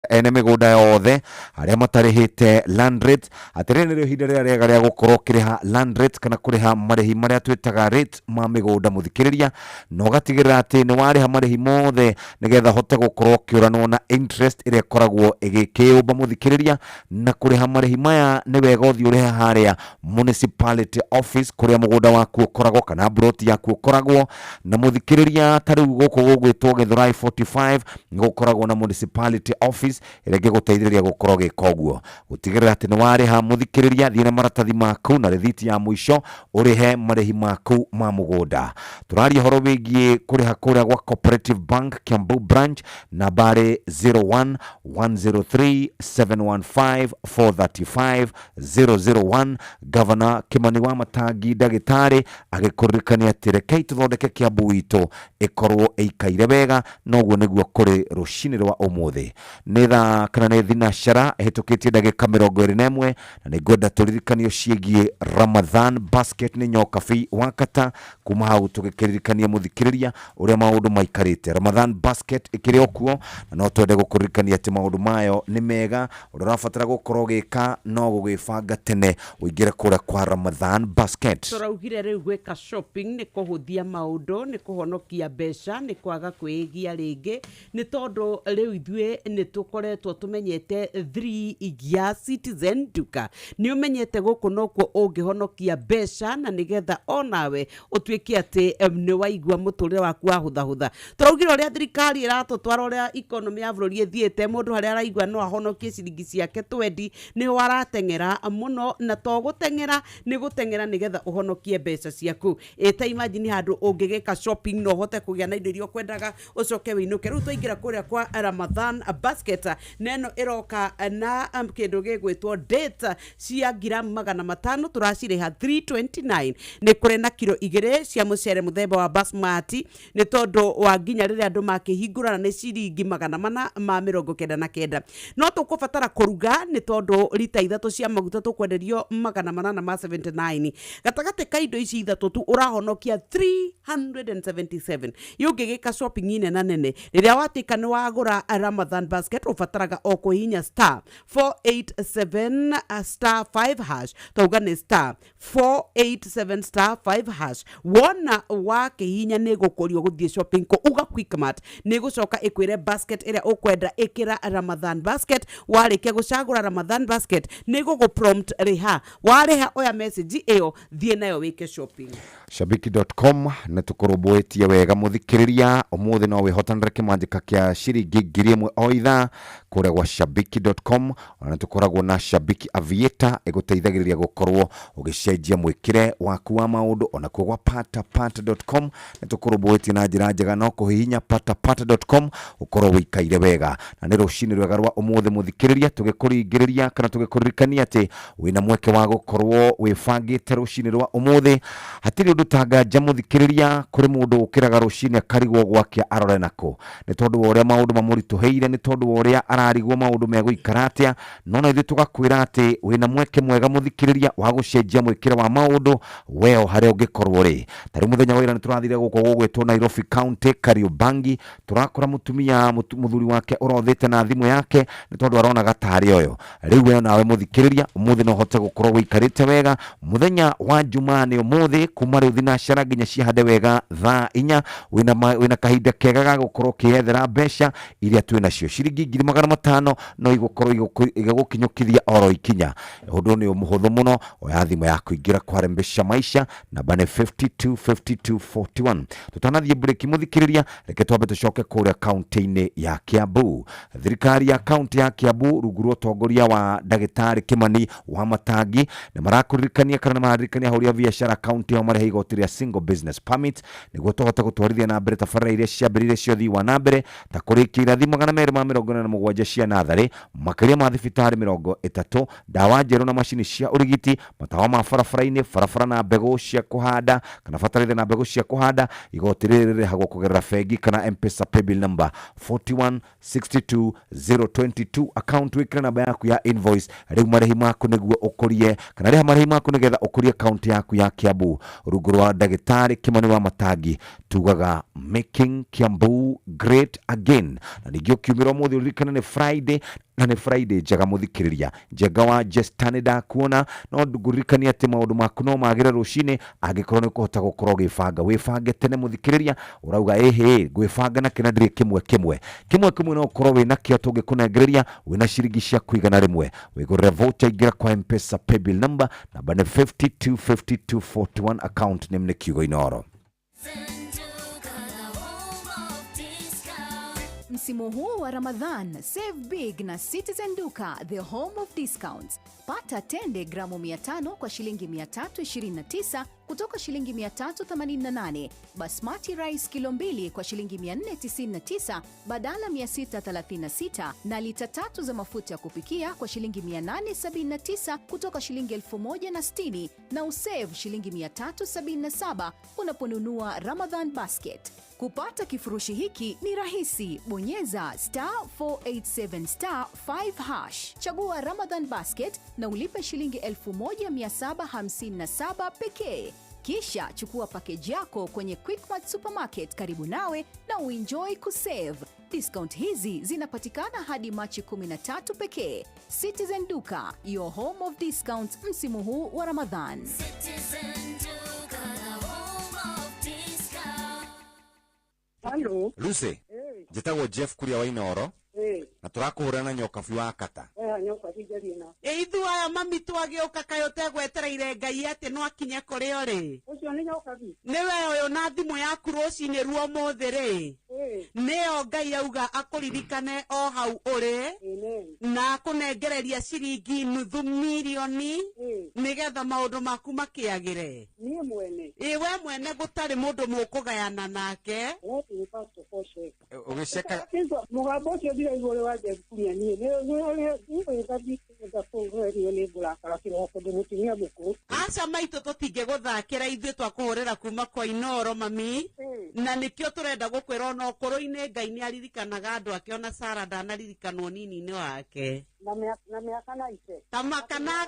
ene migunda yothe aria matarihite land rate atirene rio hinda ria rega ria gukorwo kiriha land rate kana kuriha marihi maria twitaga rate ma migunda muthikiriria no gatigirira ati ni wariha marihi mothe nigetha hote gukorwo kiuranwo na interest iria koragwo igikiumba muthikiriria na kuriha marihi maya ni wega uthi uriha haria municipality office kuria mugunda waku ukoragwo kana broti yaku ukoragwo na muthikiriria tariu guku gugwitwo Githurai 45 gukoragwo na municipality office iria giguteithiriria gukorwo gikoguo gutigirira ati ni wariha muthikiriria thina maratathi maku na rithiti ya mwisho urihe marihi maku ma mugunda turaria horo wigie kuriha kuria gwa Cooperative Bank Kiambu branch nambari 01103715 001 Governor Kimani Wamatangi ndagitari agikurikania tireke tuthondeke Kiambu itu ikorwo ikaire wega noguo niguo kuri rucini rwa umuthi nitha kana ni thinashara hitukitie ndagika 21 na nigwenda turirikanio ciegie Ramadan basket ni nyokabi wakata kuma hau tugikiririkania muthikiriria uria maundu maikarite Ramadan basket ikiri okuo na no twende gukuririkania ati maundu mayo ni mega urabatara gukorwo gika no gugibanga tene uingire kuria kwa Ramadan basket turaugire riu gwika shopping ni kuhuthia maundu ni kuhonokia besha ni kwaga kwigia ringi ni tondu riu ithue ni tukoretwo tumenyete 3 igia Citizen duka ni umenyete guku nokwo ungihonokia besha na nigetha onawe utwike ati ni waigua muturire waku wahutha turaugire uria thirikari iratutwara uria economy ya bururi ithiete mundu haria araigua no ahonokie ciringi ciake 20 ni waratengera muno na to gutengera ni gutengera nigetha uhonokie besha ciaku eta imagine handu ungigeka shopping no hote kugia na indo iria kwendaga ucoke winuke riu twaingira kuria kwa Ramadan basket neno iroka na kindu gigwitwo date cia gram 500 turaciriha 329 ni kure na kilo 2 cia mucere muthemba wa basmati ni tondu wa nginya riria andu makihingurana ni ciringi 499 no tukubatara kuruga ni tondu lita 3 cia maguta tukwenderio 879 gatagate ka indo ici ithatu tu urahonokia 377 yungigika shopping ine na nene riria watika ni wagura Ramadan basket ufataraga o kuhinya star 487 star 5 hash tauga ni star 487 star 5 hash wona wakihinya ni gukurio guthie shopping ko uga quickmart ni gucoka ikwire basket iria ukwenda ikira Ramadan basket warikia gucagura Ramadan basket ni gugu prompt riha wariha oya message iyo thie nayo wike shopping shabiki.com na tukurubuitie wega muthikiriria umuthi no wihotanire kimanjika kia ciringi 1000 o ithaa kuria gwa shabiki.com na tukoragwo na Shabiki Aviator iguteithagiriria gukorwo ugicenjia mwikire waku wa maundu ona kwa patapata.com na tukurubuitie na njira njega no kuhihinya patapata.com ukorwo wikaire wega na ni rucini rwega rwa umuthi muthikiriria tugikuringiriria kana tugikuririkania ati wina mweke wa gukorwo wifangite rucini rwa umuthi hatiri undu tanganja muthikiriria kuri mundu ukiraga rucini akarigwo gwakia arore nako ni tondu uria maundu mamurituheire ni tondu uria ararigwo maundu meguikaratia nona ithu tugakwira ati wina mweke mwega muthikiriria wa gucenjia mwikire wa maundu weo haria ungikorwo ri tari muthenya wa ira ni turathire guko gugwitwo Nairobi County Kariobangi turakora mutumia muthuri wake urothite na thimu yake ni tondu arona gatari oyo riu we nawe muthikiriria umuthi no hote gukorwo wikarite wega muthenya wa Jumani umuthi kuma riu thinashara nginya ciahande wega thaa 4 wina kahinda kega ga gukorwo kiethera besha iria twina cio ciringi 500 no igukorwo igigukinyukithia oro ikinya undu ni umuhuthu muno oya thimu yaku ingira kwa Mpesa maisha namba ni 525241 tutanathie break muthikiriria reke twambe tucoke kuria kaunti-ini ya Kiambu thirikari ya kaunti ya Kiambu ruguru utongoria wa ndagitari Kimani Wamatangi na marakuririkania kana mararirikania huria biashara kaunti ya marehe igoti ya single business permit niguo tuhota gutwarithia na mbere tabarĩra iria ciambĩrĩire cio thii wa na mbere ta kũrĩkia irathi 247 cia nathari makĩria ma thibitarĩ 30 dawa njerũ na macini cia urigiti matawa ma barabara-inĩ barabara na mbegũ cia kuhanda kana bataraitha na mbegũ cia kuhanda igoti rĩrĩ rĩrĩhagwo kũgerera bengi kana Mpesa paybill number 4162022 account wĩkĩre namba yaku ya invoice rĩu marĩhi maku nĩguo ũkũrie kana rĩha marĩhi maku nĩgetha ũkũrie account yaku ya Kiambu rungu rwa ndagĩtarĩ Kimani Wamatangi tugaga making Kiambu great again na ningĩ ukiumĩra mũthĩ ririkana ni Friday na ni Friday njega muthikiriria njega wa Jestani ndakuona no nguririkania ati maundu maku no magire rucine angikorwo ni kuhota gukorwo gibanga wibange tene muthikiriria urauga gwibanga na kina ndiri kimwe no ukorwo wina kio tungikunengereria wina ciringi cia kuigana rimwe wigurire voucher ingira kwa M-Pesa paybill number namba ni 525241 account name ni Kiugo Inoro. Msimu huu wa Ramadhan, save big na Citizen Duka, the home of discounts. Pata tende gramu 500 kwa shilingi 329 kutoka shilingi 388. Basmati rice kilo 2 kwa shilingi 499 badala 636, na lita 3 za mafuta ya kupikia kwa shilingi 879 kutoka shilingi 1060, na usave shilingi 377 unaponunua Ramadhan basket. Kupata kifurushi hiki ni rahisi. Bonyeza *487*5#. Chagua Ramadhan basket na ulipe shilingi 1757 pekee. Kisha chukua package yako kwenye Quickmart Supermarket karibu nawe na uenjoy kusave. Discount hizi zinapatikana hadi Machi 13 pekee. Citizen Duka, your home of discounts msimu huu wa Ramadhan. Hello. Lucy, njitagwo Jeff kuria wa Inoro. Na turakuhurana nyokabi wa kata. Nyoka bijari na. Ithu aya mami twagioka kayo tegwetereire Ngai ati no akinye kuri ori. Ucio ni nyokabi. Niwe uyu na thimu yaku rucini ruo muthi ri. Neo Ngai auga akuririkane o hau uri. Na akunengereria ciringi nuthu milioni. Nigetha maundu maku makiagire. Ni mwene. We mwene gutari mundu mukugayana nake. Ni pastor Foshe. Ugiceka Mugambo ucio ndira igore wa Jeff kuria ni ngathi ngafungurio ni burakara kiroko ndimutimia muku. Aca maitu tutingiguthakira ithuĩ twakuhurira kuma kwa Inoro mami. Na nikio turenda gukwira no koro-ini Ngai ni aririkanaga andu ake ona Sara ndanaririkanwo nini-ini wake. Na miaka na ice. Tamaka na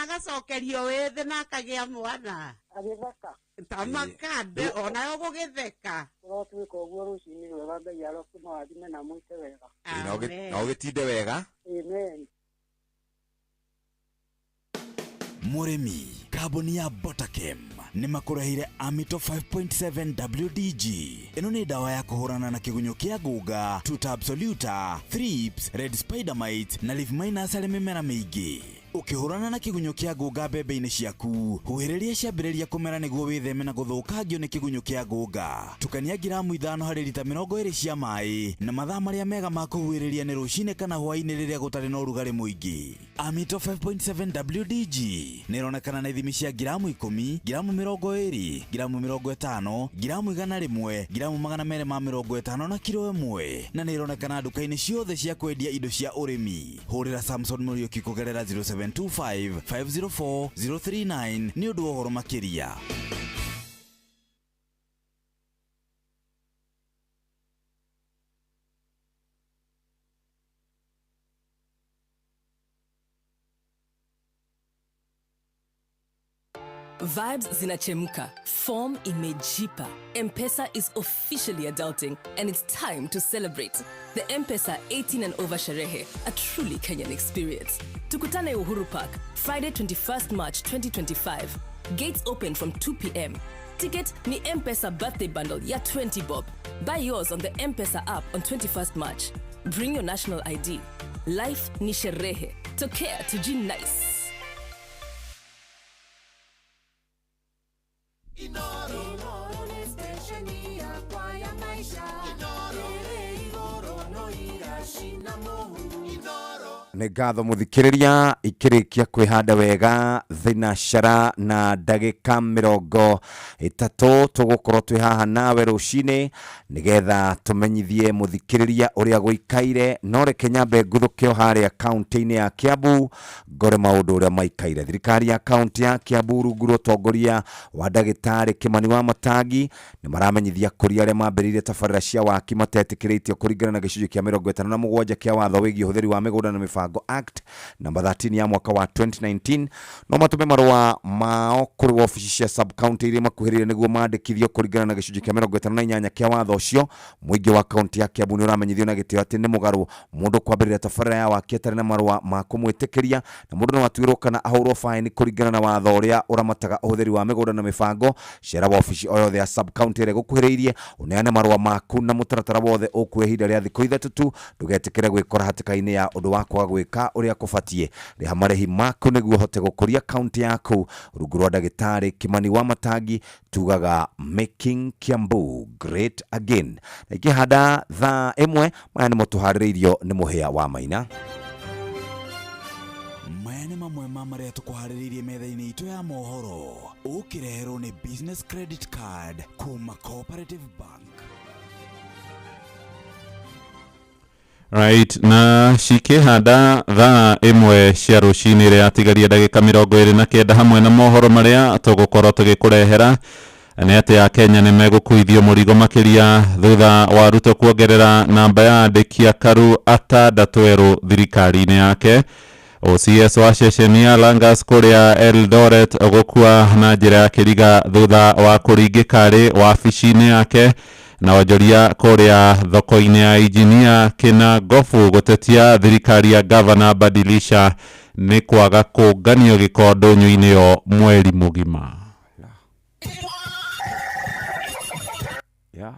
agacokerio withi na akagia mwana. Agithaka. Tamaka onayo gugitheka. Twika uguo rucini wega Ngai arokuma wathime na mwite wega. na ugitinde wega. Amen. Murimi, kambuni ya Botakem ni makureheire Amito 5.7 WDG. Ino ni dawa ya kuhurana na kigunyo kia guga, tuta absoluta, thrips, red spider mite na leaf minus ale mimera mingi. Ukihurana na kigunyo kia guga mbembe-ini ciaku, huhĩrĩria ciambĩrĩria kũmera nĩguo wĩtheme na gũthũkangio nĩ kigunyo kia guga. Tukania gramu 5 harĩ lita 20 cia maĩ, na mathaa marĩa mega ma kũhuhĩrĩria nĩ rũcinĩ kana hwaĩ-inĩ rĩrĩa gũtarĩ na ũrugarĩ mũingĩ. Amito 5.7 WDG nĩ ĩronekana na ithimi cia gramu 10, gramu 20, gramu 50, gramu 100, gramu 250 na kilo 1, na nĩ ĩronekana nduka-inĩ ciothe cia kwendia indo cia ũrĩmi. Hũrĩra Samson Muriuki kũgerera 0725504039 nĩ ũndũ wa ũhoro makĩria. Vibes zinachemka, form imejipa. M-Pesa is officially adulting and it's time to celebrate. The M-Pesa 18 and over sherehe, a truly Kenyan experience. Tukutane Uhuru Park, Friday 21st March 2025. Gates open from 2 p.m. Ticket ni M-Pesa birthday bundle ya 20 bob. Buy yours on the M-Pesa app on 21st March. Bring your national ID. Life ni sherehe. Tokea tuji nice. Nĩ ngatho muthikiriria ikirikia kwihanda wega thinashara na ndagika 30 tugukorwo twi haha nawe rucini nigetha tumenyithie muthikiriria uria guikaire no reke nyambe nguthuke haria kaunti-ini ya Kiambu ngore maundu uria maikaire. Thirikari ya kaunti ya Kiambu rungu rwa utongoria wa ndagitari Kimani wa Matangi ni maramenyithia kuria aria mambiririe tabarĩra cia waki matetikĩrĩtio kũringana na gĩcunjĩ kĩa 57 kĩa watho wĩgiĩ ũhũthĩri wa mĩgũnda na mĩbango Mibango Act namba 13 ya mwaka wa 2019 no matume marwa mao kuri wabici cia sub county iria makuhirire niguo mandikithio kuringana na gicunji kia 58 kia watho ucio. Muingi wa county ya Kiambu ni uramenyithio na gitio ati ni mugaru mundu kwambirira tabarira ya wake atari na marwa ma kumwitikiria na mundu no atuirwo kana ahurwo fine kuringana na watho uria uramataga uhuthiri wa migunda na mibango. Cera wabici o yothe ya sub county ire gukuhiriirie uneane marwa maku na mutaratara wothe ukwehinda ria thikũ ithatu tu. Ndugetikire gwikora hatikaini ya undu wa kwaga gwika uria kubatie. Riha marehi maku niguo hote gukuria county yaku. Rungu rwa Ndagĩtarĩ Kimani wa Matangi tugaga making Kiambu great again. Na ikihanda thaa imwe maya nĩ mũtuharĩrĩirio nĩ mũhĩa wa Maina. Maya nĩ mamwe ma marĩa tũkũharĩrĩirie metha-inĩ itũ ya mohoro. Ũkĩreherwo nĩ business credit card kuma Cooperative Bank. Right, na cikihanda thaa imwe cia rucinĩ ria tigaria ndagĩka 29 hamwe na mohoro marĩa tũgũkorwo tũgĩkũrehera. Nĩ atĩ ya Kenya nĩ megũkuithio mũrigo makĩria thutha wa Ruto kuongerera namba ya andĩki a karu atandatũ thirikari-inĩ yake. OCS wa ceceni ya Langas kũrĩa Eldoret gũkua na njĩra ya kĩriga thutha wa kũringĩka arĩ wabici-inĩ yake. Na wonjoria kũrĩa thoko-inĩ ya Engineer Kĩnangofu gũtetia thirikari ya Governor Badilisha nĩ kwaga kũnganio gĩko ndũnyũ-inĩ yo mweri mũgima. Yeah.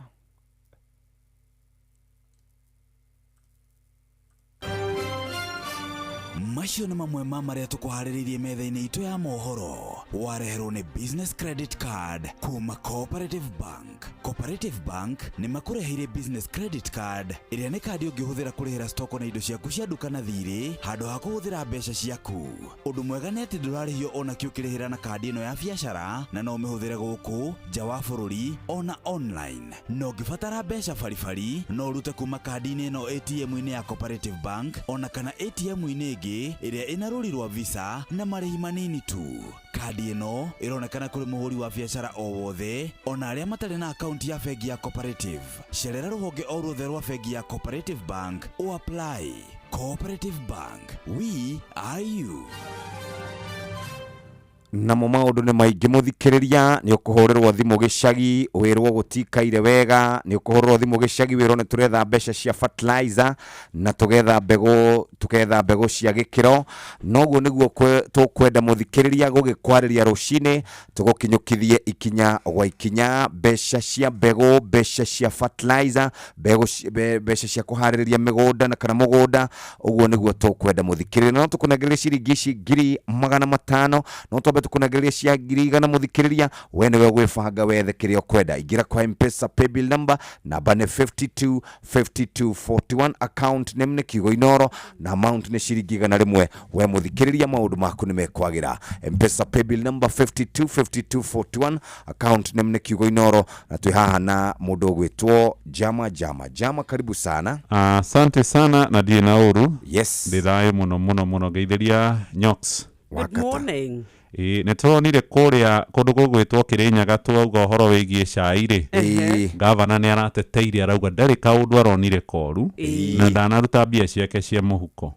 Macio nĩ mamwe ma marĩa tũkũharĩrĩirie metha-inĩ itũ ya mohoro. Wareherwo nĩ business credit card kuma Cooperative Bank. Cooperative Bank nĩ makũreheire business credit card ĩrĩa nĩ kandi ũngĩhũthĩra kũrĩhĩra stoko na indo ciaku cia duka na thirĩ handũ ha kũhũthĩra mbeca ciaku. Ũndũ mwega nĩ atĩ ndũrarĩhio ona kĩ ũkĩrĩhĩra na kandi ĩno ya biacara na no ũmĩhũthĩre gũkũ nja wa bũrũri ona online. No ũngĩbatara mbeca baribari no ũrute kuma kandi-inĩ ĩno ATM-inĩ ya Cooperative Bank ona kana ATM-inĩ ĩngĩ ĩrĩa ĩna rũri rwa visa na marĩhi manini tu. Kandi ĩno ĩronekana kũrĩ mũhũri wa biacara o wothe ona arĩa matarĩ na akaunti ya bengi ya Cooperative. Cerera rũhonge o ruothe rwa bengi ya Cooperative Bank o apply. Cooperative Bank, we are you. Namo maundu nĩ maingĩ mũthikĩrĩria. Nĩ ũkũhũrĩrwo thimũ gĩcagi wĩrwo gũtikaire wega. Nĩ ũkũhũrĩrwo thimũ gĩcagi wĩrwo nĩ tũretha mbeca cia fertilizer na tugetha mbegũ cia gĩkĩro. Noguo nĩguo tũkwenda mũthikĩrĩria gũgĩkwarĩria rũcinĩ tũgũkinyũkithie ikinya gwa ikinya. Mbeca cia mbegũ, mbeca cia fertilizer, mbeca cia kũharĩrĩria mĩgũnda na kana mũgũnda. Ũguo nĩguo tũkwenda mũthikĩrĩria. No tũkũnengereria ciringi ici 500 no twambe tukunageria cia ngirigana muthikiriria. We niwe gwibanga wethe kiria kwenda. Ingira kwa M-Pesa paybill number namba ni 525241. Account name ni Kiugo Inoro na amount ni ciringi 100. We muthikiriria maundu maku ni mekwagira. M-Pesa paybill number 525241. Account name ni Kiugo Inoro na twi haha na mundu gwitwo Jama. Karibu sana. Asante sana na ndiye na uru. Yes. Ndiraye muno geithĩria Nyox. Good morning. Nĩtũronire kũrĩa kũndũ gũgwĩtwo Kĩrĩnyaga twauga ũhoro wĩgiĩ cai rĩ. Gavana nĩ arateteire arauga ndarĩ kaũndũ aronire koru na ndanaruta mbia ciake cia mũhuko.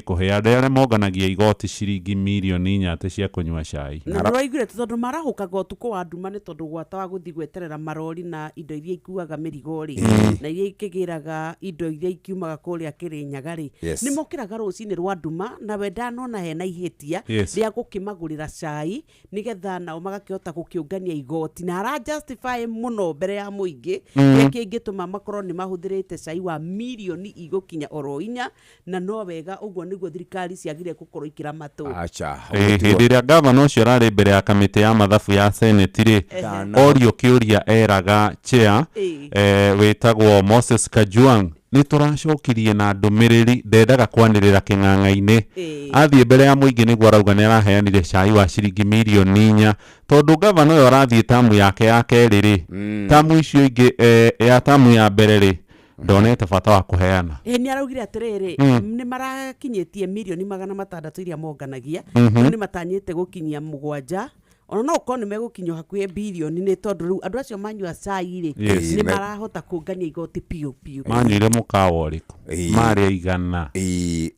Kũhe andũ arĩa monganagia igoti ciringi mirioni 4 cia kũnyua cai. Na nĩwaiguire tondũ marahũkaga ũtukũ wa nduma nĩ tondũ gwata wa gũthiĩ gweterera marori na indo iria ikuaga mĩrigo rĩ na iria ikĩgĩraga indo iria ikiumaga kũrĩa Kĩrĩnyaga rĩ. Nĩ mokĩraga rũcinĩ rwa nduma na we ndanona hena ihĩtia rĩa gũkĩmagũrĩra cai nigetha nao magakĩhota gũkĩũngania igoti na ara justify muno mbere ya mũingĩ kĩngĩtũma makorwo nĩ mahũthĩrĩte cai wa mirioni igũkinya oro 4 na no wega ũguo nĩguo thirikari ciagire gũkorwo ikĩramatwo. Acha. Hĩndĩ ĩrĩa gavana ũcio ararĩ mbere ya kamĩtĩ ya mathabu ya Senate rĩ orio kĩũria eraga chair wĩtagwo Moses Kajwang nĩ tũracokirie na ndũmĩrĩri ndendaga kwanĩrĩra kĩng'ang'a-inĩ. Athiĩ mbere ya mũingĩ nĩguo arauga nĩ araheanire cai wa ciringi mirioni 4 tondũ gavana ũyũ arathiĩ tamu yake ya kerĩ rĩ. Tamu icio ingĩ ya tamu ya mbere rĩ ndonete bata wa kũheana. Nĩ araugire atĩrĩrĩ nĩ marakinyĩtie mirioni 600 iria monganagia nĩ matanyĩte gũkinyia 7 ona no ko ni megukinyo hakuhe bilioni ni tondu riu andu acio manyua cai ri Yes. ni marahota kungania igoti piu Manyuire mukawa uriku mari igana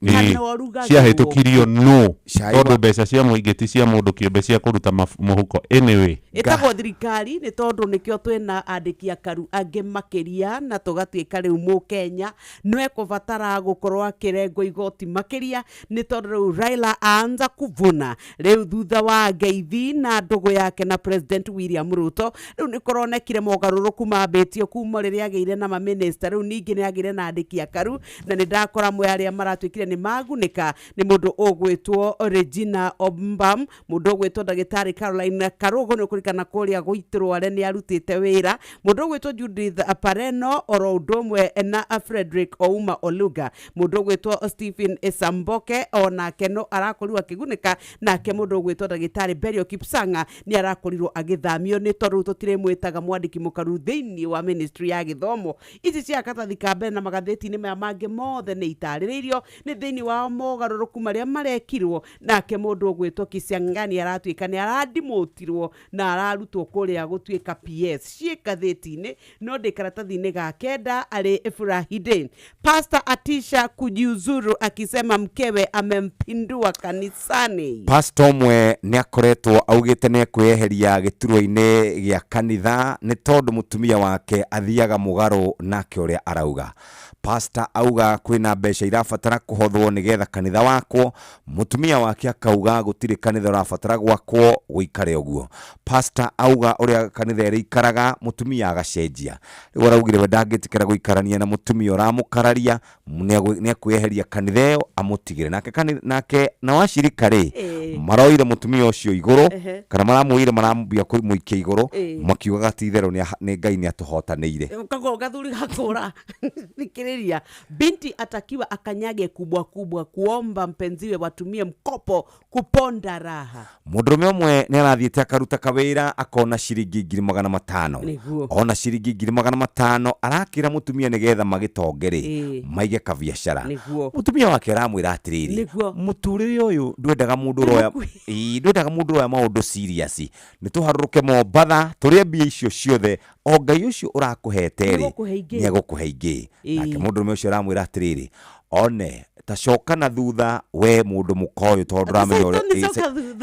Kana waruga ciahitukirio no Cai tondu wa- mbeca cia muingi ti cia mundu kiumbe cia kuruta muhuko anyway itagwo thirikari ni tondu nikio twina andiki akaru angi makiria na tugatuika riu mu Kenya nwe kuvatara gukorwo akirengwo igoti makiria ni tondu riu Raila anza kuvuna riu thutha wa ngeithi na ndugu yake na President William Ruto riu ni koronekire mogaruruku mambitio kuma riria ageire na ma minister riu ningi ni agire na andiki akaru na ni ndakora mwe aria maratwikire ni magunika ni mundu ugwitwo Regina Ombam mundu ugwitwo Dagitari Caroline Karugo ni kurikana kuria guitirwo are ni arutite wira mundu ugwitwo Judith Apareno oro undomwe na Frederick Ouma Oluga mundu ugwitwo Stephen Esamboke ona keno arakorirwo akigunika nake mundu ugwitwo Dagitari Berio Kipsanga ni arakorirwo agithamio ni tondu tutiremwitaga mwandiki mukaru thiini wa ministry ya githomo ici cia katathi kambe na magatheti ni mangi mothe ni itariririo ni thiini wa mogaruruku maria marekirwo nake mundu ugwitwo Kisiangani aratuika ni aradimotirwo na ararutwo kuria gutuika PS ciika theti-ini no de karatathi-ini ga kenda ari Efrahidin Pastor Atisha kujiuzuru akisema mkewe amempindua kanisani. Pastor mwe ni akoretwo augite ni kweheria gituro-ini gia kanitha ni tondu mutumia wake athiaga mugaru nake uria arauga. Pastor auga kwina mbeca irabatara kuhothwo nigetha kanitha wakwo mutumia wake akauga gutiri kanitha urabatara gwakwo guikare uguo. Pastor auga uria kanitha iraikaraga mutumia agacenjia riu araugire we ndangitikira guikarania na mutumia uramukararia ni ekweheria kanitha iyo amutigire nake na washirika ri maroire mutumia ucio iguru kana maramuire maramubia kumuikia iguru makiugaga tithero ni Ngai ni atuhotanire Kago gathuri gakora fikiriria binti atakiwa akanyage kubwa kuomba mpenziwe watumie mkopo kuponda raha. Mundurume umwe ni arathiite akaruta kawira akona ciringi 500 ona ciringi 500 arakira mutumia nigetha magitongeri maige kabiashara. Mutumia wake aramwira atiriri muturire uyu ndwendaga mundu roya ndwendaga mundu roya maundu serious ni tuharuruke Mombatha turie mbia icio ciothe o Ngai ucio urakuhete ri ni agukuhe ingi. Nake mundurume ucio aramwira atiriri one tacoka na thutha we mundu mukoyo tondu ramenya uri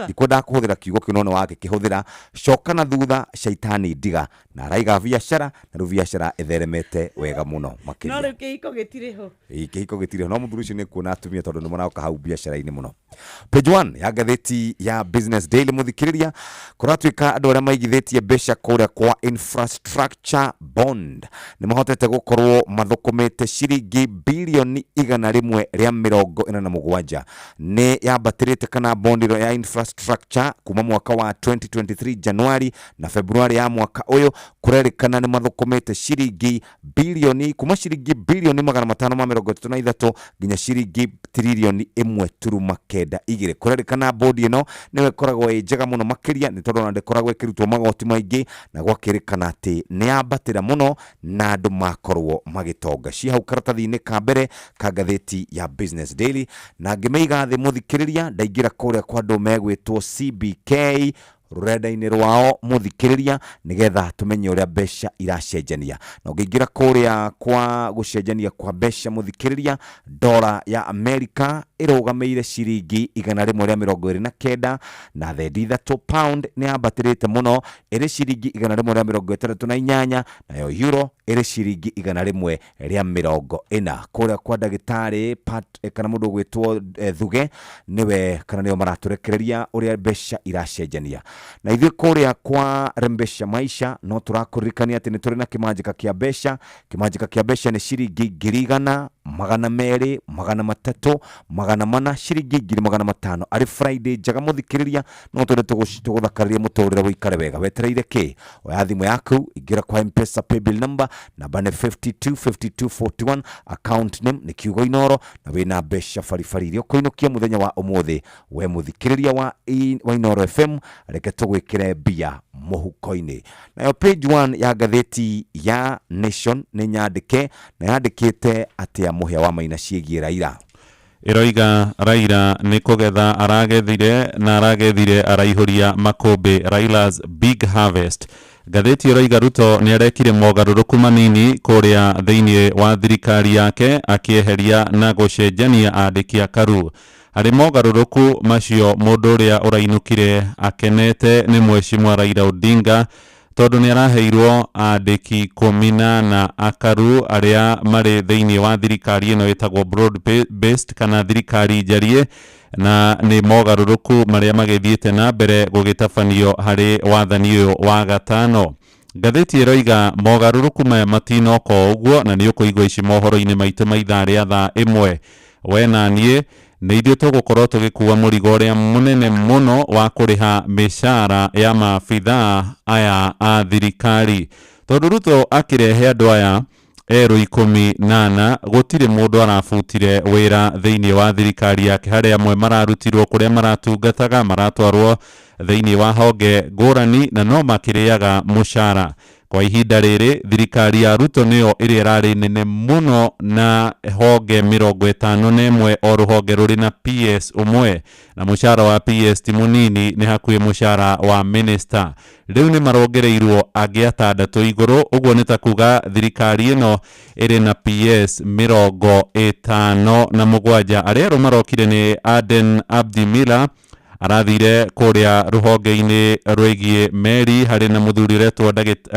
ndikwenda kuhuthira kiugo kinone wake kihuthira coka na thutha shaitani ndiga na araiga biashara na ru biashara etheremete wega muno makiria no kihiko gitiriho kihiko gitiriho no muthuri ucio ni kuona atumia tondu ni mona hau biashara-ini muno. Page 1 ya gatheti ya Business Daily muthikiriria kuratwika andu aria maigithitie mbeca kuria kwa infrastructure bond ni mahotete gukorwo mathukumite ciringi bilioni 100 ria 47 ni yambatirite kana bondiro ya infrastructure kuma mwaka wa 2023 Januari na Februari ya mwaka uyu kurerikana ni mathukumite ciringi bilioni kuma ciringi bilioni 533 nginya ciringi trilioni 1.9 kurerikana bondi ino niwe koragwo njega muno makiria ni tondu nde koragwo ikirutwo magoti maingi na gwakirikana ati ni ambatira muno na andu makorwo magitonga ci hau karatathi-ini ka mbere ka gatheti ya Business Daily na ngimeiga thi muthikiriria ndaingira kuria kwa andu megwitwo CBK rurenda-ini rwao muthikiriria nigetha tumenye uria mbeca iracenjania na ungiingira kuria kwa gucenjania kwa mbeca muthikiriria dola ya Amerika irugameire ciringi 129 na the dithato pound ni ambatirite muno iri ciringi 168 nayo euro iri ciringi 140 kuria kwa Dagitari kana mundu gwitwo Thuge niwe kana nio maraturekereria uria mbeca iracenjania na ithuĩ kuria kwa Rembesha Maisha no turakuririkania ati ni turi na kimanjika kia mbeca ni ciringi 100 magana meri magana matatu magana mana ciringi 500 ari Friday njaga muthikiriria no twende tuguthakariria muturire wikare wega wetereire ki oya thimu yaku ingira kwa M-Pesa paybill number namba ni 525241 account name ni kiugo inoro na wina mbeca farifari irio kuinukia muthenya wa umuthi we muthikiriria wa Inoro FM reke tugwikire mbia muhuko-ini. Nayo page 1 ya gatheti ya Nation ni nyandike na yandikite atia muhia wa Maina ciegie Raila iroiga Raila nĩ kũgetha aragethire na aragethire araihuria makũmbĩ Raila's Big Harvest. Ngathĩti iroiga Ruto nĩ arekire mogarũrũku manini kũrĩa thĩinĩ wa thirikari yake akĩeheria na gũcenjania andĩki a KARU. Harĩ mogarũrũku macio mũndũ ũrĩa ũrainũkire akenete nĩ Mheshimiwa Raila Odinga tondũ nĩ araheirwo andĩki 18 a KARU arĩa marĩ thĩinĩ wa thirikari ĩno ĩtagwo broad based kana thirikari njarie, na nĩ mogarũrũku marĩa magĩthiĩte na mbere gũgĩtabanio harĩ wathani ũyũ wa gatano. Ngathĩti ĩroiga mogarũrũku maya matinoka ũguo, na nĩ ũkũigua ici mohoro-inĩ maitũ ma ithaa rĩa thaa ĩmwe. We na niĩ nĩ ithuĩ tũgũkorwo tũgĩkua mũrigo ũrĩa mũnene mũno wa kũrĩha mĩcara ya maabithaa aya a thirikari. Tondũ Ruto akĩrehe andũ aya erũ 18 gũtirĩ mũndũ arabutire wĩra thĩinĩ wa thirikari yake, harĩa amwe mararutirwo kũrĩa maratungataga maratwarwo thĩinĩ wa honge ngũrani na no makĩrĩaga mũcara. Kwa ihinda rĩrĩ thirikari ya Ruto nĩyo ĩrĩa ĩrarĩ nene mũno na honge 51 o rũhonge rũrĩ na PS ũmwe, na mũcara wa PS ti mũnini, nĩ hakuhĩ mũcara wa minister. Rĩu nĩ marongereirwo angĩ 6 igũrũ, ũguo nĩ ta kuga thirikari ĩno ĩrĩ na PS 57. Arĩa erũ marokire nĩ Aden Abdi Mila, arathire kũrĩa rũhonge-inĩ rwĩgiĩ meri, harĩ na mũthuri ũretwo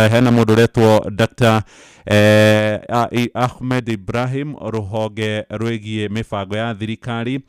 hena mũndũ ũretwo Dr. Ahmed Ibrahim rũhonge rwĩgiĩ mĩbango ya thirikari,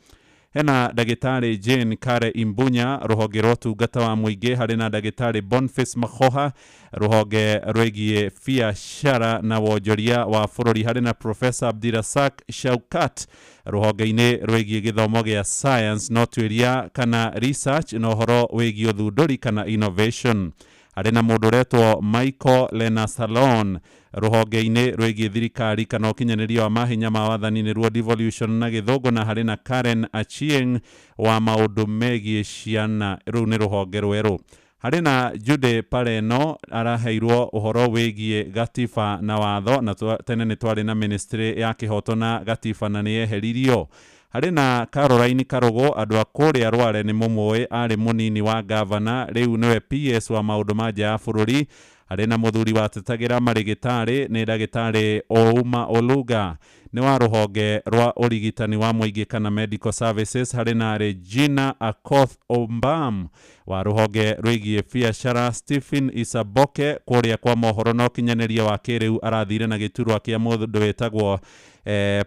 hena ndagĩtarĩ Jane Kare Imbunya rũhonge rwa ũtungata wa mũingĩ, harĩ na ndagĩtarĩ Boniface Makhoha rũhonge rwĩgiĩ biacara na wonjoria wa bũrũri, harĩ na Professor Abdirasak Shaukat rũhonge-inĩ rwĩgiĩ gĩthomo gĩa science no tuĩria kana research na ũhoro wĩgiĩ ũthundũri kana innovation, harĩ na mũndũ ũretwo Michael Lena Salon rũhonge-inĩ rwĩgiĩ thirikari kana ũkinyanĩria wa mahinya ma wathani nĩruo devolution na gĩthũngũ, na harĩ na Karen Achieng wa maũndũ megiĩ ciana, rũu nĩ rũhonge rwerũ. Harĩ na Jude Pareno araheirwo ũhoro wĩgiĩ gatiba na watho, na tene nĩ twarĩ na ministry ya kĩhoto na gatiba na nĩ yeheririo. Harĩ na Caroline Karogo, andũ a kũrĩa Rware nĩ mũmũĩ, arĩ mũnini wa gavana, rĩu nĩwe PS wa maũndũ ma nja ya bũrũri. Harĩ na mũthuri watetagĩra marĩgĩtarĩ nĩ ndagĩtarĩ Ouma Oluga, nĩ wa rũhonge rwa ũrigitani wa mũingĩ kana medical services. Harĩ na Regina Akoth Ombam wa rũhonge rwĩgiĩ biacara. Stephen Isaboke kũrĩa kwa mohoro na ũkinyanĩria wa kĩrĩu arathire na gĩturwa kĩa mũndũ wĩtagwo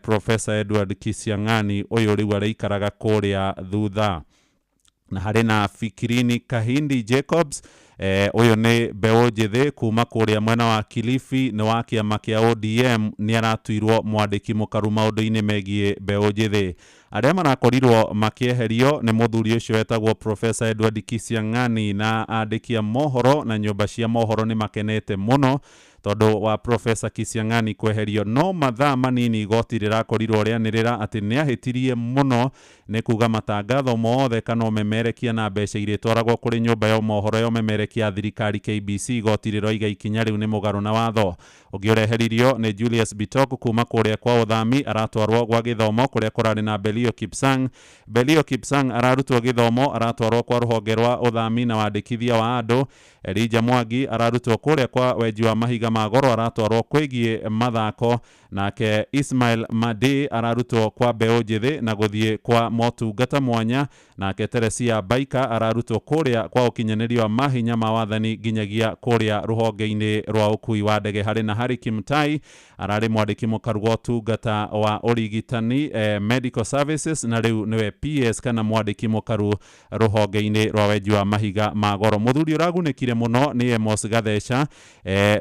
Professor Edward Kisiang'ani, ũyũ rĩu araikaraga kũrĩa thutha. Na harĩ na Fikirini Kahindi Jacobs, ũyũ nĩ mbeũ njĩthĩ kuma kũrĩa mwena wa Kilifi, nĩ wa kĩama kĩa ODM, nĩ aratuirwo mwandĩki mũkaru maũndũ-inĩ megiĩ mbeũ njĩthĩ. Arĩa marakorirwo makĩeherio nĩ mũthuri ũcio wetagwo Professor Edward Kisiang'ani, na andĩki a mohoro na nyũmba cia mohoro nĩ makenete mũno tondũ wa Professor Kisiang'ani kweherio, no mathaa manini igoti rĩrakorirwo rĩanĩrĩra atĩ nĩ ahĩtirie mũno, nĩ kuga matangatho mothe kana ũmemerekia na mbeca irĩtwaragwo kũrĩ nyũmba ya mohoro ya ũmemerekia ya thirikari KBC, igoti rĩroiga ikinya rĩu nĩ mũgarũ na watho. Ũngĩ ũreheririo nĩ Julius Bitok kuma kũrĩa kwa ũthami, aratwarwo gwa gĩthomo kũrĩa kũrarĩ na Belio Kipsang. Belio Kipsang ararutwo gĩthomo, aratwarwo kwa rũhonge rwa ũthami na wandĩkithia wa andũ. Elijah Mwangi ararutwo kũrĩa kwa wenji wa mahiga ma goro, aratwarwo kwĩgiĩ mathako. Nake Ismail Madi ararutwo kwa mbeũ njĩthĩ na gũthiĩ kwa motungata mwanya. Nake Teresia Baika ararutwo kũrĩa kwa ũkinyanĩria wa mahinya ma wathani nginyagia kũrĩa rũhonge-inĩ rwa ũkui wa ndege. Harĩ na Harry Kimtai ararĩ mwandĩki mũkaru wa ũtungata wa ũrigitani medical services, na rĩu nĩwe PS kana mwandĩki mũkaru rũhonge-inĩ rwa wenji wa mahiga ma goro. Mũthuri ũragunĩkire mũno nĩ Amos Gatheca,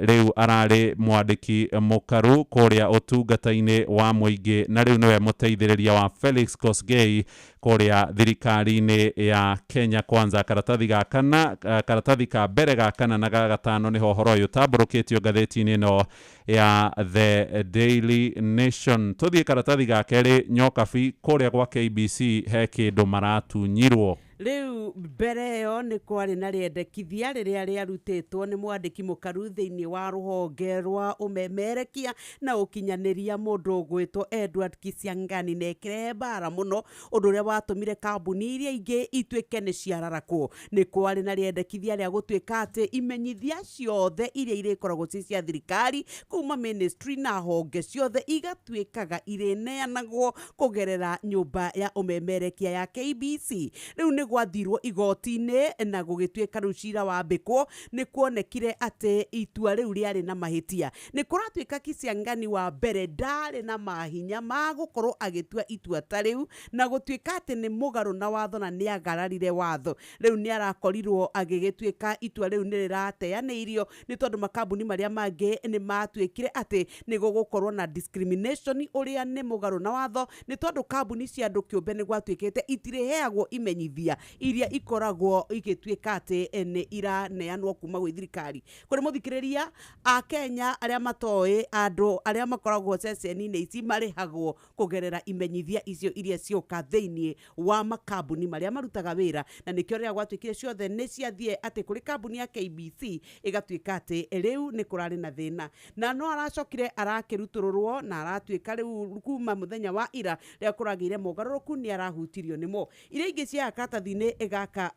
rĩu ararĩ mwandĩki mũkaru kũrĩa ũtungata-inĩ wa mũingĩ, na rĩu nĩwe mũteithĩrĩria wa Felix Kosgei kũrĩa thirikari-inĩ ya Kenya Kwanza. Karatathi ka mbere ga kana na ga gatano nĩho ũhoro ũyũ tambũrũkĩtio ngathĩti-inĩ ĩno ya The Daily Nation. Tũthiĩ karatathi ga kerĩ, Nyokabi kũrĩa gwa KBC he kĩndũ maratunyirwo. Riu mbere yo nĩ kwarĩ na rĩendekithia rĩrĩa rĩarutĩtwo nĩ mwandĩki mũkaru thĩinĩ wa rũhonge rwa ũmemerekia na ũkinyanĩria mũndũ ũgwĩtwo Edward Kisiang'ani na ĩkĩrehe mbara mũno, ũndũ ũrĩa watũmire kambuni iria ingĩ ituĩke nĩ ciararakwo. Nĩ kwarĩ na rĩendekithia rĩa gũtuĩka atĩ imenyithia ciothe iria irĩkoragwo ci cia thirikari kuma ministry na honge ciothe igatuĩkaga irĩneanagwo kũgerera nyũmba ya ũmemerekia ya KBC. Rĩu nĩ gwathirwo igoti-inĩ na gũgĩtuĩka rĩu cira wambĩkwo, nĩ kuonekire atĩ itua rĩu rĩarĩ na mahĩtia. Nĩ kũratuĩka Kisiang'ani wa mbere ndarĩ na mahinya ma gũkorwo agĩtua itua ta rĩu na gũtuĩka atĩ nĩ mũgarũ na watho na nĩ agararire watho. Rĩu nĩ arakorirwo agĩgĩtuĩka itua rĩu nĩ rĩrateanĩirio nĩ tondũ makambuni marĩa mangĩ nĩ matuĩkire atĩ nĩ gũgũkorwo na discrimination ũrĩa nĩ mũgarũ na watho, nĩ tondũ kambuni cia andũ kĩũmbe nĩ gwatuĩkĩte itirĩheagwo imenyithia iria ikoragwo igĩtuĩka atĩ nĩ iraneanwo kuma gwĩ thirikari. Kũrĩ mũthikĩrĩria a Kenya arĩa matoĩ, andũ arĩa makoragwo ceceni-inĩ ici marĩhagwo kũgerera imenyithia icio iria cioka thĩinĩ wa makambuni marĩa marutaga wĩra, na nĩkĩo rĩrĩa gwatuĩkire ciothe nĩ ciathiĩ atĩ kũrĩ kambuni ya KBC ĩgatuĩka atĩ rĩu nĩ kũrarĩ na thĩna, na no aracokire arakĩrutũrũrwo na aratuĩka rĩu kuma mũthenya wa ira rĩrĩa kũragĩire mogarũrũku nĩ arahutirio nĩmo. Iria ingĩ cia karatathi-inĩ gaka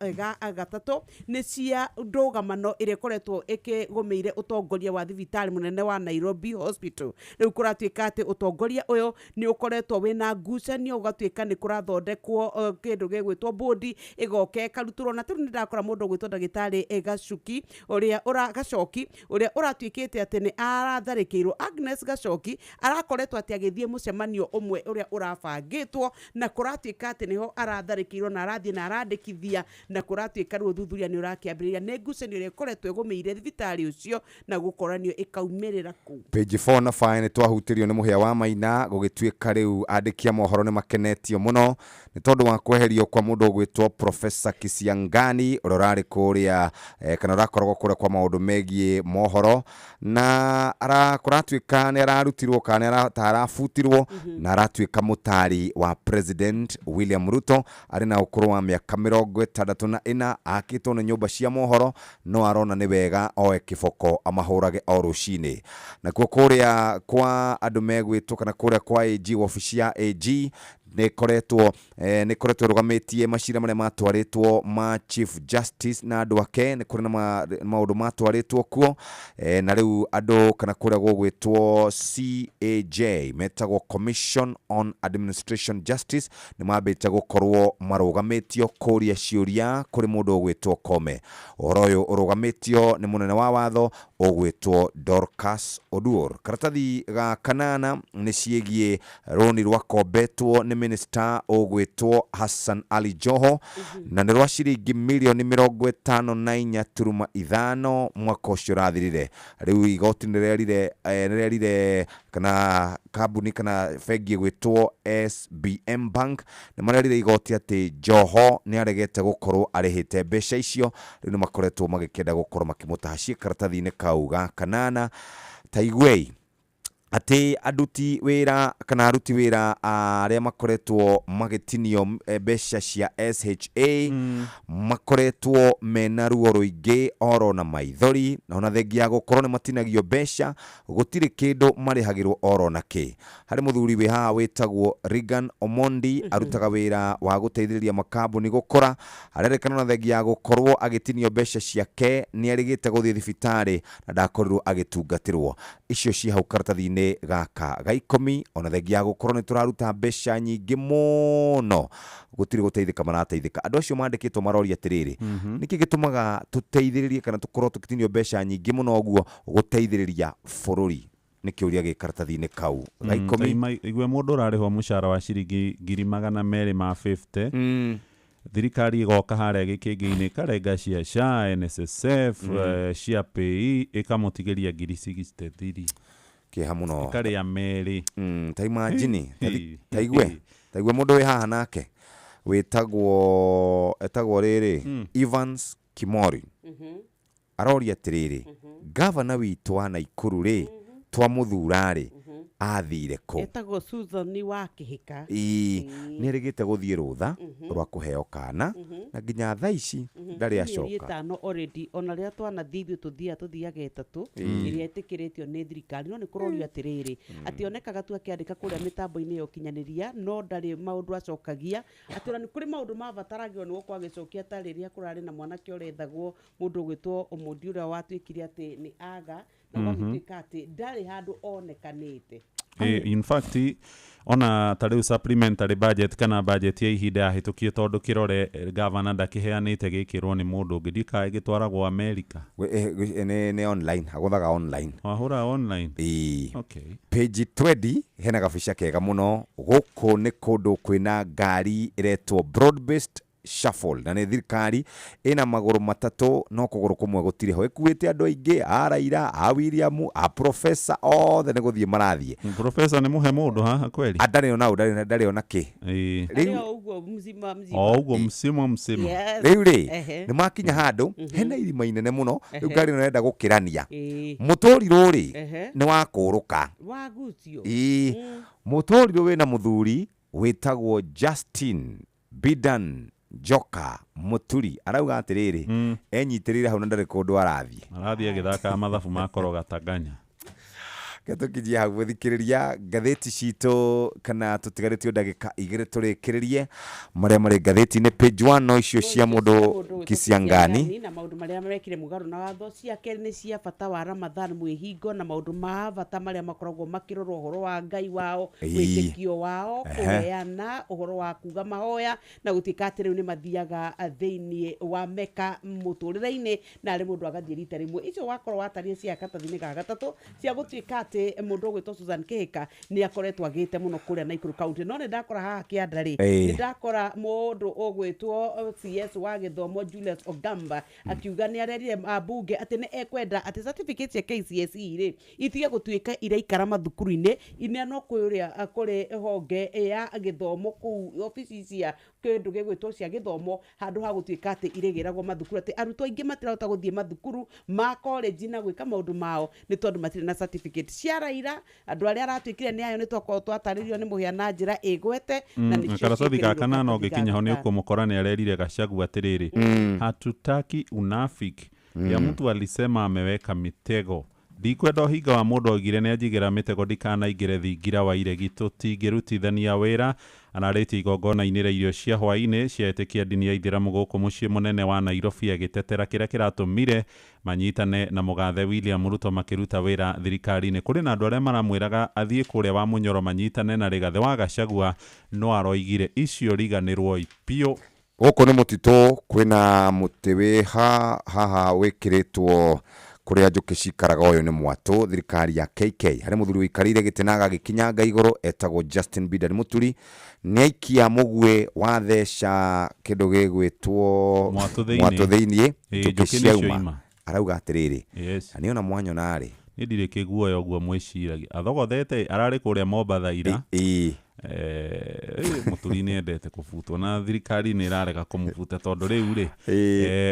gatatũ nĩ cia ndũgamano ĩrĩa ĩkoretwo ĩkĩgũmĩire ũtongoria wa thibitarĩ mũnene wa Nairobi Hospital. Rĩu kũratuĩka atĩ ũtongoria ũyũ nĩ ũkoretwo wĩna ngucanio, ũgatuĩka nĩ kũrathondekwo kĩndũ gĩgwĩtwo bodi ĩgoka ĩkarutũrwo, na tũrĩ nĩ ndakora mũndũ ũgwĩtwo ndagĩtarĩ Gacuki Gacoki ũrĩa ũratuĩkĩte atĩ nĩ aratharĩkĩirwo. Agnes Gacoki arakoretwo atĩ agĩthiĩ mũcemanio ũmwe ũrĩa ũrabangĩtwo, na kũratuĩka atĩ nĩho aratharĩkĩirwo na arathiĩ na arandĩkithia, na kũratuĩka rĩu ũthuthuria nĩ ũrakĩambĩrĩria. Nĩ ngucanio ĩrĩa ĩkoretwo ĩgũmĩire thibitarĩ ũcio na gũkoranio ĩkaumĩrĩra kũu. Page 4 na 5 nĩ twahutirio nĩ mũhĩa wa Maina, gũgĩtuĩka rĩu andĩki a mohoro nĩ makenetio mũno nĩ tondũ wa kweherio kwa mũndũ ũgwĩtwo Professor Kisiang'ani ũrĩa ũrarĩ kũrĩa kana ũrakoragwo kũrĩa kwa maũndũ megiĩ mohoro, na kũratuĩka nĩ ararutirwo kana arabutirwo na aratuĩka mũtari wa President William Ruto, arĩ na ũkũrũ wa mĩaka 64, akĩtwo nĩ nyũmba cia mohoro, no arona nĩ wega oe kĩboko amahũrage o rũcinĩ. Nakuo kũrĩa kwa andũ megwĩtwo kana kũrĩa kwa AG, wabici ya AG nĩ koretwo rũgamĩtie macira marĩa matwarĩtwo ma Chief Justice na andũ ake. Nĩ kũrĩ na maũndũ matwarĩtwo kuo, na rĩu andũ kana kũrĩa gũgwĩtwo CAJ metagwo Commission on Administration Justice nĩ mambĩte gũkorwo marũgamĩtio kũria ciũria kũrĩ mũndũ ũgwĩtwo Kome. Ũhoro ũyũ ũrũgamĩtio nĩ mũnene wa watho ũgwĩtwo Dorcas Oduor. Karatathi ga kanana nĩ ciĩgiĩ rũni rwakombetwo nĩ Minister ũgwĩtwo Hassan Ali Joho, na nĩ rwa ciringi mirioni 54.5 mwaka ũcio ũrathirire. Rĩu igoti nĩrĩerire kana kambuni kana bengi gwĩtwo SBM Bank nĩ marerire igoti atĩ Joho nĩ aregete gũkorwo arĩhĩte mbeca icio. Rĩu nĩ makoretwo magĩkĩenda gũkorwo makĩmũtahcia karatathi-inĩ kau ga kanana. Taigwei atĩ aruti wĩra arĩa makoretwo magĩtinio mbeca cia SHA makoretwo mena ruo rũingĩ oro na maithori, na ona thengia ya gũkorwo nĩ matinagio mbeca gũtirĩ kĩndũ marĩhagĩrwo oro na kĩ. Harĩ mũthuri wĩ haha wĩtagwo Regan Omondi, arutaga wĩra wa gũteithĩrĩria makambuni gũkora, arerĩkana na thengia ya gũkorwo agĩtinio mbeca ciake nĩ arĩgĩte gũthiĩ thibitarĩ na ndakorirwo agĩtungatĩrwo. Icio ci hau karatathi-inĩ gaka ga 10, ona thengia ya gũkorwo nĩ tũraruta mbeca nyingĩ mũno gũtirĩ gũteithĩka marateithĩka. Andũ acio mandĩkĩtwo maroria atĩrĩrĩ, nĩkĩ gĩtũmaga tũteithĩrĩrie kana tũkorwo tũgĩtinio mbeca nyingĩ mũno ũguo gũteithĩrĩria bũrũri? Nĩ kĩũria gĩ karatathi-inĩ kau ga 10. Igwe mũndũ ũrarĩhwo mũcara wa ciringi 250, thirikari ĩgoka harĩa gĩkĩngĩ-inĩ ĩkarenga cia SHA, NSSF, cia PAYE ĩkamũtigĩria 63 kĩha mũno karĩa merĩ. Ta imagine, taigwe mũndũ wĩ haha nake etagwo rĩrĩ Evans Kimori, aroria atĩrĩrĩ, gavana witũ wa Naikuru rĩ twamũthura-rĩ athire kũ? Etagwo Susan wa Kĩhika. Nĩ erĩgĩte gũthiĩ rũtha rwa kũheo kana na nginya thaa ici ndarĩ acoka. Ĩtano already ona rĩrĩa twanathithio tuthiaga etatũ ĩrĩa ĩtĩkĩrĩtio nĩ thirikari no nĩ kũrorio atĩrĩrĩ atĩ onekaga tu akĩandĩka kũrĩa mĩtambo-inĩ ya ũkinyanĩria no ndarĩ maũndũ acokagia atĩ ona nĩ kũrĩ maũndũ mabataragio nĩguo kwagĩcokia ta rĩrĩa kũrarĩ na mwanake ũrethagwo mũndũ ũgwĩtwo Omondi ũrĩa watuĩkire atĩ nĩ aga na gwagĩtuĩka atĩ ndarĩ handũ onekanĩte. In fact ona tarĩu supplementary budget kana budget ya ihinda yahĩtũkie tondũ kĩrore governor ndakĩheanĩte gĩkĩrwo nĩ mũndũ ũngĩ ndikae gĩtwaragwo America nĩ online agũthaga online wahũra online. Okay. Page 20 hena gabica kega mũno gũkũ nĩ kũndũ kwĩna ngari ĩretwo broad based shuffle na nĩ thirikari ĩna magũrũ matatũ no kũgũrũ kũmwe gũtirĩ ho ĩkuĩte andũ aingĩ a Raila a William a professor othe nĩ gũthiĩ marathiĩ. Professor nĩ mũhe mũndũ haha kweli ndarĩ ona kĩ ũguo msimo rĩu rĩ nĩ makinya handũ hena irima inene mũno rĩu ngari ĩno ĩrenda gũkĩrania mũtũrirũ rĩ nĩ wa kũrũka mũtũrirũ wĩna mũthuri wĩtagwo Justin Bidan Joka Muturi arauga atĩrĩrĩ enyitĩrĩire hau na ndarĩ kũndũ arathiĩ agĩthaka mathabu makoro gatanganya Gatukinyia hau gũthikĩrĩria ngathĩti citũ kana tũtigarĩtio ndagĩka igĩrĩ tũrĩkĩrĩrie marĩa marĩ ngathĩti-inĩ page 1 no icio cia mũndũ Kisiangani na maũndũ marĩa marekire mũgarũ na watho cia kerĩ nĩ cia bata wa Ramadhan mwĩhingo na maũndũ ma bata marĩa makoragwo makĩrorwo ũhoro wa Ngai wao wĩtĩkio wao kũheana ũhoro wa kuga mahoya na gũtuĩka atĩ rĩu nĩ mathiaga thĩinĩ wa Meka mũtũrĩre-inĩ na arĩ mũndũ agathiĩ rita rĩmwe icio wakorwo watarie cia gatatũ-inĩ ga gatatũ cia gũtuĩka mũndũ ũgwĩtwo Susan Kĩhĩka nĩ akoretwo agĩte mũno kũrĩa Naikuru County no nĩ ndakora haha kĩanda rĩ nĩ ndakora mũndũ ũgwĩtwo CS wa gĩthomo Julius Ogamba akiuga nĩ arerire ambunge atĩ nĩ ekwenda atĩ certificate cia KCSE rĩ itige gũtuĩka iraikara mathukuru-inĩ ina no kũrĩa kũrĩ honge ya gĩthomo kũu ofici cia kĩndũ gĩgwĩtwo cia gĩthomo handũ ha gũtuĩka atĩ irĩgĩragwo mathukuru atĩ arutwo aingĩ matirahota gũthiĩ mathukuru ma college na gwĩka maũndũ mao nĩ tondũ matirĩ na certificate cia Raila andũ arĩa aratuĩkire nĩ ayo nĩ twakorwo twatarĩrio nĩ mũhĩa na njĩra ĩgwete na nĩ karacothi gaka na no gĩkinya ho nĩ ũkũmũkora nĩ arerire Gachagua atĩrĩrĩ hatutaki unafiki ya mtu alisema ameweka mitego ndikwenda ũhinga wa mũndũ oigire nĩ anjigĩra mĩtego ndikanaingĩre thingira wa iregi tũtingĩrutithania wĩra anarĩtie igongona-inĩ rĩa irio cia hwaĩ-inĩ ciaĩtĩkia ndini ya Ithĩramu gũkũ mũciĩ mũnene wa Nairobi agĩtetera kĩrĩa kĩratũmire manyitane na mũgathe William Ruto makĩruta wĩra thirikari-inĩ kũrĩ na andũ arĩa maramwĩraga athiĩ kũrĩa wa Mũnyoro manyitane na Rigathĩ wa Gachagua no aroigire icio riganĩrwo ipio gũkũ nĩ mũtitũ kwĩna mũtĩ wĩ haha wĩkĩrĩtwo kũrĩa njũkĩ cikaraga ũyũ nĩ mwatũ thirikari ya KK harĩ mũthuri wĩikarĩire gĩtĩ na agagĩkinyanga igũrũ etagwo Justin Bidan Muturi nĩ aikia mũgwĩ wa theca kĩndũ gĩgwĩtwo mwatũ thĩinĩ njũkĩ ciauma arauga atĩrĩrĩ na nĩ ona mwanya narĩ nĩ ndirĩ kĩguoya ũguo mwĩciragia athogothete ararĩ kũrĩa Mombatha ira Muturi nĩ endete kũbutwo na thirikari nĩ ĩrarega kũmũbuta tondũ rĩu rĩ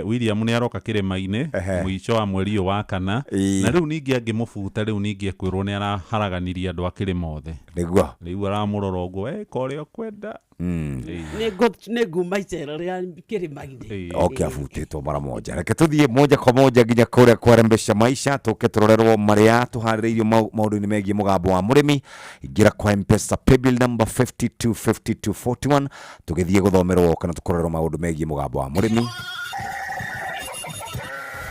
William nĩ aroka kĩrĩma-inĩ mũico wa mweri wa kana na rĩu ningĩ angĩmũbuta rĩu ningĩ ekwĩrwo nĩ araharaganirie andũ a kĩrĩma othe nĩguo rĩu aramũrora ũguo kũrĩa ũkwenda nĩ nguma icera rĩa kĩrĩma-inĩ abutĩtwo mara moja reke tũthiĩ moja kwa moja nginya kũrĩa kwarembesha maisha tũke tũrorerwo marĩa tũharĩrĩirio maũndũ-inĩ megiĩ mũgambo wa mũrĩmi ingĩra kwa M-Pesa paybill number 525241 tũgĩthiĩ gũthomerwo kana tũkorerwo maũndũ megiĩ mũgambo wa mũrĩmi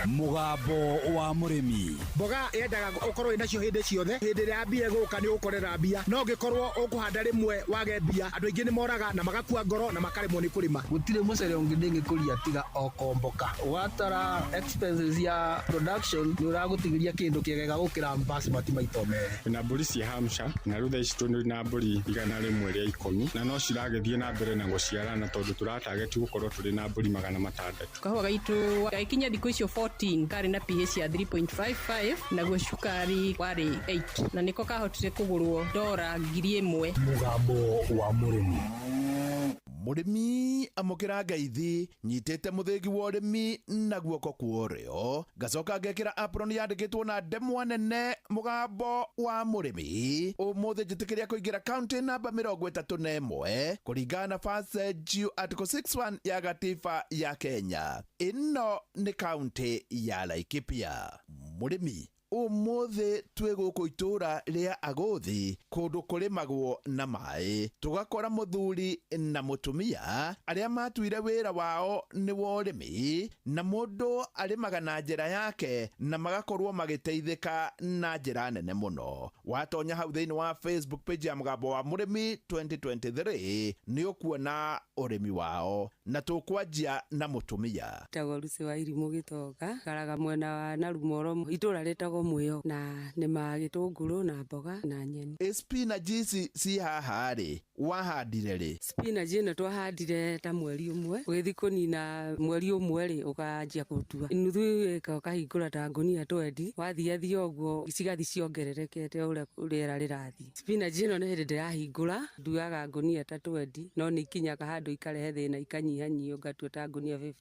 Mũgambo wa mũrĩmi mboga yendaga ũkorwo nacio hĩndĩ ciothe hĩndĩ ĩrĩa mbia gũka nĩ ũkorera mbia no ngĩkorwo ũkũhanda rĩmwe wage mbia andũ aingĩ nĩ moraga na magakua ngoro na makaremwo nĩ kũrĩma gũtirĩ mũcere ũngĩ ndĩngĩkũria tiga o komboka watara expenses ya production nĩ ũragũtigĩria kĩndũ kĩegega gũkĩra basmati maita merĩ na mbũri cia Hampshire na rĩu thaa ici tũrĩ na mbũri 100 rĩa 10 na no ciragĩthiĩ na mbere na gũciarana tondũ tũratageti gũkorwo tũrĩ na mbũri 600 kahũa gaitũ gaikinya thikũ icio 14 karĩ na pH ya 3.55 naguo cukari warĩ 8 na nĩko kahotire kũgũrwo $1,000. Mũgambo wa mũrĩmi Murimi amukira ngaithi nyitete muthigi wa urimi na guoko kuorio gacoka ngekira apron yandikitwo na ndemwa nene mugambo wa murimi umuthi njitikiria kuingira county namba 31 kuringana na Fast Article 61 ya gatiba ya Kenya. Ino ni county ya Laikipia. Murimi umuthi twi guku itura ria Aguthi kundu kurimagwo na mai tugakora muthuri na mutumia aria matuire wira wao ni worimi na mundu arimaga na njira yake na magakorwo magiteithika na njira nene muno. Watonya hau thiini wa Facebook page ya Mugambo wa Murimi 2023 ni ukuona urimi wao na tukwanjia na mutumia Tagorusi wa irimu Gitoga karaga mwena wa Narumoro itura retago muyo na nima gitunguru na mboga na nyeni. Spinach si haha ri wahandire ri? Spinach ino twahandire ta mweri umwe ugithi kunina mweri umwe ri ukanjia kutua nuthu eka kahingura ta ngunia 20 wathia oguo icigathi ciongererekete urera rirathi. Spinach ino ni hindi ndihingura nduaga ngunia ta 20 no ni kinyaga handu ikarehe thina ikanyihanyihio ngatua ta ngunia 15.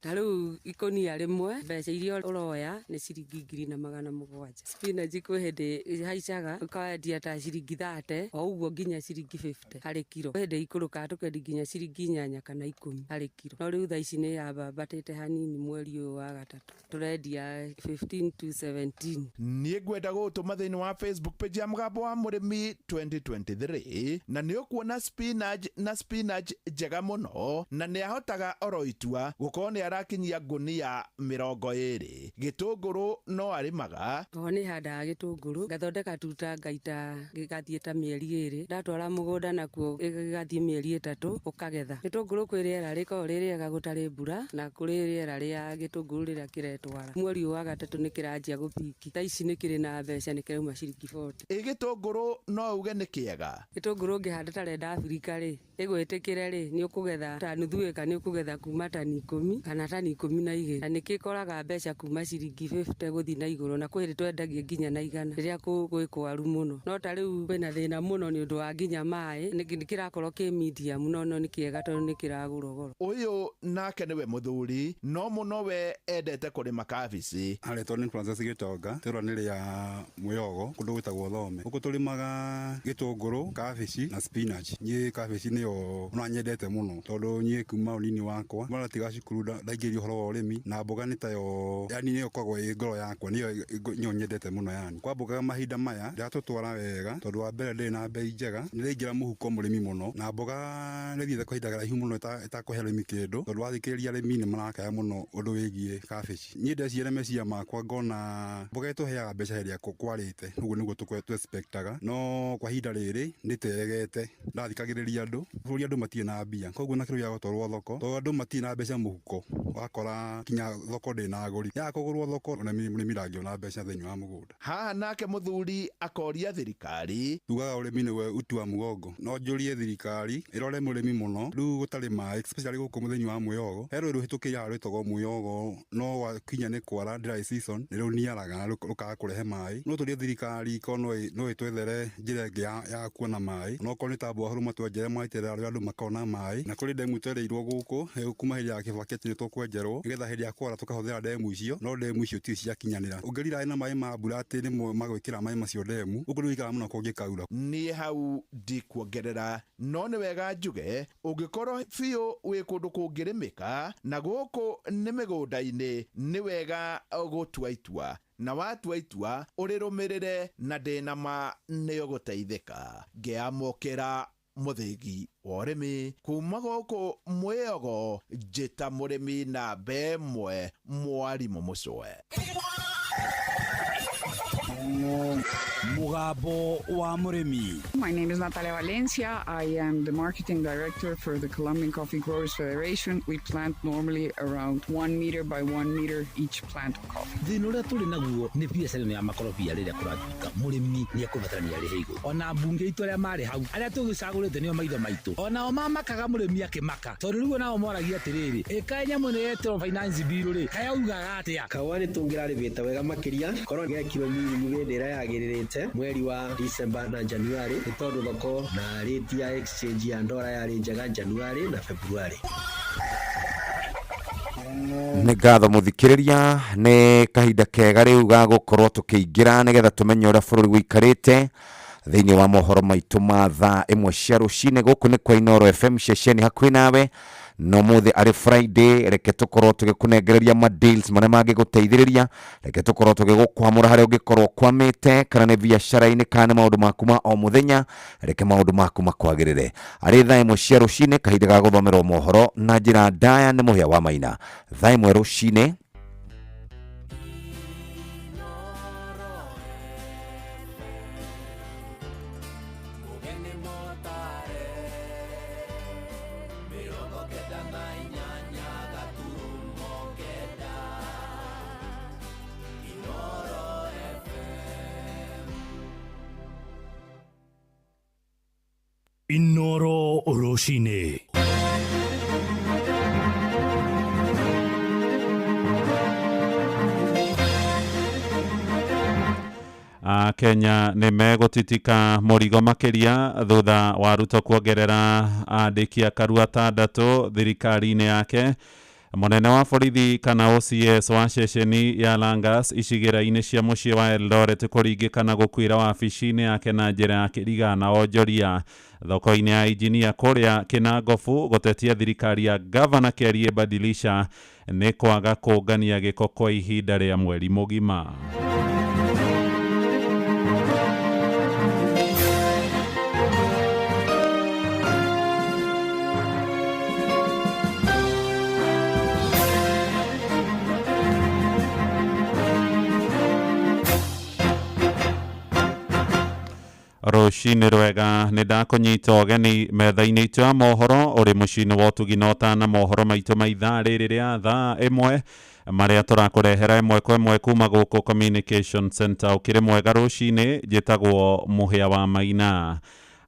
Taru ikonia rimwe mbeca iria uroya ni ciringi 2,700. Spinach kwi hindi haicaga ukaendia ta ciringi 30 o uguo nginya ciringi 50 hari kilo. Hindi ikuruka tukendi nginya ciringi 8 kana 10 hari kilo. No riu thaa ici ni yambatite hanini mweri uyu wa gatatu turendia 15 to 17. Ni ngwenda gutuma thiini wa Facebook page ya Mugambo wa Murimi 2023 na ni ukuona spinach njega muno na ni ahotaga oroitua gukone arakinyia ngunia 20. Gitunguru no arimaga ni handa gitunguru gathondeka tuta ngaita gigathie ta mieri 2 ndatwara mugunda nakuo gigathie mieri 3 ukagetha. Gitunguru kwi riera riko ririega gutari mbura na kuri riera ria gitunguru riria kiretwara mweri wa gatatu ni kiranjia gupiki ta ici ni kiri na mbeca ni kirauma ciringi 40. Gitunguru no uge ni kiega. Gitunguru ngihanda ta renda Afrika ri igwitikire ri ni ukugetha ta nuthu eka ni ukugetha kuma tani 10 kana tani 12 na nikikoraga mbeca kuma ciringi 50 guthi na iguru na kwiri twendagie nginya na 100 riria gwikwaru muno. No ta riu kwina thina muno ni undu wa nginya mai nikirakorwo ki medium no ni kiega tondu nikiragura goro. Uyu nake niwe muthuri no muno we endete kurima kabici. Aretwo ni Francis Gitoga tura ni ria Muyogo kundu gwitagwo Thome. Uko tulimaga gitunguru kabici na spinach. Nyi kabici niyo nyendete muno tondu nyi kuma unini wakwa mara tiga cukuru ndaingiri uhoro wa urimi na mboga ni tayo yani niyo kogwo ngoro yakwa niyo nyendete muno yani. Kwa mboga mahinda maya ndatutwara wega tondu wa mbere ndi na bei njega niringira muhuko murimi muno na mboga ni thithe kahinda garaihu muno itakuhe arimi kindu tondu wathikiria arimi ni marakaya muno undu wigie kabici. Nyi ndeciere mecia makwa ngona mboga ituheaga mbeca heria kwarite uguo niguo tukwetu expectaga no kwa hinda riri nditeregete ndathikagiriria andu buri andu matie na mbia koguo na kiru ya gutwarwo thoko tondu andu matie na mbeca muhuko wakora kinya thoko ndi na aguri ya kugurwo thoko na murimi rangiona mbeca thiini wa mugunda. Haha nake muthuri akoria thirikari tugaga urimi niwe utua mugongo no njurie thirikari irore murimi muno riu gutari mai especially guku muthinyi wa Muyogo hero ruhitukira rwitagwo Muyogo no wakinya ni kwara dry season riu niaraga na rukaga kurehe mai no turie thirikari kono no itwethere njira ingi ya kuona mai no ko ni tambo huru matwenjere maitere andu makona mai na kuri ndemu twereirwo guku kuma hiri ya kibaketi ni tukwenjerwo nigetha hiri ya kwara tukahuthira ndemu icio no ndemu icio ti cia kinyanira ungerira ina mai ma mbura ati ni magwikira mai macio ndemu ugu nikara muno kungikaura. Ni hau ndikuongerera no ni wega njuge ungikorwo biu wi kundu kungirimika na guku ni migunda-ini ni wega gutua itua na watua itua urirumirire na ndina ma ni uguteithika. Ngiamukira muthigi wa urimi kuma guku Muyogo njita murimi na bemwe mwarimu mucwe. Mugambo wa Murimi. My name is Natalia Valencia. I am the marketing director for the Colombian Coffee Growers Federation. We plant normally around 1 meter by 1 meter each plant of coffee. Thina uria turi naguo ni biacara ya makorobia riria kuratuika murimi ni akubatarania ri higo ona bunge itu aria mari hau aria tugicagurite nio maitho maitu ona o mamakaga murimi akimaka tondu riu nao moragia atiriri eka nyamu ni etro finance bill ri kaya ugaga atia kawani tungiraribita wega makiria korwo gekiro miri njuge ndira yagiririte mweri wa December na January ni tondu thoko na rate ya exchange ya ndora yari njega January na February. Nĩ ngatho mũthikĩrĩria, nĩ kahinda kega rĩu ga gũkorwo tũkĩingĩra nĩgetha tũmenye ũrĩa bũrũri wĩikarĩte thĩinĩ wa mohoro maitũ ma thaa ĩmwe cia rũcinĩ. Gũkũ nĩ kwa Inooro FM, ceceni hakuhĩ nawe, no mũthĩ arĩ Friday. Reke tũkorwo tũgĩkũnengereria ma-deals marĩa mangĩgũteithĩrĩria. Reke tũkorwo tũgĩgũkwamũra harĩa ũngĩkorwo kwamĩte, kana nĩ biacara-inĩ, kana nĩ maũndũ maku ma o mũthenya. Reke maũndũ maku makwagĩrĩre. Arĩ thaa ĩmwe cia rũcinĩ, kahinda ga gũthomerwo mohoro na njĩra ndaya nĩ Mũhĩa wa Maina. Thaa ĩmwe rũcinĩ. Inooro Roshine. Kenya nĩ megũtitika mũrigo makĩria thutha wa Ruto kuongerera andĩki a Karua 6 thirikari-inĩ yake. Mũnene wa borithi kana OCS wa ceceni ya Langas icigĩra-inĩ cia mũciĩ wa Eldoret kũringĩkana gũkuĩra wabici-inĩ yake na njĩra ya kĩriga na onjoria. Thoko-inĩ ya injinia kũrĩa Kĩnangobu gũtetia thirikari ya Gavana Kĩarie Badilisha nĩ kwaga kũngania gĩko kwa ihinda rĩa mweri mũgima. Rũcinĩ rwega, nĩ ndakũnyita ũgeni metha-inĩ itũ ya mohoro ũrĩ mũciĩ-inĩ wa ũtugĩ na mohoro maitũ ma ithaa rĩrĩ rĩa thaa ĩmwe marĩa tũrakũrehera ĩmwe kwa ĩmwe kuma gũkũ Communication Center. Ũkĩrĩ mwega rũcinĩ, njĩtagwo Mũhĩa wa Maina.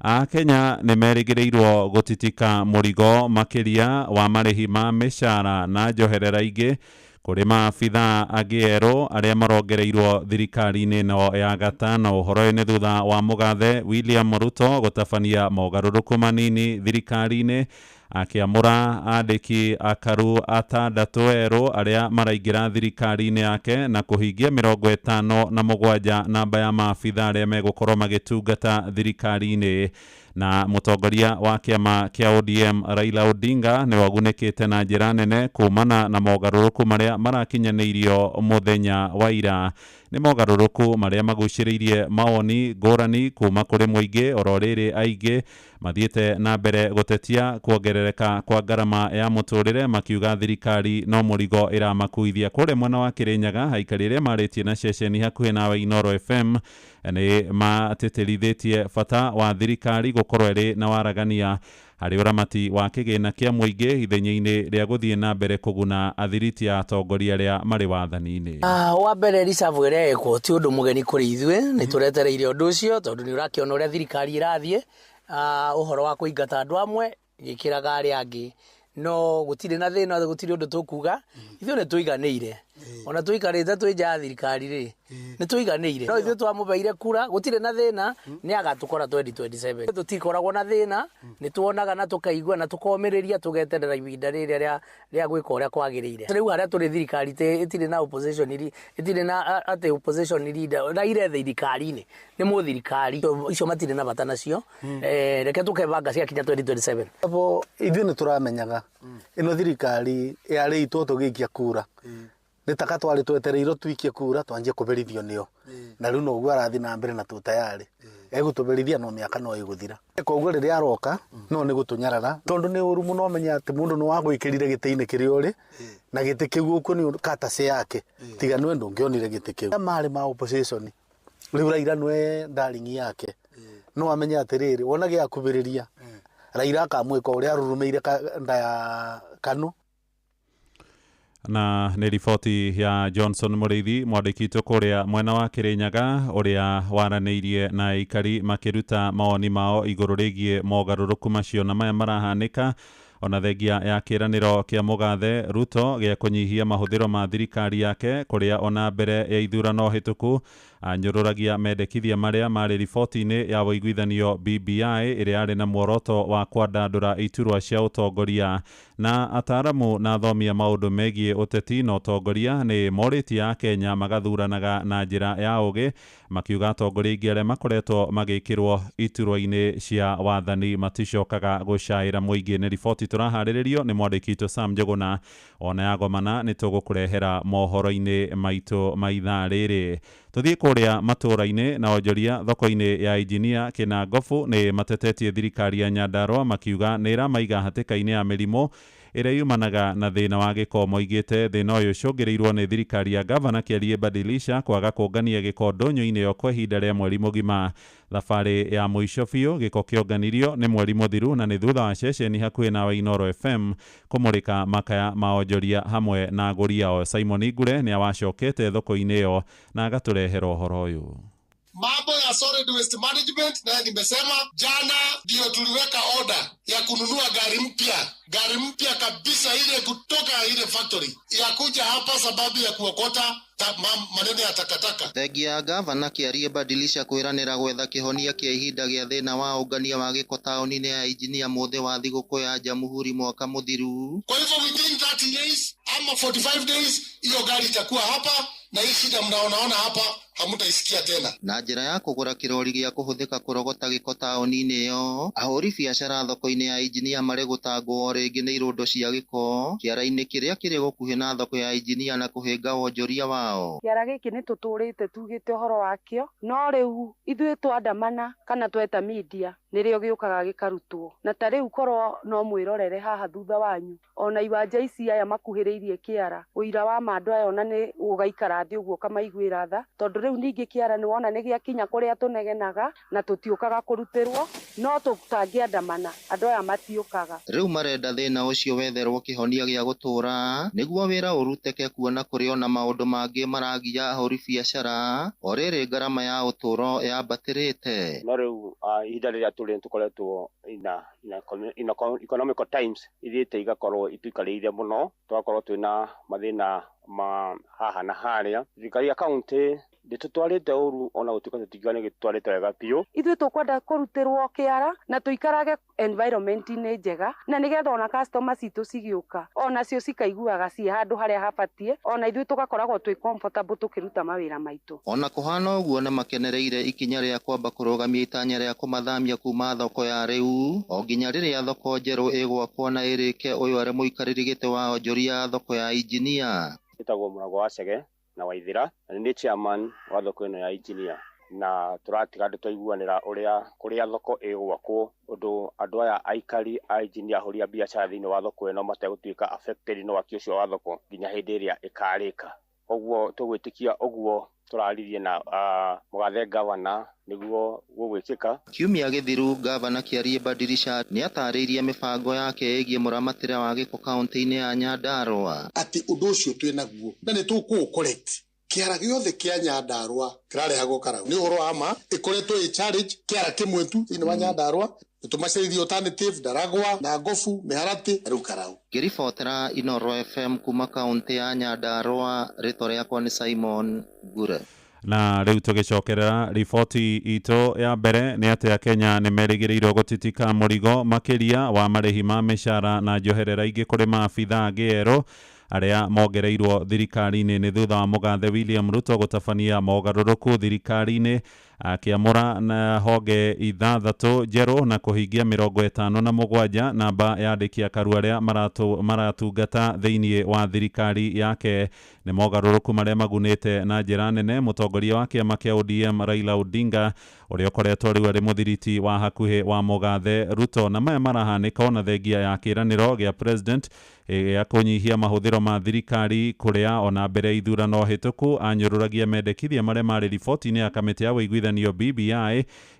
Akenya nĩ merĩgĩrĩirwo gũtitika mũrigo makĩria wa marĩhi ma mĩcara na njoherera ingĩ kũrĩ maabitha angĩ erũ arĩa marongereirwo thirikari-inĩ ĩno ya gatano. Ũhoro nĩ thutha wa mũgathe William Ruto gũtabania mogarũrũku manini thirikari-inĩ, akĩamũra andĩki a Karu 6 erũ arĩa maraingĩra thirikari-inĩ yake na kũhingia 57 namba ya maabitha arĩa megũkorwo magĩtungata thirikari-inĩ. Na mũtongoria wa kĩama kĩa ODM Raila Odinga nĩ wagunĩkĩte na njĩra nene kumana na mogarũrũku marĩa marakinyanĩirio mũthenya wa ira. Nĩ mogarũrũku marĩa magucĩrĩirie mawoni ngũrani kuma kũrĩ mũingĩ, oro rĩrĩ aingĩ mathiĩte na mbere gũtetia kuongerereka kwa ngarama ya mũtũrĩre, makiuga thirikari no mũrigo ĩramakuithia. Kũrĩ mwena wa Kĩrĩnyaga, aikari arĩa marĩtie na ceceni hakuhĩ nawe Inooro FM nĩ matĩtĩrithĩtie bata wa thirikari gũkorwo ĩrĩ na waragania harĩ ũramati wa kĩgĩna kĩa mũingĩ ithenya-inĩ rĩa gũthiĩ na mbere kũguna athiriti a atongoria arĩa marĩ wathani-inĩ. Wa mbere ricabu ĩrĩa ĩkwo ti ũndũ mũgeni kũrĩ ithuĩ, nĩ tũretereire ũndũ ũcio tondũ nĩ ũrakĩona ũrĩa thirikari ĩrathiĩ ũhoro wa kũingata andũ amwe gĩkĩraga arĩa angĩ, no gũtirĩ na thĩna, gũtirĩ ũndũ tũkuga, ithuĩ nĩ tũiganĩire. Ona tũikarĩte twĩ nja ya thirikari rĩ, nĩ tũiganĩire. No ithuĩ twamũbeire kura, gũtirĩ na thĩna, nĩ agatũkora 2027. Tũtikoragwo na thĩna, nĩ tuonaga na tũkaigua na tũkomĩrĩria tũgeterera ihinda rĩrĩa rĩa gwĩka ũrĩa kwagĩrĩire. Rĩu harĩa tũrĩ thirikari itirĩ na opposition, itirĩ na atĩ opposition leader na ire thirikari-inĩ, nĩ mũthirikari icio matirĩ na bata nacio. Reke tũkebanga ciakinya 2027. Ithuĩ nĩ tũramenyaga ĩno thirikari yarĩitwo tũgĩikia kura, nĩ taka twarĩ twetereirwo twikie kura twanjie kũberithio nĩo, na rĩu no guo arathi na mbere na tũtayarĩ egũtũberithia no mĩaka no ĩgũthira. Koguo rĩrĩa aroka no nĩ gũtũnyarara tondũ nĩ ũru mũno menya atĩ mũndũ nĩ wagwĩkĩrire gĩtĩ-inĩ kĩrĩa ũrĩ na gĩtĩ kĩu ũkuo nĩ katase yake, tiga nĩ ndũngĩonire gĩtĩ kĩu. Marĩ ma opposition rĩu Raila nĩwe darling yake, no amenya atĩrĩrĩ wona gĩa kũbĩrĩria Raila akamwĩka ũrĩa arũrũmĩire nda ya KANU. Na nĩ riboti ya Johnson Mũrĩithi mwandĩkĩtwo kũrĩa mwena wa Kĩrĩnyaga, ũrĩa waranĩirie na aikari makĩruta mawoni mao igũrũ rĩgiĩ mogarũrũku macio na maya marahanĩka ona thengia ya kĩranĩro kĩa mũgathe Ruto gĩa kũnyihia mahũthĩro ma thirikari yake, kũrĩa ona mbere ya ithurano hĩtũku anyũrũragia mendekithia marĩa marĩ riboti-inĩ ya ũiguithanio BBI ĩrĩa yarĩ na muoroto wa kwandandũra iturwa cia ũtongoria, na ataaramu na athomi a maũndũ megiĩ ũteti na ũtongoria nĩ morĩtie a Kenya magathuranaga na njĩra ya ũgĩ, makiuga atongoria aingĩ arĩa makoretwo magĩkĩrwo iturwa-inĩ cia wathani maticokaga gũcaĩra mũingĩ. Nĩ riboti tũraharĩrĩrio nĩ mwandĩki witũ Sam Njuguna, ona yagomana nĩ tũgũkũrehera mohoro-inĩ maitũ ma ithaa rĩrĩ. Tũthiĩ kũrĩa matũũra-inĩ na onjoria thoko-inĩ ya Injinia Kinangofu nĩ matetetie thirikari ya Nyandarua makiuga nĩ ĩramaiga hatĩka-inĩ ya mĩrimũ ĩrĩa yumanaga na thĩna wa gĩko. Moigĩte thĩna ũyũ ũcũngĩrĩirwo nĩ thirikari ya gavana Kiarie Badilisha kwaga kũngania gĩko ndũnyũ-inĩ ĩyo kwa ihinda rĩa mweri mũgima. Thabarĩ ya mũico biũ gĩko kĩonganirio nĩ mweri mũthiru na nĩ thutha wa ceceni hakuhĩ na Wainoro FM kũmũrĩka makaya ma onjoria hamwe na agũri ao. Simon Igure nĩ awacokete thoko-inĩ ĩyo na agatũrehera ũhoro ũyũ. Mambo ya solid waste management, na nimesema jana ndio tuliweka order ya kununua gari mpya kabisa, ile kutoka ile factory ya kuja hapa sababu ya kuokota maneno ya takataka. Thengia ya gavana Kiarie Badilisha kwĩranĩra gwetha kĩhonia kĩa ihinda gĩa thĩna wa ũngania wa gĩko taũni-inĩ ya Injinia mũthĩ wa thigũkũ ya Jamhuri mwaka mũthiru. Kwa hivyo within 30 days ama 45 days hiyo gari itakuwa hapa, na hii shida mnaonaona hapa hamutaisikia tena. Na njĩra ya kũgũra kĩrori gĩa kũhũthĩka kũrogota gĩko taũni-inĩ ĩyo, ahũri biacara thoko-inĩ ya Injinia marĩ gũtangwo rĩngĩ nĩ irundo cia gĩko kĩara-inĩ kĩrĩa kĩrĩ gũkuhĩ na thoko ya Injinia na kũhĩnga wonjoria wao. Kĩara gĩkĩ nĩ tũtũrĩte tugĩte ũhoro wakĩo, no rĩu ithuĩ twandamana kana tweta media nĩrĩo gĩũkaga gĩkarutwo. Na ta rĩu korwo no mwĩrorere haha thutha wanyu, ona iwanja ici aya makuhĩrĩirie kĩara, ũira wa mandũ aya ona nĩ ũgaikara thĩ ũguo kamaiguĩra tha, tondũ rĩu ningĩ kĩara nĩ wona nĩ gĩakinya kũrĩa tũnegenaga na tũtiũkaga kũrutĩrwo, no tũtangĩandamana andũ aya matiũkaga. Rĩu marenda thĩna ũcio wetherwo kĩhonia gĩa gũtũra nĩguo wĩra ũruteke, kuona kũrĩ ona maũndũ mangĩ maragia ahũri biacara o rĩrĩ ngarama ya ũtũro yambatĩrĩte. No rĩu ihinda rĩrĩa tũrĩ tũkoretwo in economical times ithiĩte igakorwo ituikarĩire mũno, twakorwo twĩna mathĩna ma haha na harĩa. Thirikari ya kaunti ndĩtũtwarĩte ũru ona gũtuĩka tũtingiuga nĩ gĩtwarĩte wega biũ. Ithuĩ tũkwenda kũrutĩrwo kĩara na tũikarage environment-inĩ njega, na nĩgetha ona customer citũ cigĩũka onacio cikaiguaga ciĩ handũ harĩa habatiĩ, ona ithuĩ tũgakoragwo twĩ comfortable tũkĩruta mawĩra maitũ. Ona kũhana ũguo nĩ makenereire ikinya rĩa kwamba kũrũgamia itanya rĩa kũmathamia kuma thoko ya rĩu o nginya rĩrĩa thoko njerũ ĩgwakwo na ĩrĩke. Ũyũ arĩ mũikarĩri gĩtĩ wa onjoria thoko ya Injinia. Gĩtagwo Mũrago wa Chege na Waithira, na nĩ chairman wa thoko ĩno ya Injinia, na tũratiga twaiguanĩra kũrĩa thoko ĩgwakwo ũndũ andũ aya aikari a Injinia ahũri a biacara thĩinĩ wa thoko ĩno mategũtuĩka affected nĩ waki ũcio wa thoko nginya hĩndĩ ĩrĩa ĩkarĩka. Ũguo tũgwĩtĩkia ũguo tũraririe na mũgathe gavana nĩguo gũgwĩkĩka. Kiumia gĩthiru gavana Kiarie Badilisha nĩ atarĩirie mĩbango yake ĩgiĩ mũramatĩre wa gĩko kaunti-inĩ ya Nyandarua. Atĩ ũndũ ũcio twĩ naguo na nĩ tũkũũcorrect. Kĩara gĩothe kĩa Nyandarua kĩrarehagwo Karau. Nĩ ũhoro wa ma ĩkoretwo ĩ challenge kĩara kĩmwe tu thĩinĩ wa Nyandarua. Nĩtũmacerithia alternative Ndaragwa na Ngofu Mĩharatĩ rĩu Karau. Ngĩribotera Inoro FM kuma kaunti ya Nyandarua, rĩtwa rĩakwa nĩ Simon Gure. Na rĩu tũgĩcokerera riboti itũ ya mbere nĩ atĩ Kenya nĩ merĩgĩrĩirwo gũtitika mũrigo makĩria wa marĩhi ma mĩcara na njoherera ingĩ kũrĩ maabitha angĩ erũ arĩa mongereirwo thirikari-inĩ nĩ thutha wa mũgathe William Ruto gũtabania mogarũrũku thirikari-inĩ, akĩamũra na honge ithathatũ njerũ na kũhingia 57 namba ya andĩki a karua arĩa maratungata thĩinĩ wa thirikari yake. Nĩ mogarũrũku marĩa magunĩte na njĩra nene mũtongoria wa kĩama kĩa ODM Raila Odinga, ũrĩa ũkoretwo rĩu arĩ mũthiriti wa hakuhĩ wa mũgathe Ruto, na maya marahanĩka ona thengia ya kĩĩranĩro gĩa president ya kũnyihia mahũthĩro ma thirikari kũrĩa ona mbere ithurano hĩtũku anyũrũragia mendekithia marĩa marĩ riboti-inĩ ya kamĩtĩ ya ũiguithanio BBI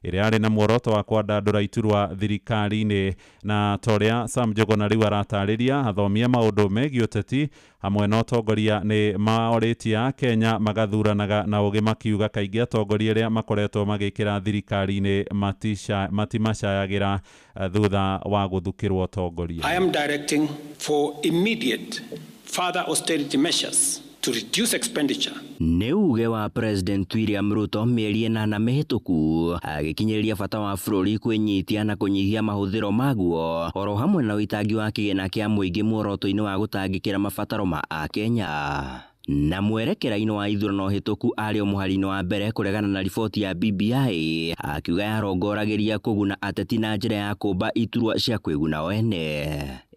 ĩrĩa yarĩ na muoroto wa kwandandũra iturwa thirikari-inĩ. Na torĩa Sam Njuguna rĩu aratarĩria, athomi a maũndũ megiĩ ũteti hamwe na ũtongoria nĩ maorĩtie Kenya magathuranaga na ũgĩ, makiuga kaingĩ atongoria arĩa makoretwo magĩkĩra thirikari-inĩ matimacayagĩra thutha wa gũthukĩrwo ũtongoria. I am directing for immediate further austerity measures to reduce expenditure. Nĩ uge wa President William Ruto mĩeri 8 mĩhĩtũku agĩkinyĩrĩria bata wa bũrũri kwĩnyitia na kũnyihia mahũthĩro maguo oro hamwe na ũitangi wa kĩgĩna kĩa mũingĩ muoroto-inĩ wa gũtangĩkĩra mabataro ma Akenya. Na mwerekera-inĩ wa ithurano hĩtũku arĩ mũhari-inĩ wa mbere kũregana na riboti ya BBI akiuga yarongoragĩria kũguna ateti na njĩra ya kũmba iturwa cia kwĩguna wene.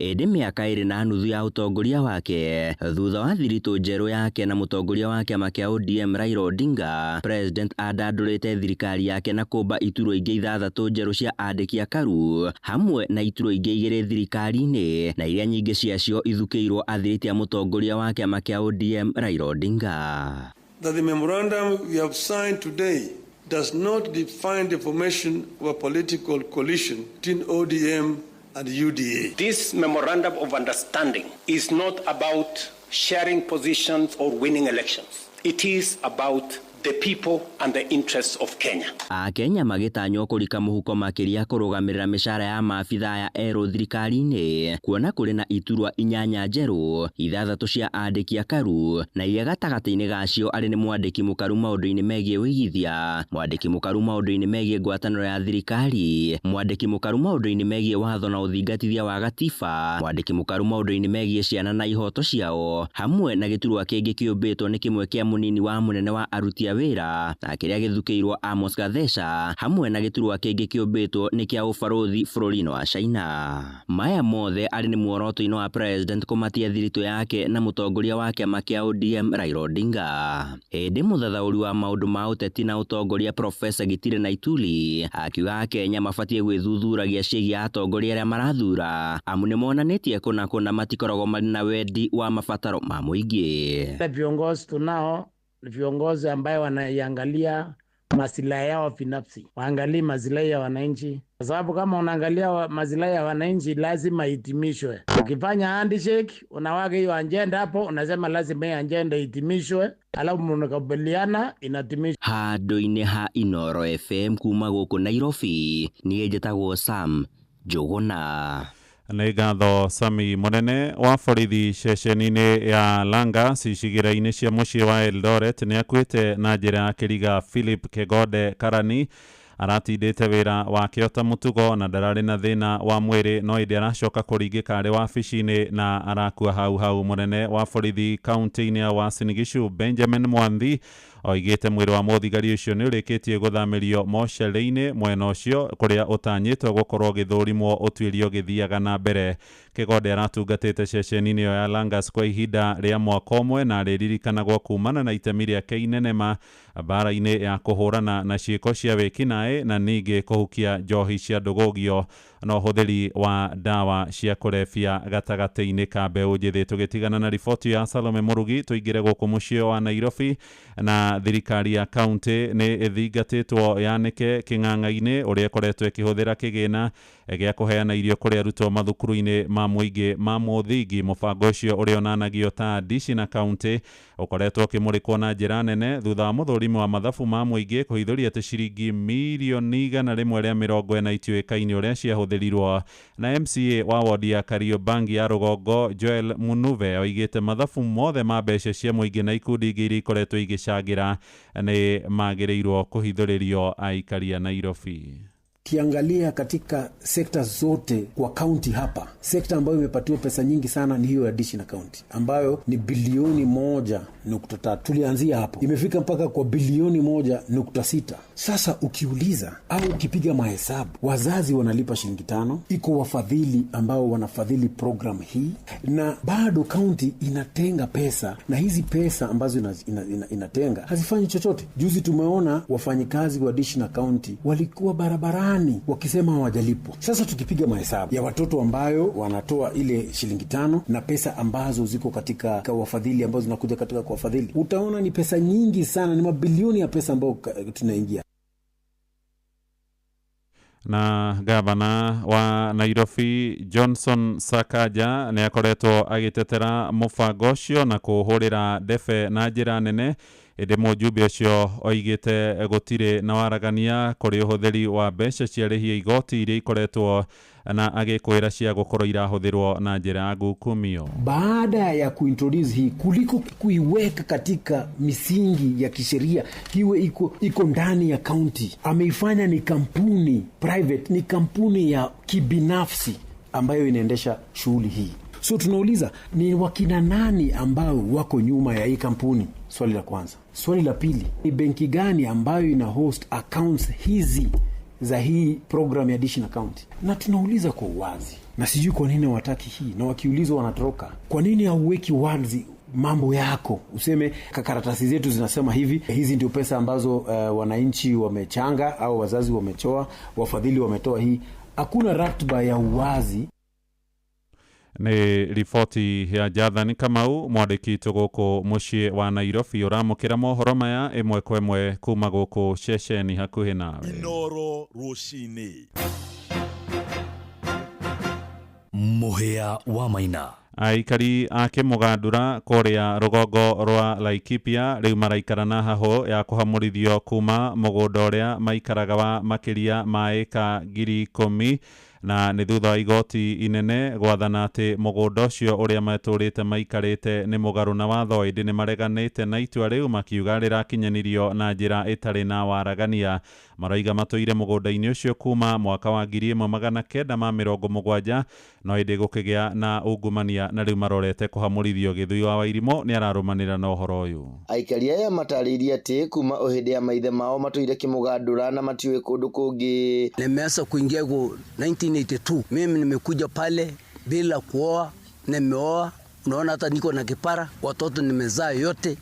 Ĩndĩ mĩaka 2.5 ya ũtongoria wake thutha wa thiritũ njerũ yake na mũtongoria wa kĩama kĩa ODM Raila Odinga, President andandũrĩte thirikari yake na kũmba iturwa ingĩ 6 njerũ cia andĩki a karu hamwe na iturwa ingĩ 2 thirikari-inĩ na iria nyingĩ ciacio ithukĩirwo athirĩti a mũtongoria wa kĩama kĩa ODM Raila Odinga. That the memorandum we have signed today does not define the formation of a political coalition between ODM and UDA. This memorandum of understanding is not about sharing positions or winning elections. It is about the people and the interests of Kenya. Akenya magĩtanywo kũrika mũhuko makĩria kũrũgamĩrĩra mĩcara ya maabitha ya erũ thirikari-inĩ kuona kũrĩ na iturwa 8 njerũ 6 cia andĩki a karu na iria gatagatĩ-inĩ gacio arĩ nĩ mwandĩki mũkaru maũndũ-inĩ megiĩ wĩigithia, mwandĩki mũkaru maũndũ-inĩ megiĩ ngwatanĩro ya thirikari, mwandĩki mũkaru maũndũ-inĩ megiĩ watho na ũthingatithia wa gatiba, mwandĩki mũkaru maũndũ-inĩ megiĩ ciana na ihoto ciao, hamwe na gĩturwa kĩngĩ kĩũmbĩtwo nĩ kĩmwe kĩa mũnini wa mũnene wa aruti a wĩra na kĩrĩa gĩthukĩirwo Amos Gatheca, hamwe na gĩturwa kĩngĩ kĩũmbĩtwo nĩ kĩa ũbarũthi bũrũri-inĩ wa China. Maya mothe arĩ nĩ muoroto-inĩ wa President kũmatia thiritũ yake na mũtongoria wa kĩama kĩa ODM Raila Odinga. Ĩndĩ mũthathaũri wa maũndũ ma ũteti na ũtongoria Professor Gitire Naituli akiuga Akenya mabatie gwĩthuthuragia ciĩgiĩ atongoria arĩa marathura amu nĩ monanĩtie kũna matikoragwo marĩ na wendi wa mabataro ma mũingĩ. Viongozi tunao viongozi ambayo wanaiangalia maslahi yao binafsi, waangalie maslahi ya wananchi, kwa sababu kama unaangalia maslahi ya wananchi lazima itimishwe. Ukifanya handshake unaweka hiyo agenda hapo, unasema lazima hiyo agenda itimishwe, alafu mnakubaliana inatimishwa. Handũ-inĩ ha Inoro FM kuma gũkũ Nairobi niĩ njĩtagwo Sam Njũgũna. Nĩ ngatho Sami Mũnene wa borithi ceceni-inĩ ya Langa cicigĩra-inĩ cia mũciĩ wa Eldoret nĩ akuĩte na njĩra ya kĩriga Philip Kegode Karani. Aratindĩte wĩra wake ta mũtugo na ndararĩ na thĩna wa mwĩrĩ no ĩndĩ aracoka kũringĩka arĩ wabici-inĩ na arakua hau. Mũnene wa borithi kaunti-inĩ ya Uasin Gishu Benjamin Mwanthi oigĩte mwĩrĩ wa mũthigari ũcio nĩ ũrĩkĩtie gũthamĩrio mocarĩ-inĩ mwena ũcio kũrĩa ũtanyĩtwo gũkorwo gĩthũrimwo ũtuĩrio gĩthiaga na mbere. Kegode aratungatĩte ceceni-inĩ ĩyo ya Langas kwa ihinda rĩa mwaka ũmwe na arĩririkanagwo kumana na itemi rĩake inene mbara-inĩ ya kũhũrana na ciĩko cia wĩkinaĩ na ningĩ kũhukia njohi cia ndũgũgio na ũhũthĩri wa ndawa cia kũrebia gatagatĩ-inĩ ka mbeũ njĩthĩ. Tũgĩtigana na riboti ya Salome Mũrugi tũingĩre gũkũ mũciĩ wa Nairobi na thirikari ya kaunti nĩ ĩthingatĩtwo yanĩke kĩng'ang'a-inĩ ũrĩa ĩkoretwo ĩkĩhũthĩra kĩgĩna gĩa kũheana irio kũrĩ arutwo mathukuru-inĩ ma mũingĩ ma mũthingi. Mũbango ũcio ũrĩa ũnanagio ta ndici na kaunti ũkoretwo ũkĩmũrĩkwo na njĩra nene thutha wa mũthũrimi wa mathabu ma mũingĩ kũhithũria atĩ ciringi mirioni 140 itiũĩkaine ũrĩa ciahũthĩrirwo na MCA wa wodi ya Kariobangi ya Rũgongo Joel Munuve oigĩte mathabu mothe ma mbeca cia mũingĩ na ikundi ingĩ iria ikoretwo igĩcangĩra nĩ magĩrĩirwo kũhithũrĩrio aikari a Nairobi. Kiangalia katika sekta zote kwa kaunti hapa, sekta ambayo imepatiwa pesa nyingi sana ni hiyo ya dishi na kaunti ambayo ni bilioni 1.3. Tulianzia hapo imefika mpaka kwa bilioni 1.6. Sasa ukiuliza au ukipiga mahesabu, wazazi wanalipa shilingi 5, iko wafadhili ambao wanafadhili program hii na bado kaunti inatenga pesa, na hizi pesa ambazo inatenga hazifanyi chochote. Juzi tumeona wafanyikazi wa dishi na kaunti walikuwa barabarani wakisema hawajalipwa. Sasa tukipiga mahesabu ya watoto ambayo wanatoa ile shilingi 5 na pesa ambazo ziko katika wafadhili ambazo zinakuja katika kwa wafadhili, utaona ni pesa nyingi sana, ni mabilioni ya pesa ambayo tunaingia. Na gavana wa Nairobi Johnson Sakaja nĩ akoretwo agĩtetera mũbango ũcio na kũhũrĩra ndebe na njĩra nene ende mujumbe ucio oigite gutire na waragania kuri uhuthiri wa mbeca cia rĩhia igoti iria ikoretwo na agikwira cia gukorwo irahuthirwo na njira ya ngukumio. Baada ya kuintroduce hii, kuliko kuiweka katika misingi ya kisheria, hiwe iko ndani ya county, ameifanya ni kampuni private, ni kampuni ya kibinafsi ambayo inaendesha shughuli hii. So tunauliza ni wakina nani ambao wako nyuma ya hii kampuni? Swali la kwanza. Swali la pili, ni benki gani ambayo ina host accounts hizi za hii program ya Dish na County? Na tunauliza kwa uwazi, na sijui kwa nini wataki hii, na wakiulizwa wanatoroka. Kwa nini hauweki wazi mambo yako, useme karatasi zetu zinasema hivi, hizi ndio pesa ambazo wananchi wamechanga au wazazi wamechoa, wafadhili wametoa hii? Hakuna ratiba ya uwazi. Ni ripoti ya Jathani Kamau, mwandiki guku mucii wa Nairobi, uramukira mohoro maya imwe kwa imwe kuma guku ceceni hakuhi nawe. Inoro rucini. Muhia wa Maina. Aikari ake mugandura kuria rugongo rwa Laikipia riu maraikarana haho ya kuhamurithio kuma mugunda uria maikaraga wa makiria ma eka 10,000 na ni thutha wa igoti inene gwathana ati mugunda ucio uria maturite maikarite ni mugaru na watho, indi ni mareganite na itua riu makiuga rirakinyanirio na njira itari na waragania. Maraiga matuire mugunda-ini ucio kuma mwaka wa 1970 no indi gukigia na ungumania na riu marorete kuhamurithio. Githui wa Wairimo ni ararumanira na uhoro uyu. Aikari aya mataririe ati kuma uhinde ya maithe mao matuire kimugandura na matiwe kundu kungi. Nimeanza kuingia 1982. Mimi nimekuja pale bila kuoa, nimeoa. Unaona hata niko na kipara, watoto nimezaa yote.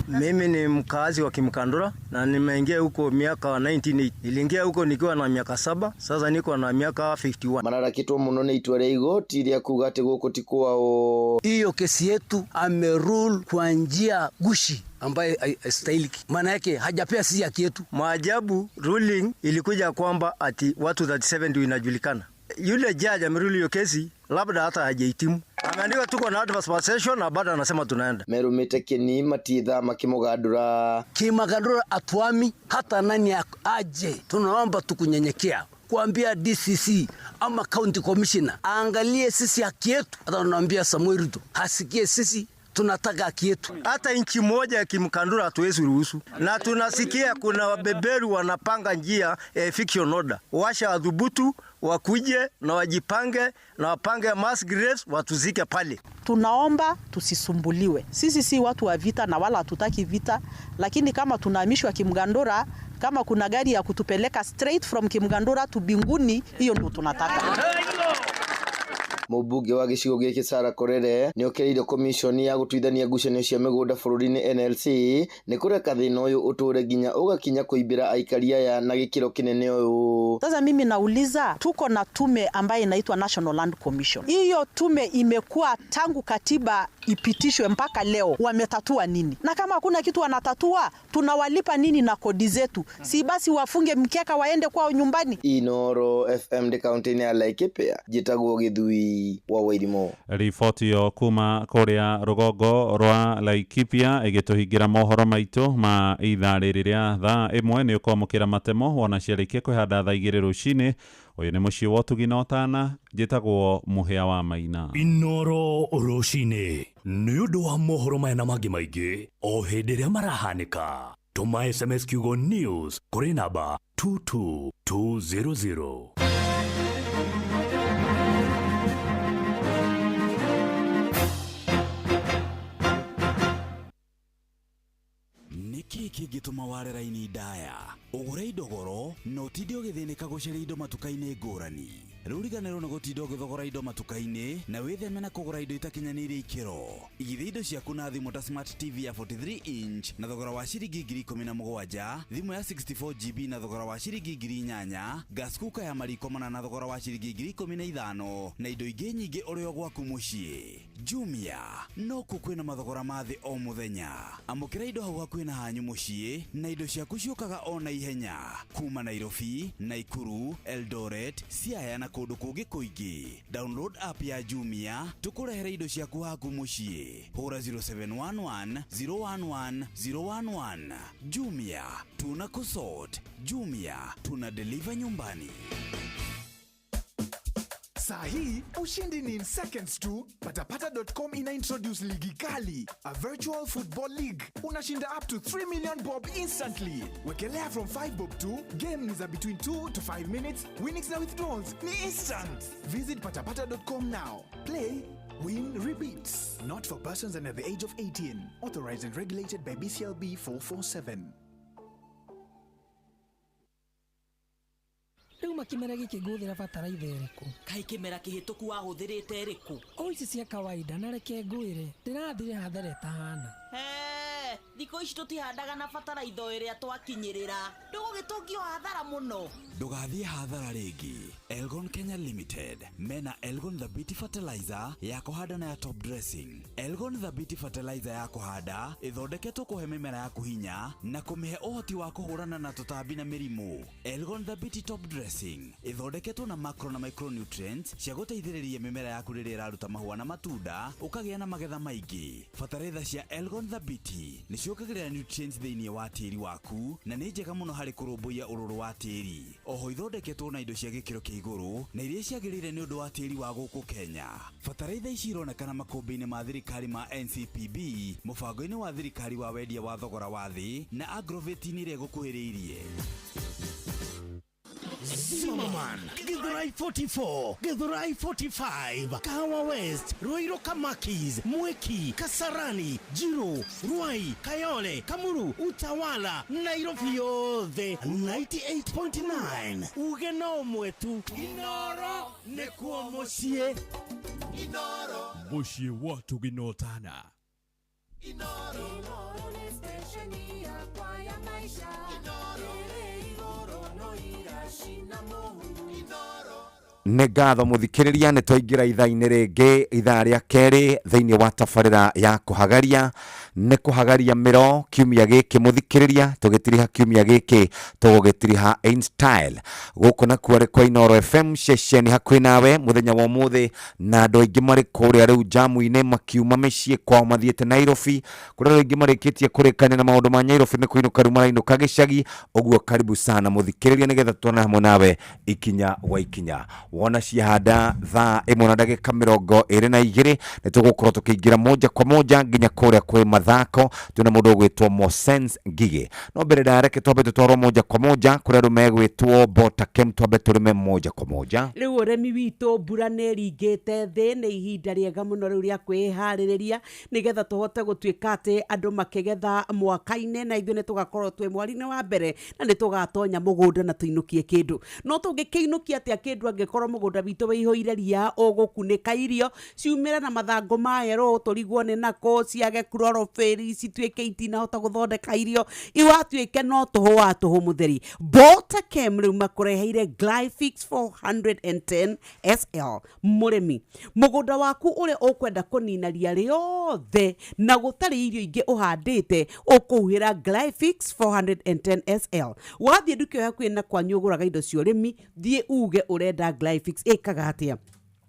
Mimi ni mkazi wa Kimkandura na nimeingia huko miaka 1980. Niliingia huko nikiwa na miaka 7, sasa niko na miaka 51. Manarakitwo muno ni itua ria igoti ria kuga ati guko tikwao. Hiyo kesi yetu amerule kwa njia gushi ambaye stahiliki. Maana yake hajapea sisi haki yetu. Maajabu, ruling ilikuja kwamba ati watu 37 ndio inajulikana. Yule judge ameruli hiyo kesi, labda hata hajahitimu. Ameandika tuko na advance possession na baada anasema tunaenda. Merumite kini matitha makimugandura. Kimagandura atuami hata nani aje. Tunaomba tukunyenyekea kuambia DCC ama county commissioner aangalie sisi haki yetu. Hata tunaambia Samuel Ruto hasikie sisi tunataka haki yetu. Hata inchi moja ya Kimkandura hatuwezi ruhusu. Na tunasikia kuna wabeberu wanapanga njia fiction order. Washa adhubutu wakuje na wajipange na wapange mass graves watuzike pale. Tunaomba tusisumbuliwe. Sisi si watu wa vita na wala hatutaki vita, lakini kama tunahamishwa Kimgandura, kama kuna gari ya kutupeleka straight from Kimgandura to Binguni, hiyo ndio tunataka. Mubuge wa gicigo giki Sara Korere ni okereire komishoni ya gutuithania ngucanio cia migunda bururi-ini NLC ni kureka thina uyu uture ginya ugakinya kuibira aikari aya na gikiro kinene uyu. Sasa mimi nauliza, tuko na tume ambayo inaitwa National Land Commission. Hiyo tume imekuwa tangu katiba ipitishwe mpaka leo, wametatua nini? Na kama hakuna kitu wanatatua, tunawalipa nini na kodi zetu? Si basi wafunge mkeka waende kwao nyumbani. Inoro FM de county ya Laikipia, Jitagwo Githui wa Wairimo. Ripoti yo kuma kuria rugongo rwa Laikipia igituhingira mohoro maitu ma ithaa riria thaa imwe ni ukomukira matemo wona ciarikie kwihanda thaa 2 rucini. Uyu ni mucii wa Tugina Otana, Jitagwo Muhia wa Maina. Inoro rucini ni undu wa mohoro maya na mangi maingi o hindi ria marahanika. Tuma SMS kiugo news kuri namba 22200. Niki kigituma warera-ini ndaya ugure indogoro no tinde ugithinika gucaria indo matuka-ini ngurani. Ruriganirwo na gutinda ugithogora indo matuka-ini na witheme na kugura indo itakinyaniire ikiro. Igithia indo ciaku na thimu ta Smart TV ya 43 inch na thogora wa ciringi 17,000, thimu ya 64GB na thogora wa ciringi 8,000, gas cooker ya mariko mana na thogora wa ciringi 15,000 na indo ingi nyingi uri o gwaku mucii. Jumia no kukwina mathogora mathi o muthenya. Amukira indo hau hakuhi na hanyu mucii na indo ciaku ciukaga o na ihenya kuma Nairobi, Naikuru, Eldoret, Siaya na kundu kungi kuingi. Download app ya Jumia tukurehere indo ciaku haku mucii. Hura 0711 011 011. Jumia tuna kusort. Jumia tuna deliver nyumbani. Sahi, ushindi ni in seconds tu. Patapata.com ina introduce ligi kali, a virtual football league. Unashinda up to 3 million bob instantly. Wekelea from 5 bob to game ni za between 2 to 5 minutes. Winnings na withdrawals ni instant. Visit patapata.com now. Play, win, repeats. Not for persons under the age of 18. Authorized and regulated by BCLB 447. Riu makimera giki nguthira bataraitha iriku kai kimera kihituku wahuthirite iriku o ici cia kawaida na reke ngwire ndirathire hathara tahana thiko ici tutihandaga na bataraitha iria twakinyirira ndugugitungio hathara muno ndugathie hathara ringi. Elgon Kenya Limited mena Elgon the Beauty Fertilizer ya kuhanda na ya top dressing. Elgon the Beauty Fertilizer ya kuhanda ithondeketwo kuhe mimera yaku hinya na kumihe uhoti wa kuhurana na tutambi na mirimu. Elgon the Beauty top dressing ithondeketwo na macro na micronutrients cia guteithiriria mimera yaku riria iraruta mahua na matunda ukagia na magetha maingi. Fertilizer cia Elgon the Beauty ni ciukagirira nutrients thiini wa tiri waku na ni njega muno hari kurumbuia ururu wa tiri. Oho ithondeketwo na indo cia gikiro kia iguru na iria ciagirire ni undu wa tiri wa guku Kenya. Fertilizer ici ironekana makumbi-ini ma thirikari ma NCPB, mubango-ini wa thirikari wa wendia wa thogora wa thi na Agrovet-ini iria gukuhiriirie. Zimmerman, Githurai 44, Githurai 45, Kahawa West, Ruiru Kamakis, Mweki, Kasarani, Jiru, Ruai, Kayole, Kamuru, Utawala, Nairobi yothe 98.9. Ugeno mwetu Inoro nekuo mucie. Inoro mucie watu ginotana. Inoro ni stesheni ya kwa ya maisha. nä ngatho må thikä rä ria nä twaingä ra ithaa-inä rä ngä ithaa rä a kerä thä-inä wa tabarä ya kå hagaria nä kå hagaria mä ro kiumia gä kä må thikä rä ria tå gä tiriha kiumia gä kä tå gå gä tiriha gå kå na kuarä kwa Inoro FM ceceni hakuhä nawe må thenya wa må thä na andå aingä marä kå rä a rä u jamu-inä makiuma mä ciä kwao mathiä te Nairobi kå rä a aingä marä kä tie kå rä kania na maå ndå ma Nairobi nä kå inå ka rä u marainå ka gä cagi å guo karibu sana må thikä rä ria nä getha tuona hamwe nawe ikinya wa ikinya wona ciahanda thaa 1:22 nä tå gå korwo tå kä ingä ra moja kwa moja nginya kå rä a kwä mathako twina må ndå å gwä two Mosens Ngigĩ no mbere ndareke twambe tå twarwo moja kwa moja kå rä a andå megwä two Botakem twambe tå rä me moja kwa moja rä u å remi witå mbura nä ringä te thä nä ihinda rĩega mũno rĩu rĩa kwĩharĩrĩria nĩ getha tũhote gũtuĩka atĩ andũ makĩgetha mwaka-inĩ na ithuĩ nĩ tũgakorwo twĩ mweri-inĩ wa mbere na nĩ tũgatonya mũgũnda na tũinũkie kĩndũ no tũngĩkĩinũkia atĩa kĩndũ angĩkorwo mũgũnda witũ wĩihũire ria ũgũkunĩka irio ciumĩre na mathangũ ma yerũ tũrigwo nĩ nako ciage chlorophyll cituĩke itinahota gũthondeka irio iwatuĩke no tũhũ wa tũhũ mũtheri Botakem rĩu makũreheire Glyphix 410 SL mũrĩmi mũgũnda waku ũrĩa ũkwenda kũnina ria rĩothe na gũtarĩ irio ingĩ ũhandĩte ũkũhuhĩra Glyphix 410 SL wathiĩ nduka yaku na kwanyu ũgũraga indo cia ũrĩmi thiĩ uge ũrenda Glyphix ĩkaga atĩa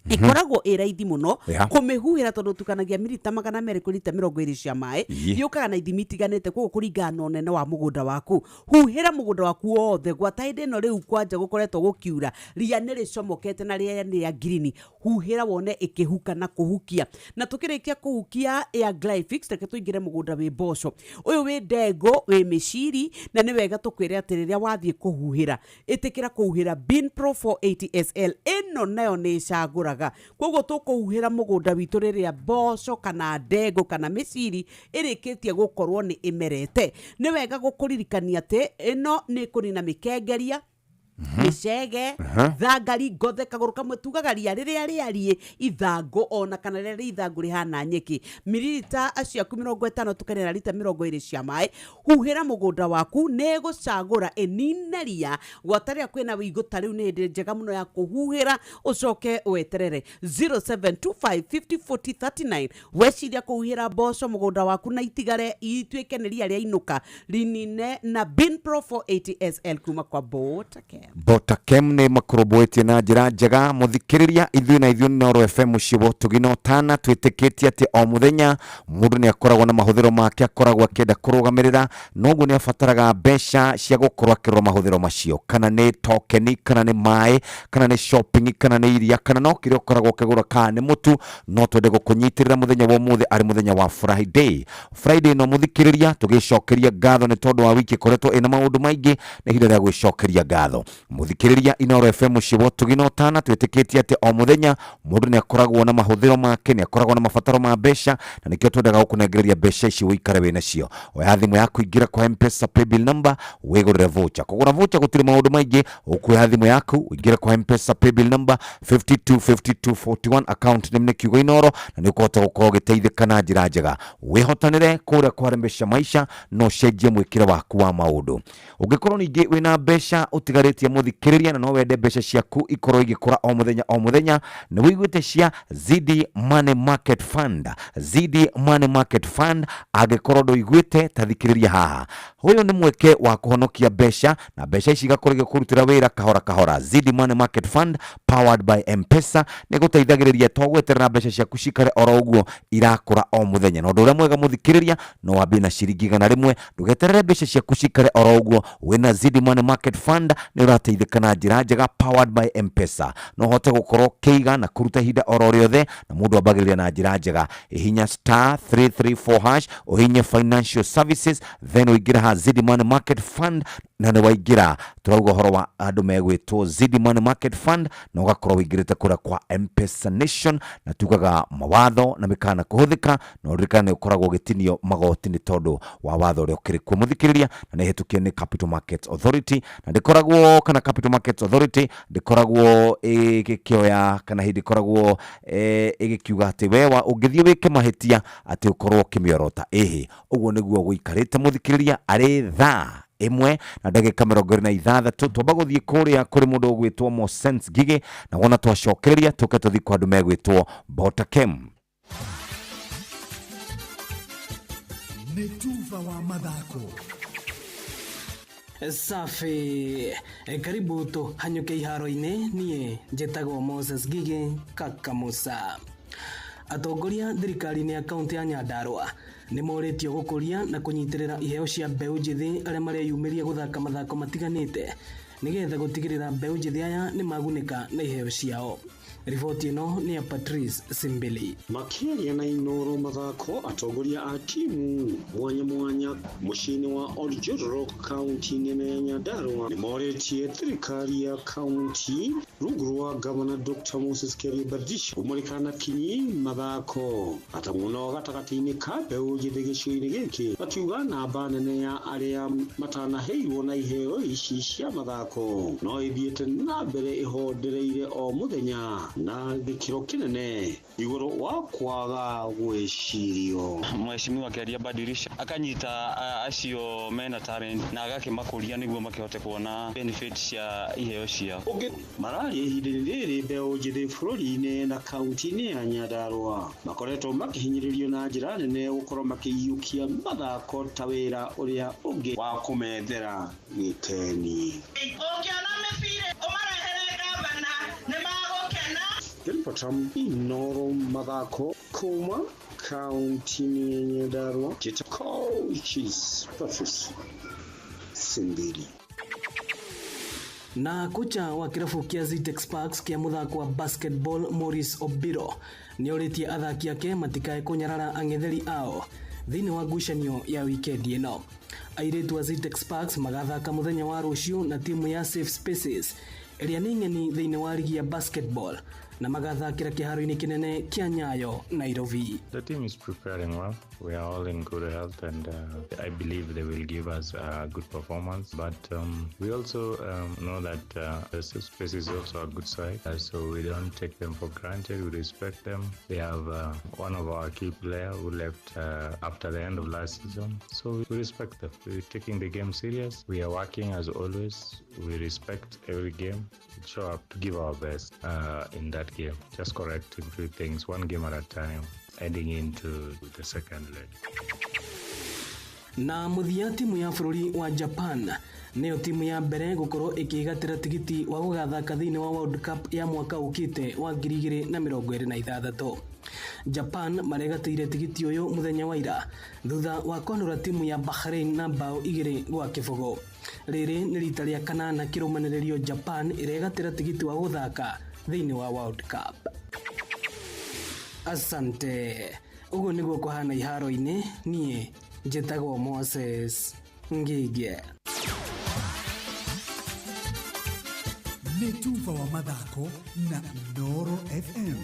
ikoragwo ĩraithi muno kũmĩhuhĩra tondũ tukanagia milita 200 kũrĩ lita 20 cia maĩ yũkaga na ithimi itiganĩte koguo kũringana na ũnene wa mũgũnda waku huhĩra mũgũnda waku wothe gwata hĩndĩ ĩno rĩu kwanja gũkoretwo gũkiura ria nĩ rĩcomokete na ria nĩ ya green huhĩra wone ĩkĩhuka na kũhukia na tũkĩrĩkia kũhukia ya Glyphix reke tũingĩre mũgũnda wĩ mboco ũyũ wĩ ndengũ wĩ mĩciri na nĩ wega tũkwĩre atĩ rĩrĩa wathiĩ kũhuhĩra ĩtĩkĩra kũhuhĩra Bin Pro 480 SL ĩno nayo nĩ ĩcagũra koguo tũkũhuhĩra mũgũnda witũ rĩrĩa mboco kana ndengũ kana mĩciri ĩrĩkĩtie gũkorwo nĩ ĩmerete nĩ wega gũkũririkania atĩ ĩno nĩ kũnina mĩkengeria mĩcege thangari ngothe kagũrũ kamwe tugaga ria rĩrĩa rĩariĩ ithangũ ona kana rĩrĩa ithangũ rĩhana nyeki mililita ciaku 50 tukanĩra lita 20 cia maĩ huhĩra mũgũnda waku nĩ gũcagũra ĩnine ria gwatarĩa kwĩna wĩigũ ta rĩu nĩ hĩndĩ njega mũno ya kũhuhĩra ũcoke weterere 0725504039 weciria kũhuhĩra mboco mũgũnda waku na itigare ituĩke nĩ ria rĩa inũka rinine na Bin Pro 480 SL kuma kwa Botakem. Botakem nä makorobwetie na njĩra njega mũthikĩrĩria ithuĩ na ithuĩ Noro FM cibo tũginotana twĩtĩkĩtie atĩ o mũthenya mũndũ nĩ akoragwo na mahũthĩro make akoragwo akĩenda kũrũgamĩrĩra noguo nĩ abataraga mbeca cia gũkorwo akĩrora mahũthĩro macio kana nĩ tokeni kana nĩ maĩ kana nĩ shopping kana nĩ iria kana no kĩrĩa ũkoragwo ũkĩgũra kana nĩ mũtu no twende gũkũnyitĩrĩra mũthenya wa ũmũthĩ arĩ mũthenya wa Friday no mũthikĩrĩria tũgĩcokeria ngatho nĩ tondũ wa wiki koretwo ĩna maũndũ maingĩ na ihinda rĩa gwĩcokeria ngatho mũthikĩrĩria Inoro FM cibo tũginotana twĩtĩkĩtie atĩ o mũthenya mũndũ nĩ akoragwo na mahũthĩro make nĩ akoragwo na mabataro ma mbeca na nĩkĩo twendaga gũkũnengereria mbeca ici ũikare wĩna cio oya thimũ yaku ingĩra kwa M-Pesa paybill number wĩgũrĩre voucher kũgũra voucher gũtirĩ maũndũ maingĩ ũkuoya thimũ yaku ingĩra kwa M-Pesa paybill number 525241 account name nĩ kiugo Inoro na nĩ ũkũhota gũkorwo ũgĩteithĩka na njĩra njega wĩhotanĩre kũrĩa kwarembesha maisha no cenjie mwĩkĩre waku wa maũndũ ũngĩkorwo ningĩ wĩna mbeca ũtigarĩtie mũthikĩrĩria na no wende mbeca ciaku ikorwo igĩkũra o mũthenya nĩ wĩiguĩte cia ZD Money Market Fund angĩkorwo ndũiguĩte ta thikĩrĩria haha ũyũ nĩ mweke wa kũhonokia mbeca na mbeca ici igakorwo igĩkũrutĩra wĩra kahora ZD Money Market Fund powered by M-Pesa nĩ gũteithagĩrĩria to gweterera mbeca ciaku cikare oro ũguo irakũra o mũthenya na ũndũ ũrĩa mwega mũthikĩrĩria no wambie na ciringi 100 ndũgeterere mbeca ciaku cikare oro ũguo wĩna ZD Money Market Fund nĩ ũrateithĩka na njĩra njega powered by M-Pesa no hote gũkorwo kĩiga na kũruta ihinda oro rĩothe na mũndũ ambagĩrĩria na njĩra njega ihinya *334# ũhinye financial services then ũingĩra ZD Money Market Fund na nĩ waingĩra tũrauga ũhoro wa andũ megwĩtwo ZD Money Market Fund na ũgakorwo ũingĩrĩte kũrĩa kwa M-Pesa Nation na tugaga mawatho na mĩkana kũhũthĩka na ũririkane nĩ ũkoragwo ũgĩtinio magoti nĩ tondũ wa watho ũrĩa ũkĩrĩ kuo mũthikĩrĩria na nĩ hetũkie nĩ Capital Markets Authority na ndĩkoragwo kana Capital Markets Authority ndĩkoragwo ĩgĩkĩoya kana hĩndĩ ĩkoragwo ĩgĩkiuga atĩ wewa ũngĩthiĩ wĩke mahĩtia atĩ ũkorwo ũkĩmĩorota ũguo nĩguo gũikarĩte mũthikĩrĩria arĩ thaa 1:26 twamba gũthiĩ kũrĩa kũrĩ mũndũ ũgwĩtwo Mosense Gigi na wona twacokereria tũke tũthiĩ kwa andũ megwĩtwo Botakem nĩ tuva wa mathako safi karibu tu hanyuke iharo-inĩ niĩ njĩtagwo Moses Gigi Kakamusa atongoria thirikari-inĩ ya kaunti ya Nyandarua nĩ morĩtio gũkũria na kũnyitĩrĩra iheo cia mbeũ njĩthĩ arĩa mareyumĩria gũthaka mathako matiganĩte nĩgetha gũtigĩrĩra mbeũ njĩthĩ aya nĩ magunĩka na iheo ciao riboti ĩno nĩ ya Patrice Simbili makĩaria na Inoro mathako atongoria a timu mwanya mũciĩ-inĩ wa Oljoro kaunti-inĩ ya Nyandarua nĩ morĩtie thirikari ya kaunti rungu rwa gavana Dr. Moses Kariuki kũmũrĩkana kinyi mathako ata mũno gatagatĩ-inĩ ka mbeũ njĩthĩ gĩcigo-inĩ gĩkĩ akiuga namba nene ya arĩa matanaheirwo na iheo ici cia mathako no ithiĩte na mbere ihondereire o mũthenya na gĩkĩro kĩnene igũrũ wa kwaga gwĩcirio mheshimiwa Keria Badirisha akanyita acio mena talent na agakĩmakũria nĩguo makĩhote kuona benefits cia iheo ciao mararia ihinda-inĩ rĩrĩ mbeũ njĩthĩ bũrũri-inĩ na kaunti-inĩ ya Nyandarua makoretwo makĩhinyĩrĩrio na njĩra nene gũkorwo makĩiyũkia mathako ta wĩra ũrĩa ũngĩ wa kũmethera gĩteni Patam Inoro mathako kuma kaunti-inĩ ya Nyandarua Coaches Patrice Simbili na kocha wa kirabu kia Zitex Sparks kia muthako wa basketball Morris Obiro nĩ orĩtie athaki ake matikae kũnyarara ang'etheri ao thĩinĩ wa ngucanio ya wikendi ĩno airĩtu a Zitex Sparks magathaka mũthenya wa rũciũ na timu ya Safe Spaces ĩrĩa nĩ ng'eni thĩinĩ wa ligi ya basketball na magathakĩra kĩharo-inĩ kĩnene kĩa Nyayo Nairobi. The team is preparing well. We are all in good health and I believe they will give us a good performance. But we also know that the Safe Space is also a good side. So we don't take them for granted. We respect them. They have one of our key players who left after the end of last season. So we respect them. We're taking the game serious. We are working as always. We respect every game. We show up to give our best in that game. Just correcting few things, one game at a time, heading into the second leg. Na mũthia timu ya bũrũri wa Japan nĩyo timu ya mbere gũkorwo ĩkĩgatĩra tigiti wa gũgathaka thĩinĩ wa World Cup ya mwaka ũkĩte wa 2026. Japan maregatĩire tigiti ũyũ mũthenya wa ira thutha wa kũnũra timu ya Bahrain na bao 2-0. Rĩrĩ nĩ rita rĩa kanana kĩrũmanĩrĩrio Japan ĩregatĩra tigiti wa gũthaka thĩinĩ wa World Cup. Asante. Uguo nĩguo kũhana iharo-inĩ, niĩ njĩtagwo Moses Ngige. Nĩ Tufa wa mathako na Noro FM.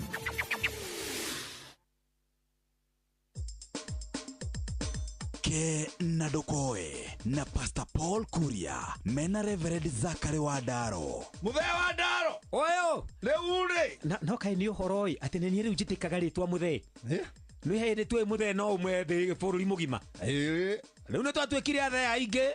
Ke na Dokoe na Pastor Paul Kuria mena Reverend Zachary Wadaro. Muthee Wadaro oyo leure no kai ni uhoroi ati ni riu njitikaga ritwa muthee nĩ hĩndĩ tuĩ muthee no umwe thĩ bũrũri mũgima rĩu nĩ twatuĩkire athee aingĩ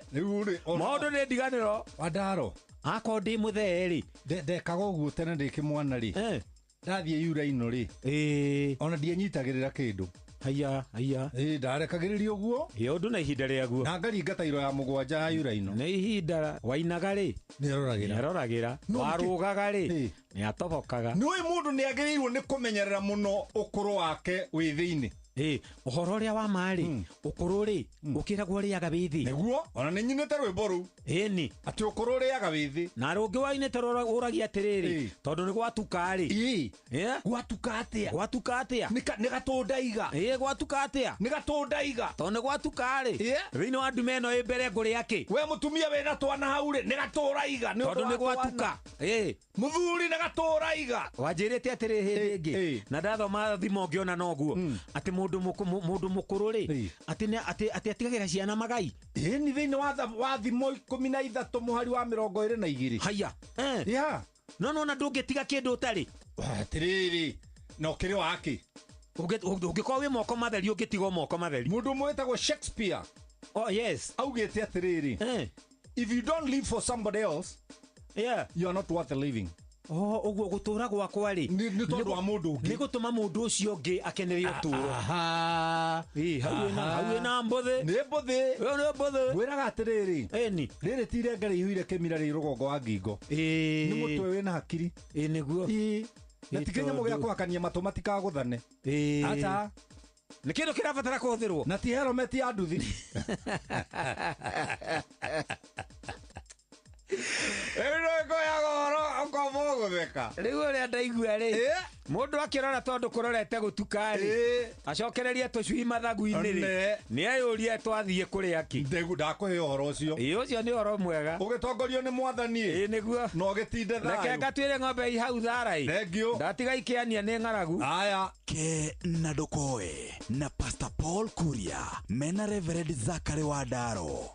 maũndũ nĩ ndiganĩro. Wadaro akoo ndĩ muthee rĩ ndekaga ũguo tene ndĩ kĩmwana rĩ ndathiĩ uraino rĩ ona ndianyitagĩrĩra kĩndũ haya ndarekagĩrĩria ũguo ũndũ na ihinda rĩaguo na ngaringa tairo ya mũgwanja ya uraino nĩ ihinda wainaga rĩ nĩaroragĩra warũgaga rĩ nĩatobokaga nĩwe mũndũ nĩagĩrĩirwo nĩ kũmenyerera mũno ũkũrũ wake wĩ thĩinĩ ũhoro ũrĩa wa marĩ ũkũrũ rĩ ũkĩragwo rĩaga wĩ thĩ nĩguo ona nĩ nyinĩte rwĩmbo rũu ĩni atĩ ũkũrũ rĩaga wĩ thĩ na rũngĩ wainĩte ũragia atĩrĩrĩ tondũ nĩ gwatuka rĩ gwatuka atĩa nĩ gatũndaiga gwatuka atĩa nĩ gatũndaiga tondũ nĩ gwatuka rĩ thĩinĩ wa ndume ĩno ĩ mbere ngũrĩ akĩ we mũtumia wĩna twana hau rĩ nĩ gatũraiga tondũ nĩ gwatuka mũthuri nĩ gatũraiga wanjĩrĩte atĩrĩ hĩndĩ ĩngĩ na ndathoma thimo ngĩona noguo atĩ mũndũ mũkũrũ rĩ atĩ atigagĩra ciana magai ni thĩinĩ wa thimo 13 mũhari wa 22 haya no na ndũngĩtiga kĩndũ ũtarĩ atĩrĩrĩ no kĩrĩ wake ũngĩkorwo wĩ moko matheri ũngĩtiga moko matheri mũndũ mwĩtagwo Shakespeare augĩte atĩrĩrĩ if you don't live for somebody else you are not worth living. Uguo gutura gwakwa ri ni tondu wa mundu ungi ni gutuma mundu ucio ungi akenerie uturo hau na mbothe ni mbothe gwiraga atiriri eni riri tire ngari ihuire kemira ri rugongo wa ngingo ni mutwe wina hakiri niguo na tikenya mugia kwakania matu matikaguthane acha ni kindu kirabatara kuthirwo na ti helmet ya nduthi Ero ya goro okomo gutheka riu uri ndaigua ri mundu akirora tondu kurorete gutuka ri acokererie tucui mathagu-ini ri ni ayurie twathie kuri aki ndegu ndakuhe uhoro ucio ucio ni uhoro mwega ugitongorio ni mwathani niguo no gitinde thayo reke ngatwire ng'ombe i hau tharai ndatiga ikiania ni ng'aragu aya Ke na Dokoe na Pastor Paul Kuria mena Reverend Zachary Wadaro.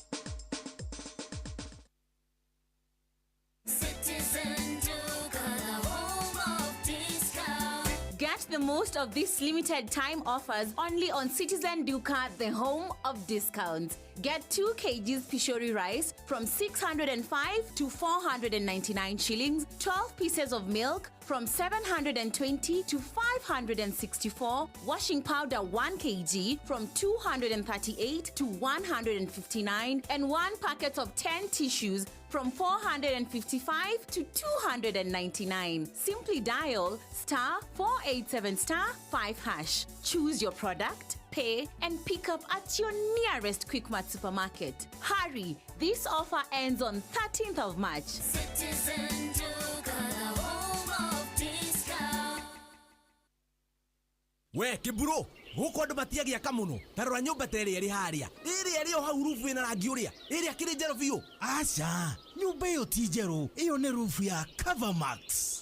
Get the most of these limited time offers only on Citizen Duka, the home of discounts. Get 2 kgs Pishori rice from 605 to 499 shillings, 12 pieces of milk from 720 to 564, washing powder 1 kg from 238 to 159, and 1 packet of 10 tissues from 455 to 299. Simply dial *487*5#. Choose your product, pay, and pick up at your nearest Quickmart supermarket. Hurry! This offer ends on 13th of March. Citizen Duka, the home of discount. We kiburo guko andu matiagia kamuno tarora nyumba tere iri haria iri hau rufu ina rangi uria iri akiri njero biu acha nyumba iyo ti njero iyo ni rufu ya Covermax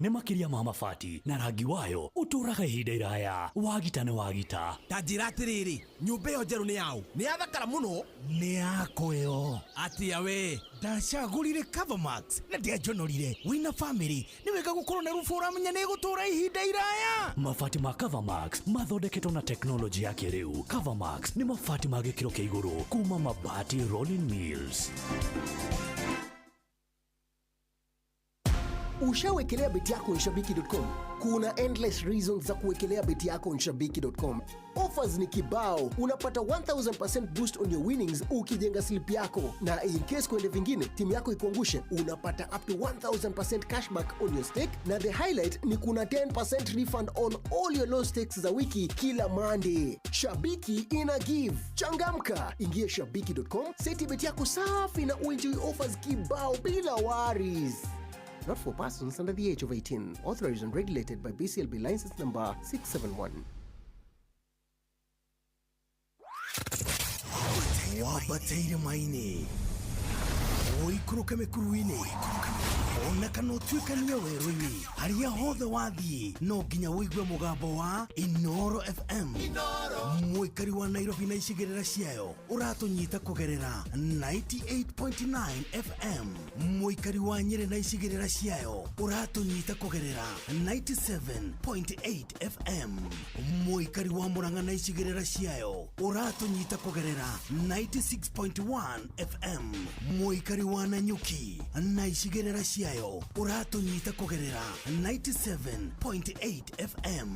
ni makiria ma mabati na rangi wayo uturaga ihinda iraya wagita ni wagita tajira atiriri nyumba iyo njero ni yao ni yathakara muno ni yako yo atia we ndacagurire Covermax na ndiajonorire wina family ni wega gukorwo na rufu uramenya ni gutura ihinda iraya mabati ma Covermax mathondeketwo na teknoloji ya kĩrĩu. Covermax ni mabati ma gĩkĩro kĩa igũrũ kuma Mabati Rolling Mills. Ushawekelea beti yako on shabiki.com? Kuna endless reasons za kuwekelea beti yako on shabiki.com. Offers ni kibao. Unapata 1000% boost on your winnings ukijenga slip yako. Na in case kuende vingine, timu yako ikuangushe, unapata up to 1000% cashback on your stake. Na the highlight ni kuna 10% refund on all your low stakes za wiki kila Monday. Shabiki ina give. Changamka. Ingia shabiki.com, seti beti yako safi na uenjoy offers kibao bila worries. Not for persons under the age of 18. Authorized and regulated by BCLB license number 671. Wabateire maini oikuruka mekuruini ona kana utuikania werũ-inĩ harĩa hothe wathiĩ no nginya wĩigue mũgambo wa Inoro FM. Mũikari wa Nairobi na icigĩrĩra ciayo ũratũnyita kũgerera 98.9 FM. Mũikari wa Nyĩrĩ na icigĩrĩra ciayo ũratũnyita kũgerera 97.8 FM. Mũikari wa Murang'a na icigĩrĩra ciayo ũratũnyita kũgerera 96.1 FM. Mũikari wa Nanyuki na icigĩrĩra ciayo ũratũnyita kũgerera 97.8 FM.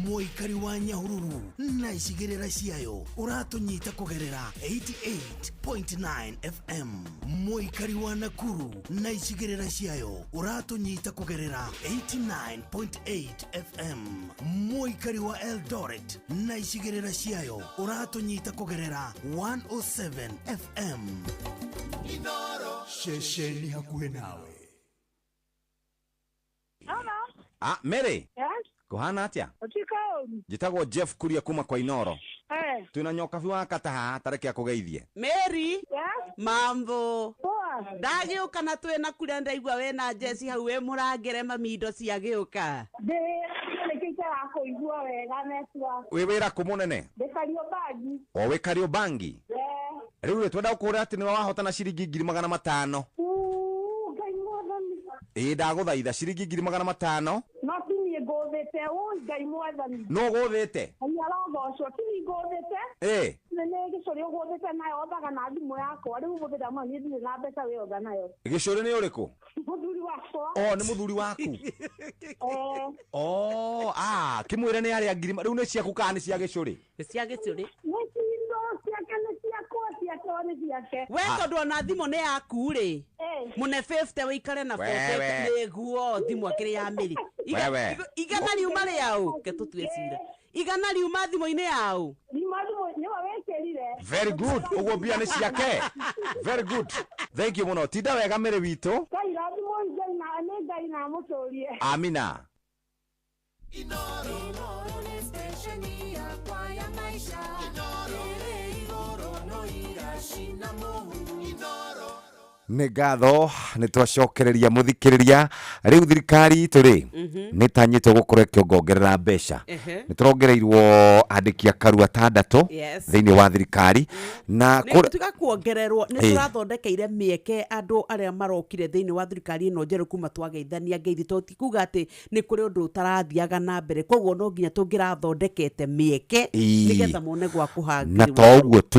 Mũikari wa Nyahururu na icigĩrĩra ciayo ũratũnyita kũgerera 88.9 FM. Mũikari wa Nakuru na icigĩrĩra ciayo ũratũnyita kũgerera 89.8 FM. Mũikari wa Eldoret na icigĩrĩra ciayo ũratũnyita kũgerera 107 FM. Inoro Shesheni hakuhe nawe. Mary. Yes? Kuhana atia? Otika. Jitagwo Jeff Kuria kuma kwa Inoro. Tuna nyoka viwa kataha tareke ya kugeithie. Mary. Yes? Mambo. Poa. Ndagĩũka na twĩna kuria ndaigua we na Jesse hau we mũrangere mamindo cia gĩũka. Wĩ wĩra kũ mũnene? Kariobangi. Wĩ Kariobangi? Rĩu rĩ twenda gũkũria atĩ nĩwe wahotana ciringi 500,000. Ndagũthaitha ciringi 500,000. No tinie ngũthĩte Ngai mwathani. No gũthĩte? Arogocwo tini ngũthĩte. Nĩ gĩcũrĩ ũgũthĩte nayo othaga na thimũ yakwa rĩu ũgũthĩra ma niĩ ndirĩ na mbeca wĩ otha nayo. Gĩcũrĩ nĩ ũrĩkũ? Mũthuri wakwa. Nĩ mũthuri waku. Kĩmwĩre nĩ arĩa ngiri rĩu nĩ ciaku kana nĩ cia gĩcũrĩ? Nĩ cia gĩcũrĩ. We tondũ ona thimũ nĩ yaku rĩ mũne 50 wĩikare na 40 nĩguo thimũ akĩrĩ ya Mĩrĩ igana riuma rĩaũ ke tũtue cira igana riuma thimũ-inĩ yaũ. Very good. Ũguo mbia nĩ ciake. Very good. Thank you mũno. Tinda wega Mĩrĩ witũ. Amina. Nĩ ngatho nĩ twacokereria mũthikĩrĩria rĩu thirikari tũrĩ nĩ tanyĩtwo gũkorwo ĩkĩongerera mbeca nĩ tũrongereirwo andĩki a karua 6 thĩinĩ wa thirikari na tuga kuongererwo nĩ tũrathondekeire mĩeke andũ arĩa marokire thĩinĩ wa thirikari ĩno njerũ kuma twageithania ngeithi to ti kuga atĩ nĩ kũrĩ ũndũ ũtarathiaga na mbere koguo no nginya tũngĩrathondekete mĩeke nĩgetha mone gwa kũhangĩrwo na to ũguo tu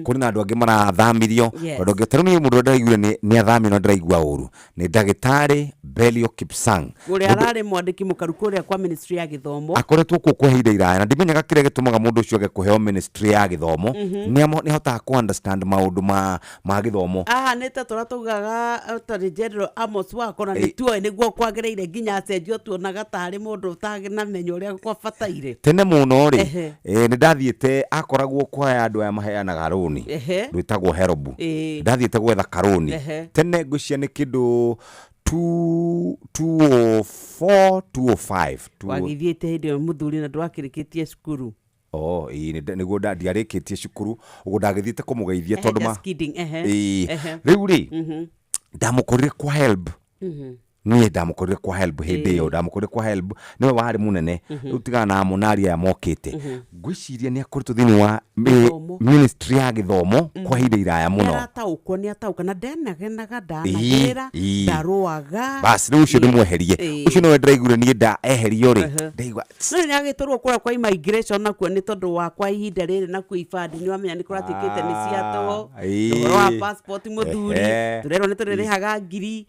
kũrĩ na andũ angĩ marathamirio andũ angĩ tarũ nĩ mũndũ ndaraigua nĩ athami no ndaraigua ũru nĩ ndagĩtarĩ Belio Kipsang ũrĩa ararĩ mwandĩki mũkaru kũrĩa kwa ministry ya gĩthomo akoretwo kuo kwa ihinda iraya na ndimenyaga kĩrĩa gĩtũmaga mũndũ ũcio age kũheo ministry ya gĩthomo nĩ hotaga ku understand maũndũ ma gĩthomo nĩ ta tũratũgaga Attorney General Amos Wako na nĩ tuoĩ nĩguo kwagĩrĩire nginya acenjio tuonaga tarĩ mũndũ ũtanamenya ũrĩa kwabataire tene mũno rĩ nĩ ndathiĩte akoragwo kwa andũ aya maheanaga rũni rwĩtagwo herobu ndathiĩte gwetha karũni tene ngũcia nĩ kĩndũ 204 205 wagithiĩte hĩndĩ ĩyo mũthuri na ndwakĩrĩkĩtie cukuru nĩguo ndiarĩkĩtie cukuru ũguo ndagĩthiĩte kũmũgeithia tondũ rĩu rĩ ndamũkorire kwa help niĩ ndamũkorire kwa help hĩndĩ ĩyo ndamũkorire kwa help nĩwe warĩ mũnene rĩu tigana na monari aya mokĩte ngwĩciria nĩ akoretwo thĩinĩ wa ministry ya gĩthomo kwa ihinda iraya mũno nĩ ataũka na ndenagenaga ndanagĩra ndarũaga basi rĩu ũcio ndĩmweherie ũcio nĩwe ndĩraiguire niĩ eherio rĩ ndaigua no nĩ agĩtũrwo kũrĩa kwa immigration nakuo nĩ tondũ wa kwa ihinda rĩrĩ nakuo ibandĩ nĩ wamenya nĩ kũratuĩkĩte nĩ ciatoo ũhoro wa passport mũthuri tũrerwo nĩ tũrĩrĩhaga ngiri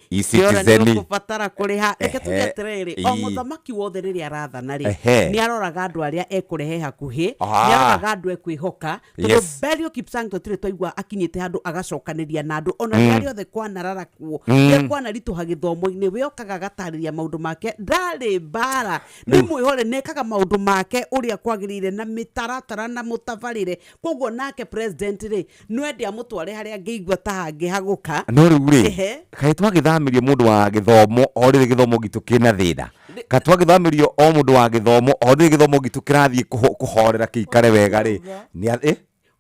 batara kuriha reke tuge atiriri o muthamaki wothe riria arathana ri ni aroraga andu aria ekurehe hakuhi ni aroraga andu ekwihoka tondu Berio Kipsang tutire twaigua akinyite handu agacokaniria na andu ona ni othe kwanarara kuo ni kwanarituha githomo-ini we okaga gatariria maundu make ndari bara ni mwihore nekaga maundu make uria kwagirire na mitaratara na mutavarire koguo nake president ri nwende amutware haria ngeigua ta hangi haguka no riu ri kai twagithamirie mundu wa githomo o riri githomo gitu kina thina ka twagithamirio o mundu wa githomo o riri githomo gitu kirathie kuhorera kiikare wega ri ni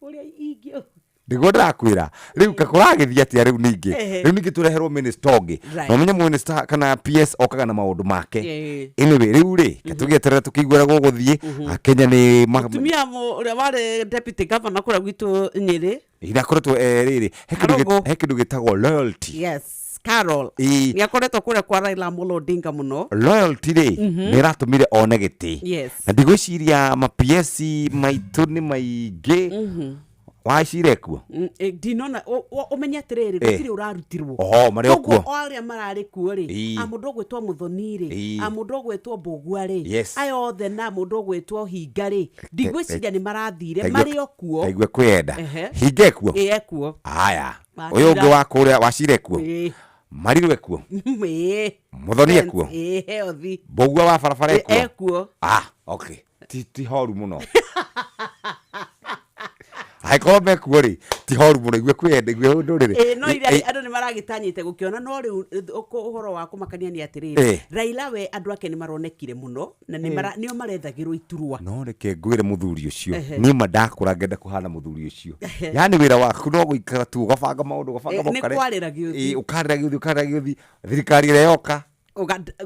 uria ingio ndigo ndakwira riu kakuragithia atia riu ningi tureherwo minister ongi no menye minister kana PS okaga na maundu make anyway riu ri katugieterera tukiguera guthie Kenya ni tumia uria wari deputy governor kura gwitu Nyeri ira koretwo riri he kindu gitagwo loyalty Carol ni akoretwo kuria kwa Raila Amolo Odinga muno loyalty ri ni ratumire one giti na ndigwiciria ma PS maitu ni maige waicire kuo dinona umenya atiriri gutiri urarutirwo mario kuo aria marari kuo ri amundu gwetwo Muthoni ri amundu gwetwo Mbugua ri aya othe na amundu gwetwo Hinga ri ndigwiciria ni marathire mario kuo aigwe kwenda Hinga kuo kuo aya uyu ungi wa kuria wacire kuo marirwe kuo Muthoni kuo othi Mbugua wa barabara kuo okay ti horu muno aikome kuori ti horu muno igwe kwende igwe ndurire no ira andu ni maragitanyite gukiona no riu uhoro wa kumakania ni atiriri Raila we andu ake ni maronekire muno na nio marethagirwo iturwa no reke ngwire muthuri ucio ni mandakura ngenda kuhana muthuri ucio yani wira waku no guikara tu gabanga maundu gabanga mukare ukarira giuthi thirikari ire yoka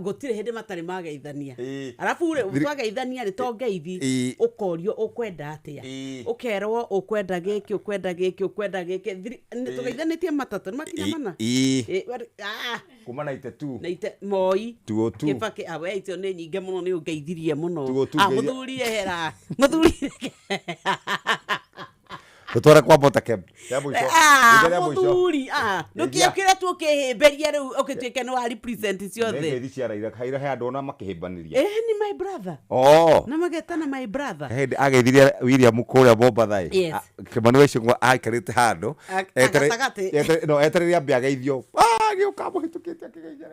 gutire hindi matari mageithania arafu ure twageithania ri to ngeithi ukorio ukwenda atia ukerwo ukwenda giki tugeithanitie matatu ni makinya mana kuma na itetu moi tuotu kibaki awe itio ni nyinge muno ni ungeithirie muno muthuri ehera muthuri tutwara kwa Botakem muthuri nukire tukihimberia riu ukituike ni wa represent ciothe ngi ciaraira kaira he andu ona makihibaniria ni my brother na magetana my brother he ageithiria William kuria Bombathai Kimani Wechungwa aikarite handu etereria mbia geithio giuka muhitukite akigeithia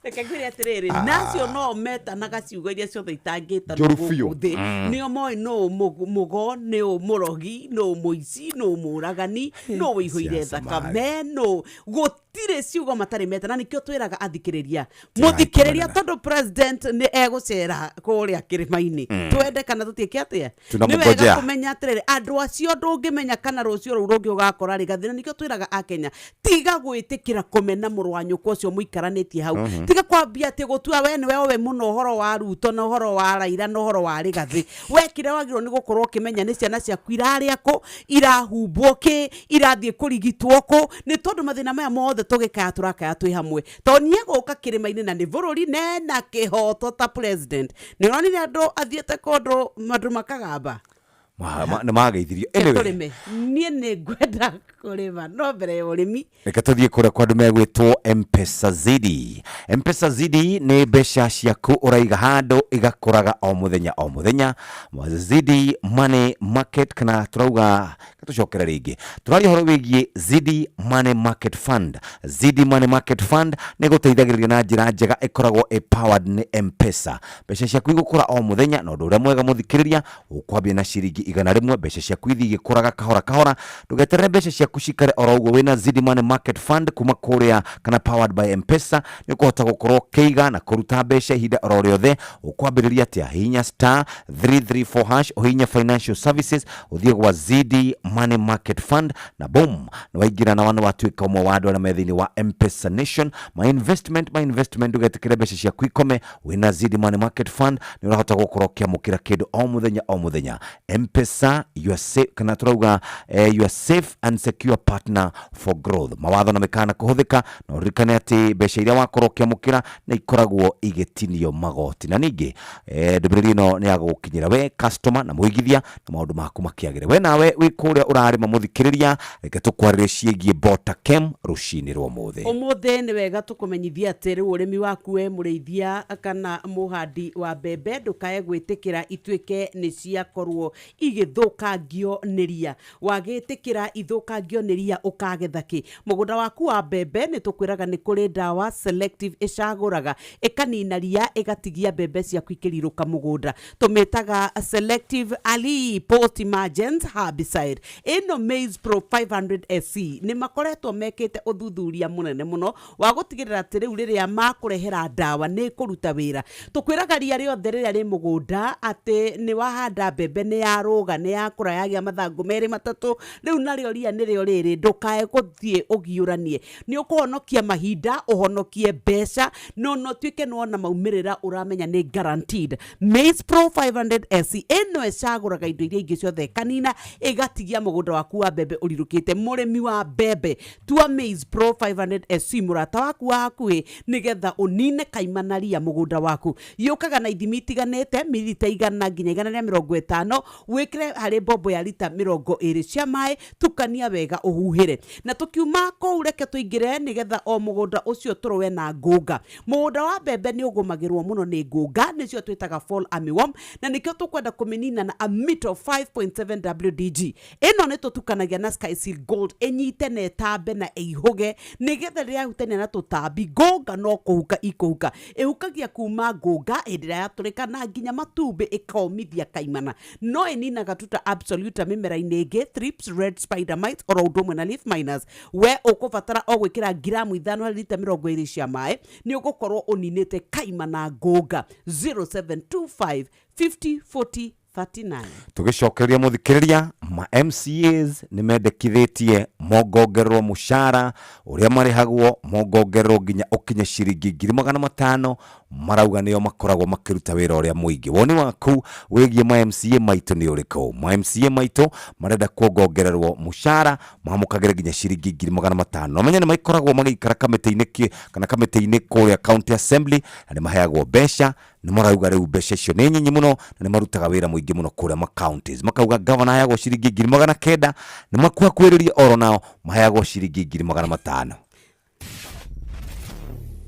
reke ngwire atiriri nacio no meta na gaciugo iria ciothe itangita nguthi nio moi no mugo no murogi no muici no muragani no wihoire thakame no gutire ciugo matari meta na nikio twiraga athikiriria muthikiriria tondu president ni egucera kuria kirima-ini twende kana tutieke atia ni wega kumenya atiriri andu acio ndungimenya kana rucio ru rungi ugakora ri gathina nikio twiraga akenya tiga gwitikira kumena muru wa nyuko ucio muikaranitie hau tiga kwambia ati gutua we ni we muno uhoro wa Ruto na uhoro wa Raila na uhoro wa Rigathi wekire wagirwo ni gukorwo kimenya ni ciana ciaku iraria ko irahumbwo ki irathie kurigitwo ko ni tondu mathina maya mothe tugikaya turakaya twi hamwe to nie guka kirima-ini na ni bururi na kihoto ta president ni ronire andu athiete kondu mandu makagamba mageithirio anyway nie ni ngwenda kurima no mbere ya urimi reke tuthie kuria kwa andu megwitwo M-Pesa Zidi ni mbeca ciaku uraiga handu igakuraga o muthenya Zidi Money Market kana turauga katucokera ringi turaria horo wigie Zidi Money Market Fund ni guteithagiriria na njira njega ikoragwo powered ni M-Pesa mbeca ciaku igukura o muthenya no ndu uria mwega muthikiriria ukwambia na ciringi igana rimwe mbeca ciaku igikuraga kahora ndugeterere mbeca ciaku cikare oro uguo wina Zidi Money Market Fund kuma kuria kana powered by M-Pesa ni kuhota gukorwo keiga na kuruta mbeca ihinda oro riothe ukwambiriria atia hinya *334# uhinya financial services uthie gwa Zidi Money Market Fund na boom na waingira na wanu watuika umwe wa andu aria methini wa M-Pesa Nation my investment ndugetikire mbeca ciaku ikome wina Zidi Money Market Fund ni urahota gukorwo kiamukira kindu o muthenya M-Pesa M-Pesa, kana turauga your safe and secure partner for growth. Mawatho na mekana kuhuthika na urikane ati mbeca iria wakorwo ukiamukira na ikoragwo igitinio magoti. Na ningi ndumĩrĩri ĩno nĩ yagũkinyĩra we customer na mũigithia na maũndũ maku makiagĩre. We nawe wĩ kũrĩa ũrarĩma mũthikĩrĩria, reke tũkwarĩrie ciĩgiĩ Botakem rũcinĩ rwa ũmũthĩ. Ũmũthĩ nĩ wega tũkũmenyithia atĩ rĩu ũrĩmi waku we mũrĩithia kana mũhandi wa mbembe ndũkae gwĩtĩkĩra ituĩke nĩ ciakorwo igĩthũkangio nĩ ria. Wagĩtĩkĩra ithũkangio nĩ ria ũkagetha kĩ? Mũgũnda waku wa mbembe nĩ tũkwĩraga nĩ kũrĩ ndawa selective ĩcagũraga ĩkanina ria ĩgatigia mbembe ciaku ikĩrirũka mũgũnda. Tũmĩtaga selective early post emergence herbicide. Ĩno Maize Pro 500 SC nĩ makoretwo mekĩte ũthuthuria mũnene mũno wa gũtigĩrĩra atĩ rĩu rĩrĩa makũrehera ndawa nĩ kũruta wĩra. Tũkwĩraga ria rĩothe rĩrĩa rĩ mũgũnda atĩ nĩ wahanda mbembe nĩ yarũga nĩ yakũra yagĩa mathangũ merĩ matatũ, rĩu narĩo ria nĩrĩo rĩrĩ ndũkae gũthiĩ ũgiũranie. Nĩ ũkũhonokia mahinda, ũhonokie mbeca, no tuĩke no na maumĩrĩra ũramenya nĩ guaranteed. Maize Pro 500 SC ĩno ĩcagũraga indo iria ingĩ ciothe kanina ĩgatigia mũgũnda waku wa mbembe ũrirũkĩte. Mũrĩmi wa mbembe tua Maize Pro 500 SC mũrata waku wa hakuhĩ nĩgetha ũnine kaimana ria mũgũnda waku. Yũkaga na ithimi itiganĩte, mililita 100 nginya 150, wĩkĩre harĩ mbombo ya lita 20 cia maĩ, tukania wega ũhuhĩre. Na tukiuma kũu reke tũingĩre nĩgetha o mũgũnda ũcio tũrũwe na ngũnga. Mũgũnda wa mbembe nĩ ũgũmagĩrwo mũno nĩ ngũnga, nĩcio twĩtaga fall armyworm, na nĩkĩo tũkwenda kũmĩnina na Amito 5.7 WDG. Ĩno nĩ tũtukanagia na Sky Seal Gold ĩnyite na ĩtambe na ĩihũge nĩgetha rĩrĩa hutania na tũtambi ngũnga no kũhuka ikũhuka. Ĩhukagia kuma ngũnga hĩndĩ ĩrĩa yatũrĩka na nginya matumbĩ ĩkomithia kaimana. No ĩninaga tuta absolute mĩmera-inĩ ĩngĩ, thrips, red spider mites, oro ũndũ ũmwe na leaf miners. We ũkũbatara o gwĩkĩra gramu 5 harĩ lita 20 cia maĩ, nĩ ũgũkorwo ũninĩte kaimana ngũnga. 0725 50 40 39. Tugicokereria muthikiriria ma MCAs ni mendekithĩtie mongongerwo mushara uria marihagwo mongongerwo nginya ukinye ciringi 500 marauga nĩo makoragwo makiruta wĩra ũrĩa mũingĩ. Woni waku wĩgiĩ ma MCA maitũ nĩ ũrĩkũ? Ma MCA maitũ marenda kuongongererwo mushara mamukagĩre nginya ciringi 500. Nomenya nĩ maikoragwo magĩikara kamĩtĩ-inĩ kana kamĩtĩ-inĩ kũrĩa county assembly na nĩ maheagwo mbeca. Nĩ marauga rĩu mbeca icio nĩ nyinyi mũno na nĩ marutaga wĩra mũingĩ mũno kũrĩa ma counties. Makauga governor aheagwo ciringi 900 nĩ makuha kwĩrĩria oro nao maheagwo ciringi 500.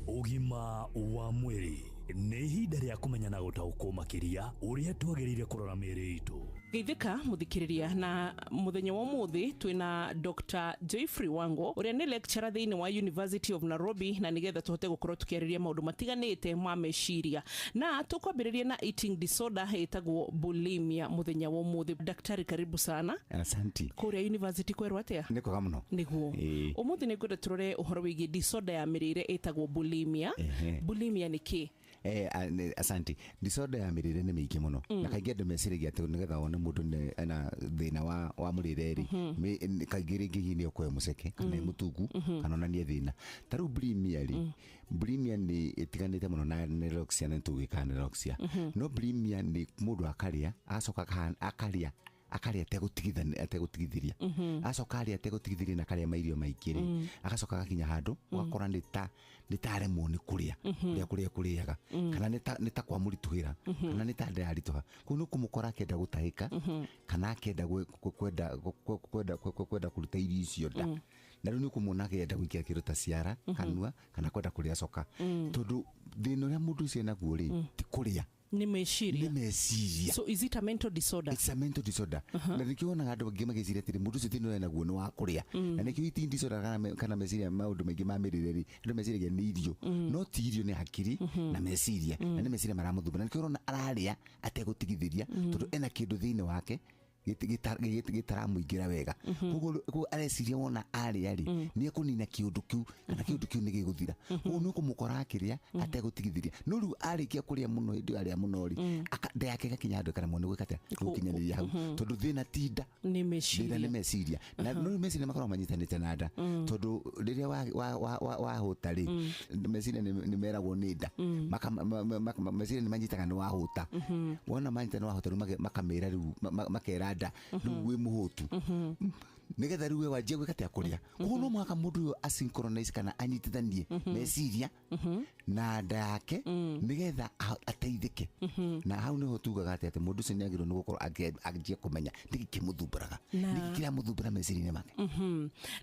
Ũgima wa mwĩrĩ nĩ ihinda rĩa kũmenya na gũtaũkwo makĩria ũrĩa twagĩrĩire kũrora mĩĩrĩ itũ. Geithĩka muthikiriria na muthenya wa umuthi twina Dr. Jeffrey Wango uria ni lecturer thĩinĩ wa University of Nairobi na nigetha tuhote gukorwo tukiarĩria maundu matiganĩte ma meciria na tukwambĩrĩria na eating disorder ĩtagwo bulimia muthenya wa umuthi. Daktari, karibu sana. Asante. Kuria university kwerwo atia? Nĩ kwega mũno. Niguo. Umuthi nĩ ngwenda turore ũhoro wĩgiĩ disorder ya mĩrĩre ĩtagwo bulimia. Bulimia nĩ kĩ? Asante. Disorder ya mĩrĩre nĩ mĩingĩ mũno na kaingĩ andũ meciragia atĩ nĩgetha wone mũndũ ena thĩna wa mũrĩre rĩ kaingĩ rĩngĩ nĩ ũkoya mũceke kana mũtungu kana onanie thĩna. Ta rĩu bulimia rĩ, bulimia nĩ ĩtiganĩte mũno na anorexia na tũgĩka anorexia. No bulimia nĩ mũndũ akarĩa acoka akarĩa ategũtigithĩria acoka arĩa ategũtigithĩria na karĩa mairio maingĩ rĩ agacoka gakinya handũ ũgakora nĩ taremwo nĩ kũrĩa kũrĩaga kana nĩ ta kwamũritũhĩra kana nĩ ta nda yaritũha. Kũu nĩ kũmũkora akenda gũtahĩka kana akenda kwenda kũruta irio icio nda. Na rĩu nĩ kũmuona akenda gwĩkĩra kĩndũ ta ciara kanua kana kwenda kũrĩa coka. Tondũ thĩna ũrĩa mũndũ ũcio naguo rĩ ti kũrĩa, ni meciria. So is it a mental disorder? It's a mental disorder. Na nikio na andũ angĩ magĩciria atĩ mũndũ ũcio thĩna naguo nĩ wa kũrĩa. Na nikio eating disorder kana meciria maũndũ maingĩ ma mĩrĩre rĩ andũ meciragia nĩ irio. No ti irio, nĩ hakiri na meciria. Na nĩ meciria maramũthumba. Na nikio ũrona ararĩa ategũtigithĩria tondũ ena kĩndũ thĩinĩ wake gĩtaramũingĩra wega. Koguo areciria wona arĩa rĩ nĩ ekũnina kĩũndũ kĩu kana kĩũndũ kĩu nĩ gĩgũthira. Koguo nĩ kũmũkora akĩrĩa ategũtigithĩria. No rĩu arĩkia kũrĩa mũno hĩndĩ arĩa mũno rĩ nda yake gakinya handũ kana mũno gwĩkata gũkinyanĩria hau tondũ thĩna ti nda Nĩ meciria. Nĩ meciria. Na no meciria makorwo manyitanĩte na nda. Tondũ rĩrĩa wa hũta rĩ, meciria nĩ meragwo nĩ nda. Meciria nĩ manyitaga nĩ wahũta. Wona manyita nĩ wahũta rĩu makamera rĩu makera nda rĩu wĩ mũhũtu. Nigetha rĩu wanjia gwĩka atĩa kũrĩa. Koguo no mũhaka mũndũ ũyũ asynchronize kana anyitithanie meciria na nda yake nigetha ateithĩke. Na hau nĩho tugaga atĩ mũndũ ũcio nĩ agĩrĩirwo nĩ gũkorwo anjia kũmenya nĩkĩ kĩmũthumbũraga. Nĩkĩ kĩramũthumbũra meciria-inĩ make.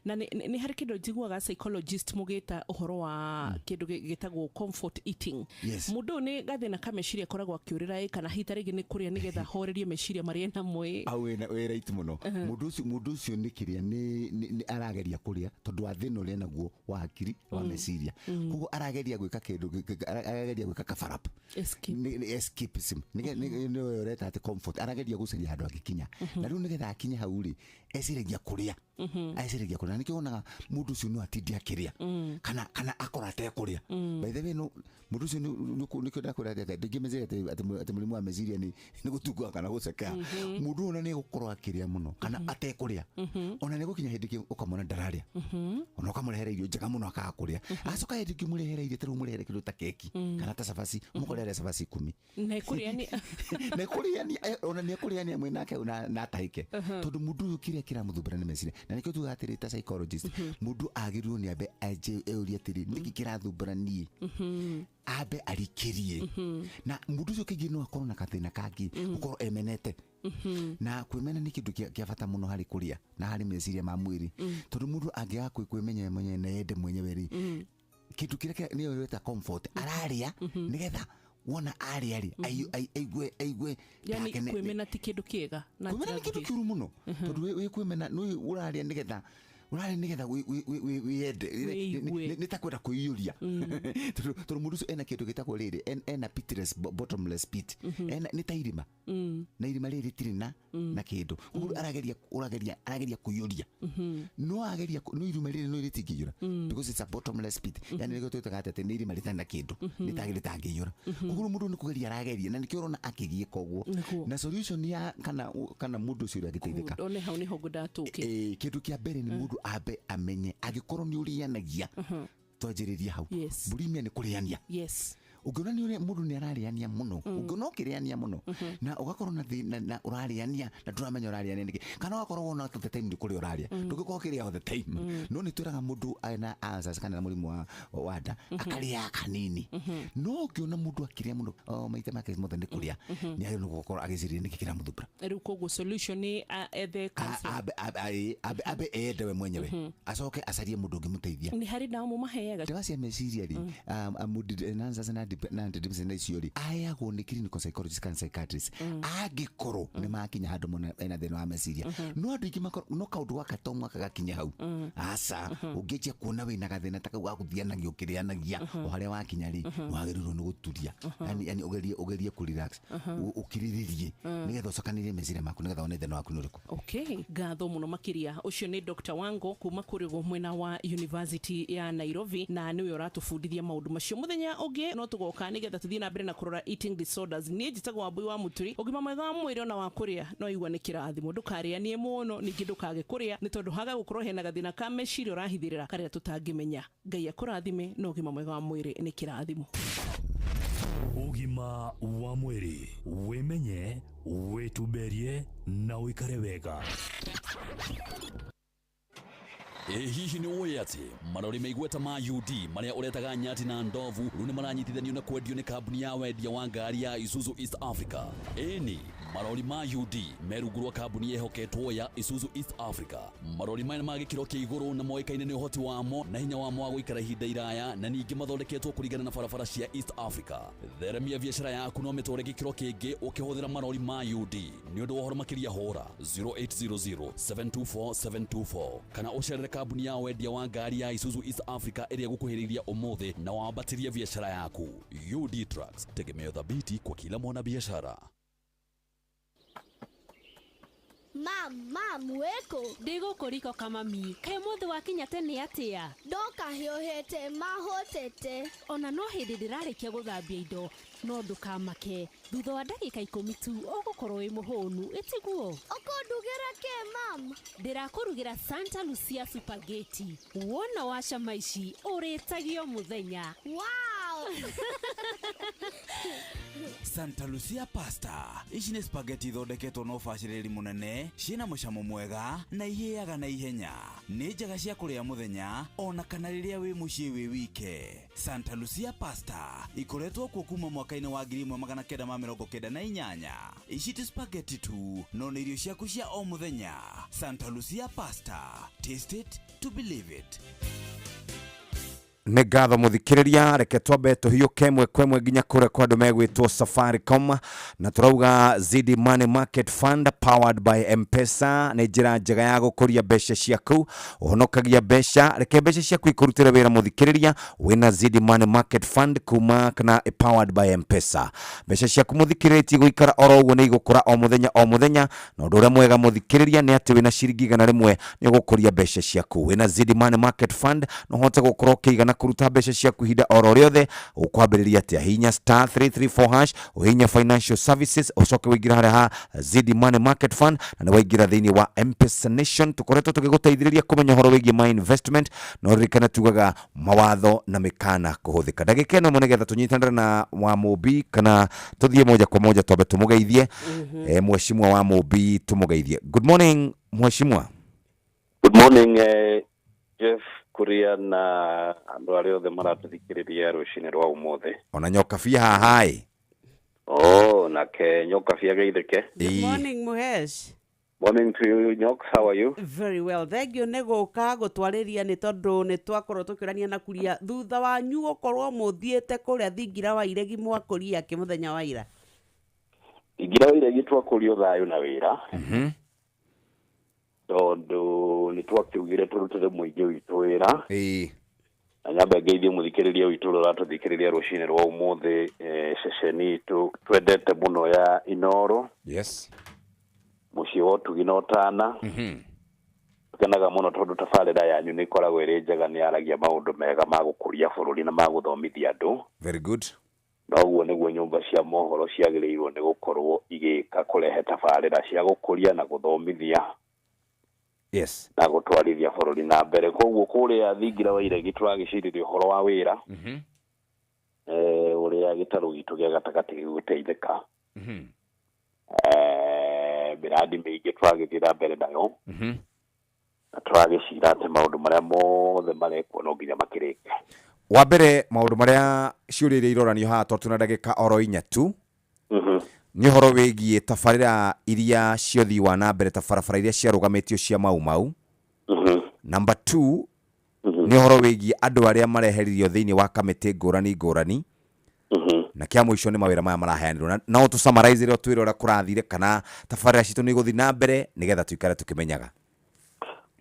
Na nĩ harĩ kĩndũ njiguaga psychologist mũgĩta ũhoro wa kĩndũ gĩtagwo comfort eating. Mũndũ nĩ gathĩna ka meciria akoragwo akĩũrĩra kana hita rĩngĩ nĩ kũrĩa nigetha horerie meciria marĩa namo. Au wĩ right mũno. Mũndũ ũcio nĩ kĩrĩa nĩ arageria kũrĩa tondũ wa thĩna ũrĩa naguo wa hakiri wa meciria. Koguo arageria gwĩka kĩndũ, arageria gwĩka kabarap. Escapism. Nĩ ũreta atĩ comfort. Arageria gũcaria handũ agĩkinya. Na rĩu nĩgetha akinye hau rĩ, eciragia kũrĩa. Eciragia kũrĩa. Nĩkĩo wonaga mũndũ ũcio no atindi akĩrĩa. Kana akora atekũrĩa. By the way, mũndũ ũcio nĩkĩo ndakwĩra atĩ ndingĩmeciria atĩ mũrimũ wa meciria nĩ gũtungwa kana gũceka. Mũndũ ũyũ nĩ gũkorwo akĩrĩa mũno kana atekũrĩa. Ona nĩ gũkinya hĩndĩ ĩngĩ ũkamwona ndararĩa. Ona ũkamũrehera irio njega mũno akaga kũrĩa. Acoka hĩndĩ ĩngĩ mũrehera irio tarĩu mũrehere kĩndũ ta keki kana ta cabaci, mũkorere cabaci 10. Na kũrĩania. Na kũrĩania ona nĩ kũrĩania mwĩ nake na atahĩke. Tondũ mũndũ ũyũ kĩrĩa kĩramũthumbũra nĩ meciria. Na nĩkĩo tugaga atĩrĩ ta psychologist, mũndũ agĩrĩirwo nĩ ambe eũrie atĩrĩ nĩkĩ kĩrathumbũra niĩ. Ambe arikĩrie. Na mũndũ ũcio kaingĩ no akorwo na gathĩna kangĩ gũkorwo emenete. Na kwĩmena nĩ kĩndũ kĩa bata mũno harĩ kũrĩa na harĩ meciria ma mwĩrĩ. Tondũ mũndũ angĩaga kwĩmenya mwenyewe na yende mwenyewe rĩ, kĩndũ kĩrĩa nĩyo wĩta comfort ararĩa nĩgetha wona arĩa rĩ aigue yani kwĩmena ti kĩndũ kĩega. Kwĩmena nĩ kĩndũ kĩũru mũno. Tondũ wĩ kwĩmena nĩ ũrarĩa nĩgetha wĩyende nĩ ta kwenda kwĩiyũria. Tondũ mũndũ ũcio ena kĩndũ gĩtagwo rĩrĩ, ena pitless bottomless pit. Nĩ ta irima na irima rĩrĩ rĩtirĩ na kĩndũ. Mũndũ arageria kwĩiyũria. No irima rĩrĩ no rĩtingĩiyũra because it's a bottomless pit. Yani nĩguo twĩtaga atĩ nĩ irima rĩtarĩ na kĩndũ rĩtangĩiyũra. Koguo mũndũ nĩ kũgeria arageria na nĩkĩo ũrona akĩgiĩka ũguo. Na solution ya kana mũndũ ũcio ũrĩa agĩteithĩka. One hau nĩho ngũndatũke. Kĩndũ kĩa mbere nĩ mũndũ ambe amenye angĩkorwo nĩ ũrĩanagia twanjĩrĩria hau. Bulimia nĩ kũrĩania. Ũngĩona nĩ mũndũ nĩ ararĩania mũno, ũngĩona ũkĩrĩania mũno na ũgakorwo na ũrarĩania na ndũramenya ũrarĩania nĩkĩ, kana ũgakorwo wona the time nĩ kũrĩa ũrarĩa ndũngĩkorwo ũkĩrĩa the time. No nĩ twĩraga mũndũ ena ulcers kana mũrimũ wa nda akarĩa kanini. No ũngĩona mũndũ akĩrĩa mũno maita make mothe nĩ kũrĩa nĩ agĩrĩirwo gũkorwo agĩciria nĩkĩ kĩramũthumbũra. Rĩu koguo solution nĩ ethe abe ende we mwenyewe acoke acarie mũndũ ũngĩmũteithia. Nĩ harĩ ndawa mũmaheaga ndawa cia meciria rĩ na ndĩmĩcena icio rĩ ayagwo nĩ clinical psychologist kana psychiatrist angĩkorwo nĩ makinya handũ mũno ena thĩna wa meciria. No andũ aingĩ no kaũndũ gaka to mwaka gakinya hau aca ũngĩjia kuona wĩna gathĩna ta kau gagũthianagia ũkĩrĩanagia o harĩa wakinya rĩ wagĩrĩirwo nĩ gũturia. Yani ũgerie kũrelax ũkirĩrĩrie nĩgetha ũcokanĩrie meciria maku nĩgetha one thĩna waku nĩ ũrĩkũ. Okay, ngatho mũno makĩria. Ũcio nĩ Dr. Wango kuma kũrĩ mwena wa University ya Nairobi na nĩwe ũratũbundithia maũndũ macio. Mũthenya ũngĩ no tũgoka nĩgetha tũthiĩ na mbere na kũrora eating disorders. Niĩ njĩtagwo Wambui wa Mũturi. Ũgima mwega wa mwĩrĩ ona wa kũrĩa no igua nĩ kĩrathimo. Ndũkarĩanie mũno ningĩ ndũkage kũrĩa nĩ tondũ haga gũkorwo hena gathĩna ka meciria ũrahithĩrĩra karĩa tũtangĩmenya. Ngai akũrathime no ũgima mwega wa mwĩrĩ nĩ kĩrathimo. Ũgima wa mwĩrĩ wĩmenye wĩtumberie na ũikare wega. Hihi nĩ ũĩ atĩ marori maigweta ma UD marĩa ũretaga nyati na ndovu rĩu nĩ maranyitithanio na kwendio nĩ kambuni ya wendia wa ngari ya Isuzu East Africa. Ĩni marori ma UD merungurwa kambuni yehoketwo ya Isuzu East Africa. Marori maya ma gĩkĩro kĩa igũrũ na moĩkaine nĩ ũhoti wamo na hinya wamo wa gũikara ihinda iraya na ningĩ mathondeketwo kũringana na barabara cia East Africa. Theremia biacara yaku no mĩtware gĩkĩro kĩngĩ ũkĩhũthĩra marori ma UD. Nĩ ũndũ wa ũhoro makĩria hũra 0800 724 724 kana ũcerere kambuni ya wendia wa ngari ya Isuzu East Africa ĩrĩa gũkuhĩrĩria ũmũthĩ na wambatĩrie biacara yaku. UD Trucks, tegemeo thabiti kwa kila mwana biashara. Mam, weko. Ndigo kuriko kama mi. Kai mothe wakinya tene atia. Ndoka hiohete mahotete. Ona no hindi ndirarikia guthambia indo. No ndukamake. Thutha wa ndagika 10 tu ugukorwo wi muhunu. Itiguo. Okondugira ke mam. Ndirakurugira Santa Lucia spaghetti. Wona washa maici uritagio muthenya. Wow. Santa Lucia pasta. Ici nĩ spaghetti thondeketwo na ũbacĩrĩri mũnene, ciĩna mũcamo mwega na ihĩaga na ihenya. Nĩ njega cia kũrĩa mũthenya ona kana rĩrĩa wĩ mũciĩ wĩ wike. Santa Lucia pasta ikoretwo kuo kuma mwaka-inĩ wa 1998. Ici ti spaghetti tu, no nĩ irio ciaku cia o mũthenya. Santa Lucia pasta. Taste it to believe it. nä ngatho må thikä rä ria reke twambe tå hiå kemwe kwemwe nginya kå rä kwa andå megwätwo Safaricom na tå rauga Zidi Money Market Fund powered by M-Pesa nä njä ra njega ya gå kå ria mbeca ciaku å honokagia mbeca reke mbeca ciaku ikå rutä ra wä ra må thikä rä ria wä Zidi Money Market Fund kuma kana powered by M-Pesa mbeca ciaku må thikä rä tie gå ikara oro å guo nä igå kå ra o må thenya na å ndå å rä a mwega må thikä rä ria nä atä wä na ciringi 100 nä å gå kå ria mbeca ciaku wä Zidi Money Market Fund no hote gå korwo kä igana kuruta mbeca ciaku hinda oro riothe ukwambiriria atia hinya star 334# uhinya financial services ucoke wigira haria ha Zidi Money Market Fund na niwaingira thiini wa M-Pesa Nation tukoretwo tugiguteithiriria kumenya horo wigie my investment no ririkana tugaga mawatho na mikana kuhuthika ndagika ino nigetha tunyitanire na wa Mobi kana tuthie moja kwa moja twambe tumugeithie mheshimiwa wa Mobi tumugeithie. Good morning mheshimiwa. Good morning Jeff Kuria na andu aria othe maratuthikiriria rucini rwa umothe ona nyoka fia hai na ke nyoka fia geithike. Good morning Muhesh. Morning to you Nyoka, how are you? Very well, thank you. Negoka gutwariria ni tondu ni twakorwo tukirania na kuria thutha wanyu gukorwo muthiete kuria thingira wa iregi mwakuria ki muthenya wa ira. Thingira wa iregi twakurio thayo na wira tondu ni twakiugire turutire muingi witu wira na nyambe ngeithie muthikiriria witu ratuthikiriria rucini rwa umothe ceceni tu twendete muno ya Inoro. Yes. Muciĩ wa Ũtugi na Ũtana tukenaga muno tondu tabarĩra yanyu nĩ ikoragwo ĩrĩ njega nĩ aragia maũndũ mega ma gũkũria bũrũri na ma gũthomithia andũ. Very good. Noguo nĩguo nyũmba cia mohoro ciagĩrĩirwo nĩ gũkorwo igĩka kũrehe tabarĩra cia gũkũria na gũthomithia. Yes. Na gũtwarithia bũrũri na mbere. Koguo kũrĩa thingira wa iregi tũragĩcirĩria ũhoro wa wĩra ũrĩa gĩtarũ gitũ gĩa gatagatĩ gĩgũteithĩka. Miradi mĩingĩ twagĩthira mbere nayo na twagĩcira atĩ maũndũ marĩa mothe marekwo no nginya makĩrĩke. Wa mbere maũndũ marĩa ciũria iria iroranio haha tondũ tuna ndagĩka oro 4 tu nĩ ũhoro wĩgiĩ tabarĩra iria ciothi wa na mbere tabarabara iria ciarũgamĩtio cia mau. Number 2 nĩ ũhoro wĩgiĩ andũ arĩa mareheririo thĩinĩ wa kamĩtĩ ngũrani na kia mũico nĩ mawĩra maya maraheanirwo na tu summarize ro twĩra ũrĩa kũrathire kana tabarĩra citũ nĩ gũthiĩ na mbere nĩgetha tuikare tukĩmenyaga.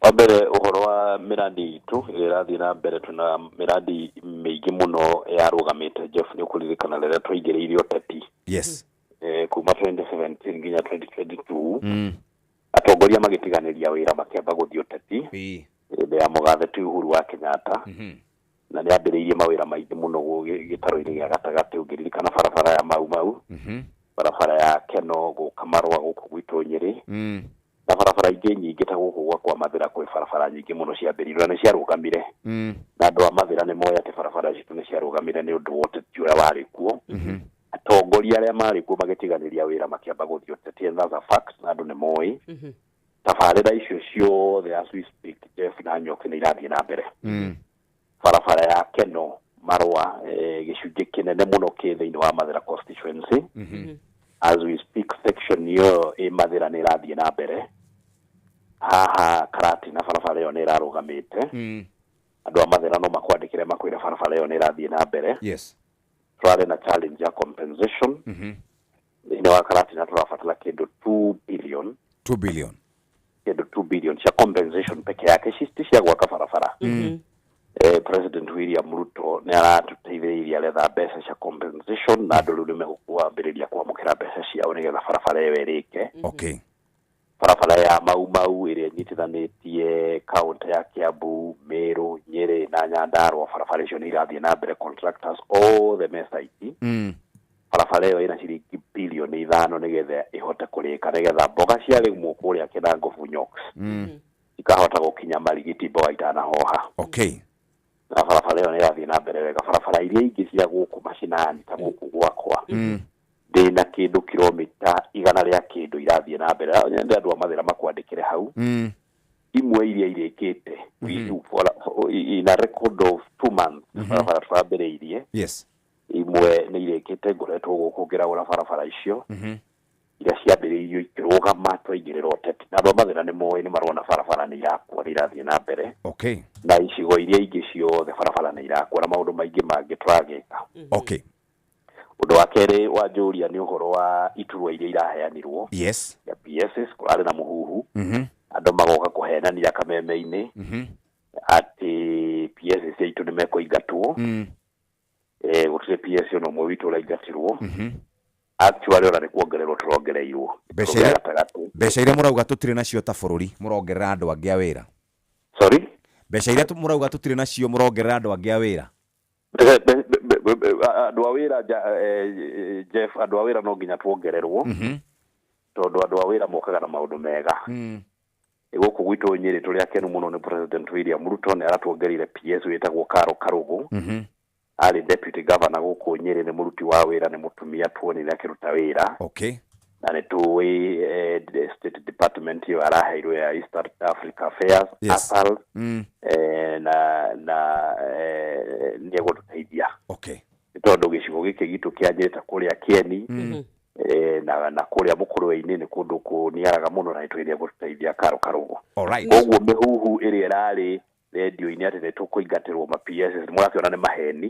Wa mbere ũhoro wa miradi itũ ĩrĩa ĩrathiĩ na mbere tuna miradi mĩingĩ mũno yarũgamĩte Jeff nĩ ũkũririkana rĩrĩa twaingĩrĩire ũteti. Yes. Kuma 2017 nginya 2022 atongoria magĩtiganĩria wĩra makĩamba gũthiĩ ũteti hĩndĩ ya mũgathe Uhuru wa Kenyatta na nĩ ambĩrĩirie mawĩra maingĩ mũno gĩtarũ-inĩ gĩa gatagatĩ ũngĩririkana barabara ya mau barabara ya Keno gũka Marũa gũkũ gwitũ Nyĩrĩ na barabara ingĩ nyingĩ ta gũkũ gwa Mathĩra kwĩ barabara nyingĩ mũno ciambĩrĩirio na ciarũgamire na andũ a Mathĩra nĩ moĩ atĩ barabara citũ nĩ ciarũgamire nĩ ũndũ wa ũteti ũrĩa warĩ kuo. Atongoria arĩa marĩ kuo magĩtiganĩria wĩra makĩamba gũthiĩ ũteti and that's a fact na andũ nĩ moĩ tabarĩra icio ciothe as we speak Jeff na Nyoka nĩ irathiĩ na mbere. Barabara ya Keno Marũa gĩcunjĩ kĩnene mũno kĩ thĩinĩ wa Mathĩra constituency as we speak section yo Mathĩra nĩ irathiĩ na mbere haha Karati na barabara ĩyo nĩ ĩrarũgamĩte andũ a Mathĩra no makwandĩkĩre makwĩre barabara ĩyo nĩ irathiĩ na mbere. Yes. Twarĩ na challenge ya compensation thĩinĩ wa Karati na tũrabatara kĩndũ 2 billion kĩndũ 2 billion cia compensation peke yake cia gwaka barabara. President William Ruto nĩ aratuteithĩrĩria aretha mbeca cia compensation na andũ rĩu nĩ megũkwambĩrĩria kwamũkĩra mbeca ciao nĩgetha barabara ĩyo ĩrĩke. Okay. barabara ya Mau ĩrĩa nyitithanĩtie kaunti ya Kiambu, Meru, Nyeri na Nyandarua. Barabara icio nĩ irathiĩ na mbere, contractors all the mesaiti. Barabara ĩyo ĩna ciringi bilioni 5 nĩgetha ĩhote kũrĩka, nĩgetha mboga cia rĩmũ kũrĩa Kinangofu Nyox ikahota gũkinya Marigiti mboga itanahoha. Okay. Na barabara ĩyo nĩ irathiĩ na mbere wega. Barabara iria ingĩ cia gũkũ macinani ta gũkũ gwakwa ndĩna kĩndũ kilomita 100 rĩa kĩndũ irathiĩ na mbere. Nyende andũ a Mathĩra makwandĩkĩre hau. Imwe iria irĩkĩte in a record of 2 months barabara twambĩrĩirie. Yes. Imwe nĩ irĩkĩte, ngoretwo gũkũ ngĩragũra barabara icio iria ciambĩrĩirio ikĩrũgama twaingĩrĩra ũteti. Na andũ a Mathĩra nĩ moĩ, nĩ marona barabara nĩ irakũra, irathiĩ na mbere. Okay. Na icigo iria ingĩ ciothe barabara nĩ irakũra, maũndũ maingĩ mangĩ tũragĩka. Okay. Ũndũ wa kerĩ wa njũria nĩ ũhoro wa iturwa iria iraheanirwo. Yes. Ya PSS kũrarĩ na mũhuhu. Andũ magoka kũhenania kameme-inĩ atĩ PSS itũ nĩ mekũingatwo. Gũtirĩ PSS no mwe witũ ũraingatirwo. Actually ona nĩ kuongererwo tũrongereirwo. Mbeca iria mũrauga tũtirĩ nacio ta bũrũri mũrongerera andũ angĩ a wĩra. Sorry? Mbeca iria mũrauga tũtirĩ nacio mũrongerera andũ angĩ a wĩra. Andũ a wĩra Jeff, andũ a wĩra no nginya tuongererwo. Tondũ andũ a wĩra mokaga na maũndũ mega. Gũkũ gwitũ Nyeri tũrĩ akenu mũno nĩ President William Ruto, nĩ aratuongerire PS wĩtagwo Karo Karũgũ. Arĩ deputy governor gũkũ Nyeri, nĩ mũruti wa wĩra, nĩ mũtumia tuonire akĩruta wĩra. Okay. Na nĩ tũĩ state department ĩyo araheirwo ya East Africa Affairs, ASAL, na nĩ egũtũteithia. Okay. Tondũ gĩcigo gĩkĩ gitũ kĩa Nyeri ta kũrĩa Kieni na kũrĩa Mũkũrwe-inĩ nĩ kũndũ kũniaraga mũno, na nĩtwĩrĩa gũtũteithia Karo Karũgũ. Ũguo mĩhuhu ĩrĩa ĩrarĩ radio-inĩ atĩ nĩ tũkũingatĩrwo ma PSS mũrakĩona nĩ maheni,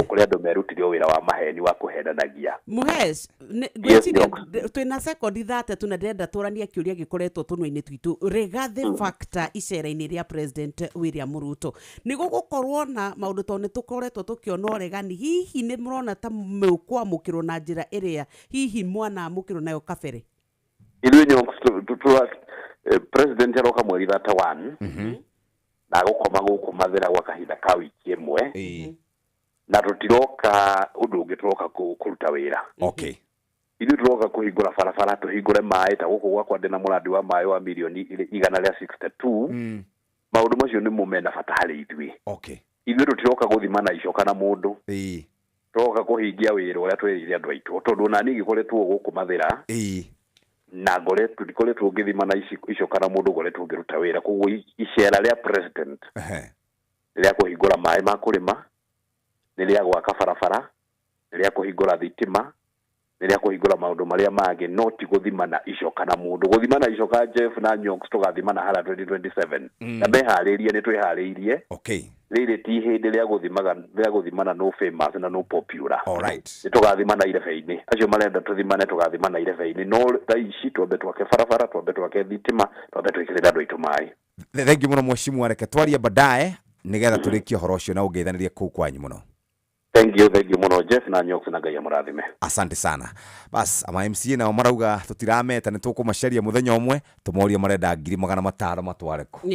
kũrĩa andũ merutirio wĩra wa maheni wa kũhenanagia. Muhes, gwĩciria twĩna sekondi 30 na ndĩrenda tũranie kĩũria gĩkoretwo tũnua-inĩ twitũ. Regathe factor icera-inĩ rĩa President William Ruto nĩ gũgũkorwo na maũndũ tondũ nĩ tũkoretwo tũkĩona ũregani. Hihi nĩ mũrona ta mũkwamũkĩrwo na njĩra ĩrĩa hihi mwana amũkĩrwo nayo kabere? Ithuĩ Nyox President aroka mweri 31 na gũkoma gũkũ Mathĩra gwa kahinda ka wiki ĩmwe. Na tũtiroka ũndũ ũngĩ, tũroka kũruta wĩra. Okay. Ithuĩ tũroka kũhingũra barabara, tũhingũre maĩ. Ta gũkũ gwakwa ndĩna mũrandi wa maĩ wa milioni 162. Maũndũ macio nĩ mũmena bata harĩ ithuĩ. Okay. Ithuĩ tũtiroka gũthima na icoka na mũndũ. Tũroka kũhingia wĩra ũrĩa twĩrĩire andũ aitũ, tondũ ona niĩ ngĩkoretwo gũkũ Mathĩra na ngoretwo ndikoretwo ngĩthima na icoka na mũndũ, ngoretwo ngĩruta wĩra. Koguo icera rĩa president rĩa kũhingũra maĩ ma kũrĩma, nĩ rĩa gwaka barabara, nĩ rĩa kũhingũra thitima, nĩ rĩa kũhingũra maũndũ marĩa mangĩ, no ti gũthima na icoka na mũndũ. Gũthima na icoka Jeff na Nyox tũgathima na hala 2027. Na meharĩrie, nĩ twĩharĩirie. Okay. Rĩrĩ ti hĩndĩ rĩa gũthimana no famous na no popular. Alright. Nĩ tũgathima na irebe-inĩ. Acio marenda tũthimane, tũgathima na irebe-inĩ. No thaa ici twambe twake barabara, twambe twake thitima, twambe twĩkĩrĩre andũ aitũ maĩ. Thengi mũno mheshimiwa, reke twarie baadaye nĩgetha tũrĩkie ũhoro ũcio na ũngeithanĩrie kũu kwanyu mũno. Thank you mũno Jeff na Nyox, na Ngai amũrathime. Asante sana. Bas ama MCA nao marauga tũtirameta, nĩ tũkũmacaria mũthenya ũmwe tũmorie marenda 500 matware ku.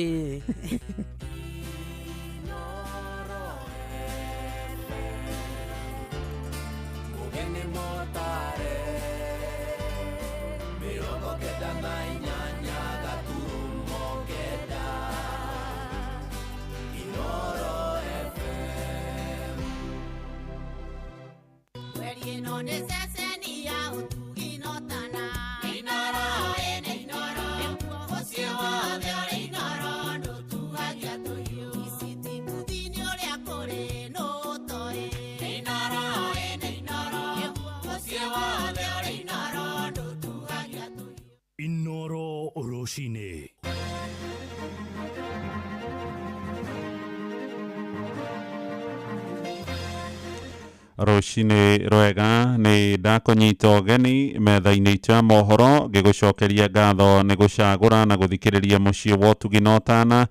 Inoro Oroshine. Roshine rwega nĩ ndakũnyita ũgeni metha-inĩ itũ ya mohoro, ngĩgũcokeria ngatho nĩ gũcagũra na gũthikĩrĩria mũciĩ wa ũtugi na ũtana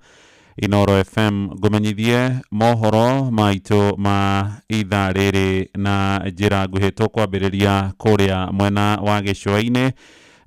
Inoro FM. Ngũmenyithie mohoro maitũ ma ithaa rĩrĩ na njĩra nguhĩ, tũkwambĩrĩria kũrĩa mwena wa gĩcũa-inĩ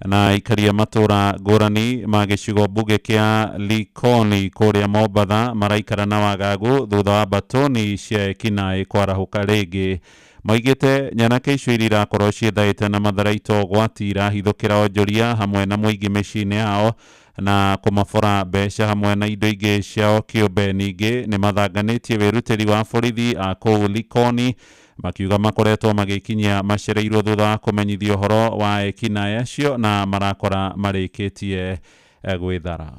na ikaria matura ngũrani ma gĩcigo mbunge kĩa Likoni kũrĩa Mombatha maraikara na wagagu thutha wa mbatoni cia ekinaĩ kwarahũka rĩngĩ. Moigĩte nyanake icio iria irakorwo ciethaĩte na matharaito gwatira hithũkĩra onjoria hamwe na mũingĩ mĩciĩ-inĩ yao na kũmabora mbeca hamwe na indo ingĩ ciao kĩũmbe. Ningĩ nĩ mathanganĩtie wĩrutĩri wa borithi a kũu Likoni makiuga makoretwo magĩkinyia macereirwo thutha wa kũmenyithio ũhoro wa ekinaĩ acio na marakora marĩkĩtie gwĩthara.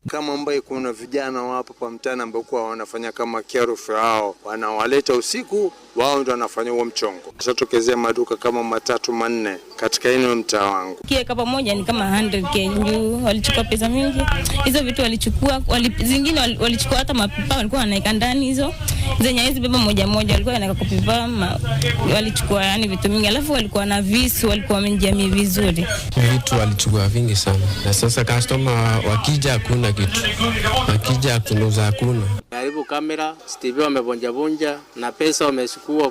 Kama ambaye kuna vijana wapo kwa mtaani ambao kwa wanafanya kama kerufu yao, wanawaleta usiku, wao ndio wanafanya huo mchongo. Tutatokezea maduka kama 3-4 katika eneo mtaa wangu. Kieka pamoja ni kama 100k juu walichukua pesa mingi. Hizo vitu walichukua, zingine walichukua hata mapipa walikuwa wanaweka ndani hizo. Zenye hizi beba moja moja walikuwa wanaweka kupipa, walichukua yani vitu mingi. Alafu walikuwa na visu, walikuwa wamejamii vizuri. Vitu walichukua vingi sana. Na sasa customer wakija hakuna kitu. Wakija kunuza hakuna. Karibu kamera, TV wamevunja na pesa wamechukua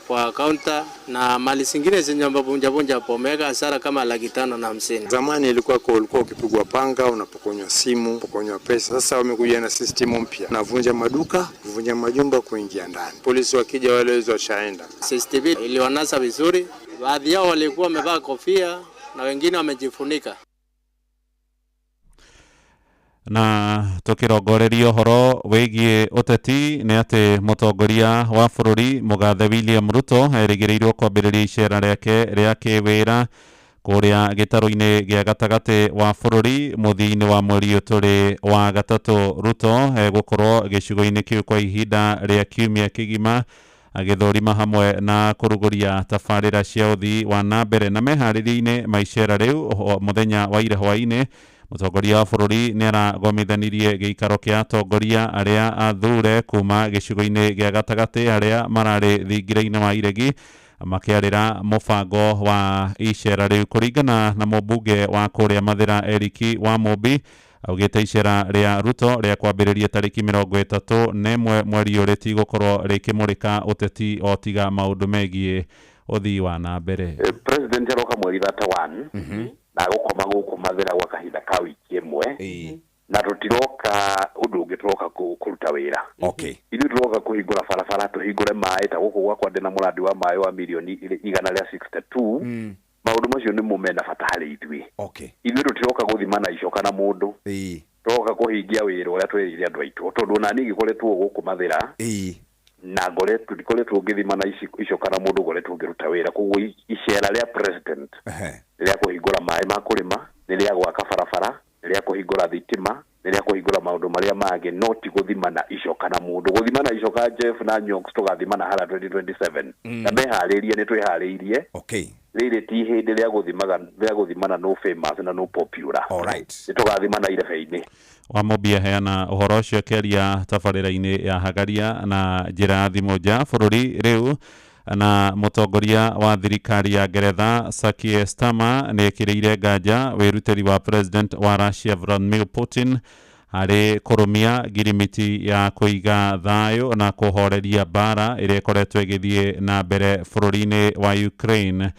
kwa counter na mali zingine zenye wamevunja hapo, wameweka hasara kama 550,000. Zamani ulikuwa ukipigwa panga, unapokonywa simu, unapokonywa pesa. Sasa wamekuja na system mpya. Navunja maduka, kuvunja majumba, kuingia ndani. Polisi wakija wale wezi washaenda. CCTV iliwanasa vizuri. Baadhi yao walikuwa wamevaa kofia na wengine wamejifunika. Na tukirongoreria ũhoro wĩgiĩ ũteti nĩ atĩ mũtongoria wa bũrũri mũgathe William Ruto erĩgĩrĩirwo kwambĩrĩria icera rĩake rĩa kĩwĩra kũrĩa gĩtarũ-inĩ gĩa gatagatĩ wa bũrũri mũthia-inĩ wa mweri tũrĩ wa gatatũ. Ruto egũkorwo gĩcigo-inĩ kĩu kwa ihinda rĩa kiumia kĩgima agĩthũrima hamwe na kũrugũria tabarĩra cia ũthii wa na mbere na meharĩria-inĩ ma icera rĩu. Mũthenya wa ira hwaĩ-inĩ mũtongoria wa bũrũri nĩ arathomithanirie gĩikaro kĩa atongoria arĩa athure kuma gĩcigo-inĩ gĩa gatagatĩ arĩa mararĩ thingira-inĩ wa iregi makĩarĩra mũbango wa icera rĩu. Kũringana na mũmbunge wa kũrĩa Mathĩra Eriki wa Mũmbi, augĩte icera rĩa Ruto rĩa kwambĩrĩria tarĩki 31 mweri ũyũ rĩtigũkorwo rĩkĩmũrĩka ũteti o tiga maũndũ megiĩ ũthii wa na mbere. President aroka mweri 31 na gũkoma gũkũ Mathĩra gwa kahinda ka wiki ĩmwe na tũtiroka ũndũ ũngĩ tũroka kũruta wĩra. Ithuĩ tũroka kũhingũra barabara, tũhingũre maĩ ta gũkũ gwakwa ndĩna mũrandi wa maĩ wa mirioni 162. Maũndũ macio nĩ mũmena bata harĩ ithuĩ. Ithuĩ tũtiroka gũthima na icoka na mũndũ, tũroka kũhingia wĩra ũrĩa twĩrĩire andũ aitũ, tondũ nani ngĩkoretwo gũkũ Mathĩra na ngoretwo ngĩthima na icoka na mũndũ ngoretwo ngĩruta wĩra. Koguo icera rĩa president rĩa kũhingũra maĩ ma kũrĩma, nĩ rĩa gwaka barabara, nĩ rĩa kũhingũra thitima, nĩ rĩa kũhingũra maũndũ marĩa mangĩ, no ti gũthima na icoka na mũndũ. Gũthima na icoka Jeff na Nyong'o tũgathima na hara 2027 na meharĩrie nĩ twĩharĩirie. Rĩrĩ ti hĩndĩ rĩa gũthimana no famous na no popular. Nĩ tũgathima na irebe-inĩ. Wamũmbia heana ũhoro ũcio akĩaria tabarĩra-inĩ ya Hagaria na njĩra ya thimũ nja bũrũri rĩu. Na mũtongoria wa thirikari ya Ngeretha Keir Starmer nĩ ekĩrĩire nganja wĩrutĩri wa president wa Russia Vladimir Putin harĩ kũrũmia ngirimiti ya kũiga thayũ na kũhoreria mbara ĩrĩa ĩkoretwo ĩgĩthiĩ na mbere bũrũri-inĩ wa Ukraine.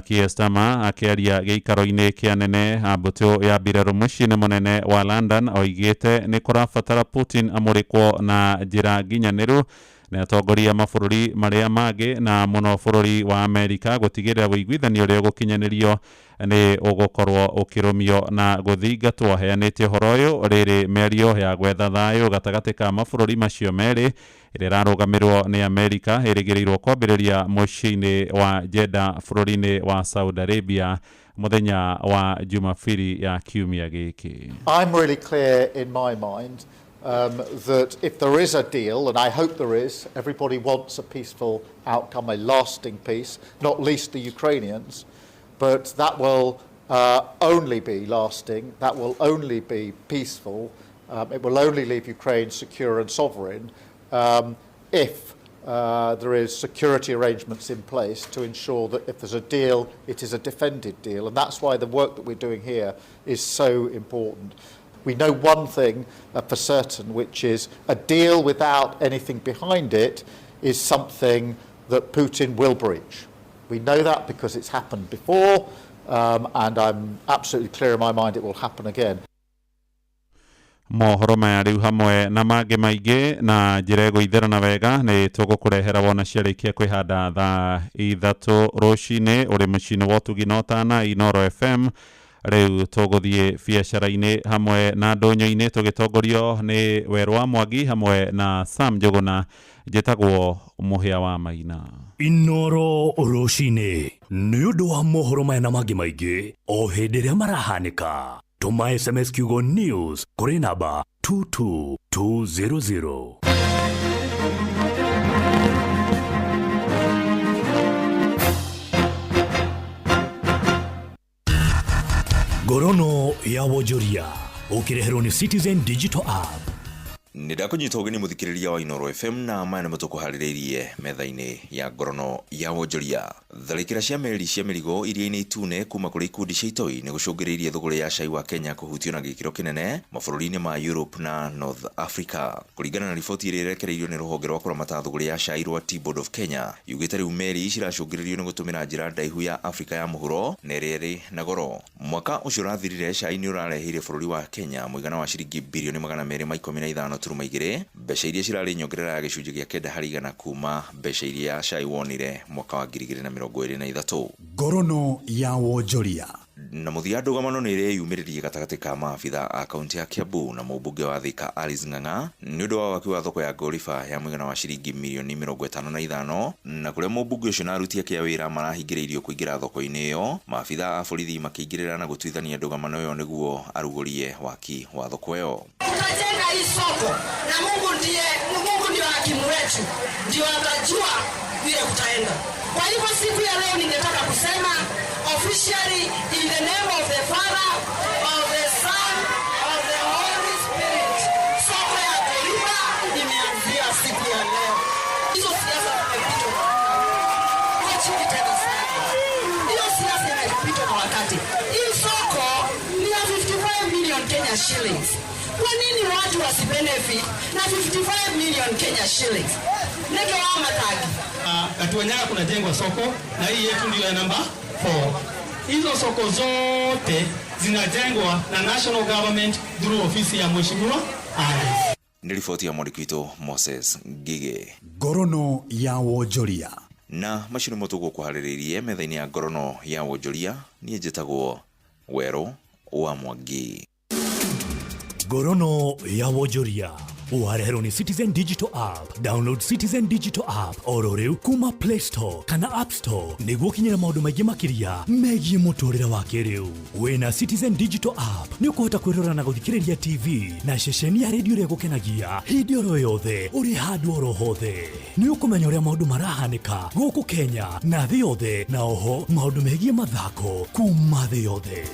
Keir Starmer akĩaria gĩikaro-inĩ kĩa nene mbũtũ ya mbirarũ mũciĩ-inĩ mũnene wa London oigĩte nĩ kũrabatara Putin amũrĩkwo na njĩra nginyanĩru na atongoria mabũrũri marĩa mangĩ na mũno bũrũri wa Amerika gũtigĩrĩra wĩiguithanio ũrĩa ũgũkinyanĩrio nĩ ũgũkorwo ũkĩrũmio na gũthingatwo. Heanĩte ũhoro ũyũ rĩrĩ mĩario ya gwetha thayũ gatagatĩ ka mabũrũri macio merĩ ĩrĩa ĩrarũgamĩrĩrwo nĩ Amerika ĩrĩgĩrĩirwo kwambĩrĩria mũciĩ-inĩ wa Jeddah bũrũri-inĩ wa Saudi Arabia mũthenya wa Jumapili ya kiumia gĩkĩ. I'm really clear in my mind that if there is a deal, and I hope there is, everybody wants a peaceful outcome, a lasting peace, not least the Ukrainians, but that will only be lasting, that will only be peaceful, it will only leave Ukraine secure and sovereign if there is security arrangements in place to ensure that if there's a deal, it is a defended deal. And that's why the work that we're doing here is so important. We know one thing for certain, which is a deal without anything behind it is something that Putin will breach. We know that because it's happened before. and I'm absolutely clear in my mind it will happen again. Mohoro maya riu hamwe na mangĩ maingĩ na njĩra ĩgũitherana wega nĩ tũgũkũrehera wona ciarĩkia kwĩhanda thaa 3 rũcinĩ ũrĩ mũciĩ-inĩ wa ũtugi na ũtana Inoro FM. Rĩu tũgũthiĩ biacara-inĩ hamwe na ndũnyũ-inĩ tũgĩtongorio nĩ Werũ wa Mwangi hamwe na Sam Njũgũna. Njĩtagwo Mũhĩa wa Maina. Inoro rũcinĩ nĩ ũndũ wa mohoro maya na mangĩ maingĩ o hĩndĩ ĩrĩa marahanĩka. Tuma SMS kiugo news kuri namba 22200. Ngorono ya Wonjoria ukireherwo ni Citizen Digital App. Nĩndakũnyita ũgeni mũthikĩrĩria wa Inoro FM na maya nĩmo tũkũharĩrĩirie metha-inĩ ya ngorono ya wonjoria. Tharĩkĩra cia meri cia mĩrigo iria-inĩ itune kuma kũrĩ ikundi cia itoi nĩgũcũngĩrĩirie thũgũrĩ ya cai wa Kenya kũhutio na gĩkĩro kĩnene mabũrũri-inĩ ma Europe na North Africa. Kũringana na riboti ĩrĩa ĩrekereirio nĩ rũhonge rwa kũramata thũgũrĩ ya cai rwa Tea Board of Kenya, yugĩte rĩu meri ciracũngĩrĩirio nĩ gũtũmĩra njĩra ndaihu ya Africa ya mũhuro na ĩrĩa ĩrĩ na goro. Mwaka ũcio ũrathirire cai nĩ ũrareheire bũrũri wa Kenya mũigana wa ciringi birioni 215 turuma igĩrĩ, mbeca iria cirarĩ nyongerera ya gĩcunjĩ gĩa 9 harĩ igana kuma mbeca iria cai wonire mwaka wa 2023. Ngorono ya Wonjoria. Na mũthia ndũgamano nĩ ĩreyumĩrĩrie gatagatĩ ka maabitha a kaunti ya Kiambu na mũmbunge wa Thika Alice Ng'ang'a nĩ ũndũ wa waki wa thoko ya ngoriba ya mũigana wa ciringi mirioni 55 na kũrĩa mũmbunge ũcio na aruti ake a wĩra marahingĩrĩirio kũingĩra thoko-inĩ ĩyo. Maabitha a borithi makĩingĩrĩra na gũtuithania ndũgamano ĩyo nĩguo arugũrie waki wa thoko ĩyo. Tutajenga hii soko na Mungu ndio hakimu wetu, ndio atajua vile kutaenda. Kwa hivyo siku ya leo ningetaka kusema officially in the name of the Father, of the Son, of the Holy Spirit, soko ya ngoriba imeanzia siku ya leo. Hizo siasa zimepitwa kwa wakati. Tena sana. Hiyo siasa imepitwa kwa wakati. Hii soko ni ya 55 million Kenya shillings. Kwa nini watu wasibenefit na 55 million Kenya shillings? Nege wa matagi. Katuanyaka kuna jengwa soko na hii yetu ndio ya namba 4. Hizo soko zote zinajengwa na national government through ofisi ya Mheshimiwa Alice. Ni ripoti ya mwandikitu Moses Ngige. Ngorono ya Wonjoria. Na macio nĩmo tũgũkũharĩrĩirie metha-inĩ ya ngorono ya wonjoria. Niĩ njĩtagwo Werũ wa Mwangi. Ngorono ya Wonjoria uhareherwo ni Citizen Digital App. Download Citizen Digital App oro rĩu kuma Play Store kana App Store nĩguo kinyĩra maũndũ maingĩ makĩria megiĩ mũtũrĩre wa kĩrĩu. Wĩna Citizen Digital App nĩ ũkũhota kwĩrora na gũthikĩrĩria TV na ceceni ya redio ĩrĩa gũkenagia hĩndĩ oro yothe ũrĩ handũ oro hothe. Nĩ ũkũmenya ũrĩa maũndũ marahanĩka gũkũ Kenya na thĩ yothe, na oho maũndũ megiĩ mathako kuma thĩ yothe.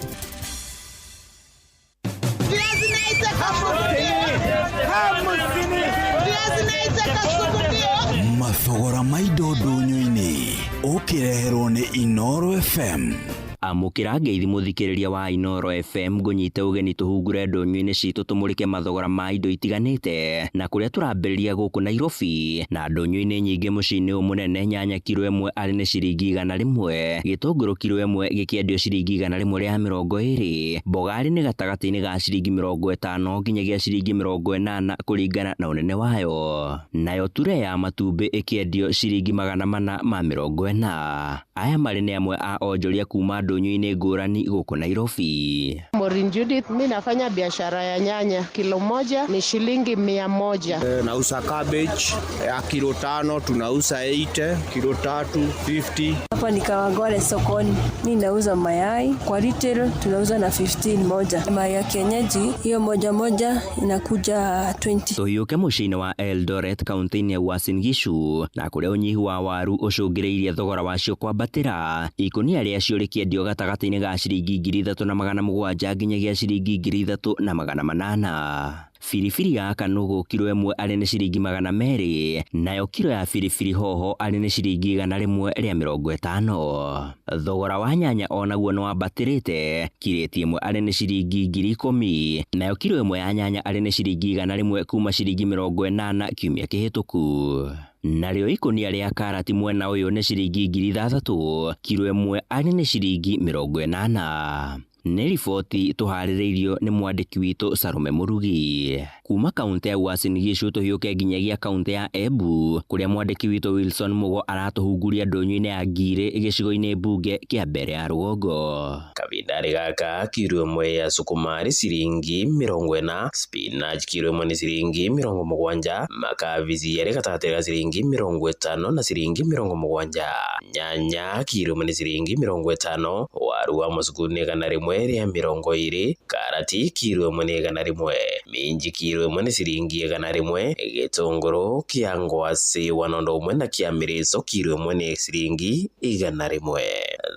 Mathogora maindo ndũnyũ-inĩ ũkĩreherwo nĩ Inoro FM. Amũkĩra ngeithi mũthikĩrĩria wa Inoro FM ngũnyite ũgeni tũhungure ndũnyũ-inĩ citũ tũmũrĩke mathogora ma indo itiganĩte na kũrĩa tũrambĩrĩria gũkũ Nairobi. Na ndũnyũ-inĩ nyingĩ mũciĩ-inĩ mũnene nyanya kilo 1 arĩ nĩ ciringi 100, gĩtũngũrũ kilo 1 gĩkĩendio ciringi 120, mboga arĩ nĩ gatagatĩ-inĩ ga ciringi 50 nginyagia ciringi 80 kũringana na ũnene wayo. Nayo ture ya matumbĩ ĩkĩendio ciringi 440. Aya marĩ nĩ amwe a onjoria kuma ndũnyũ-inĩ ngũrani gũkũ Nairobi. Maureen Judith, mimi nafanya biashara ya nyanya. Kilo moja ni shilingi 100. Nauza cabbage ya kilo 5 tunauza 80, kilo 3 50. Hapa ni Kawangware sokoni. Mimi nauza mayai kwa retail tunauza na 15 moja. Mayai ya kienyeji hiyo moja inakuja 20. Tũhiũke mũciĩ-inĩ wa Eldoret kaunti-inĩ ya Uasin Gishu na kũrĩa ũnyihu wa waru ũcũngĩrĩirie thogora wacio kwambatĩra. Ikũnia rĩacio rĩkĩendio gatagatĩ-inĩ ga ciringi 3,700 nginyagia ciringi 3,800. Firifiri ya kanũgũ kilo 1 arĩ nĩ ciringi 200, nayo kilo ya firifiri hoho arĩ nĩ ciringi 150. Thogora wa nyanya onaguo nĩ wambatĩrĩte, kireti 1 arĩ nĩ ciringi 10,000, nayo kilo 1 ya nyanya arĩ nĩ ciringi 100 kuma ciringi 80 kiumia kĩhĩtũku. narĩo ikũnia rĩa karati mwena ũyũ nĩ ciringi 6,000, kilo ĩmwe arĩ nĩ ciringi 80. Nĩ riboti tũharĩrĩirio nĩ mwandĩki witũ Salome Murugi. Kuma kaunti ya Uasin Gishu tũhiũke nginyagia kaunti ya Embu, kũrĩa mwandĩki witũ Wilson Mugo aratũhunguria ndũnyũ-inĩ ya ngirĩ gĩcigo-inĩ mbunge kĩa mbere ya Rũgongo. Kavindarĩ gaka kiro ĩmwe ya sukuma nĩ ciringi 40, spinach kiro ĩmwe nĩ ciringi 70, makabici yarĩ gatagatĩ ga ciringi 50 na ciringi 70, nyanya kiro ĩmwe nĩ ciringi 50, waru wa mũcuku nĩ 100 rĩa 20, karati kiro ĩmwe nĩ 100, minji kiro ĩmwe nĩ ciringi 100, gĩtũngũrũ kĩa ngwacĩ wanondo ũmwe na kĩa mĩrĩco kiro ĩmwe nĩ ciringi 100.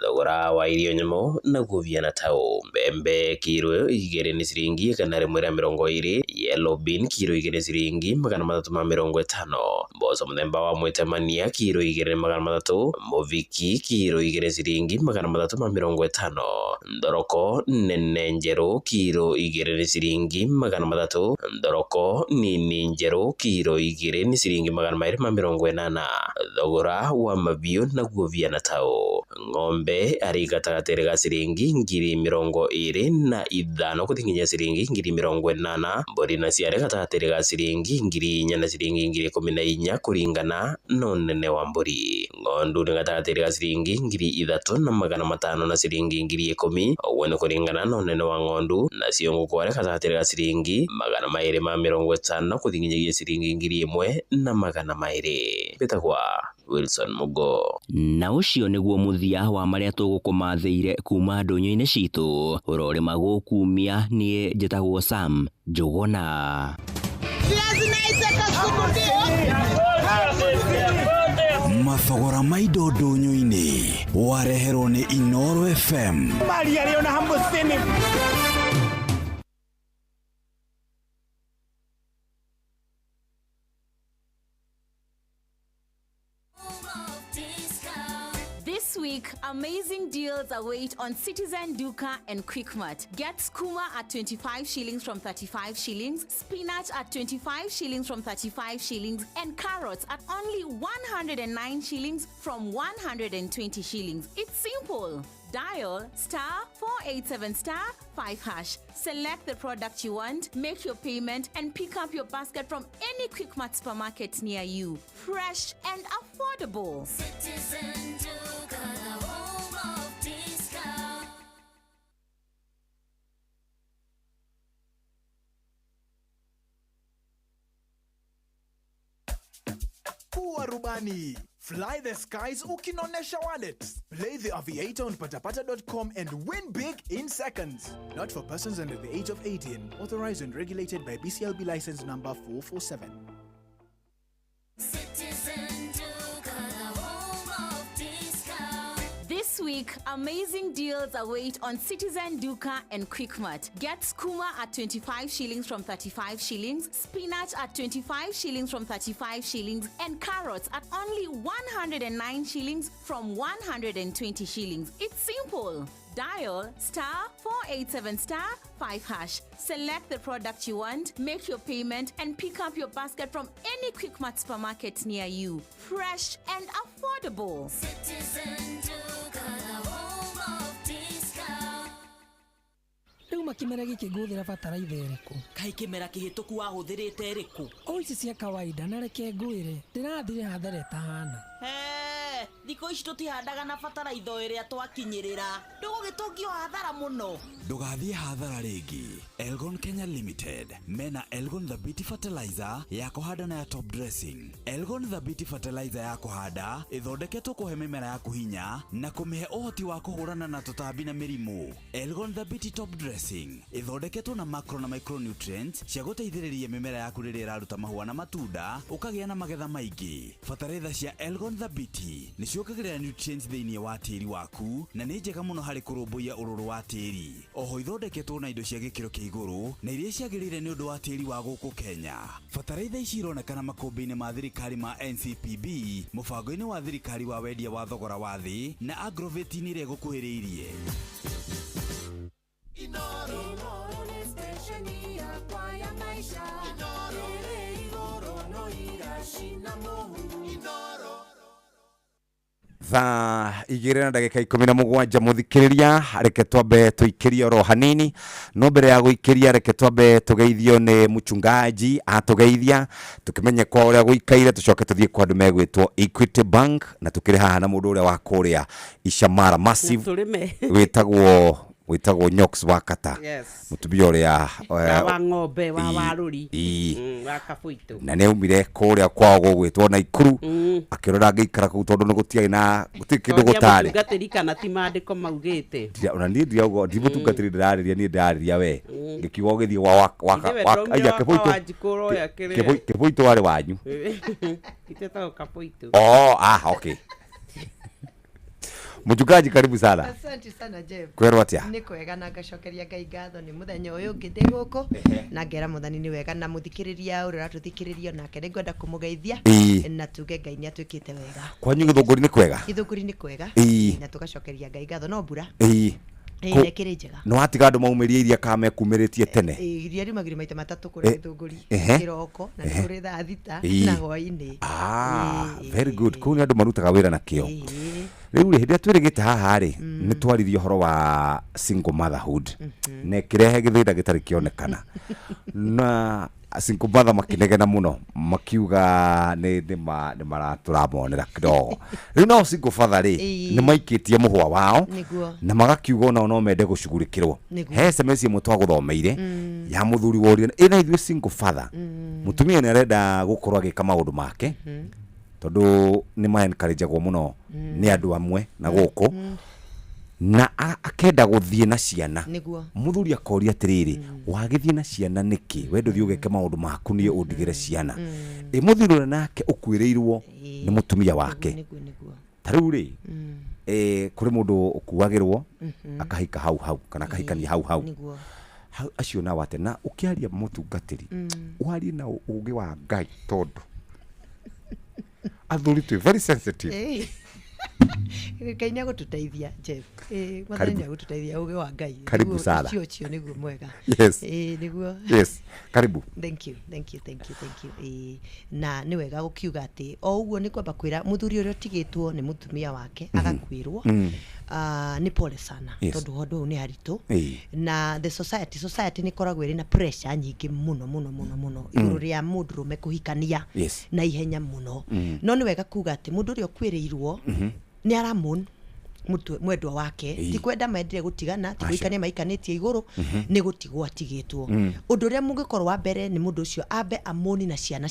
Thogora wa irio nyũmũ naguo viana tao, mbembe kiro 2 nĩ ciringi 120, yellow bean kiro 2 nĩ ciringi 350, mboco mũthemba wa mwĩtemania kiro 2 nĩ 300, mũviki kiro 2 nĩ ciringi 350, ndoroko nene njerũ kiro 2 nĩ ciringi 300, ndoroko nini njerũ kiro 2 nĩ ciringi 280. Thogora wa mabiũ naguo viana tao, ng'ombe arĩ gatagatĩ ga ciringi 25,000 gũthikinya ciringi 80,000, mbũri nacio arĩ gatagatĩ ga ciringi 4,000 na ciringi 14,000 kũringana na ũnene wa mbũri. Ng'ondu nĩ gatagatĩ ga ciringi 3,500 na ciringi 10,000, ũguo nĩ kũringana na ũnene wa ng'ondu. Nacio ngũkũ arĩ gatagatĩ ga ciringi 250 gũthikinyagia ciringi 1,200. Mbĩtagwa Wilson Mugo. Na ũcio nĩguo mũthia wa marĩa tũgũkũmathĩire kuma ndũnyũ-inĩ citũ. Ũrorĩma gũkumia niĩ njĩtagwo Sam Njũgũna. Mathogora ma indo ndũnyũ-inĩ wareherwo nĩ Inoro FM. This week, amazing deals await on Citizen, Duka and Quickmart. Get skuma at 25 shillings from 35 shillings, spinach at 25 shillings from 35 shillings, and carrots at only 109 shillings from 120 shillings. It's simple. Dial *487*5#. Select the product you want, make your payment, and pick up your basket from any Quickmart supermarket near you. Fresh and affordable. Citizen Duka, the home of discount. Kuwa rubani. Fly the skies ukinonesha wallets. Play the aviator on patapata.com and win big in seconds. Not for persons under the age of 18. Authorized and regulated by BCLB license number 447. Citizen Duka, the home of discount. This week, amazing deals await on Citizen, Duka and Quickmart. Get skuma at 25 shillings from 35 shillings, spinach at 25 shillings from 35 shillings, and carrots at only 109 shillings from 120 shillings. It's simple. Dial *487*5#. Select the product you want, make your payment, and pick up your basket from any Quickmart supermarket near you. Fresh and affordable. Citizen Duka, the home of discount. Rĩu makĩmera gĩkĩ ngũthĩra bataraitha ĩrĩkũ? Kaĩ kĩmera kĩhĩtũku wahũthĩrĩte ĩrĩkũ? O ici cia kawaida na reke ngwĩre ndĩrathire hathara ĩtahana. Thikũ ici tũtihandaga na bataraitha ĩrĩa twakinyĩrĩra. Ndũgũgĩtũngio hathara mũno. Ndũgathiĩ hathara rĩngĩ. Elgon Kenya Limited mena Elgon the Beauty Fertilizer ya kũhanda na ya top dressing. Elgon the Beauty Fertilizer ya kũhanda ĩthondeketwo kũhe mĩmera yaku hinya na kũmĩhe ũhoti wa kũhũrana na tũtambi na mĩrimũ. Elgon the Beauty top dressing ĩthondeketwo na macro na micronutrients cia gũteithĩrĩria mĩmera yaku rĩrĩa ĩraruta mahũa na matunda ũkagĩa na magetha maingĩ. Bataraitha cia Elgon the Beauty nĩ ciongagĩrĩra nutrients thĩinĩ wa tĩri waku na nĩ njega mũno harĩ kũrũmbũiya ũrũrũ wa tĩri. Oho ithondeketwo na indo cia gĩkĩro kĩa igũrũ na iria ciagĩrĩire nĩ ũndũ wa tĩri wa gũkũ Kenya. Bataraitha ici ironekana makũmbĩ-inĩ ma thirikari ma NCPB, mũbango-inĩ wa thirikari wa wendia wa thogora wa thĩ na agrovet-inĩ ĩrĩa ĩgũkuhĩrĩirie. Inoro nĩ station yakwa ya maisha. Inoro Thaa 2:17 muthikiriria reke twambe tuikirie oro hanini no mbere ya guikiria reke twambe tugeithio ni mchungaji atugeithia tukimenye kwa uria guikaire tucoke tuthie kwa andu megwitwo Equity Bank na tukiri haha na mundu uria wa kuria Ishamara Massive witagwo Nyox Wakata mutumia uria wa ng'ombe wa waruri wa Kabuito na ne umire kuria kwao gugwitwo Naikuru akirora ngikara ku tondu nigutiai na gutikindu gutari ngatirika na timandiko maugite ona ndi ndiago ndibutungatiri ndirariria ni ndariria we ngikiugo githii wa aya Kabuito wale wanyu itetago Kabuito okay. Mchungaji karibu sana. Asante sana Jeff. Kwero atia? Niko wega na gacokeria Ngai ngatho ni muthenya uyu ngithe guku na ngera muthani ni wega na muthikiriria uri ratuthikiririo nake ni ngwenda kumugeithia na tuge Ngai ni atwikite wega. Kwanyu githunguri ni kwega? Githunguri ni kwega na tugacokeria Ngai ngatho no mbura. Nekere njega. No atiga andu maumirie iria kame kumiritie tene. Iria rimagire maita matatu kuri githunguri. Kiroko na kuri thaa thita na hwaini. Very good. Kuni andu marutaga wira na kio. Riu hindi atwirigite haha ri ni twarithio horo wa single motherhood ne kirehe githinda gitari kionekana na single mother makinegena muno makiuga ni maraturamonera kidogo riu no single father ri ni maikitie muhwa wao na magakiuga no mende gucugurikirwo he SMS mutwa guthomeire ya muthuri woria ina ithuĩ single father mutumia ni arenda gukorwo agika maundu make tondu ni ma encourage gwo muno ni andu amwe na guku na akenda guthie na ciana muthuri akoria atiriri wagithie na ciana niki wendo thio geke maundu maku ni undigire ciana muthuri nake ukwirirwo ni mutumia wake tariu ri kuri mundu ukuagirwo akahika hau kana akahikania hau acio na wate na ukiaria mutungatiri wari na ugi wa Ngai tondu athuri tu very sensitive Ngai ni agututeithia Jeff mwathani agututeithia uge wa Ngai karibu sana cio niguo mwega niguo karibu thank you na ni wega gukiuga ati o uguo ni kwamba kwira muthuri uria tigitwo ni mutumia wake agakwirwo ni pole sana tondu hondu ni haritu na the society ni koragwo iri na pressure nyingi muno iguru ria mundurume kuhikania na ihenya muno no ni wega kuga ati mundu uria kwiriirwo ni aramon mwendwa wake ti kwenda maendire gutigana ti guikania maikanitie iguru ni gutigwo atigitwo undu uria mungikorwo wa mbere ni mundu ucio ambe amoni na ciana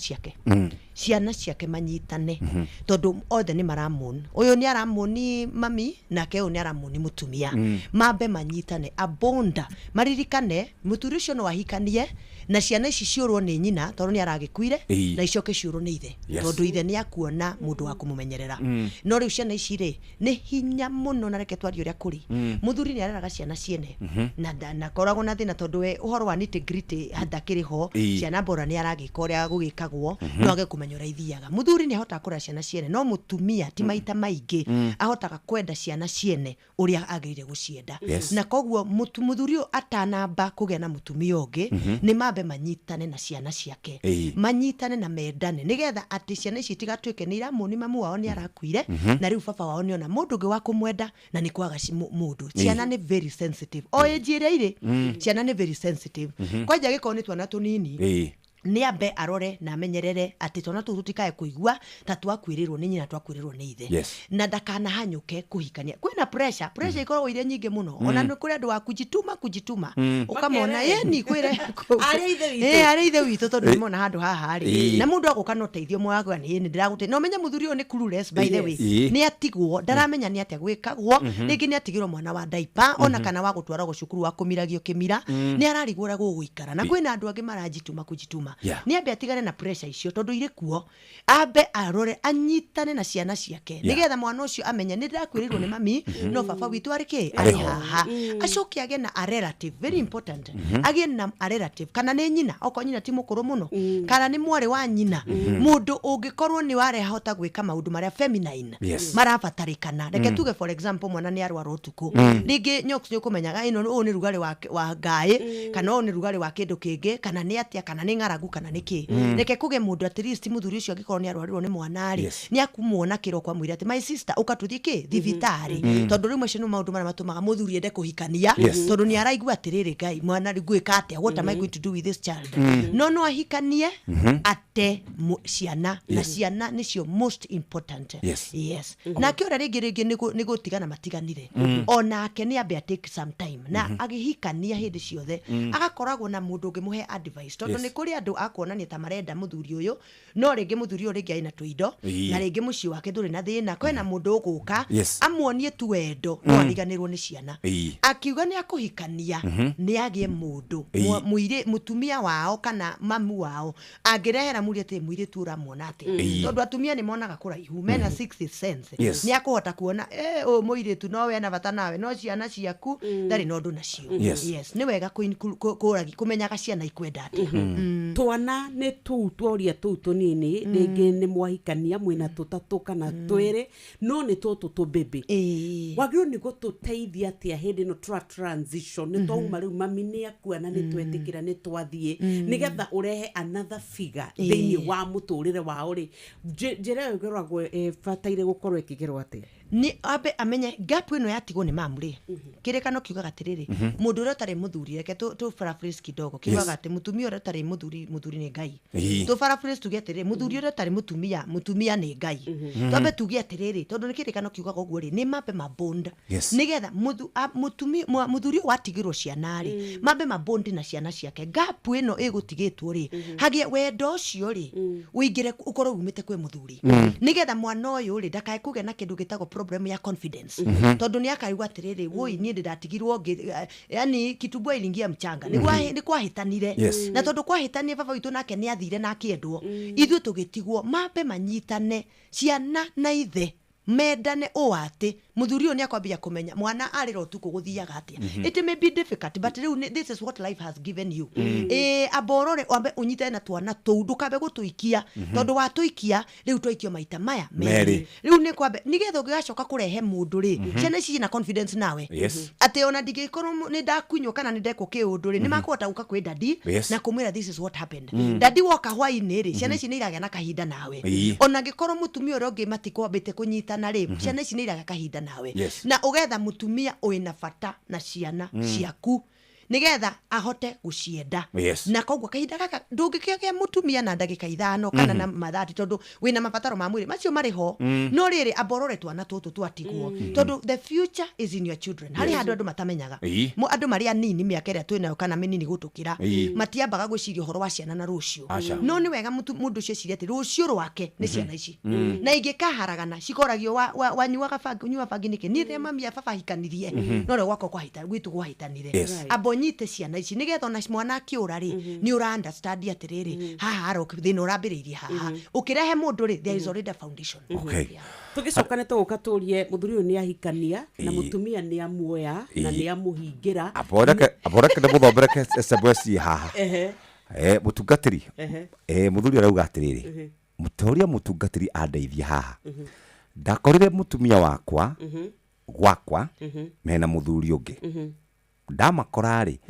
ciake manyitane tondu othe ni maramoni uyu ni aramoni mami nake uyu ni aramoni mutumia mambe manyitane abonda maririkane muturi ucio no wahikanie na ciana ici ciurwo ni nyina tondu ni aragikuire na icoke ciurwo ni ithe tondu ithe ni akuona mundu wa kumumenyerera no riu ciana ici ri ni hinya muno na reke twari uria kuri muthuri ni areraga ciana ciene na koragwo na thina tondu we uhoro wa nitty-gritty handakiriho ciana bora ni aragika uria gugikagwo no age kumenya uria ithiaga muthuri ni ahota kurera ciana ciene no mutumia ti maita maingi ahotaga kwenda ciana ciene uria agirire gucienda na koguo muthuri atanamba kugia na mutumia ungi ni mambe manyitane na ciana ciake manyitane na mendane nigetha ati ciana ici tigatwike ni iramoni mamu wao ni arakuire na riu baba wao ni ona mundu ungi wa kumwenda na ni kwaga mundu ciana ni very sensitive o ejire ire ciana ni very sensitive kwanja giko ni twana tunini ni ambe arore na amenyerere ati tona tutikae kuigua ta twakwirirwo ni nyina twakwirirwo ni ithe na ndakana hanyuke kuhikania kwina pressure ikorwo ire nyingi muno ona ni kuri andu wa kujituma ukamona yeni kwire ari ithe witu tondu nimona handu haha ari na mundu aguka no teithio mwago ni ndiragute no menya muthuri uyu ni clueless by the way ni atigwo ndaramenya ni atia gwikagwo ringi ni atigirwo mwana wa diaper ona kana wa gutwara go cukuru wa kumiragio kimira ni ararigura guguikara na kwina andu angi marajituma kujituma ni ambe atigane na pressure icio tondu ire kuo ambe arore anyitane na ciana ciake nigetha mwana ucio amenya ni ndakwirirwo ni mami no baba witu ariki ari haha acoke age na a relative very important age na a relative kana ni nyina oko nyina ti mukuru muno kana ni mwari wa nyina mundu ungikorwo ni ware hota gwika maundu maria feminine marabatarikana reke tuge for example mwana ni arwa rotuku ringi nyoks ni kumenyaga ino ni rugari wa ngai kana ni rugari wa kindu kingi kana ni atia kana ni ngara ng'aragu kana niki reke kuge mundu at least muthuri ucio angikorwo ni arwarirwo ni mwana ri ni akumwona kiro kwa mwira ati my sister ukatuthi ki thibitari tondu rimwe cio no maundu mara matumaga muthuri ende kuhikania tondu ni araigua atiriri ngai mwana ri gwika atia what am I going to do with this child no ahikanie ate ciana na ciana nicio most important yes na kiora ringi ni gutigana matiganire onake ni ambe take some time na agihikania hindi ciothe agakoragwo na mundu ungimuhe advice tondu ni kuri andu akonania ta marenda muthuri uyu no ringi muthuri uyu ringi aina tuindo na ringi muci wake nduri na thina kwena mundu uguka amuonie tu wendo no ariganirwo ni ciana akiuga ni akuhikania ni agie mundu muire mutumia wao kana mamu wao angirehera muri ati muire tu uramwona ati tondu atumia ni monaga kuraihu mena 60 cents ni akuhota kuona muire tu no we na bata nawe no ciana ciaku ndari no ndu nacio yes ni wega kumenyaga ciana ikwenda ati twana ni tu tworia tu tunini ringi ni mwahikania mwina tutatu kana twiri no ni tutu tu baby wagiro ni gututeithia atia hindi no transition ni twauma riu mami ni akuana ni twetikira ni twathie nigetha urehe another figure thiini wa muturire wao ri njira ngoragwo bataire gukorwo ikigerwo ati ni abe amenye gap ino yatigwo ni mamu ri kirekano kiugaga atiriri mundu uria utari muthuri reke tu paraphrase kidogo kiugaga ati mutumia uria utari muthuri ni ngai tu paraphrase tuge atiriri muthuri uria utari mutumia ni ngai tobe tuge atiriri tondu ni kirekano kiugaga uguo ri ni mabe mabond nigetha muthuri watigirwo ciana ri mabe mabond na ciana ciake gap ino igutigitwo ri hagie wendo ucio ri uingire ukorwo umite kwe muthuri nigetha mwana uyu ri ndakae kuge na kindu gitago problem ya confidence tondu ni akaigwa atiriri woi ni ndatigirwo yani kitubwa ilingia mchanga ni kwahitanire na tondu kwahitanie baba witu nake ni athire na akiendwo ithu tugitigwo mabe manyitane ciana na ithe medane o ati muthuri uyu ni akwambia kumenya mwana arira utuku guthiaga atia it may be difficult but this is what life has given you aborore ambe unyite na twana tou ndukabe gutuikia tondu watuikia riu twaikio maita maya meri riu ni kwambe nigetho gigacoka kurehe mundu ri ciana ici na confidence nawe ati ona ndigikorwo ni ndakunywo kana ni ndeko kiundu ri ni makuhota guka kwi dadi na kumwira this is what happened dadi woka hwaini ri ciana ici ni iragia na kahinda nawe ona gikorwo mutumia uria ungi matikwambite kunyitana ri ciana ici ni iragia kahinda nawe na ugetha mutumia uina bata na ciana ciaku nigetha ahote gucienda na koguo kahinda gaka ndungikioge mutumia na ndagika 5 kana na mathati tondu wina mabataro ma mwiri macio mari ho no riri aborore twana tutu twatigwo tondu the future is in your children hari andu matamenyaga andu mari anini miaka ria twinayo kana minini gutukira matiambaga gwiciria horo wa ciana na rucio no ni wega mundu ucio ciria ati rucio rwake ni ciana ici na ingikaharagana cikoragio wanyuaga bangi niki ni re mami baba hikanirie no re gwako kwahita gwitu gwahitanire nyite ciana ici nigetha ona mwana akiura ri ni ura understand atiriri haha ro thina urambiririe haha ukirehe mundu ri there is already a foundation tugicokane tuguka turie muthuri uyu ni ahikania na mutumia ni amuoya na ni amuhingira aboreke na muthobereke SBC haha mutungatiri muthuri arauga atiriri mutoria mutungatiri andeithia haha ndakorire mutumia wakwa gwakwa mena muthuri ungi ndamakora ri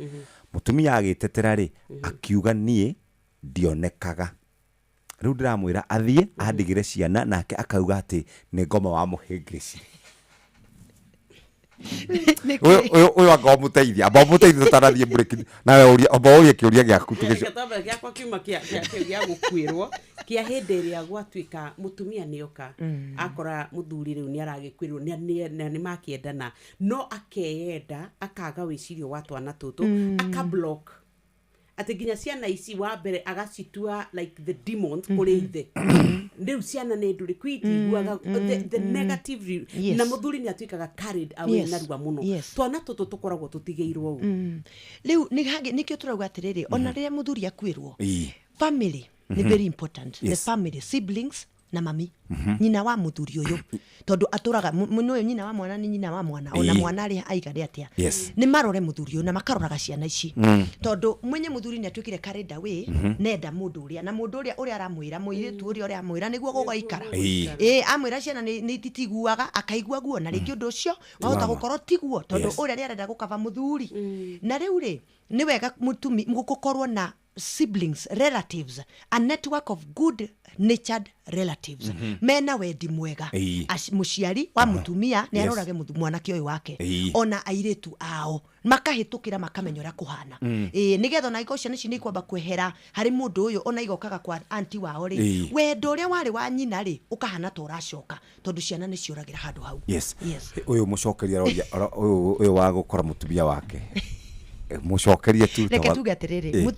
mutumia agitetera ri akiuga nie ndionekaga riu ndiramwira athie andigire ciana nake akauga ati ni ngoma wa muhingirici uyu akamuteithia abamuteithia tutarathie break nawe uria oboria kiuria giaku tugicoka giakwa kiuma kia gukwirwo kia hindi ria gwatuika mutumia nioka akora muthuri riu ni aragikwirwo ni makiendana no akeyenda akaga wicirio wa twana tutu aka block ati nginya ciana ici wa mbere agacitua like the demons kuri ithe ndiu ciana ni nduri kwitiguaga the negative na muthuri ni atuikaga carried away na ruwa muno twana tutu tukoragwo tutigeirwo u riu nikio turauga atiriri ona riria muthuri akwirwo family ni very important the family siblings na mami nyina wa muthuri uyu tondu aturaga muno uyu nyina wa mwana ni nyina wa mwana ona mwana ari aigare atia ni marore muthuri uyu na makaroraga ciana ici tondu mwenye muthuri ni atwikire carried away nenda mundu uria na mundu uria aramwira muiritu uria amwira niguo gugaikara amwira ciana ni titiguaga akaigua guo na ringi undu ucio wahota gukorwo tiguo tondu uria ni arenda gukava muthuri na riu ri ni wega mutumi gukorwo na siblings, relatives, a network of good natured relatives. Mena wendi mwega. Muciari wa mutumia ni arorage mwanake uyu wake. Ona airetu ao makahitukira makamenya uria kuhana. Nigetha na igocia nici ni kwamba kwehera hari mundu uyu ona igokaga kwa anti wao ri. Wendo uria wari wa nyina ri ukahana to uracoka tondu ciana ni ciuragira handu hau. Yes. Uyu mucokeria uyu wa gukora mutumia wake. Mucokeria tu. Reke tuge atiriri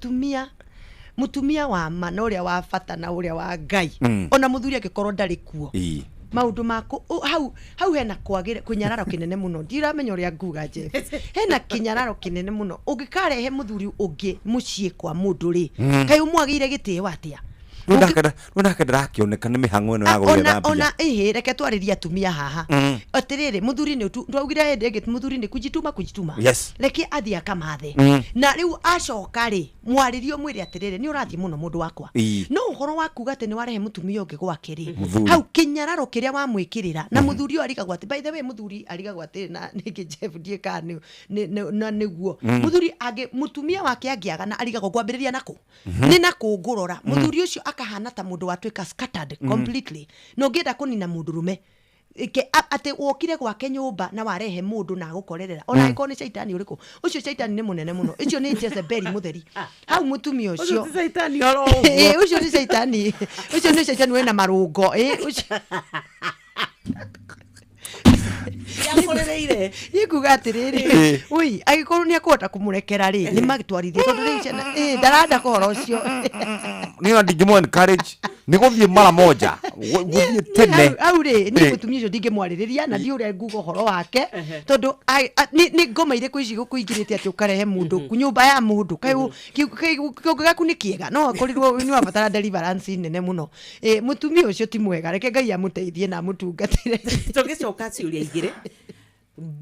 mutumia wa mana uria wa bata na uria wa Ngai ona muthuri agikorwo ndari kuo maundu mako hau hena kwagire kunyararo kinene muno ndiramenya uria nguga je hena kinyararo kinene muno ungikarehe muthuri ungi mucii kwa mundu ri kai umwagire gitio atia Nunaka ndarakioneka nĩ mĩhang'o ĩno ya gũgĩetha mbia. Ona reke twarĩrie atumia haha. Atirĩrĩ muthuri nĩ twaugire hĩndĩ ĩngĩ muthuri nĩ kujituma. Yes. Reke athie akamathe. Na rĩu acoka rĩ mwarĩrio mwĩre atirĩrĩ nĩ ũrathiĩ mũno mũndũ wakwa. No ũhoro wa kuga atĩ nĩ warehe mutumia ũngĩ gwake rĩ. Hau kinyararo kĩrĩa wamwĩkĩrĩra na muthuri ũyũ arigagwo atĩ by the way muthuri arigagwo atĩ na nĩngĩ Jeff ndieka na nĩguo. Muthuri mutumia wake angĩaga na arigagwo kwambĩrĩria nako. Nĩ nako ngũrora. Muthuri ũcio akahana ta mundu watwika scattered completely. No ngenda kunina mundurume ate wokire gwake nyumba na warehe mundu na gukorerera ona iko ni shaitani uriku ucio shaitani ni munene muno icio ni Jezebeli mutheri hau mutumia ucio ucio shaitani oro ucio ni shaitani wena marungo ucio yakorereire nikuga atiriri ui agikorwo ni akota kumurekera ri ni magitwarithia tondu ri ciana ndaranda koro ucio ni na ndingimo encourage ni guthie mara moja guthie tene au ri ni mutumia ucio ndingimwaririria na ndi uria ngugo horo wake tondu ni ngoma ire kuici gukuingirite ati ukarehe mundu kunyumba ya mundu kai gaku ni kiega no akorirwo ni wabatara deliverance nene muno mutumia ucio ti mwega reke Ngai amuteithie na mutungatire tugicoka ciuria igire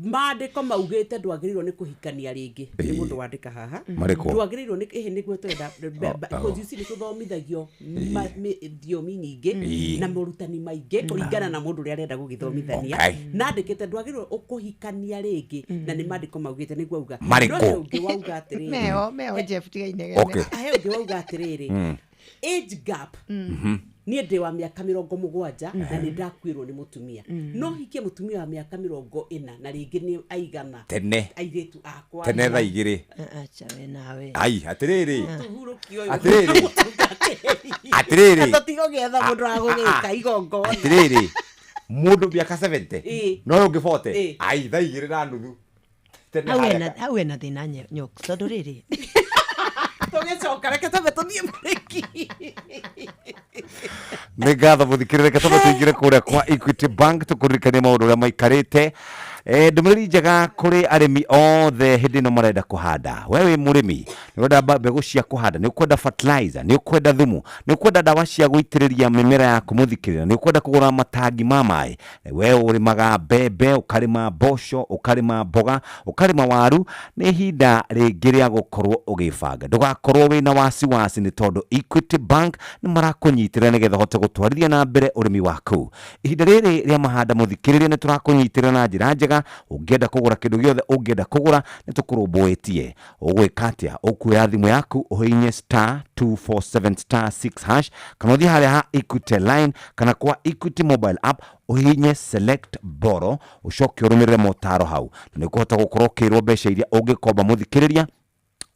maandiko maugite ndwagĩrĩirwo nĩ kũhikania rĩngĩ nĩ mũndũ wandĩka haha ndwagĩrĩirwo nĩ nĩguo twenda because nĩ tũthomithagio thiomi nyingĩ na mũrutani maingĩ kũringana na mũndũ ũrĩa arenda gũgĩthomithania nandĩkĩte ndwagĩrĩirwo ũkũhikania rĩngĩ na nĩ maandĩko maugite nĩguo auga no ũngĩ wauga atĩrĩrĩ meo Jeff tigainegene ahe ũngĩ wauga atĩrĩrĩ age gap niĩ ndĩ wa mĩaka 70 na nĩ ndakwĩrwo nĩ mutumia no hikie mutumia wa mĩaka 40 na rĩngĩ nĩ aigana tene airĩtu akwa tene tha igĩrĩ acha we nawe ai atirĩrĩ tatigo getha mũndũ wa gũgĩka igongo atirĩrĩ mũndũ mĩaka 70 no ũngĩ 40 ai tha igĩrĩ na nuthu tene hau ena thĩna nyok tondu rĩrĩ tugicoka reke tũbe tũthiĩ mũrĩki nĩ ngatho mũthikĩrĩre reke tũbe tũingĩre kũrĩa kwa Equity Bank tũkũririkanie maũndũ ũrĩa maikarĩte ndũmĩrĩri njega kũrĩ arĩmi othe hĩndĩ ĩno marenda kũhanda we wĩ mũrĩmi nĩ ũkwenda mbegũ cia kũhanda nĩ ũkwenda fertilizer nĩ ũkwenda thumu nĩ ũkwenda ndawa cia gũitĩrĩria mĩmera yaku mũthikĩrĩre nĩ ũkwenda kũgũra matangi ma maĩ we ũrĩmaga mbembe ũkarĩma mboco ũkarĩma mboga ũkarĩma waru nĩ ihinda rĩngĩ rĩa gũkorwo ũgĩbanga ndũgakorwo wĩna wasiwasi nĩ tondũ Equity Bank nĩ marakũnyitĩrĩra nĩgetha ũhote gũtwarithia na mbere ũrĩmi waku ihinda rĩrĩ rĩa mahanda mũthikĩrĩre nĩ tũrakũnyitĩrĩra na njĩra njega ũngĩenda kũgũra kĩndũ gĩothe ũngĩenda kũgũra nĩ tũkũrũmbũĩtie ũgwĩka atĩa ũkuoya thimũ yaku ũhihinye *247*6# kana ũthiĩ harĩa ha Equity Line kana kwa Equity Mobile App ũhihinye select borrow ũcoke ũrũmĩrĩre motaro hau na nĩ ũkũhota gũkorwo ũkĩrwo mbeca iria ũngĩkomba mũthikĩrĩria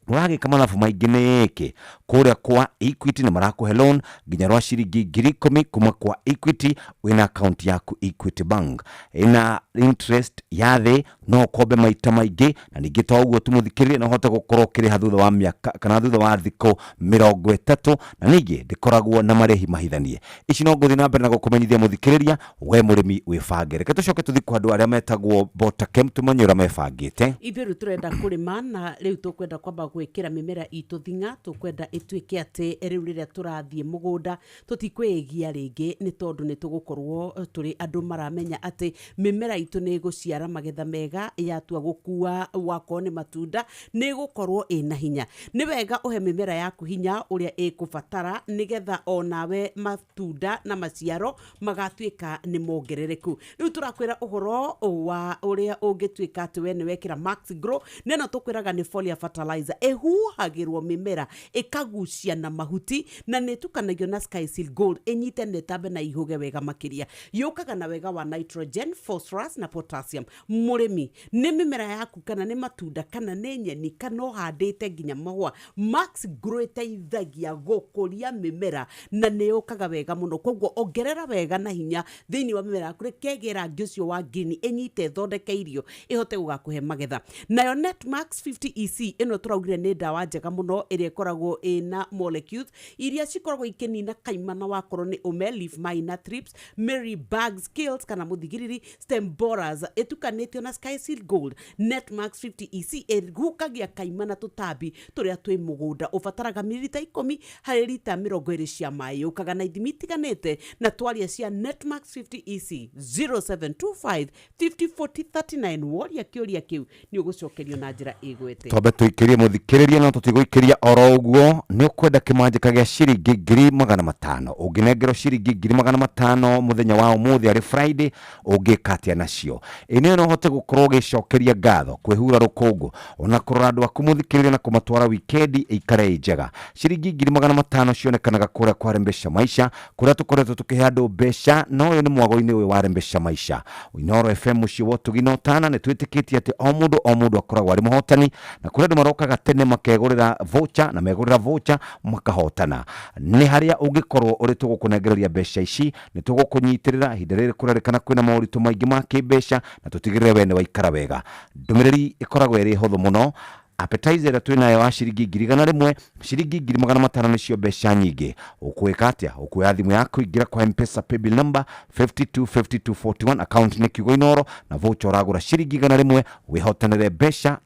Uragika mathabu maingĩ nĩkĩ kũrĩa kwa Equity nĩ marakũhe loan nginya rwa ciringi 10,000 kuma kwa Equity wĩna account yaku Equity Bank ina interest ya thĩ no kombe maita maingĩ na ningĩ to ũguo tũmũthikĩrĩrie no hote gũkorwo kĩrĩha thutha wa mĩaka kana thutha wa thikũ 30 na ningĩ ndĩkoragwo na marĩhi mahithanie ici no ngũthiĩ na mbere na gũkũmenyithia mũthikĩrĩria we mũrĩmi wĩbange reke tũcoke tũthiĩ kwa andũ arĩa metagwo Botakem tũmanye ũrĩa mebangĩte ithuĩ rĩu tũrenda kũrĩma na rĩu tũkwenda kwamba gwĩkĩra mĩmera itũ thinga tũkwenda ĩtuĩke atĩ rĩu rĩrĩa tũrathiĩ mũgũnda tũtikwĩgia rĩngĩ nĩ tondũ nĩ tũgũkorwo tũrĩ andũ maramenya atĩ mĩmera itũ nĩ gũciara magetha mega yatua gũkua wako nĩ matunda nĩ gũkorwo ĩna hinya nĩ wega ũhe mĩmera yaku hinya ũrĩa ĩkũbatara nĩgetha onawe matunda na maciaro magatuĩka nĩ mongerereku rĩu tũrakwĩra ũhoro wa ũrĩa ũngĩtuĩka atĩ we nĩ wekĩra Max Grow neno tũkwĩraga nĩ foliar fertilizer ehuhagirwo mimera ikagucia na mahuti na netukanagio na Sky Seal Gold enyite netambe na ihuge wega makiria yukaga na wega wa nitrogen, phosphorus na potassium. Murimi ni mimera yaku kana ni matunda kana ni nyeni kana uhandite nginya mahua, Max Grow iteithagia gukuria mimera na ni yukaga wega muno. Koguo ongerera wega na hinya thiini wa mimera yaku rekegera ngiucio wa green enyite thondeke irio ihote gugakuhe magetha. Nayo Netmax 50 EC ino turaugire ni dawa njega muno iria ikoragwo ina molecules iria cikoragwo ikinina kaimana wakorwo ni ume, leaf miner, thrips, Mary bugs, kills kana muthigiriri, stem borers etukanitio na Sky Seal Gold. Netmax 50 EC egukagia kaimana tutambi turia twi mugunda ubataraga mililita 10 hari lita 20 cia mai ukaga na ithimi tiganite na twaria cia Netmax 50 EC 0725 504039 woria kiuria kiu ni ugucokerio na njira igwete. Tobe tuikirie muthikiriria no tutiguikiria oro uguo ni ukwenda kimanjika gia ciringi 500 unginengero ciringi 500 muthenya wa umuthi ari Friday ungikatia nacio ine no hote gukorwo gicokeria ngatho kwihura rukungu ona kurora andu aku muthikiriria na kumatwara weekend ikare njega. Ciringi 500 cionekanaga kuria kwa Rembesha Maisha kuria tukoretwo tukihe andu besha no uyu ni mwago-ini uyu wa Rembesha Maisha. Inoro FM mucio wo tuginotana ni twitikitie ati o mundu akoragwo ari muhotani na kuria andu marokaga tene makegurira voucher na megurira voucher makahotana. Ni haria ungikorwo uri tugukunegereria besha ici ni tugukunyitirira hinderere kurarikana kwina mauritu maingi ma kibesha na tutigirire wene waikara wega. Ndumiriri ikoragwo iri hotho muno. Appetizer twinayo wa ciringi 100 ciringi 500 nicio besha nyingi. Ukuweka atia ukuya thimu yako igira kwa M-Pesa paybill number 525241 account ni kigo Inoro na voucher uragura ciringi 100 wihotanire besha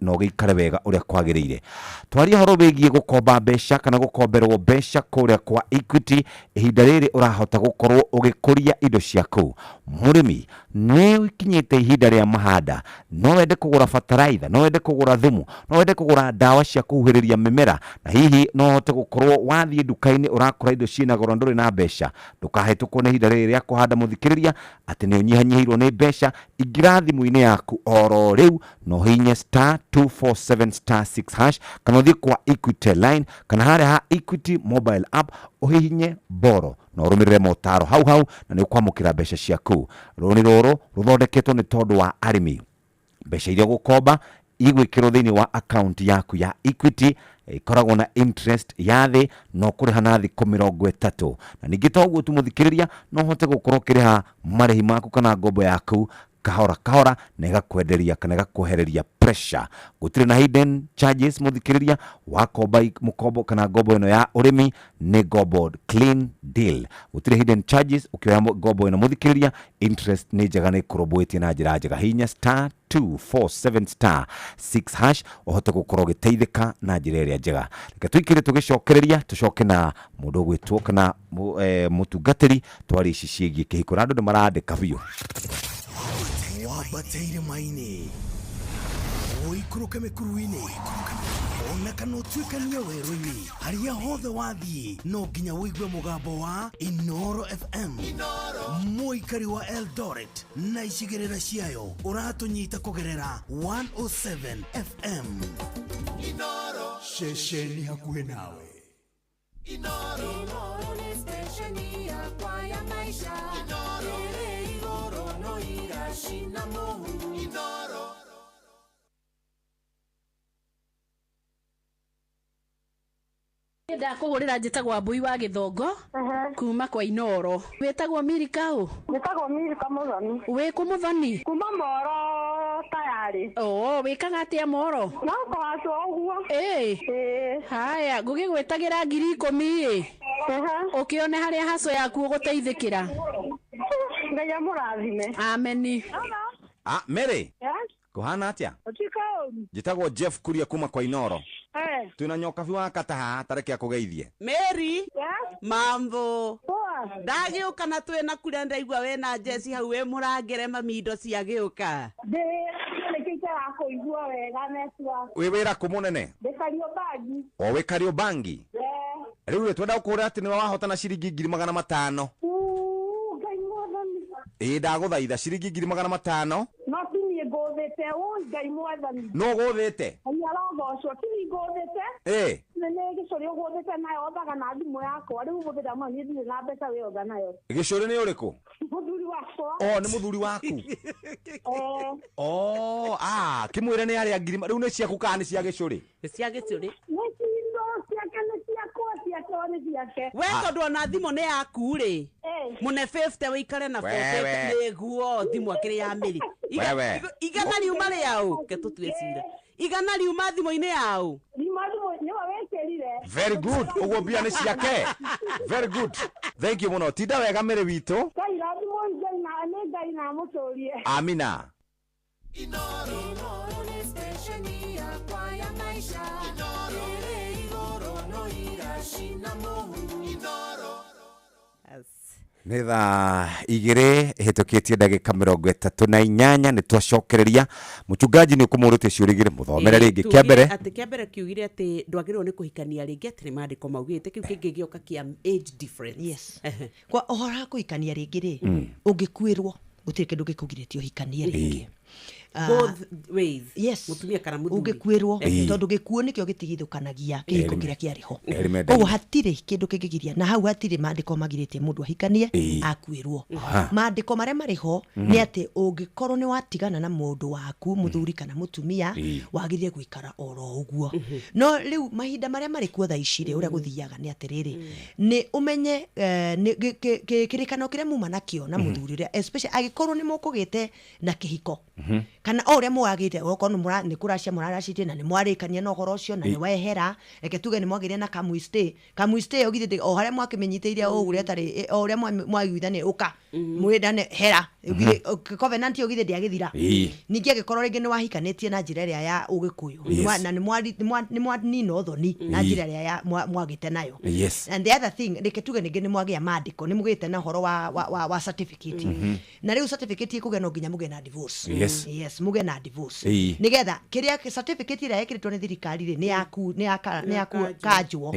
no gikare wega uria kwagirire. Twaria horo begie gukomba besha kana gukomberwo besha kuria kwa Equity ihinda riri urahota gukorwo ugikuria indo ciaku. Murimi ni wikinyite ihinda ria mahanda no wende kugura fertilizer no wende kugura thumu no wende kugura dawa cia kuhiriria mimera na hihi no hote gukorwo wathie duka-ini urakora indo ciina goro nduri na besha ndukahetukwo ni ihinda riri ria kuhanda muthikiriria ati ni unyihanyihirwo ni besha ingira thimu-ini yaku oro riu no hinye *247*6# kana uthie kwa Equity line kana haria ha Equity mobile app uhihinye boro no rumirire motaro hau na ni ukwamukira besha ciaku. Runi roro ruthondeketwo ni tondu wa arimi. Besha iria gukomba igwikirwo thiini wa account yaku ya Equity ikoragwo na interest ya thi no kuriha na thi 30 na ningi toguo tu muthikiriria no hote gukorwo kiriha marihi maku kana ngombo yaku kahora na igakwenderia kana igakuhereria pressure. Gutire na hidden charges muthikiriria wakomba mukombo kana ngombo ino ya urimi ni ngombo clean deal. Gutire hidden charges ukioya ngombo ino muthikiriria interest ni njega ni kurobwetie na njira njega hinya *247*6# uhote gukorwo giteithika na njira iria njega. Reke twikire tugicokereria tucoke na mundu gwitwo kana mutungatiri twari ici ciĩgiĩ kĩhiko andu ni marandika biũ wabateire maini oikuruke mikuruini ona kana utuikanie werũ-ini haria hothe wathie no nginya wigue mugambo wa Inoro FM muikari wa Eldoret na icigĩrĩra ciayo uratunyita kugerera 107 FM Inoro shesheni hakuhe nawe Inoro ni stesheni yakwa ya maisha Inoro igoro no irashina mohu Inoro ndakugurira njitagwa Mbui wa Githongo kuma kwa Inoro. Witagwo Milika u? Witagwo Milika Muthoni. Wi ku Muthoni? Kuma Moro tayari. Wikaga atia Moro? No kwa uguo. Haya, ngugigwitagira 10,000 ukione haria haso yaku uguteithikira. Ngai amurathime. Ameni. Mary. Kuhana atia? Njitagwo Jeff Kuria kuma kwa Inoro. Tuna nyoka biwa kataha tareke akugeithie. Mary, mambo. Ndagiuka na twina kuria ndaigua we na Jesse hau we murangere mamindo cia giuka. We wira kumunene? Kariobangi. We Kariobangi? Riu twenda ukura ati ni wahotana ciringi 500. Ngai mwathani. Ndaguthaitha ciringi 500. No tinie ngothete Ngũthĩte Ngai mwathani. No gũthĩte. Anyarogocwo kini ngũthĩte. Nĩ gĩcũrĩ ũgũthĩte nayo othaga na thimũ yakwa rĩu ũgũthĩra mwana nĩ na mbeca wĩ otha nayo. Gĩcũrĩ nĩ ũrĩkũ? Mũthuri wakwa. Nĩ mũthuri waku. Kĩmwĩre nĩ arĩa ngirima rĩu nĩ ciaku kana nĩ cia gĩcũrĩ? Nĩ cia gĩcũrĩ. Nĩ cindo ciake nĩ ciakwa ciake nĩ ciake. We tondũ ona thimũ nĩ yaku rĩ. Mũne 50 wĩikare na 40 nĩguo thimũ akĩrĩ ya mĩri. Igana riuma rĩaũ ke tũtue cira. Igana riuma thimũ-inĩ yaũ. Very good. Ugo bia nĩ ciake. Very good. Thank you muno. Tinda wega mĩrĩ witũ. Amina. Nĩ thaa igĩrĩ hĩtũkĩtie ndagĩka 38 nĩ twacokereria mũchungaji nĩ ũkũmũrũtia ciũria igĩrĩ mũthomere rĩngĩ kĩa mbere atĩ kĩa mbere kiugire atĩ ndwagĩrĩirwo nĩ kũhikania rĩngĩ atĩ nĩ maandĩko maugĩte kĩu kĩngĩ gĩoka kĩa age difference. Yes. Kwa ũhoro wa kũhikania rĩngĩ rĩ ũngĩkuĩrwo gũtirĩ kĩndũ gĩkũgirĩtio hikanie rĩngĩ. Both ways. Yes. Mutumia kana muthuri. Ũngĩkuĩrwo tondũ gĩkuũ nĩkĩo gĩtigithũkanagia kĩhiko kĩrĩa kĩarĩ ho. Ũguo hatirĩ kĩndũ kĩngĩgiria na hau hatirĩ maandĩko magirĩtie mũndũ ahikanie akuĩrwo. Maandĩko marĩa marĩ ho nĩ atĩ ũngĩkorwo nĩ watigana na mũndũ waku mũthuri kana mũtumia wagĩrĩire gũikara oro ũguo. No rĩu mahinda marĩa marĩ kuo thaa ici rĩ ũrĩa gũthiaga nĩ atĩrĩrĩ nĩ ũmenye kĩrĩkanĩro kĩrĩa muma nakĩo na mũthuri ũrĩa especially angĩkorwo nĩ mũkũgĩte na kĩhiko kana o ũrĩa mwagĩte okorwo nĩ kũracia mũraracirie na nĩ mwarĩkania na ũhoro ũcio na nĩ wehera reke tuge nĩ mwagĩrĩire na kamwistay ũgithĩte o harĩa mwakĩmenyithĩire o ũrĩa tarĩ o ũrĩa mwagithane ũka mwĩdane hera covenant ũgithĩ ndĩagĩthira ningĩ angĩkorwo rĩngĩ nĩ wahikanĩtie na njĩra ĩrĩa ya ũgĩkũyũ na nĩ mwanina ũthoni na njĩra ĩrĩa ya mwagĩte nayo and the other thing reke tuge ningĩ nĩ mwagĩa maandĩko nĩ mũgĩte na ũhoro wa certificate na rĩu certificate ĩkũgĩa no nginya mũgĩe na divorce yes muge na divorce nigetha kiria certificate ira yekĩrĩtwo nĩ thirikari rĩ nĩ yaku kanjwo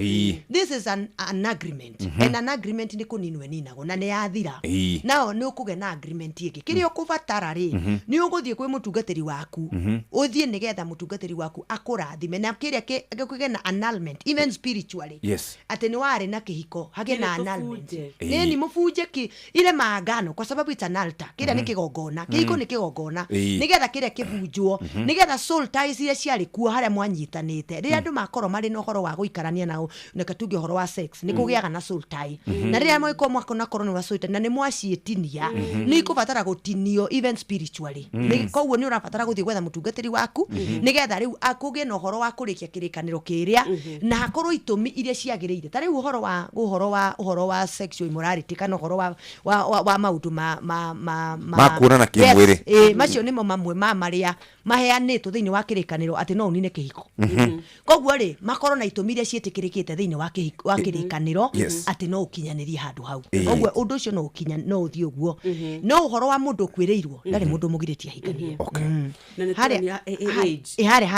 this is an agreement and an agreement nĩ kũninwo ninagwo na nĩ yathira nao nĩ ũkũgĩa na agreement ĩngĩ kiria ũkũbatara rĩ nĩ ũgũthiĩ kwĩ mũtungatĩri waku ũthiĩ nigetha mũtungatĩri waku akũrathime na kiria kĩgĩa na annulment even spiritually atĩ nĩ warĩ na kĩhiko hagĩ na annulment nĩ mũbunje ile maagano kwa sababu it's an altar kiria nĩ kĩgongona kĩhiko nĩ kĩgongona nigetha kiria kĩbunjwo nigetha soul ties iria ciarĩ kuo harĩa mwanyitanĩte rĩrĩa andũ makorwo marĩ na ũhoro wa gũikarania nao na katuge ũhoro wa sex nĩ kũgĩaga na soul tie na rĩrĩa mwĩko mwakona korwo nĩ wa soul tie na nĩ mwaciĩtinia nĩ ikũbatara gũtinio even spiritually koguo nĩ ũrabatara gũthiĩ gwetha mũtungatĩri waku nigetha rĩu akũgĩe na ũhoro wa kũrĩkia kĩrĩkanĩro kĩrĩa na hakorwo itũmi iria ciagĩrĩire ta rĩu ũhoro wa sexual immorality kana ũhoro wa maũndũ ma kuonana kĩmwĩrĩ macio nĩmo mamwe marĩa maheanĩtwo thĩinĩ wa kĩrĩkanĩro atĩ no unine kĩhiko koguo rĩ makorwo na itũmi iria ciĩtĩkĩrĩkĩte thĩinĩ wa kĩrĩkanĩro atĩ no ũkinyanĩrie handũ hau koguo ũndũ ũcio no ũthiĩ ũguo no ũhoro wa mũndũ ũkwĩrĩirwo ndarĩ mũndũ mũgirĩtie ahikanie harĩa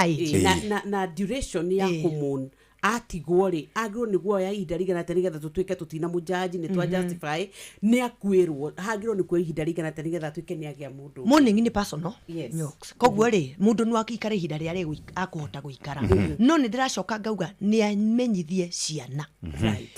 ha na duration ya kũmũn atigwo rĩ agĩrwo nĩguo ya ihinda rĩigana atĩa nĩgetha tũtuĩke tũtina mũjaji nĩ twa justify nĩ akuĩrwo hagĩrwo nĩ kuoya ihinda rĩigana atĩa nĩgetha tuĩke nĩ agĩa mũndũ morning nĩ personal koguo rĩ mũndũ no akĩikara ihinda rĩrĩa akũhota gũikara no nĩ ndĩracoka ngauga nĩ amenyithie ciana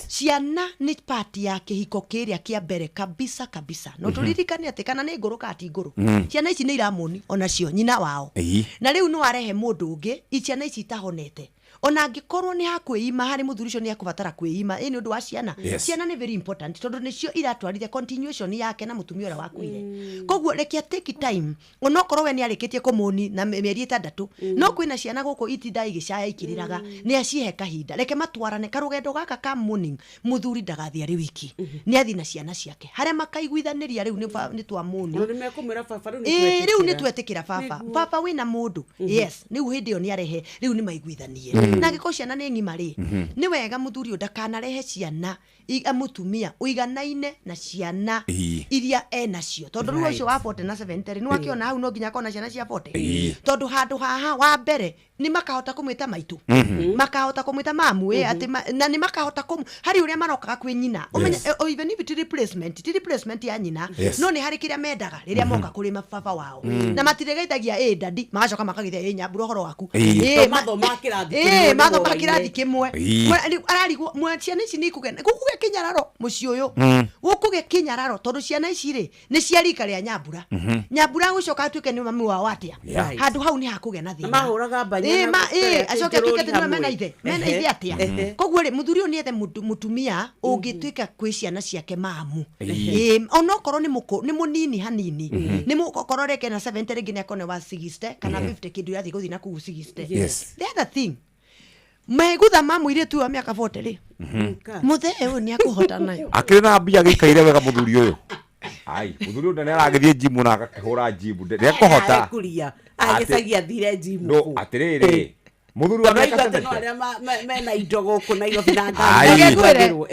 ciana nĩ part ya kĩhiko kĩrĩa kĩa mbere kabisa no tũririkane atĩ kana nĩ ngũrũ kana ti ngũrũ ciana ici nĩ iramũni onacio nyina wao na rĩu no arehe mũndũ ũngĩ ciana ici itahonete ona angĩkorwo nĩ hakwĩima harĩ mũthuri ũcio nĩ akũbatara kwĩima nĩ ũndũ wa ciana ciana nĩ very important tondũ nĩcio iratwarithia continuation yake na mũtumia ũrĩa wakuire koguo reke take time onokorwo we nĩ arĩkĩtie kũmũni na mĩeri 6 no kwĩna ciana gũkũ itinda igĩcaya ikĩrĩraga nĩ acihe kahinda reke matwarane karũgendo gaka ka morning mũthuri ndagathiĩ arĩ wiki nĩ athi na ciana ciake harĩa makaiguithanĩria rĩu nĩ twamũni rĩu nĩ twetĩkĩra baba wĩna mũndũ yes rĩu hĩndĩ ĩyo nĩ arehe rĩu nĩ maiguithanie na gĩko ciana nĩ ng'ima rĩ nĩ wega mũthuri ndakanarehe ciana mũtumia ũiganaine na ciana iria enacio tondũ rĩu ũcio wa 40 na 70 nĩ wakiona hau no nginya akona ciana cia 40 tondũ handũ haha wa mbere ni makahota kumwita maitu makahota kumwita mamu ati na ni makahota hari uria marokaga kwi nyina umenya even if it replacement ya nyina no ni hari kiria mendaga riria moka kuri mababa wao na matiregeithagia dadi magacoka makagithia nyambura horo waku matho makirathi kimwe ararigwo ciana ici ni kugena gukuge kinyararo muci uyu gukuge kinyararo tondu ciana ici ri ni ciarika ria nyambura nyambura gucoka atuike ni mami wao atia handu hau ni hakugena thina mahuraga banya acoke atuike ni mena ithe atia koguo ri muthuri ni ethe mutumia ungituika kwi ciana ciake mamu onokorwo ni munini hanini ni mukorwo reke na 70 ringi ni akone wa 60 kana 50 kindu yathi guthi na ku 60 the other thing megutha mamu ile tu wa miaka 40 ri muthee uyu ni akuhota nayo akiri na mbia gikaire wega muthuri uyu ai muthuri uyu nene aragithie jimu na akahura jimu ni akuhota kuria agicagia thire jimu no atiriri muthuri wa miaka 70 mena indo guku na iyo binanga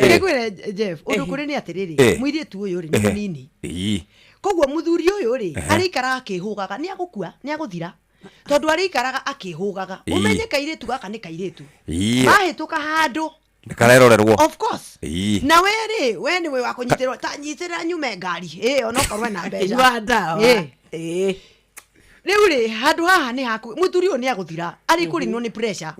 ngegwire Jeff undu kuri ni atiriri mwiri tu uyu ri ni munini koguo muthuri uyu ri arikara akihugaga ni agukua ni aguthira tondu arikaraga akihugaga umenye kairetu gaka ni kairetu mahituka handu nikarerorerwo of course na we ni we wakunyitirwo ta nyitira nyume ngari onokorwe na mbeca riu ri handu haha ni haku muthuri uyu ni aguthira ari kurinwo ni pressure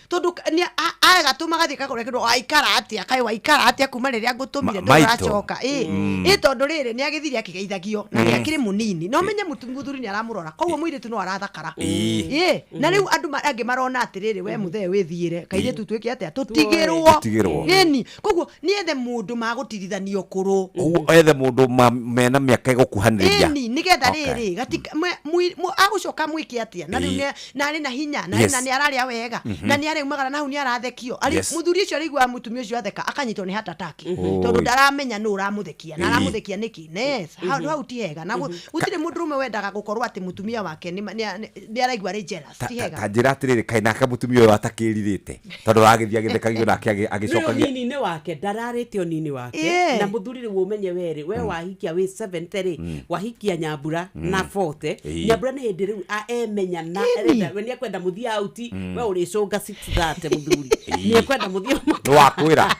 tondu ni agatuma gathi kakorekerwo aikara atia kai waikara atia kuma riria ngutumire nduracoka tondu riri ni agithiri akigeithagio na ni akiri munini no menye muthuri ni aramurora koguo mwiritu no arathakara na riu andu angi marona atiriri we muthee withiire kaire tu twike atia tutigirwo ni koguo ni ethe mundu magutirithanio kuru ethe mundu mena miaka gukuhaniriria nigetha riri gatika agucoka mwiki atia na riu na ari na hinya na ni araria wega na ni ari umagara na hu ni arathekio ari muthuri ucio arigwa mutumia ucio atheka akanyitwo ni hatataki tondu ndaramenya no uramuthekia na aramuthekia niki hau ti hega na gutire mundu rume wendaga gukorwo ati mutumia wake ni araigwa ri jealous ti hega kanjira atiriri kaina ka mutumia uyu atakiririte tondu agithia agithekagio nake agicokagia nini ni wake ndararite nini wake na muthuri riu umenye weri we wahikia wi 70 wahikia nyambura na 40 nyambura ni hindi riu emenya na we ni akwenda muthia auti we uricunga 630 muthuri ni akwenda muthia no wakwira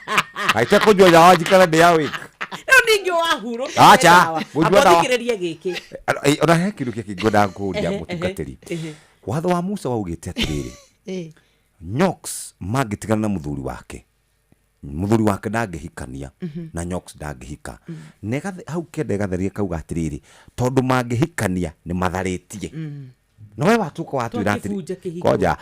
aite kunjwa ya wajikana ndi ya wiki no ningi wahuro acha muthikiririe giki ona he kindu kikingoda nguria mutungatiri watho wa Musa waugite atiriri nyoks magitigana na muthuri wake ndangihikania na nyoks ndangihika nega hau kende gatherie kauga atiriri tondu mangihikania ni matharitie no we watuka watwira atiri koja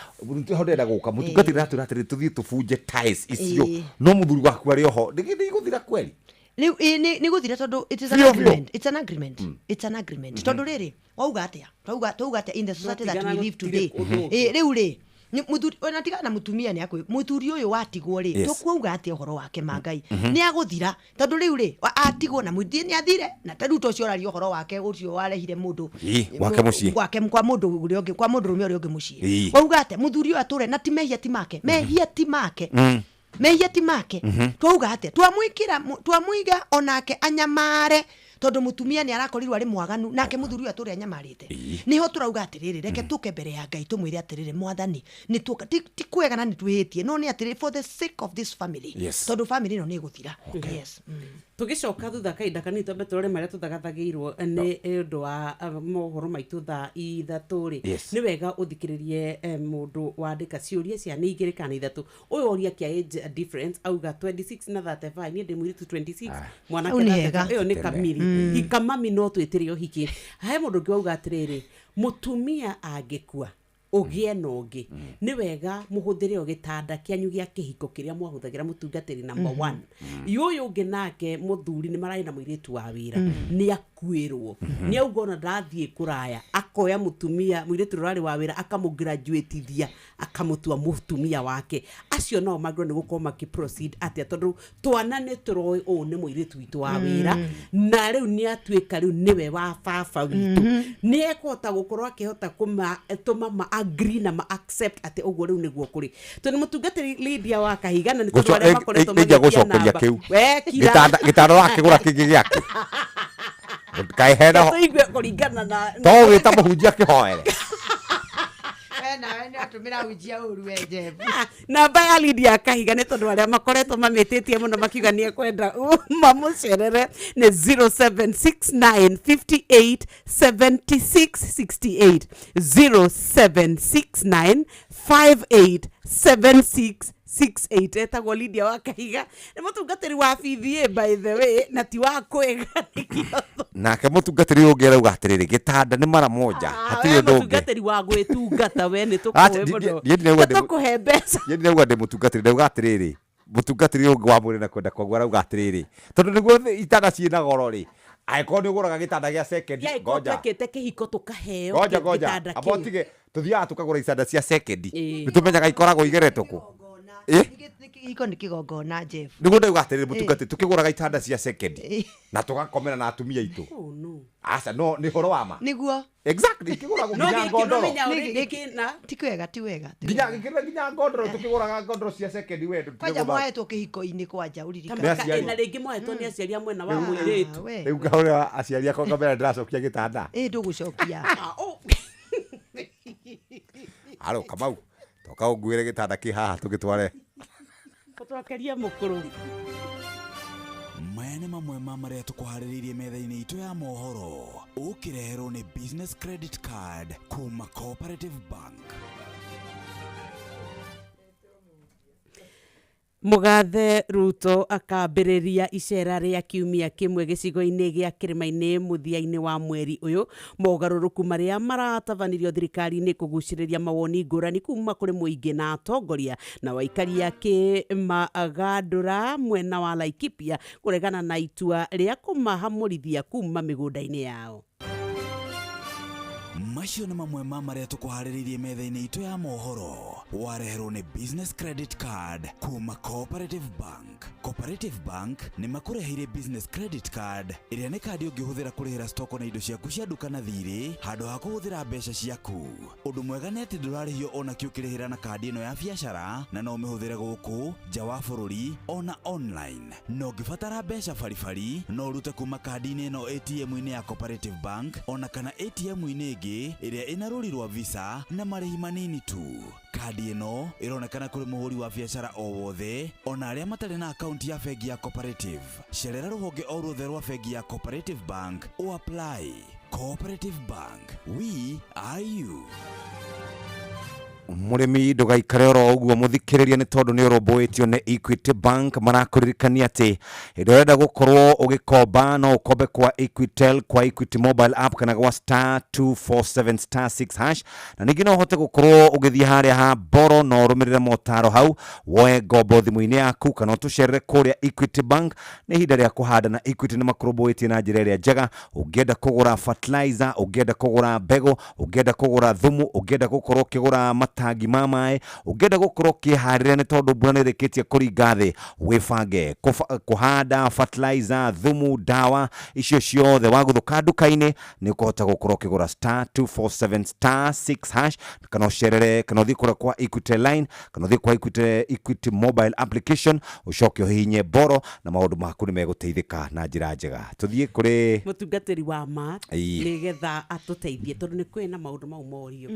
ndenda guka mutungatiri atwira atiri tuthie tubunje ties icio no muthuri waku ari oho niguthira kweli ni guthira tondu it is an agreement it's an agreement tondu riri wauga atia twauga atia in the society that we live today riu ri muthuri ona tiga na mutumia ni akwe muthuri uyu watigwo ri tukuuga atia uhoro wake mangai ni aguthira tondu riu ri atigwo na muthie ni athire na tadu to ciorari uhoro wake ucio warehire mundu wake mucii gwake kwa mundu uri ungi kwa mundu rume uri ungi mucii wauga atia muthuri uyu ature na ti mehia ti make mehia ti make twauga atia twamwiga onake anyamare tondu mutumia ni arakorirwo ari mwaganu nake muthuri uyu ature anyamarite niho turauga atiriri reke tuke mbere ya Ngai tumwire atiriri mwathani ni tuka ti kwega na ni twihitie no ni atiriri for the sake of this family tondu family no ni guthira tugicoka thutha kainda kanini tombe turore maria tuthagathagiirwo ni undu wa mohoro maitu thaa ithatu ri ni wega uthikiririe mundu wandika ciuria cia ni igiri kana ithatu uyu oria kia age difference auga 26 na 35 ni ndi mwiritu 26 mwana kana uyu ni kamiri ikamami no twitirio hiki he mundu ngi auga atiriri mutumia angikua ugie nongi ni wega muhuthire ogitanda kianyu gia kihiko kiria mwahuthagira mutungatiri number 1 yuyu ungi nake muthuri ni marai na muiritu wa wira ni akuirwo ni augona ndathie kuraya akoya mutumia muiritu rari wa wira akamugraduatithia akamutua mutumia wake acio no magro ni gukoma makiproceed atia tondu twana ni turoi o ni muiritu witu wa wira na riu ni atuika riu niwe wa baba witu ni ekota gukorwo akihota tuma agree na ma accept ate ugo riu niguo kuri to ni mutungatiri Lydia wa Kahigana ni tondu aria makoretwo gucokeria kiu gitanda wakigura kingi giake kai hena igwe kuringana na to wita muhunjia kihoere uratumira ujia uru weje namba ya Lydia Kahiga nĩ tondũ arĩa makoretwo mamĩtĩtie mũno makiuga nĩ ekwenda mamũcerere nĩ 0769587668 0769587668 etagwo Lydia wa Kahiga nĩ mũtungatĩri wa BVA by the way na ti wa kwega nake mũtungatĩri ũngĩ arauga atĩrĩrĩ gĩtanda nĩ mara moja hatirĩ ũndũ ũngĩ mũtungatĩri wa gwĩtungata we nĩ tũkũhe mũno tũkũhe mbeca yeye nĩauga ndĩ mũtungatĩri ndauga atĩrĩrĩ mũtungatĩri ũngĩ wa mwĩrĩ na kwenda kwoguo arauga atĩrĩrĩ tondũ nĩguo itanda ciĩna goro rĩ aĩkorwo nĩ ũgũraga gĩtanda gĩa second ngoja twĩkĩte kĩhiko tũkaheo ngoja abotige tuthiaga tukagũra itanda cia second nĩtũmenyaga ikoragwo igeretwo kũ iko nĩ kĩgongona Jeff nĩguo ndauga atĩrĩrĩ mũtungatĩri tukĩgũraga itanda cia second na tũgakomera na atumia aitũ aca no nĩ horo wa ma nĩguo exactly kĩgũragwo nginya ngondoro ti wega nginya ngondoro tukĩgũraga ngondoro cia second wetu kwanja mwahetwo kĩhiko-inĩ kwanja uririkana na rĩngĩ mwahetwo nĩ aciari a mwena wa mũirĩtu rĩu ngahũrĩra aciari akwa ngamera ndĩracokia gĩtanda ndũgũcokia alo Kamau toka ũnguĩre gĩtanda kĩ haha tũgĩtware ũtwakeria mũkũrũ maya nĩ mamwe ma marĩa tũkũharĩrĩirie metha-inĩ itũ ya mohoro ũkĩreherwo nĩ business credit card kuma Cooperative Bank. Mũgathe Ruto akambĩrĩria icera rĩa kiumia kĩmwe gĩcigo-inĩ gĩa kĩrĩma-inĩ mũthia-inĩ wa mweri ũyũ mogarũrũku marĩa maratabanirio thirikari-inĩ kũgucĩrĩria mawoni ngũrani kuma kũrĩ mũingĩ na atongoria na waikaria kĩmagandũra mwena wa Laikipia kũregana na itua rĩa kũmahamũrithia kuma mĩgũnda-inĩ yao. Macio nĩ mamwe ma marĩa tũkũharĩrĩirie metha-inĩ itũ ya mohoro wareherwo nĩ business credit card kuma Cooperative Bank. Cooperative Bank nĩ makũreheire business credit card ĩrĩa nĩ kandi ũngĩhũthĩra kũrĩhĩra stoko na indo ciaku cia nduka na thirĩ handũ ha kũhũthĩra mbeca ciaku. Ũndũ mwega nĩ atĩ ndũrarĩhio ona kĩ ũkĩrĩhĩra na kandi ĩno ya biacara na no ũmĩhũthĩre gũkũ nja wa bũrũri ona online. No ũngĩbatara mbeca baribari no ũrute kuma kandi-inĩ ĩno ATM-inĩ ya Cooperative Bank ona kana ATM-inĩ ĩngĩ ĩrĩa ĩna rũri rwa visa na marĩhi manini tu. Kandi ĩno ĩronekana kũrĩ mũhũri wa biacara o wothe ona arĩa matarĩ na akaunti ya bengi ya Cooperative. Cerera rũhonge o ruothe rwa bengi ya Cooperative Bank o apply. Cooperative Bank, we are you. Mũrĩmi ndũgaikare oro ũguo mũthikĩrĩria nĩ tondũ nĩ ũrũmbũĩtio nĩ Equity Bank marakũririkania atĩ hĩndĩ ũrenda gũkorwo ũgĩkomba no ũkombe kwa Equitel kwa Equity Mobile App kana gwa *247*6# na ningĩ no ũhote gũkorwo ũgĩthiĩ harĩa ha Boro no ũrũmĩrĩre motaro hau woe ngombo thimũ-inĩ yaku kana ũtũcerere kũrĩa Equity Bank. Nĩ ihinda rĩa kũhanda na Equity nĩ makũrũmbũĩtie na njĩra ĩrĩa njega. Ũngĩenda kũgũra fertilizer, ũngĩenda kũgũra mbegũ, ũngĩenda kũgũra thumu, ũngĩenda gũkorwo ũkĩgũra tangi mamae, ũngĩenda gũkorwo kĩharĩrĩria nĩ tondũ mbura nĩ ĩrĩkĩtie kũringa thĩ, wĩbange kũhanda fertilizer, thumu, dawa icio ciothe wagũthũka nduka-inĩ nĩ ũkũhota gũkorwo ũkĩgũra *247*6# kana ũcerere kana ũthiĩ kũrĩa kwa Equity Line kana ũthiĩ kwa Equity Mobile Application ũcoke ũhihinye Boro na maũndũ maku nĩ megũteithĩka na njĩra njega. Tũthiĩ kũrĩ mũtungatĩri wa ma nĩgetha atũteithie tondũ nĩ kwĩna maũndũ mau morio.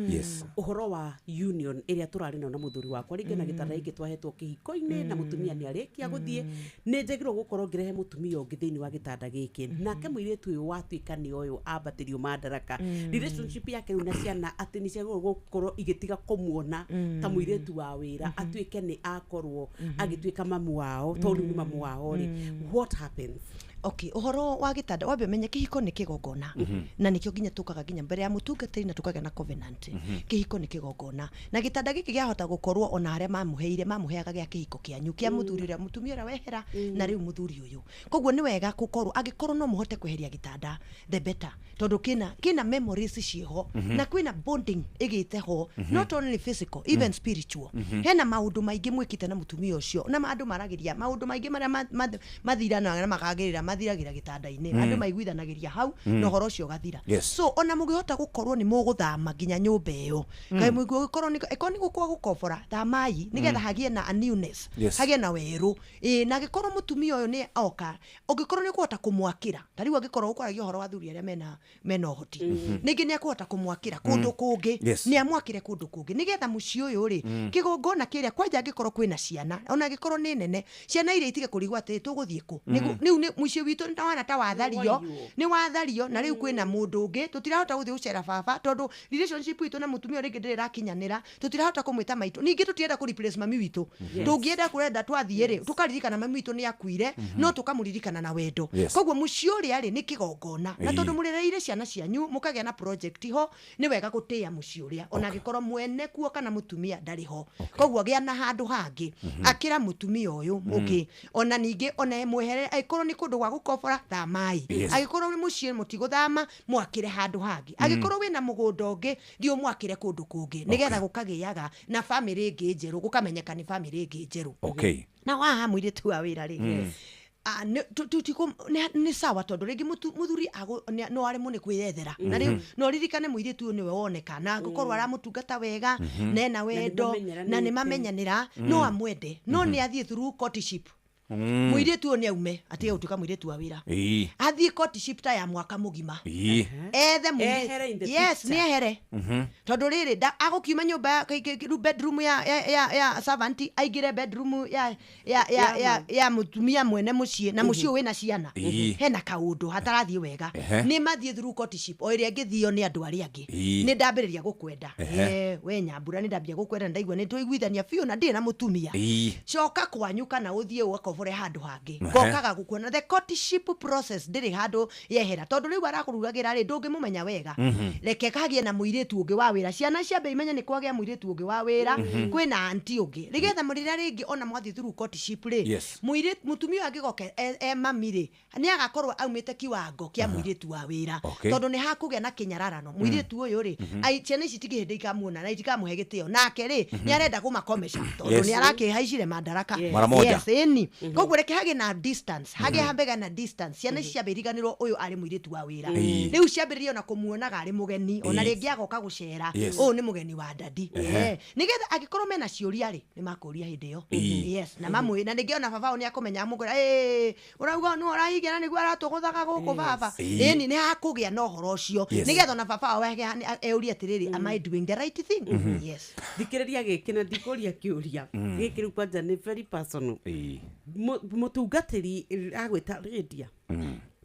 Ũhoro wa union ĩrĩa tũrarĩ na mũthuri wakwa rĩngĩ na gĩtanda gĩkĩ twahetwo kĩhiko-inĩ na mũtumia nĩ arĩkia gũthiĩ nĩ njagĩrĩirwo gũkorwo ngĩrehe mũtumia ũngĩ thĩinĩ wa gĩtanda gĩkĩ nake mũirĩtu ũyũ watuĩka nĩ ũyũ ambatĩrio madaraka relationship yake na ciana atĩ nĩ ciagĩrĩirwo gũkorwo igĩtiga kũmuona ta mũirĩtu wa wĩra atuĩke nĩ akorwo agĩtuĩka mamu wao tondũ nĩ mamu wao rĩ what happens? Okay, uhoro wa gitanda wambe menye kihiko ni kigongona na nikio ginya tukaga ginya mbere ya mutungatiri na tukaga na covenant. Kihiko ni kigongona na gitanda giki giahota gukorwo ona haria mamuheaga gya kihiko kianyu kia muthuri uria mutumia uria wehera na riu muthuri uyu. Koguo ni wega gukorwo agikorwo no muhote kweheria gitanda the better tondu kina memories ciho na kwina bonding igite ho not only physical even spiritual. Hena maundu maingi mwikite na mutumia ucio na andu maragiria maundu maingi maria mathirana na makagirira mathiragira gitanda-ini andu maiguithanagiria hau no horo cio gathira so ona mugihota gukorwo ni muguthama nginya nyumba iyo kai mugikorwo ni ekoni gukwa gukobora thamai nigetha hagie na a newness hagie na weru na gikorwo mutumia uyu ni oka ugikorwo ni kuhota kumwakira tariwa gikorwo ukoragia horo wa thuri aria mena uhoti ningi ni akuhota kumwakira kundu kungi ni amwakire kundu kungi nigetha muci uyu ri kigongona kiria kwanja gikorwo kwina ciana ona gikorwo ni nene ciana iria itige kurigwa ati tuguthie ku niu ni muci witu ni tawana ta wathario na riu kwina mundu ungi tutirahota guthie ucera baba tondu relationship witu na mutumia ringi ndirakinyanira tutirahota kumwita maitu ningi tutienda ku replace mami witu tungienda kurenda twathie ri tukaririkana mami witu ni akuire no tukamuririkana na wendo koguo muci uria ri ni kigongona na tondu murereire ciana cianyu mukagia na project ho ni wega gutia muci uria ona gikorwo mwene kuo kana mutumia ndari ho koguo gia na handu hangi akira mutumia uyu muki ona ningi ona mwehere aikorwo ni kundu gwa gukobora thamai agikorwo ni muci mutiguthama mwakire handu hangi agikorwo wina mugunda ungi ndio mwakire kundu kungi nigetha gukagiaga na family ingi njeru gukamenyeka ni family ingi njeru na waha mwire tu wa wira ri ni sawa tondu ringi muthuri no ari mune kwirethera na riu no ririkane mwire tu niwe woneka na gukorwo aramutungata wega nena wendo na ni mamenyanira no amwende no ni athie through courtship mwire tu ni aume ati utuka mwire tu wa wira athie courtship ta ya mwaka mugima ethe mwire yes ni ehere tondu riri agukiuma nyumba bedroom ya servant aigire bedroom ya mutumia mwene mucie na mucie wina ciana hena kaundu hatarathie wega ni mathie through courtship o iria ngithio ni andu aria angi ni ndambiriria gukwenda we nyambura ni ndambia gukwenda ndaigua ni tuiguithania fiu na ndi na mutumia coka kwanyu kana uthie wakobore handu hangi ngokaga gukuona the courtship process ndiri handu yehera tondu riu arakurugagira ri ndungimumenya wega reke kagie na muiritu ungi wa wira ciana ciambe imenya ni kwagia muiritu ungi wa wira kwina anti ungi rigetha murira ringi ona mwathi through courtship ri muiritu mutumia angigoke mamiri ni agakorwo aumite kiwango kia muiritu wa wira tondu ni hakugia na kinyararano muiritu uyu ri ciana ici tigihinde ikamuona na itikamuhe gitio nake ri ni arenda kumakomesha tondu ni arakihaicire madaraka yes ni koguo reke hage na distance hage hambega na distance ciana ici ciambiriganirwo uyu ari muiritu wa wira riu ciambiririo na kumuonaga ari mugeni ona ringi agoka gucera uyu ni mugeni wa dadi nigetha agikorwo mena ciuria ri ni makuria hindi yo yes na mamu na ningi ona baba ni akomenya mugura urauga no arahigira ni gwara tuguthaga guku baba ni hakugia no horo ucio nigetha ona baba wege euria atiriri am I doing the right thing yes thikiriria giki na ndikuria kiuria giki ru kwanja ni very personal mutungatiri agwita redia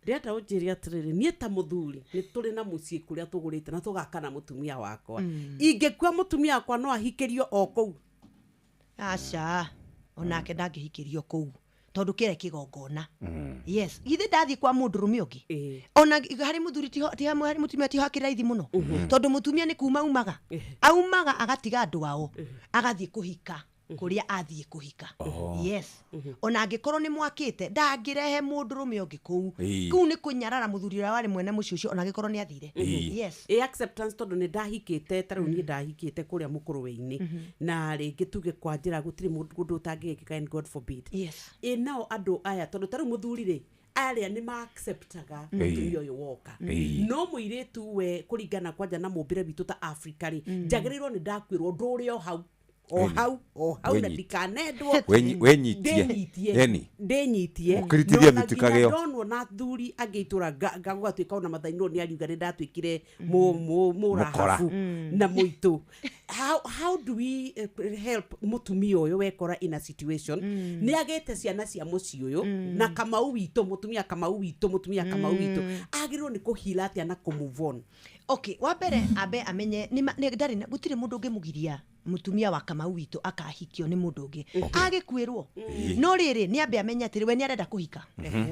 ndeta unjiria atiriri nie ta muthuri ni turi na mucii kuria tugurite na tugakana mutumia wakwa ingekua mutumia wakwa no ahikirio o kou aca onake ndangihikirio kou tondu kire kigongona yes githi ndathi kwa mundu rumi ungi ona hari muthuri ti hari mutumia ti hakira ithi muno tondu mutumia ni kuma aumaga agatiga andu ao agathie kuhika kuria athie kuhika yes ona angikorwo ni mwakite ndangirehe mundu rume ungi kuu ni kunyarara muthuri ura wari mwene muci ucio ona angikorwo ni athire yes acceptance tondu ni ndahikite taru ni ndahikite kuria mukuruwe-ini na ringi tuge kwa njira gutiri mundu utangikika and God forbid yes nao andu aya tondu taru muthuri ri aria ni ma acceptaga mutumia uyu woka no muiritu we kuringana kwanja na mumbire bitu ta Africa ri njagiriirwo ni ndakwirwo ndurio hau na ndikanendwo ndenyitie ukiritiria bitukageo ndonwo na thuri agiitura ngagwatuika ona mathainwo ni ariuga ni ndatwikire murahafu na muito how do we help mutumia uyu wekora in a situation ni agete ciana cia muci uyu na Kamau witu mutumia Kamau witu agirwo ni kuhila atia na ku move on okay wabere abe amenye ni ndari gutire mundu ungimugiria mutumia wa Kamau witu akahikio ni mundu ungi agikwirwo no riri ni ambe amenya atiri we ni arenda kuhika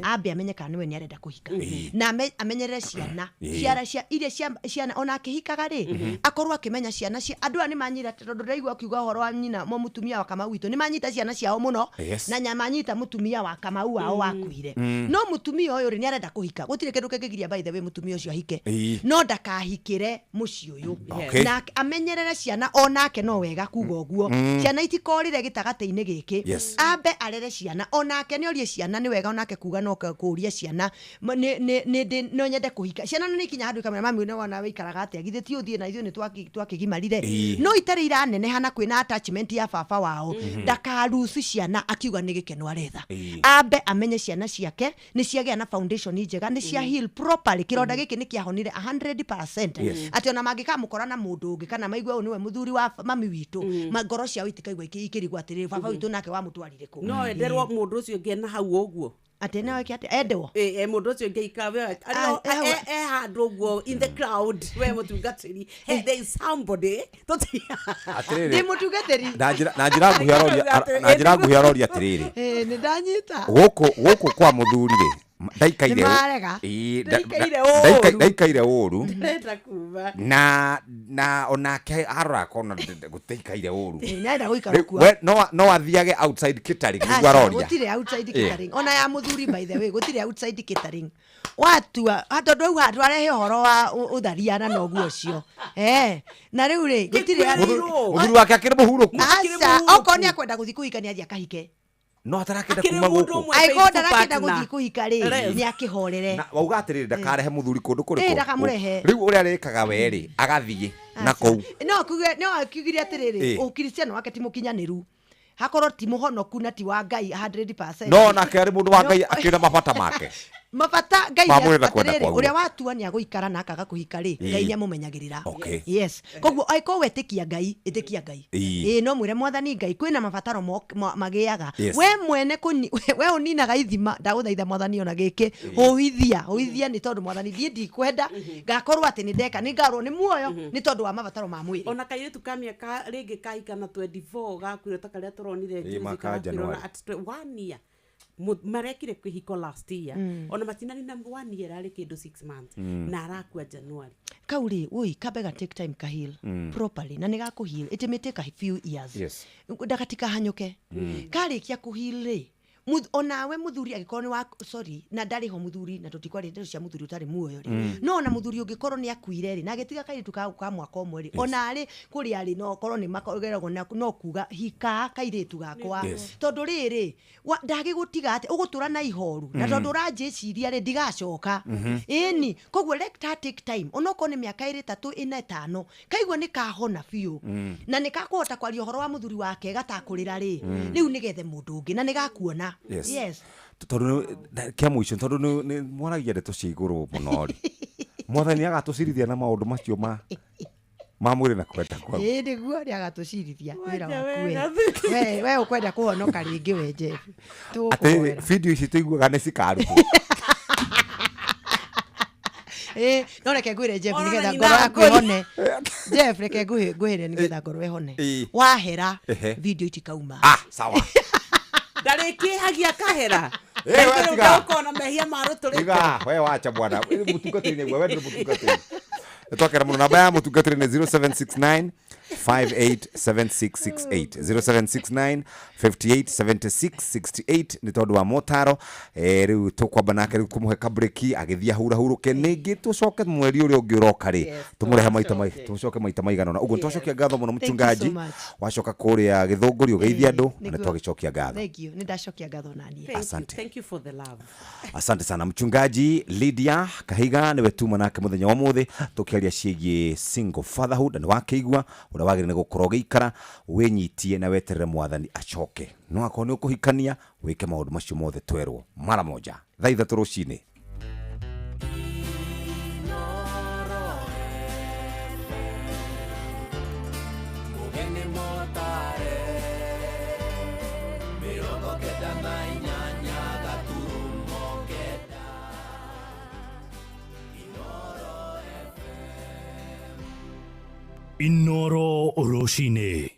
ambe amenye kana ni we ni arenda kuhika na amenyerere ciana iria ciana ona akihikaga ri akorwo akimenya ciana cia andu ani manyira tondu ndaigua akiuga horo wa nyina mo mutumia wa Kamau witu ni manyita ciana ciao muno na nyamanyita mutumia wa Kamau wao wakuire no mutumia uyu ri ni arenda kuhika gutire kindu kingigiria by the way mutumia ucio ahike no ndakahikire muci uyu na amenyerere ciana onake no wega kuga ũguo ciana itikorire gĩtagatĩ-inĩ gĩkĩ ambe arere ciana onake nĩ orie ciana nĩ wega onake kuga no kũria ciana no nyende kũhika ciana no nĩkinya handũ kamera mami wona wĩikaraga atĩa githĩ ti ũthiĩ na ithuĩ nĩ twakĩgimarire no itarĩ iraneneha na kwĩna attachment ya baba wao ndakaruci ciana akiuga nĩ gĩkeno aretha ambe amenye ciana ciake nĩ ciagĩa na foundation njega nĩ cia heal properly kĩronda gĩkĩ nĩ kĩahonire 100% atĩ ona mangĩkamũkora na mũndũ ũngĩ kana maigua ũyũ nĩwe mũthuri wa mami witũ ngoro ciao itikaigua ikĩrigwo atĩrĩ baba witũ nake wamũtwarire kũ no enderwo mũndũ ũcio ũngĩ na hau ũguo atĩ nawe kĩate endwo mũndũ ũcio ũngĩ ikawe handũ ũguo in the crowd we mũtungatĩri there is somebody ndĩ mũtungatĩri na njĩra nguhĩ aroria atĩrĩrĩ nĩ ndanyita gũkũ kwa mũthuri rĩ ndaikaire ũru na onake arora kona gũteikaire ũru no athiage outside catering nĩguo aroria gũtirĩ outside catering ona ya mũthuri by the way gũtirĩ outside catering watua tondũ au handũ arehe ũhoro wa ũtharia na noguo ũcio na rĩu rĩ gũtirĩ mũthuri wake akĩrĩ mũhurũku okorwo nĩ akwenda gũthiĩ kũhikania athiĩ akahike no atarakenda kuma gũkũ aigua ndarakenda gũthiĩ kũhika rĩ nĩ akĩhorere wauga atĩrĩrĩ ndakarehe mũthuri kũndũ kũrĩkũ ndakamũrehe rĩu ũrĩa arĩkaga we rĩ agathiĩ na kũu no akiugire atĩrĩrĩ ũkristiano wake ti mũkinyanĩru hakorwo ti mũhonoku na ti wa Ngai 100% no nake arĩ mũndũ wa Ngai akĩona mabata make mabata Ngai atĩrĩrĩ ũrĩa watua nĩ agũikara na akaga kũhika rĩ Ngai nĩ amũmenyagĩrĩra yes koguo aiko wetĩkia Ngai ĩtĩkia Ngai no mwĩre mwathani Ngai kwĩna mabataro magĩaga we mwene we ũninaga ithima ndagũthaitha mwathani ona gĩkĩ ũhithia nĩ tondũ mwathani thiĩ ndikwenda ngakorwo atĩ nĩ ndeka nĩ ngarwo nĩ muoyo nĩ tondũ wa mabataro ma mwĩrĩ ona kairĩtu kamĩa rĩngĩ kaika na 24 gakwire ta karĩa turonire njirikana at 1 year marekire kwĩhiko last year ona matinani na 1 year arĩ kĩndũ 6 months na arakua January kauri ui kabega take time kahil properly na nĩgakũhil it may take a few years ndagatika hanyũke karĩkia kũhil rĩ onawe muthuri agĩkorwo nĩ wa na ndarĩ ho muthuri na tũtikwari ndeto cia muthuri ũtarĩ muoyo rĩ no ona muthuri ũngĩkorwo nĩ akuire rĩ na agĩtiga kairĩtu ka mwaka ũmwe rĩ ona arĩ kũrĩa arĩ no korwo nĩ makorgeragwo no kuga hika kairĩtu gakwa tondũ rĩrĩ ndagĩgũtiga atĩ ũgũtũra na ihoru na tondũ ũranjĩciria rĩ ndigacoka ĩni koguo let her take time onokorwo nĩ mĩaka 3 4 5 kaigua nĩ kahona biũ na nĩ kakũhota kwaria ũhoro wa muthuri wake gatakũrĩra rĩ rĩu nĩgethe mũndũ ũngĩ na nĩ gakuona yes tondũ kĩa mũico tondũ nĩ mwaragia ndeto cia igũrũ mũno rĩ mwathani agatũcirithia na maũndũ macio ma mwĩrĩ na kwenda kwao nĩguo nĩ agatũcirithia wĩra waku we ũkwenda kũhonoka rĩngĩ we Jeff atĩ video ici tũiguaga nĩ cikarutwo no reke ngwĩre Jeff nĩgetha ngoro yaku ĩhone Jeff reke ngwĩre nĩgetha ngoro ĩhone wahera video itikauma sawa ndarĩkĩhagia kahera ukona mehia marutũrĩka we wacha bwana mũtungatĩri nĩguo we ndĩ mũtungatĩri twakera mũno namba ya mũtungatĩri nĩ 0769 587668 0769 587668 nĩ tondũ wa motaro rĩu tũkwamba nake rĩu kũmũhe kabreki agĩthiĩ hurahurũke ningĩ tũcoke mweri ũrĩa ũngĩ ũroka rĩ tũmũrehe tũcoke maita maigana ũna ũguo twacokia ngatho mũno mũchungaji wacoka kũrĩa Gĩthũngũri ũgeithia andũ na twagĩcokia ngatho thank you nĩndacokia ngatho nani asante thank you for the love asante sana mchungaji Lydia Kahiga niwe tuma nake mũthenya wa mũthĩ tũkĩaria ciĩgiĩ single fatherhood na wakĩigua ũrĩa wagĩrĩire gũkorwo gĩikara wĩnyitie na weterere mwathani acoke no akorwo nĩ ũkũhikania wĩke maũndũ macio mothe twerwo mara moja thaa 3 rũcinĩ Inoro Oroshine.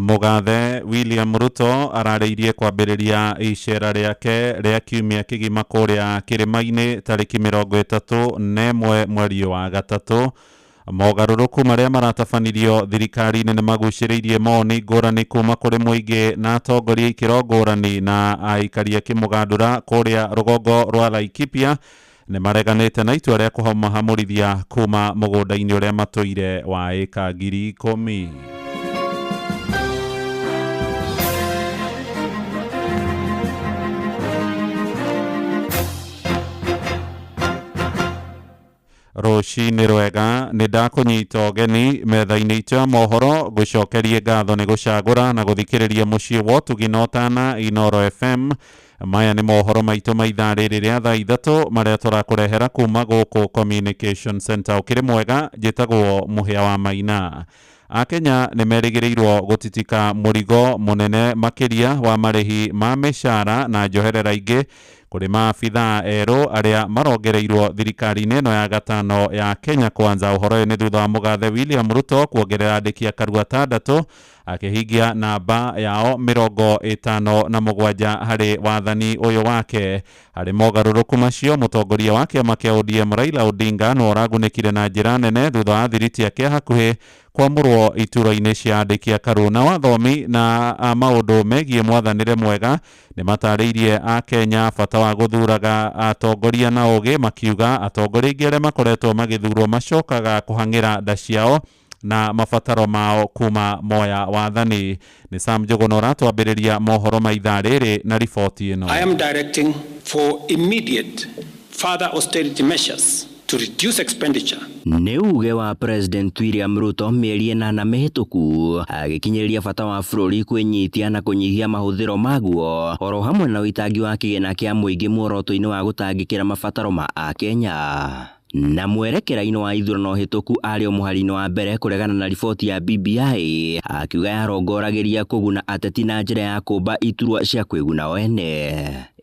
Mugathe William Ruto ararĩirie kwambĩrĩria icera rĩake rĩa kiumia kĩgima kũrĩa kĩrĩma-inĩ tarĩki 31 mweri wa gatatũ. Mogarũrũku marĩa maratabanirio thirikari-inĩ nĩ magucĩrĩirie moni ngũrani kuma kũrĩ mũingĩ na atongoria ikĩro ngũrani na aikari a kĩmũgandũra kũrĩa rũgongo rwa Laikipia nĩ mareganĩte na itua rĩa kũmahamũrithia kuma mũgũnda-inĩ ũrĩa matũire wa ĩka 10,000. Rũcinĩ rwega nĩ ndakũnyita ũgeni metha-inĩ itũ ya mohoro gũcokerie ngatho nĩ gũcagũra na gũthikĩrĩria mũciĩ wa ũtugi na ũtana Inooro FM. Maya nĩ mohoro maitũ ma ithaa rĩrĩ rĩa thaa ithatũ marĩa tũrakũrehera kuma gũkũ Communication Center. Ũkĩrĩ mwega, njĩtagwo Mũhĩa wa Maina. Akenya nĩ merĩgĩrĩirwo gũtitika mũrigo mũnene makĩria wa marĩhi ma mĩcara na njoherera ingĩ kũrĩ maabithaa erũ arĩa marongereirwo thirikari-inĩ ĩno ya gatano ya Kenya Kwanza. Ũhoro ũyũ nĩ thutha wa mũgathe William Ruto kuongerera andĩki a karua 6 akĩhingia namba yao 57 harĩ wathani ũyũ wake. Harĩ mogarũrũku macio, mũtongoria wa kĩama kĩa ODM Raila Odinga no ũragunĩkire na njĩra nene thutha wa thiriti yake hakuhĩ kwamũrwo iturwa-inĩ cia andĩki a karua. Na wathomi na maũndũ megiĩ mwathanĩre mwega nĩ matarĩirie Akenya bata wa gũthuraga atongoria na ũgĩ, makiuga atongoria aingĩ arĩa makoretwo magĩthurwo macokaga kũhang'ĩra nda ciao na mabataro mao kuma moya wathani. Nĩ Sam Njũgũna ũratwambĩrĩria mohoro ma ithaa rĩrĩ na riboti ĩno. I am directing for immediate further austerity measures to reduce expenditure. Nĩ uge wa President William Ruto mĩeri 8 mĩhĩtũku agĩkinyĩria bata wa bũrũri kwĩnyitia na kũnyihia mahũthĩro maguo, oro hamwe na ũitangi wa kĩgĩna kĩa mũingĩ muoroto-inĩ wa gũtangĩkĩra mabataro ma Akenya. Na mwerekera-inĩ wa ithurano hĩtũku arĩ mũhari-inĩ wa mbere kũregana na riboti ya BBI, akiuga yarongoragĩria kũguna ateti na njĩra ya kũmba iturwa cia kwĩguna o ene.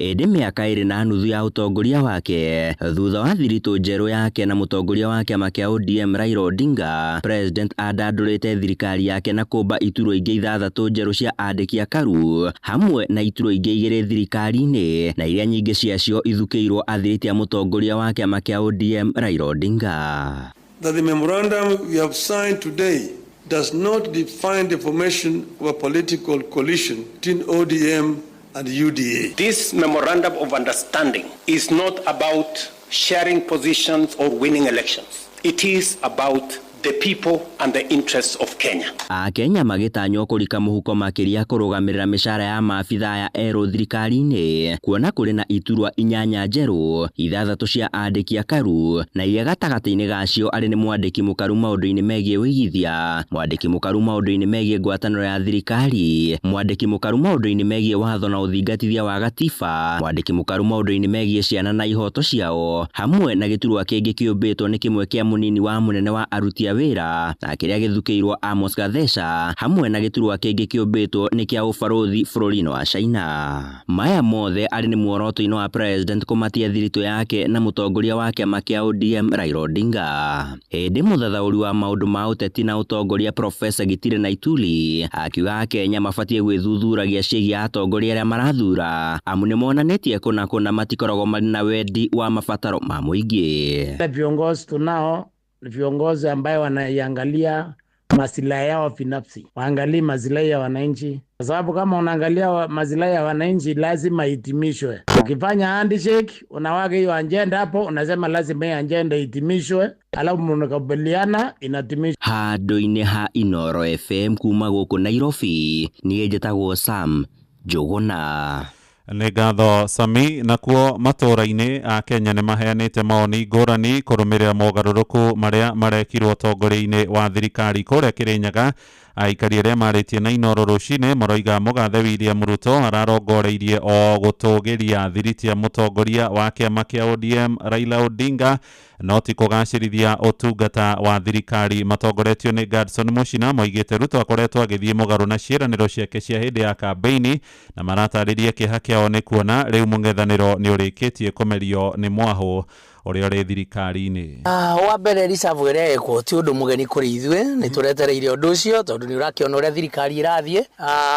Ĩndĩ mĩaka 2.5 ya ũtongoria wake thutha wa thiritũ njerũ yake na mũtongoria wa kĩama kĩa ODM Raila Odinga, President andandũrĩte thirikari yake na kũmba iturwa ingĩ 6 njerũ cia andĩki a karu hamwe na iturwa ingĩ 2 thirikari-inĩ, na iria nyingĩ ciacio ithukĩirwo athiriti a mũtongoria wa kĩama kĩa ODM Raila Odinga. That the memorandum we have signed today does not define the formation of a political coalition between ODM and UDA. This memorandum of understanding is not about sharing positions or winning elections. It is about the people and the interests of Kenya. Akenya magĩtanywo kũrika mũhuko makĩria kũrũgamĩrĩra mĩcara ya maabithaa ya erũ thirikari-inĩ, kuona kũrĩ na iturwa 8 njerũ, 6 cia andĩki a karu, na iria gatagatĩ-inĩ gacio arĩ nĩ mwandĩki mũkaru maũndũ-inĩ megiĩ wĩigithia, mwandĩki mũkaru maũndũ-inĩ megiĩ ngwatanĩro ya thirikari, mwandĩki mũkaru maũndũ-inĩ megiĩ watho na ũthingatithia wa gatiba, mwandĩki mũkaru maũndũ-inĩ megiĩ ciana na ihoto ciao, hamwe na gĩturwa kĩngĩ kĩũmbĩtwo nĩ kĩmwe kĩa mũnini wa mũnene wa aruti a wĩra na kĩrĩa gĩthukĩirwo Amos Gatheca, hamwe na gĩturwa kĩngĩ kĩũmbĩtwo nĩ kĩa ũbarũthi bũrũri-inĩ wa China. Maya mothe arĩ nĩ muoroto-inĩ wa President kũmatia thiritũ yake na mũtongoria wa kĩama kĩa ODM Raila Odinga. Ĩndĩ mũthathaũri wa maũndũ ma ũteti na ũtongoria Profesa Gitire Naituli akiuga Akenya mabatie gwĩthuthuragia ciĩgiĩ atongoria arĩa marathura, amu nĩ monanĩtie kũna matikoragwo marĩ na wendi wa mabataro ma mũingĩ. Viongozi tunao viongozi ambayo wanaiangalia maslahi yao binafsi, waangalie maslahi ya wananchi, kwa sababu kama unaangalia maslahi ya wananchi lazima itimishwe. Ukifanya handshake unawaga hiyo agenda hapo, unasema lazima hiyo agenda itimishwe, alafu mnakubaliana inatimishwa. Handũ-inĩ ha Inooro FM kuma gũkũ Nairobi, niĩ njĩtagwo Sam Njũgũna. Nĩ ngatho Sami. Nakuo matũũra-inĩ a Kenya nĩ maheanĩte mawoni ngũrani kũrũmĩrĩra mogarũrũku marĩa marekirwo ũtongoria-inĩ wa thirikari kũrĩa Kĩrĩnyaga. Aikari arĩa marĩtie na Inooro rũcinĩ maroiga mũgathe William Ruto ararongoreirie o gũtũgĩria thiriti ya mũtongoria wa kĩama kĩa ODM Raila Odinga, no ti kũgacĩrithia ũtungata wa thirikari. Matongoretio nĩ Gadson Mũchina moigĩte Ruto akoretwo agĩthiĩ mũgarũ na ciĩranĩro ciake cia hĩndĩ ya kambeini, na maratarĩria kĩeha kĩao nĩ kuona rĩu mũng'ethanĩro nĩ ũrĩkĩtie kũmerio nĩ mwahũ. uria ri thirikari-ini. Wa mbere risavu ria eko ti undu mugeni kuri ithue ni turetereire undu ucio tondu ni urakiona uria thirikari irathie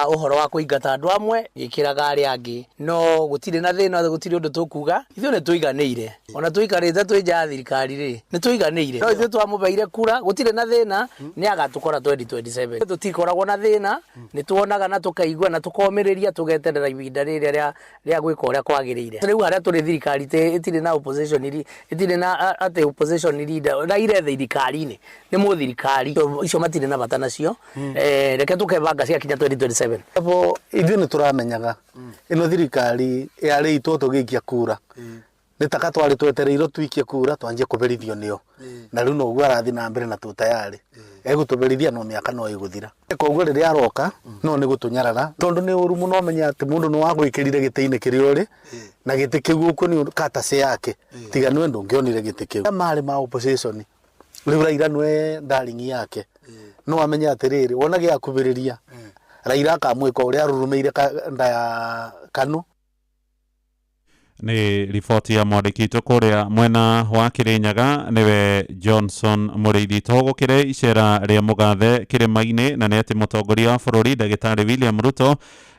uhoro wa kuingata andu amwe gikiraga ari angi no gutire na thina gutire undu tukuga ithue ni tuiganire ona tuikarite twija thirikari ri ni tuiganire no ithue twamubeire kura gutire na thina ni agatukora 2027 tutikoragwo na thina ni tuonaga na tukaigua na tukomiriria tugeterera ibinda riria ria gwika uria kwagirire riu haria turi thirikari itire na opposition itire na ate opposition leader na ire thirikari-ini ni mu thirikari icio matire na bata nacio reke tukebanga cia kinya 2027 hapo ithue ni turamenyaga ino thirikari yari itu tugikia kura nitaka twari twetereiro twikie kura twanjie kuberithio nio na riu no gwa rathi na mbere na tutayari egutuberithia no miaka no iguthira koguo riria aroka no ni gutunyarara tondu ni uru muno menya ati mundu no wagwikirire giti-ini kiria uri na giti kiu uko ni katase yake tiga nwe ndungionire giti kiu mari ma opposition riu Raila nwe darling yake no amenya atiriri wona gia kubiriria Raila akamwika uria arurumeire nda ya Kanu. Ni riboti ya mwandĩki kuria mwena wa Kirinyaga niwe Johnson Mũrĩithi tũgũkĩre icera rĩa mũgathe kĩrĩma-inĩ na nĩ atĩ mũtongoria wa bũrũri ndagĩtarĩ William Ruto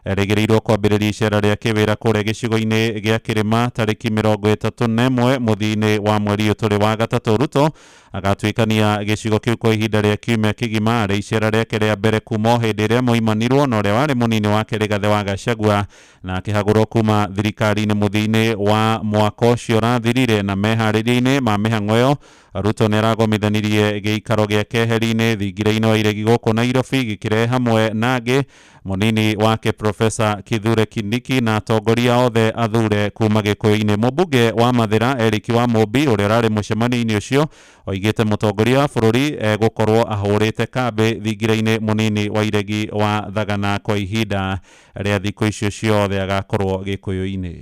erĩgĩrĩirwo kwambĩrĩria icera rĩa kĩwĩra kũrĩa gĩcigo-inĩ gĩa kĩrĩma tarĩki 31 mũthia-inĩ wa mweri ũyũ tũrĩ wa gatatũ. Ruto agatuĩkania gĩcigo kĩu kwa ihinda rĩa kiumia kĩgima arĩ icera rĩake rĩa mbere kuma hĩndĩ ĩrĩa moimanirwo na ũrĩa warĩ mũnini wake Rigathĩ wa Gachagua na akĩhagũrwo kuma thirikari-inĩ mũthia-inĩ wa mwaka ũcio ũrathirire. Na meharĩria-inĩ ma mĩhang'o ĩyo Ruto nĩ aragomithanirie gĩikaro gĩake heri-inĩ thingira-inĩ wa iregi gũkũ Nairobi gĩkĩrehe hamwe na angĩ mũnini wake Profesa Kithure Kindiki na atongoria othe athure kuma gĩkũyũ-inĩ. Mũmbunge wa Mathĩra Eric Wamũmbi ũrĩa ũrarĩ mũcemanio-inĩ ũcio oigĩte mũtongoria wa bũrũri gũkorwo ahũrĩte kambĩ thingira-inĩ mũnini wa iregi wa Thagana kwa ihinda rĩa thikũ icio ciothe agakorwo gĩkũyũ-inĩ.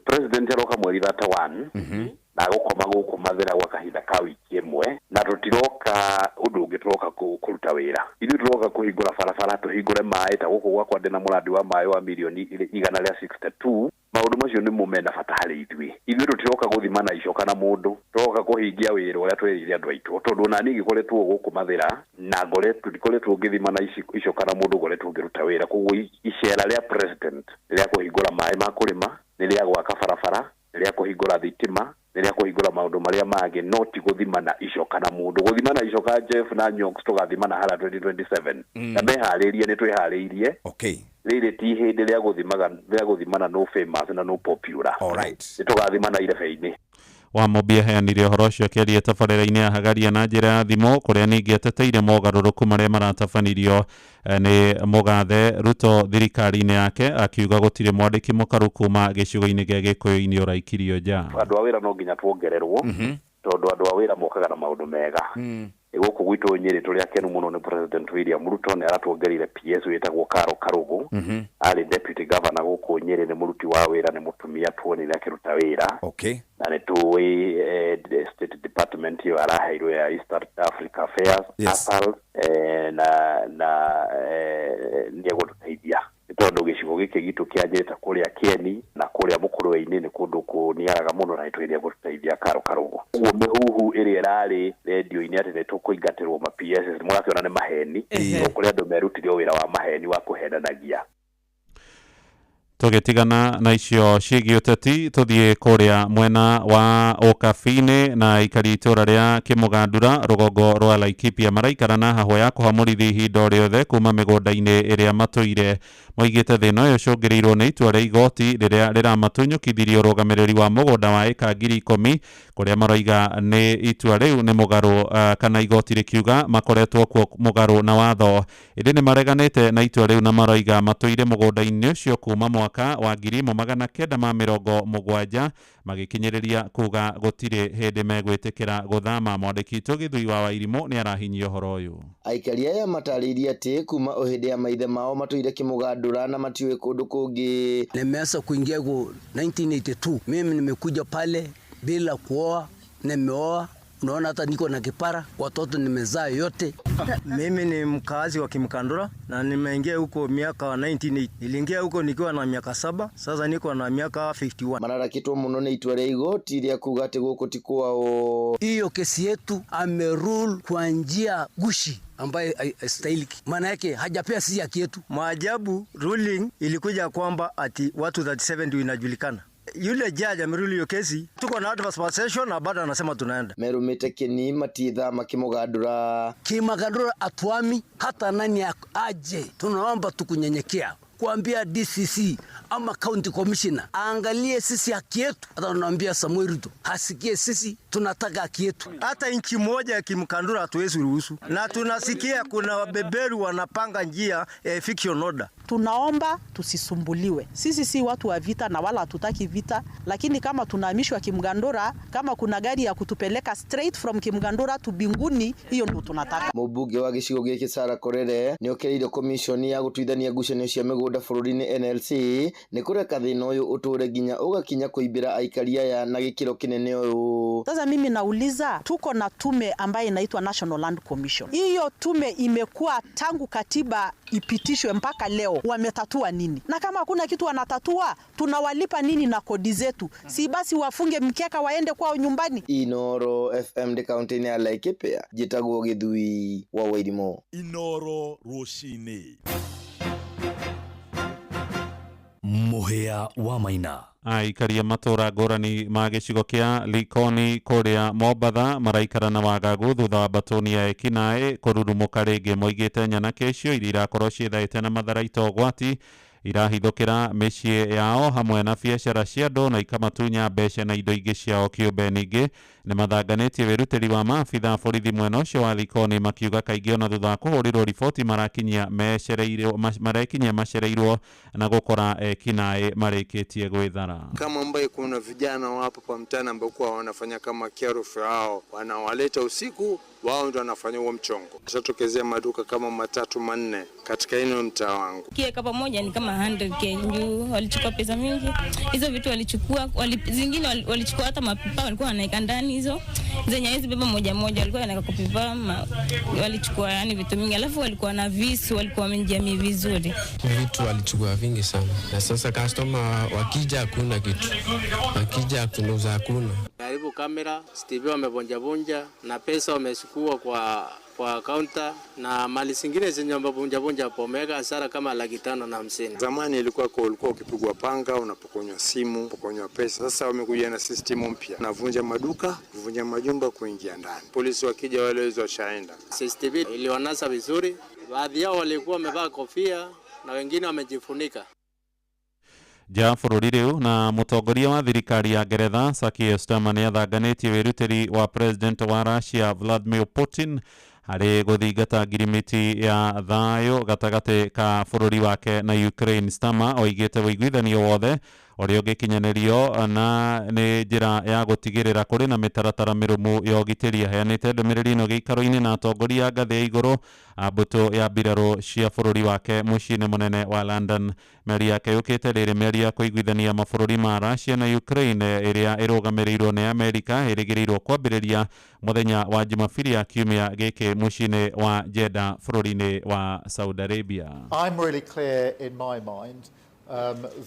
President aroka mweri 31 na gukoma guku Mathĩra gwa kahinda ka wiki ĩmwe na tutiroka undu ungi turoka kuruta wira ithu turoka kuhingura barabara tuhingure maĩ ta guku gwakwa ndina muradi wa maĩ wa milioni 162 maundu macio ni mumena bata harĩ ithuĩ tutiroka guthimana icoka na mundu turoka kuhingia wira uria twirire andu aitu tondu na ningi koretwo guku Mathĩra na ngoretwo ngithimana icoka na mundu ngoretwo ngiruta wira koguo icera ria president ria kuhingura maĩ ma kurima ni ria gwaka barabara ria kuhingura thitima ria kuhingura maundu maria mangĩ no ti guthimana icoka na mundu guthimana icoka Jeff na Nyong'o tugathimana hala 2027 na meharĩrie ni twĩharĩirie rĩrĩ ti hĩndĩ rĩa guthimana no famous na no popular ni tugathimana irebe-inĩ. Wamũmbi aheanire ũhoro ũcio akĩaria tabarĩra-inĩ ya Hagaria na njĩra ya thimũ kũrĩa ningĩ ateteire mogarũrũku marĩa maratabanirio nĩ mũgathe Ruto thirikari-inĩ yake akiuga gũtirĩ mwandĩki mũkaru kuma gĩcigo-inĩ gĩa Gĩkũyũ-inĩ ũraikirio nja. Andũ a wĩra no nginya tuongererwo tondu andũ a wĩra mokaga na maũndũ mega gũkũ gwitũ Nyĩrĩ tũrĩ akenu mũno nĩ President William Ruto nĩ aratuongerire PS wĩtagwo Karo Karũgũ arĩ deputy governor gũkũ Nyĩrĩ nĩ mũruti wa wĩra nĩ mũtumia tuonire akĩruta wĩra na nĩ tũĩ state department ĩyo araheirwo ya East Africa Affairs ASAL na nĩ egũtũteithia tondu gĩcigo gĩkĩ gitũ kĩa Nyĩrĩ ta kũrĩa Kieni na kũrĩa Mũkũrwe-inĩ nĩ kũndũ kũniaraga mũno na nĩtwĩrire gũtũteithia Karo Karũgũ. Ũguo mĩhuhu ĩrĩa ĩrarĩ redio-inĩ atĩ nĩ tũkũingatĩrwo ma PS mũrakĩona nĩ maheni kũrĩ andũ merutire wĩra wa maheni wa kũhenanagia. Tũgĩtigana na icio ciĩgiĩ ũteti tũthiĩ kũrĩa mwena wa Ũkabi-inĩ na aikari itũra rĩa Kĩmũgandura rũgongo rwa Laikipia maraikara na hahũ ya kũhamũrithia ihinda rĩothe kuma mĩgũnda-inĩ ĩrĩa matũire. Moigĩte thĩna ũyũ ũcũngĩrĩirwo nĩ itua rĩa igoti rĩrĩa rĩramatunyũkithirie ũrũgamĩrĩri wa mũgũnda wa ĩka 10,000 kũrĩa maroiga nĩ itua rĩu nĩ mũgarũ kana igoti rĩkiuga makoretwo kuo mũgarũ na watho. Ĩndĩ nĩ mareganĩte na itua rĩu na maroiga matũire mũgũnda-inĩ ũcio kuma mwaka wa 1970 magĩkinyĩrĩria kuga gũtirĩ hĩndĩ megwĩtĩkĩra gũthama. Mwandĩki witũ Gĩthui wa Wairimũ nĩ arahinyia ũhoro ũyũ. Aikari aya matarĩirie atĩ kuma hĩndĩ ya maithe mao matũire Kĩmũgandũra na matiũĩ kũndũ kũngĩ. Nimeanza kuingia 1982 mimi nimekuja pale bila kuoa, nimeoa Unaona hata niko na kipara, watoto nimezaa yote. Mimi ni mkazi wa Kimkandura na nimeingia huko miaka 1980. Niliingia huko nikiwa na miaka 7, sasa niko na miaka 51. Mararakitwo muno ni itwa ria igoti ria kuga ati guku ti kwao. Hiyo kesi yetu amerule kwa njia gushi ambaye haistahiliki. Maana yake hajapea sisi haki yetu. Maajabu ruling ilikuja kwamba ati watu 37 ndio inajulikana. Yule judge ameruli hiyo kesi, tuko na advance possession na bado anasema tunaenda. Merumite kini matitha makimugandura. Kimagandura atwami hata nani aje. Tunaomba tukunyenyekea kuambia DCC ama county commissioner angalie sisi haki yetu. Hata tunaambia Samuel Ruto hasikie sisi tunataka haki yetu. Hata inchi moja ya Kimkandura hatuwezi ruhusu. Na tunasikia kuna wabeberu wanapanga njia fiction order. Tunaomba tusisumbuliwe. Sisi si watu wa vita na wala hatutaki vita, lakini kama tunahamishwa Kimgandura, kama kuna gari ya kutupeleka straight from Kimgandura to Binguni, hiyo ndio tunataka. Mubuge wa gicigo giki Sarah Korere ni okereire commission ya gutuithania ngucanio cia migunda bururi-ini NLC ni kureka thina uyu uture ginya ugakinya kuibira aikaria ya na gikiro kinene uyu. Sasa mimi nauliza, tuko na tume ambayo inaitwa National Land Commission. Hiyo tume imekuwa tangu katiba ipitishwe mpaka leo, wametatua nini? Na kama hakuna kitu wanatatua, tunawalipa nini na kodi zetu? Si basi wafunge mkeka waende kwao nyumbani. Inoro FM de county ya Laikipia, Jitagwo Githui wa Wairimo. Inoro Rushine. Muhea wa Maina. Aikaria matura ngũrani ma gĩcigo kĩa Likoni kũrĩa Mombatha maraikara na wagagu thutha wa batoni ya ekinaĩ kũrurumũka rĩngĩ moigĩte nyanake icio iria irakorwo ciĩthaĩte na matharaita ũgwati irahithũkĩra mĩciĩ yao hamwe na biacara cia andũ na ikamatunya mbeca na indo ingĩ ciao kĩũmbe. Ningĩ nĩ mathanganĩtie wĩrutĩri wa maabitha borithi mwena ũcio wa Likoni makiuga kaingĩ ona thutha wa kũhũrĩrwo riboti marekinyia macereirwo na gũkora ekinaĩ marĩkĩtie gwĩthara. Kama ambaye kuna vijana wapo kwa mtaani ambao kwa wanafanya kama kerufu yao, wanawaleta usiku, wao ndio wanafanya huo mchongo. Kisatokezea maduka kama 3-4 katika eneo mtaa wangu. Kieka pamoja ni kama 100k juu walichukua pesa mingi. Hizo vitu walichukua, zingine walichukua hata mapipa walikuwa wanaeka ndani hizo. Zenye hizi beba moja walikuwa wanaweka kupipa, walichukua yani vitu mingi. Alafu walikuwa na visu, walikuwa wamejamii vizuri. Vitu walichukua vingi sana. Na sasa customer wakija hakuna kitu. Wakija hakuna. Karibu kamera, TV wamevunja na pesa wamechukua kwa counter na mali zingine zenye wamevunja hapo wameweka hasara kama 550,000. Zamani ilikuwa ukipigwa panga unapokonywa simu, unapokonywa pesa. Sasa wamekuja na system mpya. Navunja maduka, kuvunja majumba, kuingia ndani. Polisi wakija wale hizo washaenda. CCTV iliwanasa vizuri. Baadhi yao walikuwa wamevaa kofia na wengine wamejifunika. Ja bũrũri rĩu na mũtongoria wa thirikari ya Ngeretha Saki Starmer nĩ athanganĩtie wĩrutĩri wa president wa Russia Vladimir Putin harĩ gũthingata ngirimiti ya thayũ gatagatĩ ka bũrũri wake na Ukraine. Starmer oigĩte ũiguithanio wothe ũrĩa ũngĩkinyanĩrio na nĩ njĩra ya gũtigĩrĩra kũrĩ na mĩtaratara mĩrũmu ya ũgitĩri. Aheanĩte ndũmĩrĩri ĩno gĩikaro-inĩ na atongoria ngathĩ ya igũrũ mbũtũ ya mbirarũ cia bũrũri wake mũciĩ-inĩ mũnene wa London. Mĩario yake yũkĩte rĩrĩ mĩario ya kũiguithania mabũrũri ma Russia na Ukraine ĩrĩa ĩrũgamĩrĩirwo nĩ Amerika ĩrĩgĩrĩirwo kwambĩrĩria mũthenya wa Jumapili ya kiumia gĩkĩ mũciĩ-inĩ wa Jeddah bũrũri-inĩ wa Saudi Arabia. I'm really clear in my mind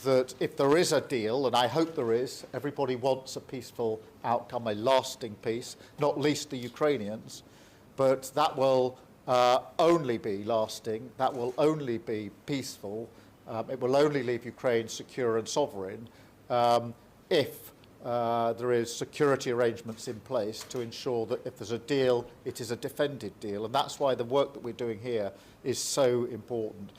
that if there is a deal, and I hope there is, everybody wants a peaceful outcome, a lasting peace, not least the Ukrainians, but that will only be lasting, that will only be peaceful, it will only leave Ukraine secure and sovereign if there is security arrangements in place to ensure that if there's a deal, it is a defended deal. And that's why the work that we're doing here is so important.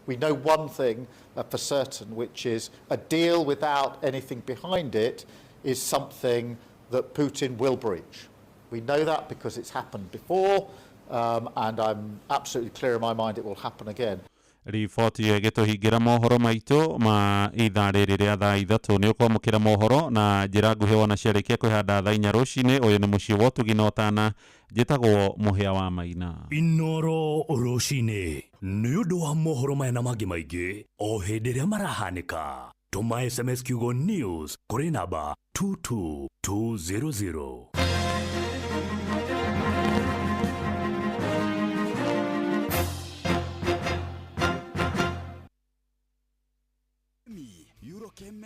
We know one thing for certain, which is a deal without anything behind it is something that Putin will breach. We know that because it's happened before, and I'm absolutely clear in my mind it will happen again. Riboti ĩgĩtũhingĩra mohoro maitũ ma ithaa rĩrĩ rĩa thaa ithatũ nĩ ũkwamũkĩra mohoro na njĩra nguhĩ wona ciarĩkia kwĩhanda thaa 4 rũcinĩ. Ũyũ nĩ mũciĩ wa ũtugi na ũtana, njĩtagwo Mũhĩa wa Maina. Inoro Rushine nĩ ũndũ wa mohoro maya na mangĩ maingĩ o hĩndĩ ĩrĩa marahanĩka. Tũma SMS kiugo news kũrĩ namba 22200.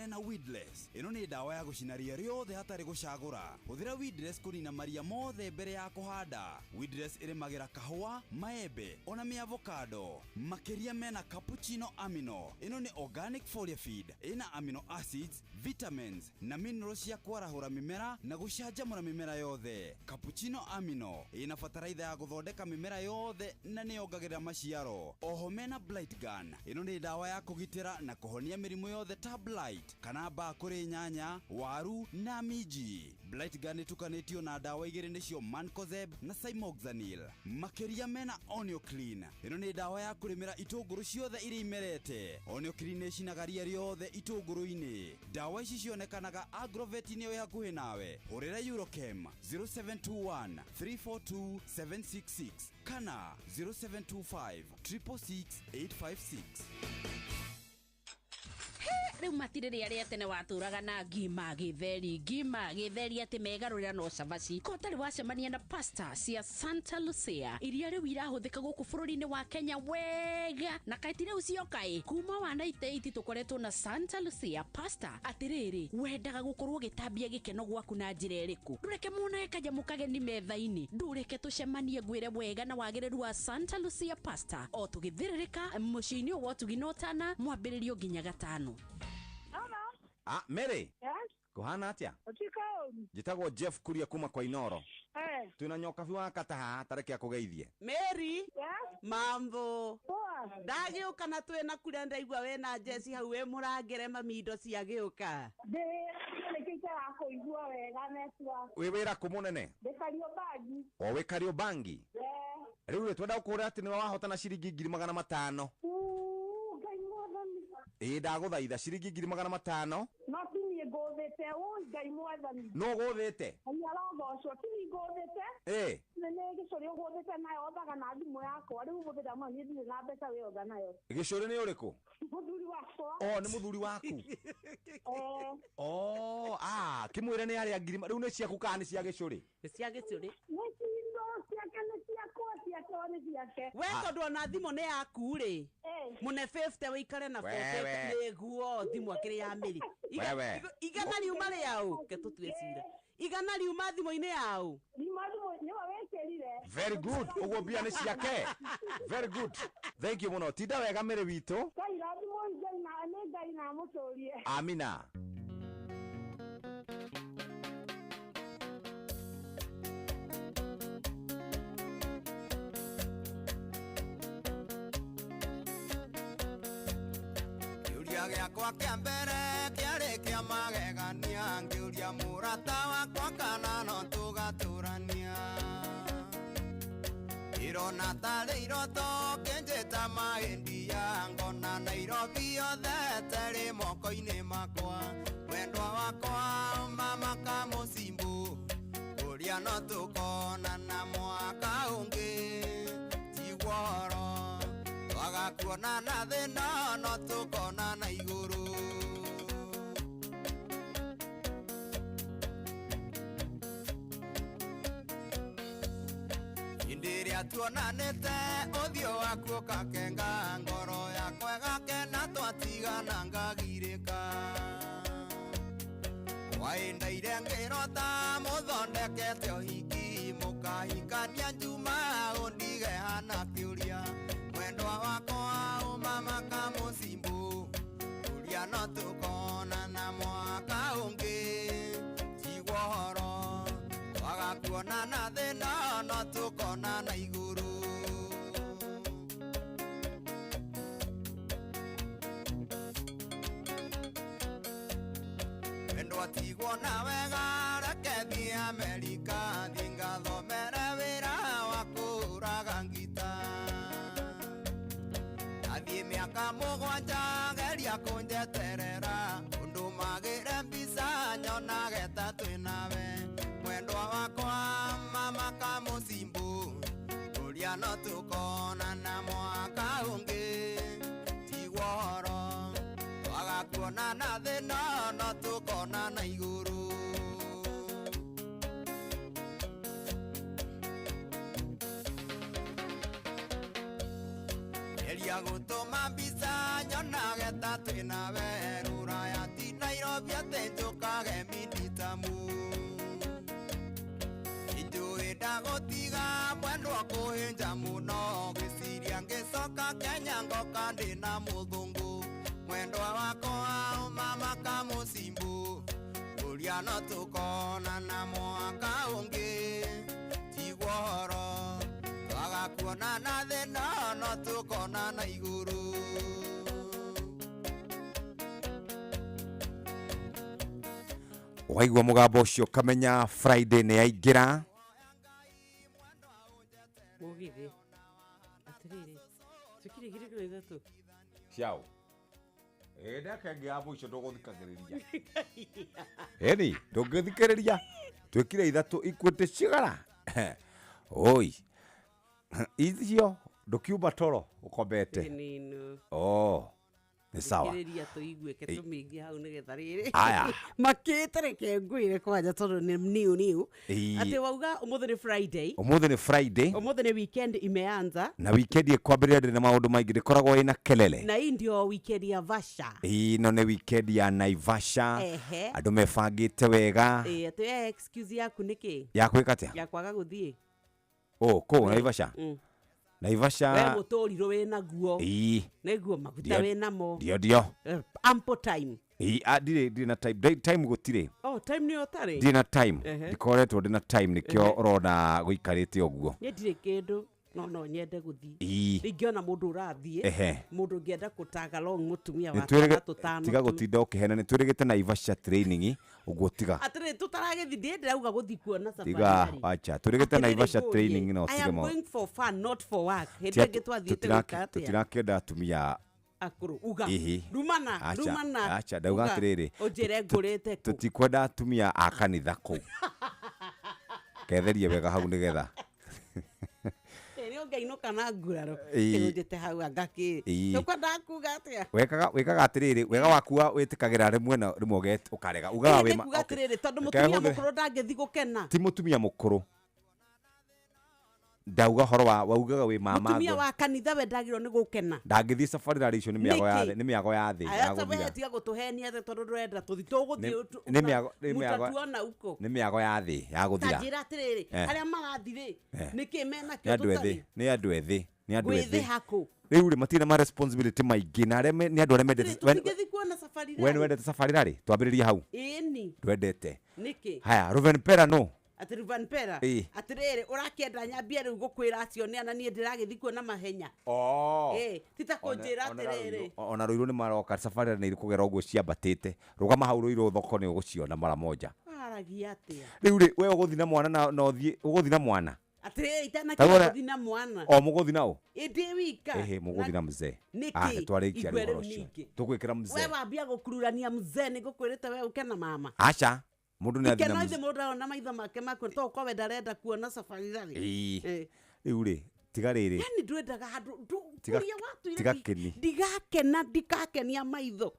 mena Weedless. Ino ni dawa ya gucinaria riothe hatari gucagura. Huthira Weedless kunina maria mothe mbere ya kuhanda. Weedless irimagira kahua, maembe, ona mi avocado. Makiria mena cappuccino amino. Ino ni organic foliar feed. Ina amino acids, vitamins na minerals ya kwarahura mimera na gucanjamura mimera yothe. Cappuccino amino ina fataraitha ya guthondeka mimera yothe na ni yongagirira maciaro. Oho mena Blight Gun. Ino ni dawa ya kugitira na kuhonia mirimu yothe ta blight kana mbaa kuri nyanya, waru na miji. Blight Gun itukanitio na dawa igiri nicio Mancozeb na Cymoxanil. Makiria mena Onio Clean. Ino ni dawa ya kurimira itunguru ciothe iri imerete. Onio Clean icinagaria riothe itunguru-ini. Dawa ici cionekanaga Agrovet-ini wi hakuhi nawe. Hurira Eurochem 0721 342 766 kana 0725 666 856. Riu matiriri aria tene waturaga na ngima githeri ati megarurira no cavaci kotari wacemania na pasta cia Santa Lucia iria riu irahuthika guku bururi-ini wa Kenya wega na kaitire ucio kai kuma wa 98 tukoretwo na Santa Lucia pasta. Atiriri wendaga gukorwo gitambia gikeno gwaku na njira iriku ndureke muna kajamu kageni metha-ini ndureke tucemanie ngwire wega na wagiriru wa Santa Lucia pasta o tugithiririka muciini wa tuginotana mwambiririo nginya gatano. Mary. Yes? Kuhana atia? Otika. Jitagwo Jeff Kuria kuma kwa Inoro. Tuna nyoka biwa kataha tareke akugeithie. Mary. Yes? Mambo. Ndagiuka na twena kuria ndaigua we na Jesse hau we murangere mamindo cia giuka. Kuigua wega netwa. We wira kumunene? Kariobangi. O we Kariobangi? Riu twenda ukura ati ni wahotana ciringi 500. Ndaguthaitha ciringi 500. No tini ngothete ngai mwathani. No guthete? Ayarogocwo tini ngothete. Nene gicori uguthete nayo othaga na thimu yakwa riu muthira ma ni na mbeca we otha nayo. Gicori ni uriku? Muthuri wakwa. Ni muthuri waku. Kimwire ni aria ngirima riu ni ciaku kana ni cia gicori? Cia gicori. We tondu ona thimu ni yaku ri mune 50 wikare na 40 niguo thimu akiri ya Miri igana riuma riau ke tutwecira igana riuma thimu-ini yau very good uguo bia ni ciake very good thank you muno tinda wega Miri witu amina. Giakwa kia mbere kiari kia magegania ngiuria murata wakwa kana no tugaturania irona tari iroto kenjeta mahindia ngona Nairobi yothe tari moko-ini makwa wendwa wakwa mama kamucimbu uria no tukona na mwaka ungi tigworo wagakuona na thina no tukona na iguru indiria tuonanite uthio waku kakenga ngoro yakwa gakena twatigana ngagirika waindaire ngirota muthondekete uhiki mukahikania njuma undige hana kiuria mwendwa wakwa mama kamucimbu uria no tukona na mwaka ungi tigworo wagakuona na thina no tukona na iguru wendwa tigwo na wega reke thie Amerika thingathomere wira wa kuraga ngita athie miaka mugwanja geria kunjeterera undu magire mbica nyonage ta twinawe mwendwa wakwa mama kamucimbu uria no tukona na mwaka ungi tigworo wagakuona na thina no tukona na iguru Ngeria gutuma mbica nyonage ta twina werura ya ti Nairobi ate njukage minitamu Ijui ndagotiga mwendwa kuhinja muno giciria ngicoka Kenya ngoka ndina muthungu mwendwa wakwa mama kamucimbu uria no tukona na mwaka ungi tigwo horo twagakuona na thina no tukona na iguru waigua mugambo ucio kamenya Friday ni yaingira Mugithi atiriri tukiri girigiro ithatu ciao ndaka ngiambo icio nduguthikagiriria eni ndungithikiriria twikire ithatu ikwete cigara oi icio ndukiuma toro ukombete ni sawa Kiriria tuiguike tumingi hau nigetha riri aya makitareke ngwire kwanja tondu ni new ati wauga umuthi ni Friday umuthi ni weekend imeanza na weekend ikwambĩrĩria ndĩ na maũndũ maingĩ ndĩkoragwo ĩna kelele na hii ndio weekend ya Vasha ino nĩ weekend ya Naivasha andũ mebangĩte wega ati excuse yaku niki ya kwĩka atĩa ya kwaga guthie kũu Naivasha Naivasha we mũtũrirũ wĩna guo nĩguo maguta wĩna mo ndio ample time ndirĩ na time gũtirĩ time nĩ ũtarĩ ndirĩ na time ndikoretwo ndĩ na time nĩkĩo ũrona gũikarĩte ũguo niĩ ndirĩ kĩndũ no nyende guthii ringiona mundu urathie mundu ngienda kutaga long mutumia wa tutano tiga gutinda ukihena ni twirigite Naivasha training uguo tiga atire tutaragithi ndirauga guthi kuona safari tiga acha twirigite Naivasha training no tige mo I am going for fun not for work hende twathiete gukate tutirakenda atumia akuru uga rumana acha ndauga atiriri ujire ngurite ku tutikwenda atumia a kanitha ku ketherie wega hau nigetha ngainoka na nguraro kinujete hau angaki tukwenda kuga atia wekaga atiriri wega wakua witikagira rimwe na rimwe uget ukarega ugaga we ma atiriri tondu mutumia mukuru ndangethi gukena ti mutumia mukuru ndauga horo waugaga we mama mutumia wa kanitha we ndagirwo ni gukena ndangithi safari rally icio ni miago ya thi ya guthira tiga gutuhenia the tondu ndurenda tuthi tuguthi mutatuona uko ni miago ya thi ya guthira tajira atiriri aria marathire niki mena kio tutari ni andu ethi haku riu ri matina ma responsibility maingi na areme ni andu areme tungethi kuona safari rally wendete safari rally twambiriria hau eni twendete niki haya Ruven Pera no ati Ruven Pera atiriri urakienda nyambia riu gukwira acio ni ana ni ndiragithi kuona mahenya titakunjira atiriri ona ruiru ni maroka safari ni irikugera uguo ciambatite rugama hau ruiru thoko ni uguciona mara moja aragia atia riu ri we uguthi na mwana na uthie uguthi na mwana atiriri itana kuguthi na mwana muguthi nao ndi wika muguthi na mzee twarikia ri ucio tukwikira mzee we wambia gukururania mzee ni gukwirite we ukena mama acha mundu ni athina mzee mundu ona maitho make makwe to kwa we ndarenda kuona safari rally riu ri tiga riri yani ndwendaga handu kuria watu tigakeni ndikakenia maitho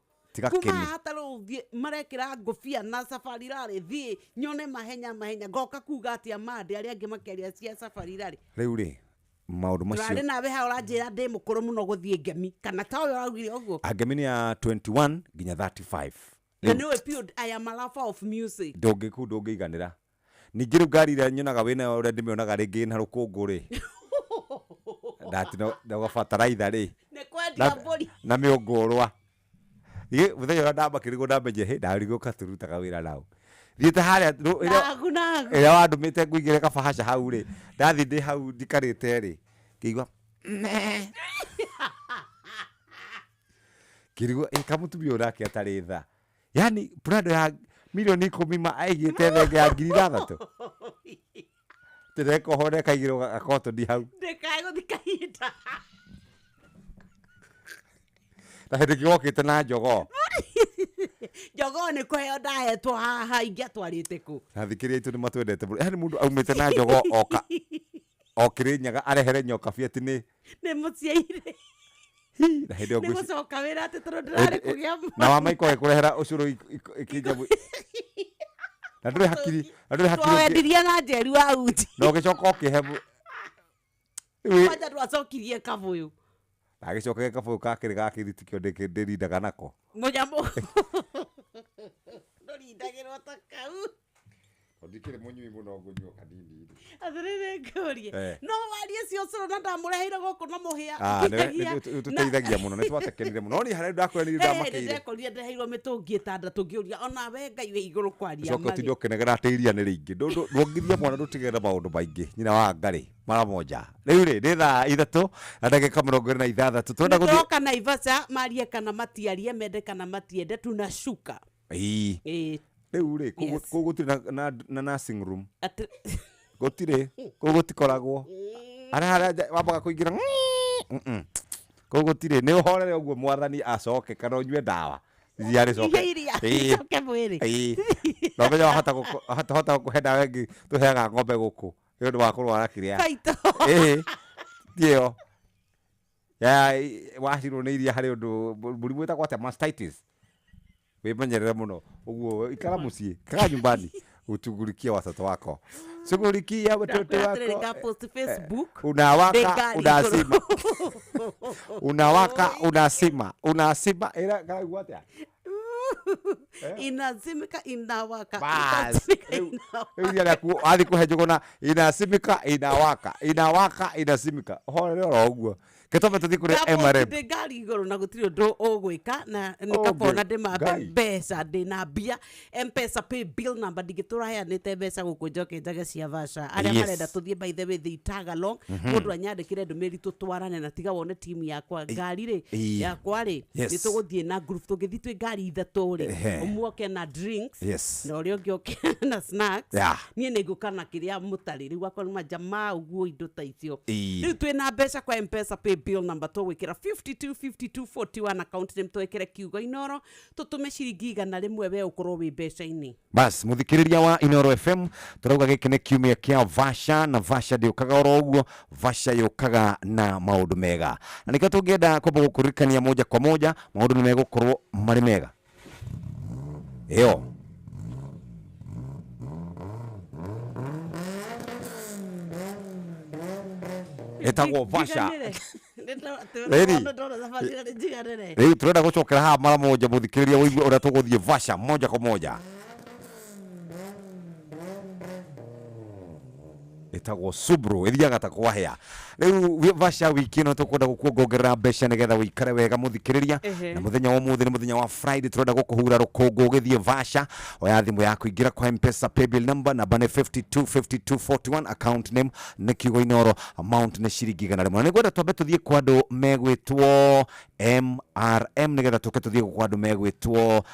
kuma hataru uthie marekira ngofia na safari rally thie nyone mahenya ngoka kuga atia mande aria angi makeria cia safari rally riu ri maundu macio rari nawe ha uranjira ndi mukuru muno guthie ngemi kana ta uyo augire uguo ngemi ni ya 21 nginya 35 kana we period I am a lover of music ndungiganira ningi riu ngari ria nyonaga wina uria ndimionaga ringi na rukungu ri ndati no fataraitha ri ne kwendia mburi na miungurwa muthenya uria ndamba kirigo ndamenye ndarigo katurutaga wira nao thiete haria ira wandumite nguigire kabahasha hau ri ndathi ndi hau ndikarite ri ngigwa kirigo kamutumia urake atari tha yani prado ya milioni 10 aigite thenge ya 6,000 tireko hore kaigiro gakoto ndi hau ndikago thikahinda na hindi gokite na njogo ni kuheo ndahetwo haha ingiatwarite ku na thikiria itu ni matwendete yani mundu aumite na njogo okire nyaga arehere nyoka fiati ni muciaire na hindi ogwisi gucoka wira ati tondu ndirari kugia na wa maiko ekurehera ucuru ikinjabu na ndure hakiri wendirie na njeri wa uti no gicoka okihebu wacha twacokirie kabuyu agicoka gakabu kakiri gakiritikio ndirindaga nako munyamo ndorindagirwo ta kau ndikire munyui muno ngunywo kanini athirire ngorie no warie cio coro na ndamureheire guku na muhia tuteithagia muno nitwatekenire muno ni harä ndakwĩrire ndamakeire ndekorire ndeheirwo mĩtũngi ĩtandatũ ngĩũria ona we Ngai wĩ igũrũ kwaria coka ũtinde ũkenegera atĩ iria nĩ rĩingĩ ndwongithia mwana ndũtigere maũndũ maingĩ nyina wa Ngarĩ mara moja rĩu rĩ nĩ thaa 3 na ndagĩka 26 twenda gũthiĩ ndoka Naivasha marie kana matiarie mende kana matiende tunashuka rĩu rĩ kũu gũtirĩ na nursing room gũtirĩ kũu gũtikoragwo harĩa wambaga kũingĩra kũu gũtirĩ nĩ ũhorere ũguo mwathani acoke kana ũnyue ndawa icoke mwĩrĩ no menya wahota gũkũhe ndawa ĩngĩ tũheaga ng'ombe gũkũ nĩ ũndũ wa kũrwara kĩrĩa ndiyo wacirwo nĩ iria harĩ ũndũ mũrimũ wĩtagwo atĩa mastitis wĩmenyerere muno uguo ikara muciĩ kaga nyumbani utugulikia watoto wako shughulikia watoto wako unawaka unasima ila kaga watia inazimika inawaka ndio hadi kuhejogona inasimika inawaka inasimika horo uguo ketobe tuthi kuri MRM ngari iguru na gutiri undu ugwika na nikabona ndima mbeca ndina mbia M-Pesa pay bill number ndigitura heanite mbeca guku njoke njage cia Vasha aria marenda tuthie by the way thitagalong mundu anyandikire ndumiri tutwarane na tiga wone timu yakwa ngari ri yakwa ri nituguthie na group tugithi twi ngari ithatu ri umwoke na drinks na urio ngioke na snacks nie nigukana kiria mutariri wakwa majamaa uguo indo ta icio riu twi na mbeca kwa M-Pesa pay bill number twikira 525241 account name twikire kiugo Inoro tutume ciringi igana rimwe we ukorwo wi mbeca-ini bas muthikiriria wa Inoro FM turauga giki ni kiumia kia Vasha na Vasha ndiukaga oro uguo Vasha yukaga na maundu mega na nika tungienda kwamba gukurikania moja kwa moja maundu ni megukorwo mari mega iyo etagwo Vasha rĩu turenda gucokera haha mara moja muthikiriria wigue uria tuguthie Vasha moja kwa moja etagwo Subru ithiaga ta kwahea riu Vasha wiki no tukwenda gukuongerera mbeca nigetha wikare wega muthikiriria na muthenya wa muthi ni muthenya wa Friday turenda gukuhura rukungu ugithie Vasha oya thimu yaku ingira kwa M-Pesa pay bill number namba ni 525241 account name ni kiugo Inoro amount ni ciringi igana rimwe nigwenda twambe tuthie kwa andu megwitwo MRM nigetha tuke tuthie kwa andu megwitwo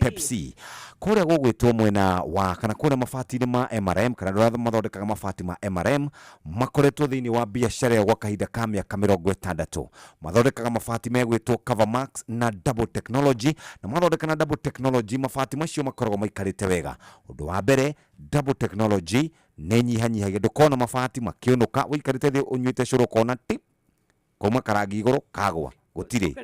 Pepsi kuria gugwitwo mwena wa kana kuria mabati-ini ma MRM kana nduratha mathondekaga mabati ma MRM makoretwo thiini wa biashara ya gwa kahinda ka miaka 60 mathondekaga mabati megwitwo Covermax na Double Technology na mathondeka na Double Technology mabati macio makoragwo maikarite wega undu wa mbere Double Technology ne nyihanyihagia ndukona mabati makiunuka wikarite thi unyuite curu kona tip kuma karangi iguru kagwa gutire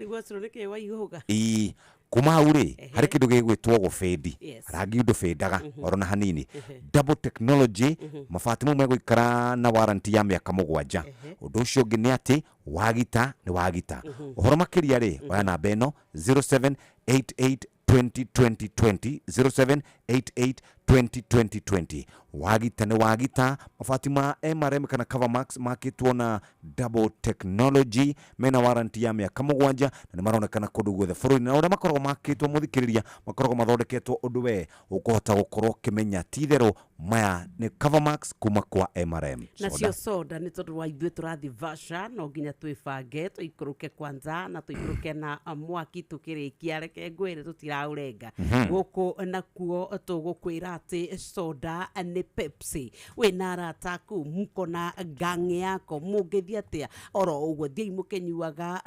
kuma hau ri hari kindu gigwitwo gufendi rangi ndufendaga orona hanini Double Technology mabati mo megwikara na warranty ya miaka 7 undu ucio ngi ni ati wagita ni wagita uhoro makiria ri oya namba eno 0788202020 0788202020 wagita ni wagita mabati ma MRM kana Covermax makitwo na Double Technology mena warranty ya miaka 7 na ni maronekana kundu guothe bururi na uria makoragwo makitwo muthikiriria makoragwo mathondeketwo undu we ukuhota gukorwo kimenya tithero maya ni Covermax kuma kwa MRM na cio soda ni tondu wa ithuĩ turathi Vasha no nginya twibange tuikuruke kwanza na tuikuruke na mwaki tukirikia reke ngwire tutiraurenga guku nakuo tugukwira ati soda ni Pepsi wina arata ku mukona gangi yako mungithia atia oro uguo thii mukenyuaga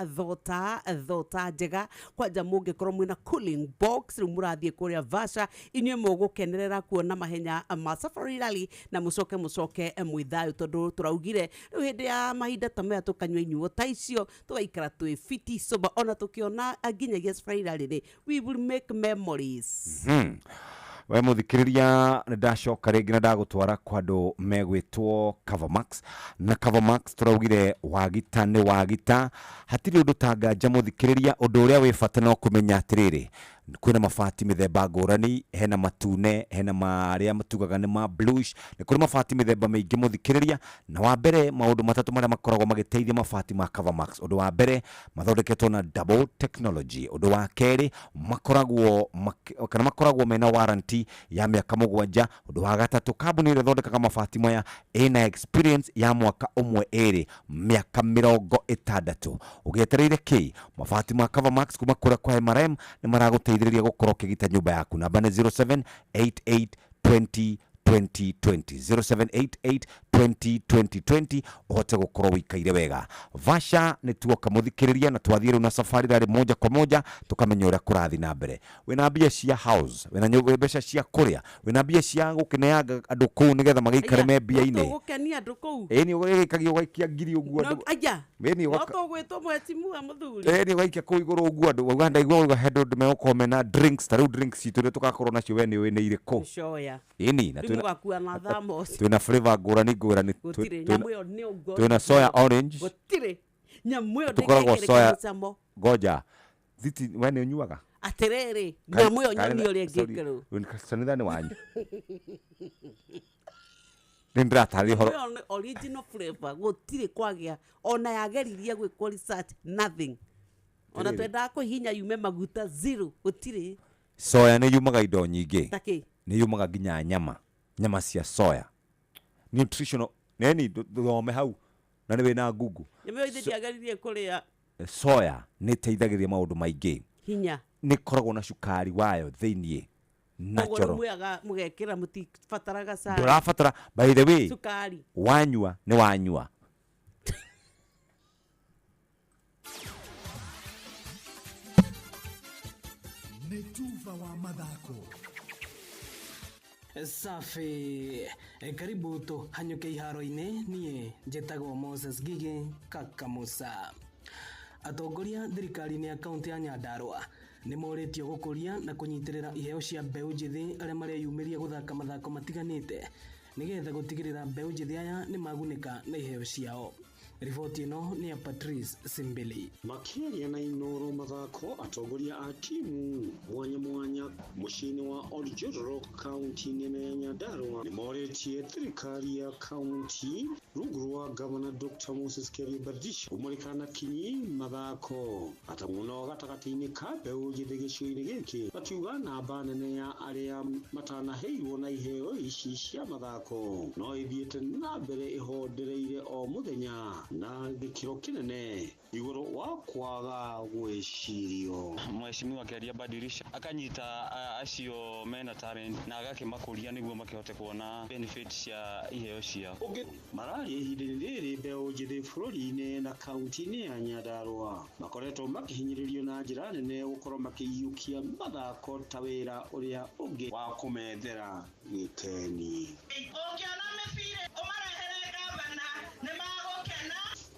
thota njega kwanja mungikorwo mwina cooling box murathie kuria Vasha inywe mugukenerera kuona mahenya ma Safari Rally na mucoke mwithayo tondu turaugire riu hindi ya mahinda ta maya tukanywa inyuo ta icio tugaikara twi fiti soba ona tukiona nginyagia Safari Rally we will make memories we muthikiriria ndacoka ringi na ndagutwara kwa andu megwitwo Covermax na Covermax turaugire wagita ni wagita hatiri undu tanganja muthikiriria undu uria wi bata no kumenya atiriri kwina mabati mithemba ngurani hena matune hena maria matugaga ni ma bluish ni kuri mabati mithemba maingi muthikiriria na wa mbere maundu matatu maria makoragwo magiteithia mabati ma Covermax undu wa mbere mathondeketwo na double technology undu wa keri makoragwo mena warranty ya miaka 7 undu wa gatatu kambuni ire thondekaga mabati maya ina experience ya mwaka umwe eri miaka 60 ugietereire ki mabati ma Covermax kuma kura kwa MRM ni maraguteithiriria gukora kigita nyumba yaku namba ni 0788202020 0788202020 uhote gukorwo wikaire wega Vasha ni tuoka muthikiriria na twathiire na safari rari moja kwa moja tukamenya uria kurathi na mbere wina mbia cia house wina nyumba mbeca cia kuria wina mbia cia gukineaga andu kuu nigetha magaikare me mbia ine gukenia andu kuu ni ugikagio gaikia ngiri uguo andu aja ni gwetwo mwetimu wa muthuri ni ugaikia kuu iguru uguo andu uganda igwo hedo de meko na drinks taru drinks citu tugakorwo nacio we ni wene ire ku shoya na tugakuwa na thamos twina flavor ngurani twina soya orange gutire nyamu yo tukoragwo soya goja thiti we ni unyuaga atiriri nyamu yo nyoni uri ngikuru sanithani wanyu Nindra tari horo original flavor gutire kwagia ona yageririe gwikwo research nothing ona twenda kuhinya yume maguta zero gutire soya ni yumaga indo nyingi taki ni yumaga ginya nyama cia soya nutritional neni thome hau na ni wina ngugu nyama ithiti ageririe kuria soya ni teithagiria maundu maingi hinya ni koragwo na cukari wayo thiini natural mugekira mutifataraga sana ndurafatara by the way sukari wanyua ni wanyua Metuva wa mathako safi karibu tu hanyuke iharo-ini nie njitagwo Moses Gigi Kakamusa atongoria thirikari-ini ya kaunti ya Nyandarua ni moritio gukuria na kunyitirira iheo cia mbeu njithi aria mareyumiria guthaka mathako matiganite nigetha gutigirira mbeu njithi aya ni magunika na iheo ciao. Riboti ino ni ya Patrice Simbili. Makiria na Inoro mathako atongoria a timu mwanya mucini wa Oljoro kaunti-ini ya Nyandarua ni moretie thirikari ya kaunti rungu rwa Governor Dr. Moses Kariuki umurikana kinyi mathako atamuno gatagati-ini ka mbeu njithi gicigo-ini giki bakiuga namba nene ya aria matanaheirwo na iheo ici cia mathako no ithiete na mbere ihondereire o muthenya na gikiro kinene iguru wa kwaga gwicirio. Mheshimiwa Keria Badirisha akanyita acio mena talent na agakimakuria niguo makihote kuona benefits cia iheo ciao. Marari ihinda-ini riri mbeu njithi bururi-ini na kaunti-ini ya Nyandarua makoretwo makihinyiririo na njira nene gukorwo makiyukia mathako ta wira uria ungi wa kumethera giteni.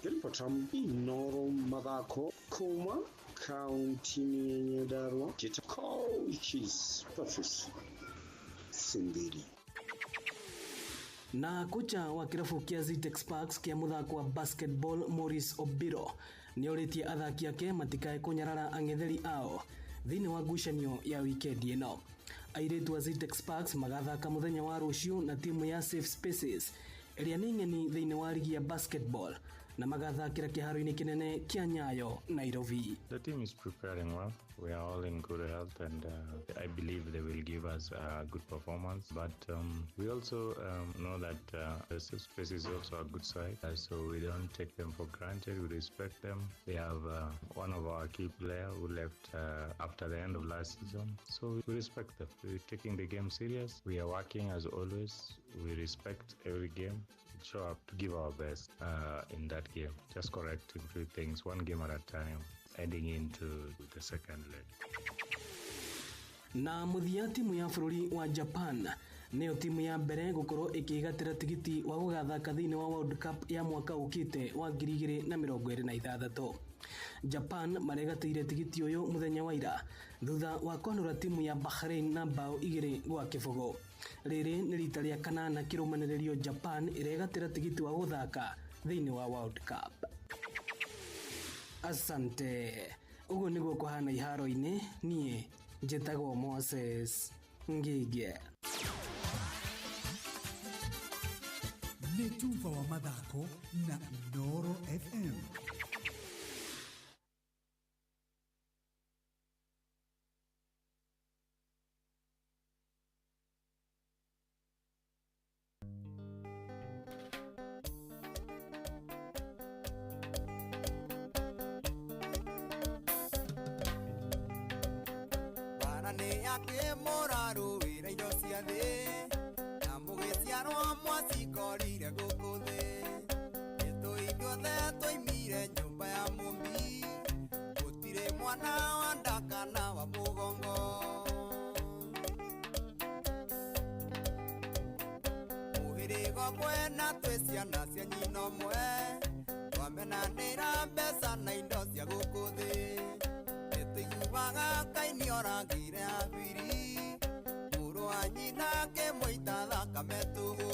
Gilbertam Inoro mathako kuma kaunti-ini ya Nyandarua kita coaches Patrice Simbili. Na kocha wa kirabu kia Zitex Sparks kia muthako wa basketball Morris Obiro ni oritie athaki ake matikae kunyarara ang'etheri ao thini wa ngucanio ya wikendi ino. Airitu wa Zitex Sparks magathaka muthenya wa rucio na timu ya Safe Spaces iria ni ng'eni thini wa ligi ya basketball na magathakira kiharo-ini kinene kia Nyayo, Nairobi. The team is preparing well. We are all in good health and I believe they will give us a good performance. But we also know that the Safe Space is also a good side, so we don't take them for granted. We respect them. They have one of our key players who left after the end of last season. So we respect them. We're taking the game serious. We are working as always. We respect every game. Show up to give our best in that game. Just correcting few things, one game at a time, heading into the second leg. Na muthia timu ya bururi wa Japan nĩyo timu ya mbere gũkorwo ĩkĩgatĩra tigiti wa gũgathaka thĩinĩ wa World Cup ya mwaka ũkĩte wa 2026. Japan maregatĩire tigiti ũyũ mũthenya wa ira thutha wa kwanũra timu ya Bahrain na bao 2-0. Rĩrĩ nĩ rita rĩa kanana kĩrũmanĩrĩrio Japan ĩregatĩra tigiti wa gũthaka thĩinĩ wa World Cup. Asante. Ũguo nĩguo kũhana iharo-inĩ, niĩ njĩtagwo Moses Ngige. Nĩ Tuva wa mathako na Inooro FM. Ake moraru ira indo cia thĩ na mũgĩciarwo mwacikorire gũkũ thĩ ithuothe twaimire nyũmba ya mũmbi gũtirĩ mwana wa nda kana wa mũgongo mũhĩrĩga ũmwe na twĩ ciana cia nyina ũmwe twamenanĩra mbeca na indo cia gũkũ thĩ nĩtũiguaga Ngai nĩoragire abiri mũrũ wa nyina akĩmũita thakame tũgũ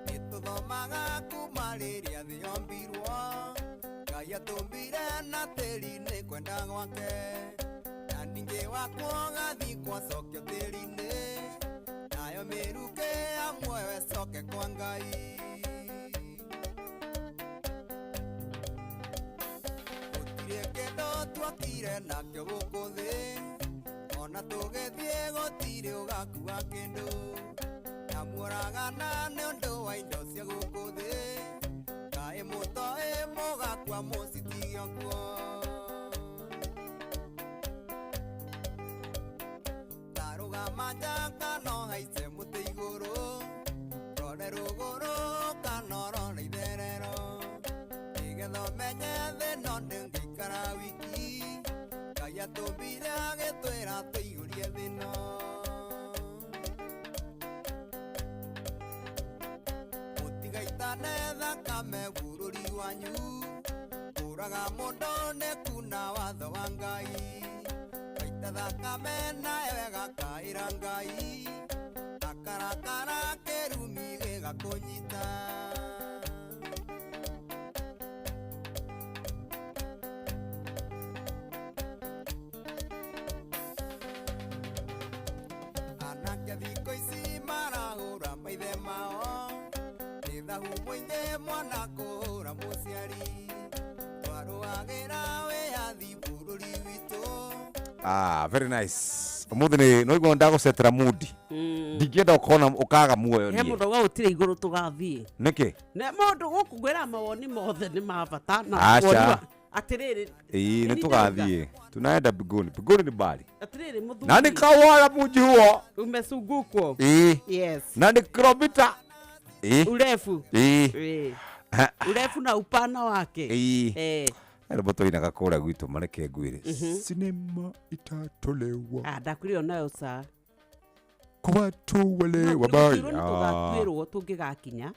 nĩtũthomaga kuma rĩrĩa thĩ yombirwo Ngai atũmbire na tĩri-inĩ kwenda gwake na ningĩ wakwo gathikwo cokio tĩri-inĩ nayo mĩruke ya muoyo ĩcoke kwa Ngai twakire nakio gũkũ thĩ ona tũgĩthiĩ gũtirĩ ũgakua kĩndũ na mũragana nĩ ũndũ wa indo cia gũkũ thĩ kaĩ mũtoĩ mũgakua mũcitigio kuo tarũgama nja kana ũhaice mũtĩ igũrũ rore rũgũrũ kana ũrore itherero nĩgetha ũmenye thĩno ndĩngĩikara wiki Ngai atũmbire agĩtwĩra tũihũrie thĩno mũtigaitane thakame bũrũri wanyu kũraga mũndũ nĩ kuna watho wa Ngai gaita thakame nawe gakaĩra Ngai akarakara kĩrumi gĩgakũnyita thikũ ici marahũra maithe mao nĩ thahu mũingĩ mwana kũhũra mũciari twarũagĩra wĩyathi bũrũri witũ. Very nice. Ũmũthĩ nĩ noiguo ndagũcetera mudi ndingĩenda ũkona ũkaga muoyo niĩ he mũndũ gũtirĩ igũrũ tũgathiĩ nĩkĩ nĩ mũndũ gũkũ ngwĩra mawoni mothe nĩ ma bata na acha atĩrĩrĩ nĩ tũgathiĩ tunaenda mbinguni ni mbali atĩrĩrĩ mũthuri na nikawala mji huo umesungukwo yes na ni kilomita urefu urefu na upana wake Roboto ina gakora gwitũ mareke ngwire sinema itatolewa ndakurĩ onayo sa kwa watu wale wabaya tũgatwĩrwo tũngĩgakinya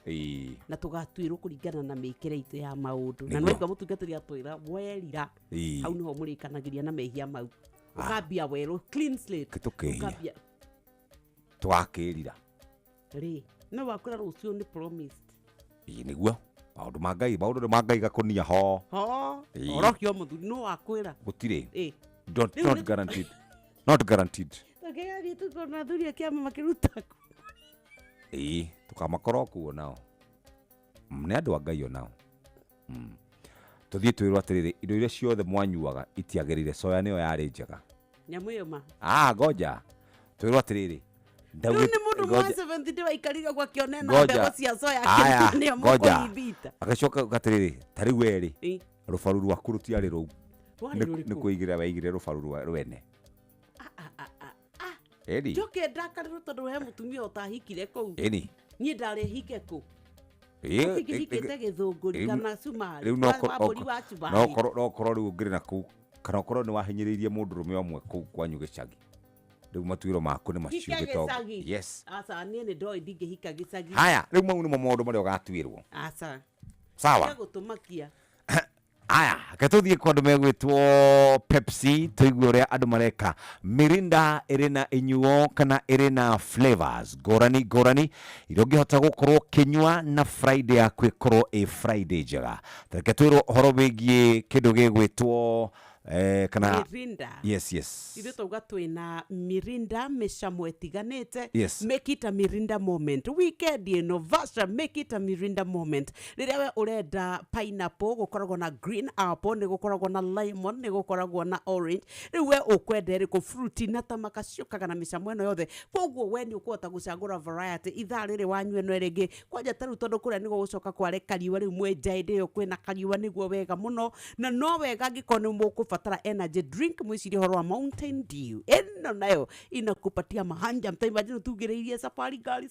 na tũgatwĩrwo kũringana na mĩkĩre itũ ya maũndũ na noiga mũtungatĩri atwĩra werira hau niho mũrĩkanagĩria na mehia mau ũkambia werũ clean slate ũkambia twakĩrira rĩ no wakũra rũciũ nĩ promised nĩguo maũndũ ma Ngai gakũnia ho orokio mũthuri no wakwĩra gũtirĩ not guaranteed tũkĩgathiĩ tũkona athuri a kĩama makĩruta tũkamakora kuo nao nĩ andũ a Ngai o nao tũthiĩ twĩrwo atĩrĩrĩ indo iria ciothe mwanyuaga itiagĩrĩire soya nĩyo yarĩ njega nyamũ ĩyo ma ngoja twĩrwo atĩrĩrĩ rĩu nĩ mũndũ mwa 70 waikarire gwa kĩone na mbegũ cia soya nĩyo mũkũibita agacoka gatĩrĩrĩ tarĩ werĩ rũbaru rwaku rũtiarĩ rũu nĩ kwĩigĩra waigire rũbaru rwene njoke ndakarĩrwo tondũ he mũtumia ũtahikire kũu niĩ ndarĩ hike kũ hikĩte gĩthũngũri kana cumari rĩu no korwo rĩu ngĩrĩ na kũu kana korwo ni wahinyiririe mundu rume omwe ku kwanyu gicagi riu matuiro maku ni maciugito yes asa ni ndoi ndingihika gicagi haya riu mau ni maundu maria ugatuirwo asa sawa gutumakia aya katuthie kwa andu megwitwo Pepsi tuigue uria andu mareka Mirinda irina inyuo kana irina flavors gorani irio ngihota gukorwo kinywa na Friday yaku ikorwo a Friday njega reke twirwo horo wigie kindu gigwitwo kana Mirinda yes ithu tuga twina Mirinda micamo etiganite yes. Make it a Mirinda moment weekend innovation make it a Mirinda moment riria we urenda pineapple gukoragwo na green apple ni gukoragwo na lemon ni gukoragwo na orange riu we ukwenda riko fruit na tamaka ciukaga na micamo eno yothe koguo we ni ukuhota gucagura variety ithaa riri wanywe no ringi kwanja taru tondu kuria ni gucoka kware kariwa riu mwenja indi yo kwina kariwa niguo wega muno na no wega ngikoni mukubatara energy drink mwiciri horo wa Mountain Dew eno nayo inakupatia mahanja mtaimagine tugireirie safari gari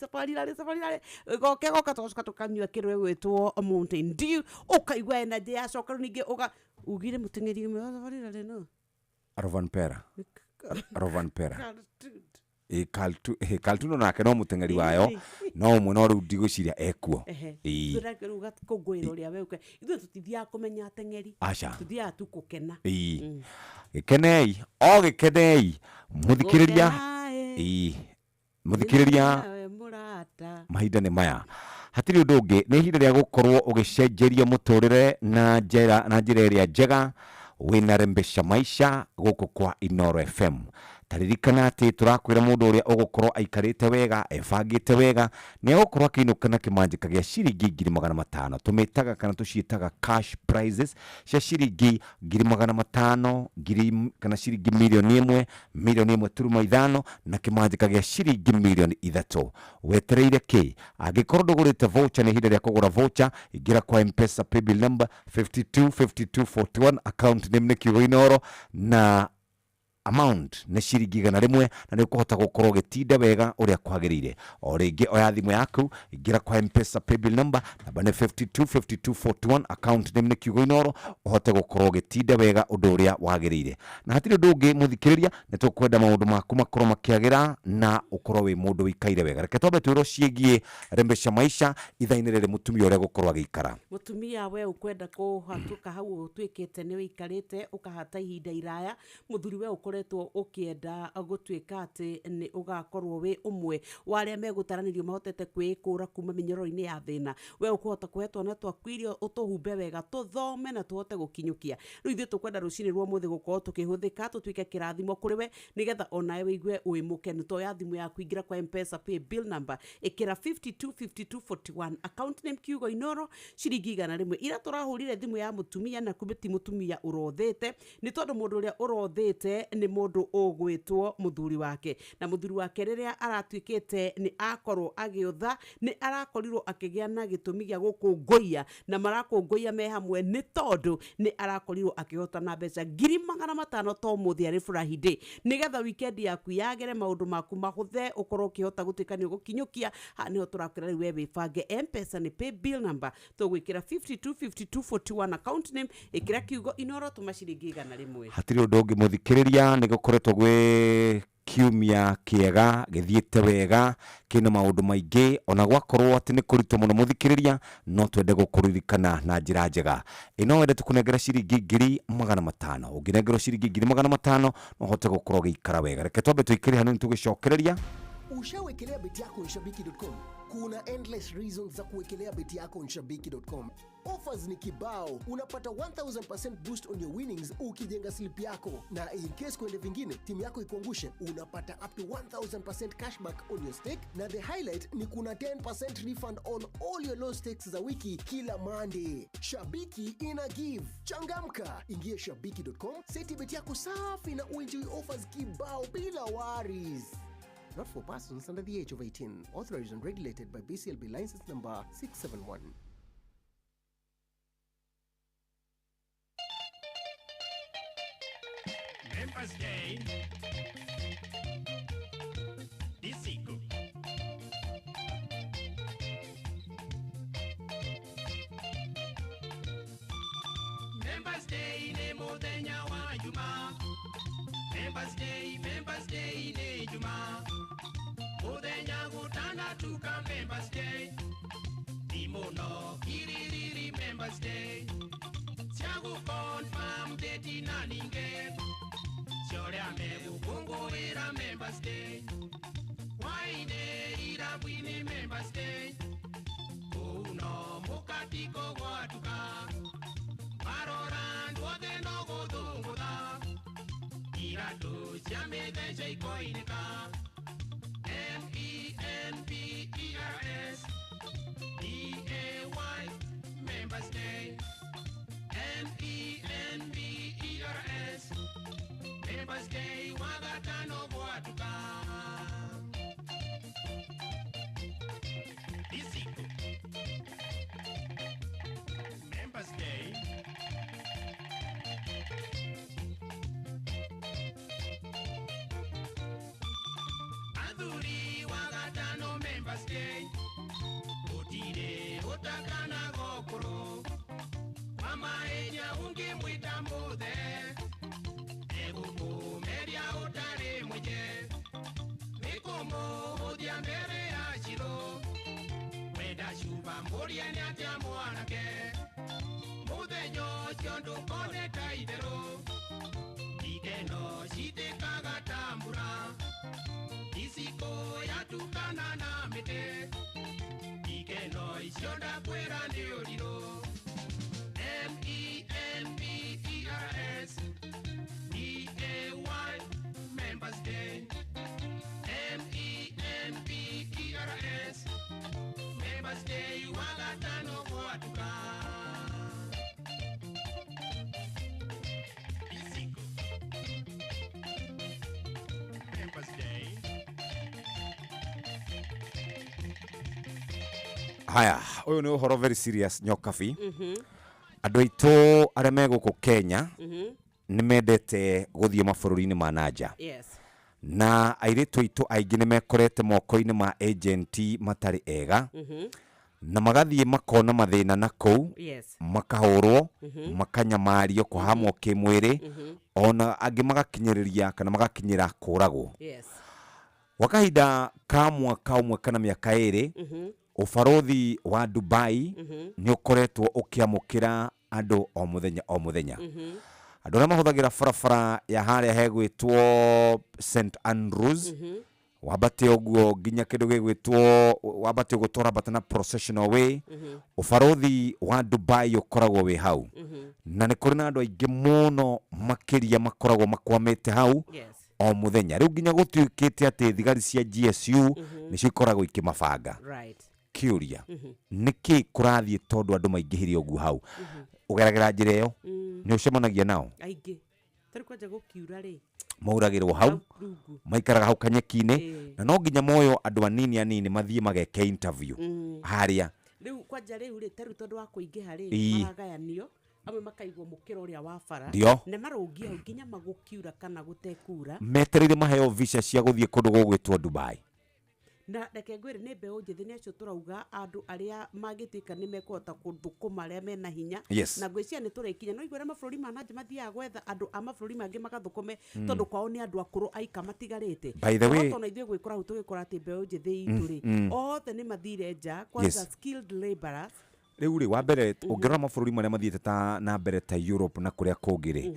goke toka tukanywa kirwe wetwo Mountain Dew ukaigwa energy ya coka ningi uga ugire mutengeri mwe safari rale no Rovan Pera Kaltuno nake no mutengeri wayo no umwe no riu ndigociria ekuo turageruga kugwira uria weuke ithu tutithia kumenya atengeri tuthia tukukena gikenei muthikiriria mahinda ni maya hatiri undu ungi ni ihinda ria gukorwo ugicenjeria muturire na njira iria njega wina rembesha maisha guku kwa Inoro FM taririkana ati turakwira mundu uria ugukorwo aikarite wega ebangite wega ni ugukorwo akinuka na kimanjika gia ciringi 500 tumitaga kana tuciitaga cash prizes cia ciringi 500 kana ciringi milioni 1.5 na kimanjika gia ciringi milioni 3 wetereire ki angikorwo ndugurite voucher ni hinda ria kugura voucher ingira kwa M-Pesa paybill number 525241 account name ni Kiugo Inoro na amount ne ciringi 100 na ni kuhota gukorwo gitinda wega uria kwagirire o ringi oya thimu yaku ingira kwa M-Pesa paybill number ni 525241 account name ni Kiugo Inoro uhote gukorwo gitinda wega undu uria wagirire na hatiri undu ungi muthikiriria ni tukwenda maundu maku makorwo makiagira na ukorwo wi mundu wikaire wega reke twambe twiro ciegie rembesha maisha ithaini riri mutumia uria gukorwo agikara mutumia we ukwenda kuhatuka hau utwikite ni wikarite ukahata ihinda iraya muthuri we ukoretwo ukienda gutwika ati ni ugakorwo we umwe waria megutaranirio mahotete kwikura kuma minyoro-ini ya thina we ukuhota kuhetwo na twakwirio utuhumbe wega tuthome na tuhote gukinyukia riu ithu tukwenda rucini rwo muthi gukorwo tukihuthika tutwike kirathimo kuri we nigetha onawe wigue wi mukenu to ya thimu yaku ingira kwa M-Pesa pay bill number ikira 525241 account name Kiugo Inoro ciringi 100 ira turahurire thimu ya mutumia na kubiti mutumia urothete ni tondu mundu uria urothete ni mundu ugwitwo muthuri wake na muthuri wake riria aratwikite ni akorwo agiutha ni arakorirwo akigia na gitumi gia gukungoia na marakungoia me hamwe ni tondu ni arakorirwo akihota na mbeca 500 to muthi ari Friday nigetha weekend yaku yagere maundu maku mahuthe ukorwo ukihota gutika ni gukinyukia ni ho turakwira riu we bibange M-Pesa ni pay bill number tugwikira 525241 account name ikira Kiugo Inoro tumaciringi 100 hatiri undu ungi muthikiriria ni gukoretwo gwe kiumia kiega githiite wega kina maundu maingi ona gwakorwo ati ni kurito muno muthikiriria no twende gukuririkana na njira njega ino wende tukunengera ciringi 500 unginengerwo ciringi 500 no hote gukorwo giikara wega reke twambe tuikire hanini tugicokereria ushawekelea beti yako nshabiki.com. Kuna endless reasons za kuwekelea beti yako nshabiki.com. Offers ni kibao. Unapata 1000% boost on your winnings ukijenga slip yako. Na in case kuende vingine, timu yako ikuangushe, unapata up to 1000% cashback on your stake. Na the highlight ni kuna 10% refund on all your low stakes za wiki kila Monday. Shabiki ina give. Changamka. Ingia shabiki.com, seti beti yako safi na uenjoy offers kibao bila worries. Not for persons under the age of 18. Authorized and regulated by BCLB license number 671. Members Day. Disiku. Members Day ni muthenya wa Jumaa. Members Day ni Juma. Udenya gutana tuka Members Day. Dimono kiriri Members Day. Siagu confirm date na ninge. Shore amegu kungu ira Members Day. Waine ira bwini Members Day. Uno mukatiko watuka. Maroran wode no godunguda. Ira tu siame de jaikoinika. MEMBERS DAY Members Day. MEMBERS Members Day wagatano watuka. Isiko Members Day. Aduri wagatano Members Day. Utire utakana gokoro. Mama eja unge mwita mode. Eguku meria utare mweje. Mikomo odia mbere ashiro. Weda shuba mboria nyatia mwanake. Mudenyo chondo kone taidero. Ikeno shite kagatambura. Isiko yatukana na mete. Ikeno ishonda kwera ndioliro. MEMBERS DAY Members Day. MEMBERS Members Day wagatano watuka. Isiko Members Day. Haya, uyu ni uhoro very serious nyokabi. Andu aitu aria me guku Kenya ni mendete guthie mabururi-ini ma nanja. Yes. Na airitu aitu aingi ni mekorete moko-ini ma agenti matari ega. Na magathie makona mathina na kou. Yes. Makahurwo, makanyamario kuhamwo kimwiri, ona angi magakinyiriria kana magakinyira kuragwo. Yes. Wakahinda ka mwaka umwe kana miaka iri, ubarothi wa Dubai ni ukoretwo ukiamukira andu o muthenya o muthenya. Andu aria mahuthagira barabara ya haria hegwitwo St Andrews, wabate uguo nginya kindu gigwitwo wabate gutwara batana processional way. Ubarothi wa Dubai ukoragwo wi hau. Na ni kuri na andu aingi muno makiria makoragwo makwamete hau o muthenya. Riu nginya gutuikite ati thigari cia GSU nicio ikoragwo ikimabanga. Right. Kiuria niki kurathie tondu andu maingihirie uguo hau. Ugeragera njira iyo ni ucemanagia nao aingi tari kwanja gukiura ri mauragirwo hau maikaraga hau kanyeki-ini na no nginya moyo andu anini mathie mageke interview haria riu kwanja riu ri tari tondu wa kuingiha ri magagayanio amwe makaigwo mukira uria wa bara na marungia nginya magukiura kana gutekura metereire maheo visa cia guthie kundu gugwitwo Dubai. Na reke ngwire ni mbeu njithi ni acio turauga andu aria magituika ni mekota kuthukuma aria mena hinya na ngwiciria ni turikinya no igwira mabururi ma nanja mathiaga gwetha andu a mabururi mangi magathukume tondu kwao ni andu akuru aika matigarite. By the way, tona ithuĩ gwikora hu tugikora ati mbeu njithi ituri othe ni mathire nja kwanza skilled laborers. Riu ri wa mbere ungirora mabururi maria mathiite ta na mbere ta Europe na kuria kungire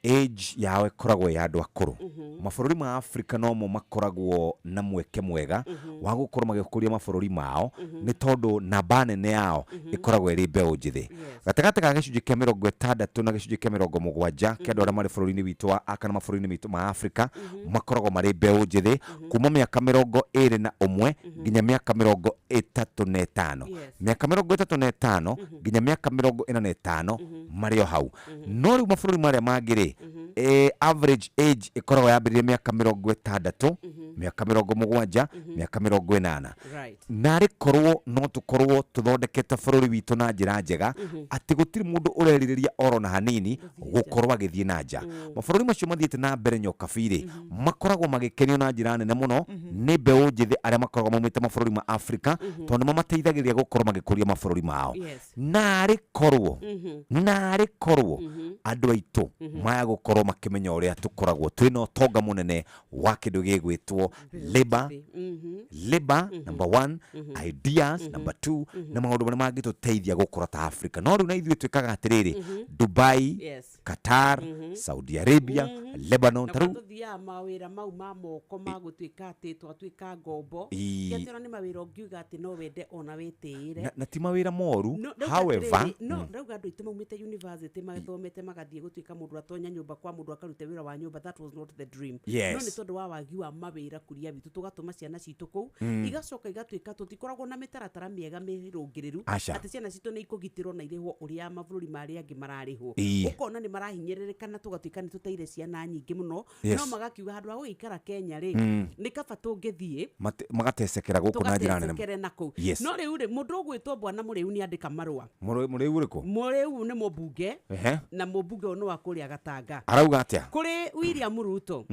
age yao ikoragwo ya andu akuru. Mabururi ma Africa no mo makoragwo na mweke mwega wa gukorwo magikuria mabururi mao ni tondu namba nene yao ikoragwo iri mbeu njithi. Gatagati ka gicunji kia 60 na gicunji kia 70 kia andu aria mari bururi-ini witu wa kana mabururi-ini witu ma Africa makoragwo mari mbeu njithi kuma miaka 21 nginya miaka 35. Miaka 35 nginya miaka 45 mari o hau. No riu mabururi maria mangiri average age ikoragwo yambiririe miaka 60 mĩaka 70 mĩaka 80 Right. narĩ korwo no tũkorwo tũthondekete bũrũri witũ na njĩra njega atĩ gũtirĩ mũndũ ũrerirĩria oro na hanini gũkorwo agĩthiĩ na nja mabũrũri macio mathiĩte na mbere nyokabirĩ makoragwo magĩkenio na njĩra nene mũno nĩ mbeũ njĩthĩ arĩa makoragwo maumĩte mabũrũri ma Afrika tondũ mamateithagĩrĩria gũkorwo magĩkũria mabũrũri mao narĩ korwo andũ aitũ maya gũkorwo makĩmenya ũrĩa tũkoragwo twĩna ũtonga mũnene wa kĩndũ gĩgwĩtwo labor number 1 ideas number 2 na maũndũ marĩa mangĩtũteithia gũkũra ta Africa no rĩu na ithuĩ twĩkaga atĩrĩrĩ Dubai Qatar Saudi Arabia Lebanon tarĩu tuthiaga mawĩra mau ma moko magũtuĩka atĩ twatuĩka ngombo yatĩra nĩ mawĩra ũngiuga atĩ no wende ona wĩtĩĩre na ti mawĩra moru however rauga andũ aitũ maumĩte university mathomete magathiĩ gũtuĩka mũndũ atonya nyũmba kwa mũndũ akarute wĩra wa nyũmba that was not the dream no nĩ tondũ wa wagi wa mawĩra kuria witũ tũgatũma ciana citũ kũu igacoka igatuĩka tũtikoragwo na mĩtaratara mĩega mĩrũngĩrĩru atĩ ciana citũ nĩ ikũgitĩrwo na irĩhwo ũrĩa mabũrũri marĩa angĩ mararĩhwo ũkona nĩ marahinyĩrĩrĩka na tũgatuĩka nĩ tũteire ciana nyingĩ mũno no magakiuga handũ ha gũikara Kenya rĩ nĩ kaba tũngĩthiĩ magatecekera gũkũ na njĩra nene no rĩu rĩ mũndũ ũgwĩtwo bwana mũrĩu nĩ andĩka marũa mũrĩu ũrĩkũ mũrĩu nĩ mũmbunge na mũmbunge ũyũ nĩ wa kũrĩa Gatanga arauga atĩa kũrĩ William Ruto